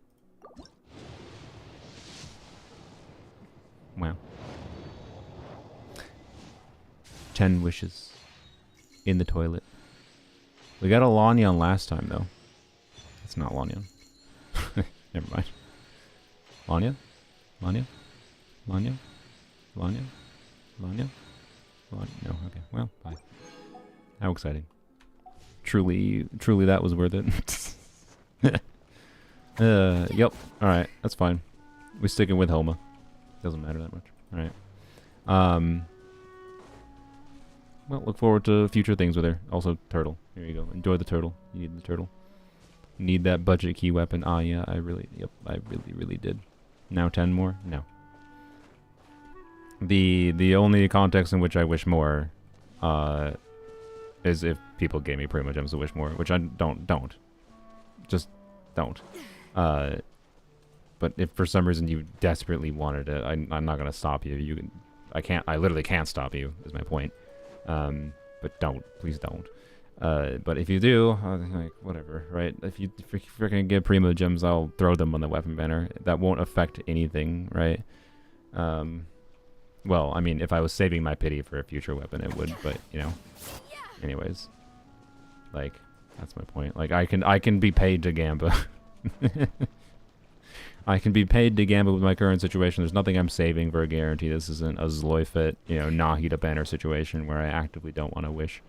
wow. 10 wishes in the toilet. We got a Lanyan last time though. It's not Lanyan. Never mind. Lanya? Lanya? Lanya? Lanya? Lanya? Lanya? No, okay. Well, bye. How exciting. Truly that was worth it. Yep. Alright, that's fine. We're sticking with Homa. Doesn't matter that much. Alright. Well, look forward to future things with her. Also, turtle. Here you go. Enjoy the turtle. You need the turtle. Need that budget key weapon. Ah, yeah, I really did. Now 10 more? No. The only context in which I wish more, is if people gave me Primo Gems to wish more, which I don't. Just don't. But if for some reason you desperately wanted it, I'm not gonna stop you. I literally can't stop you, is my point. But don't. Please don't. But if you do, like, whatever, right? If you freaking get Primo Gems, I'll throw them on the weapon banner. That won't affect anything, right? Well, I mean, if I was saving my pity for a future weapon, it would, but, you know. Anyways. Like, that's my point. Like, I can be paid to Gamba. I can be paid to Gamba with my current situation. There's nothing I'm saving for a guarantee. This isn't a Zloifit, you know, Nahida banner situation where I actively don't want to wish.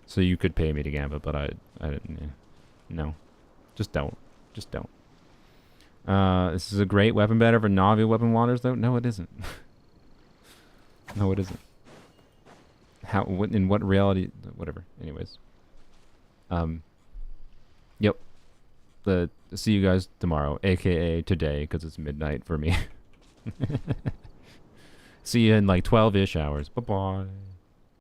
So you could pay me to Gamba, but I no. Just don't. Just don't. This is a great weapon banner for Navi weapon wanders, though? No, it isn't. No, it isn't. How, in what reality, whatever. Anyways. Yep. See you guys tomorrow, aka today, because it's midnight for me. See you in like 12-ish hours. Bye-bye.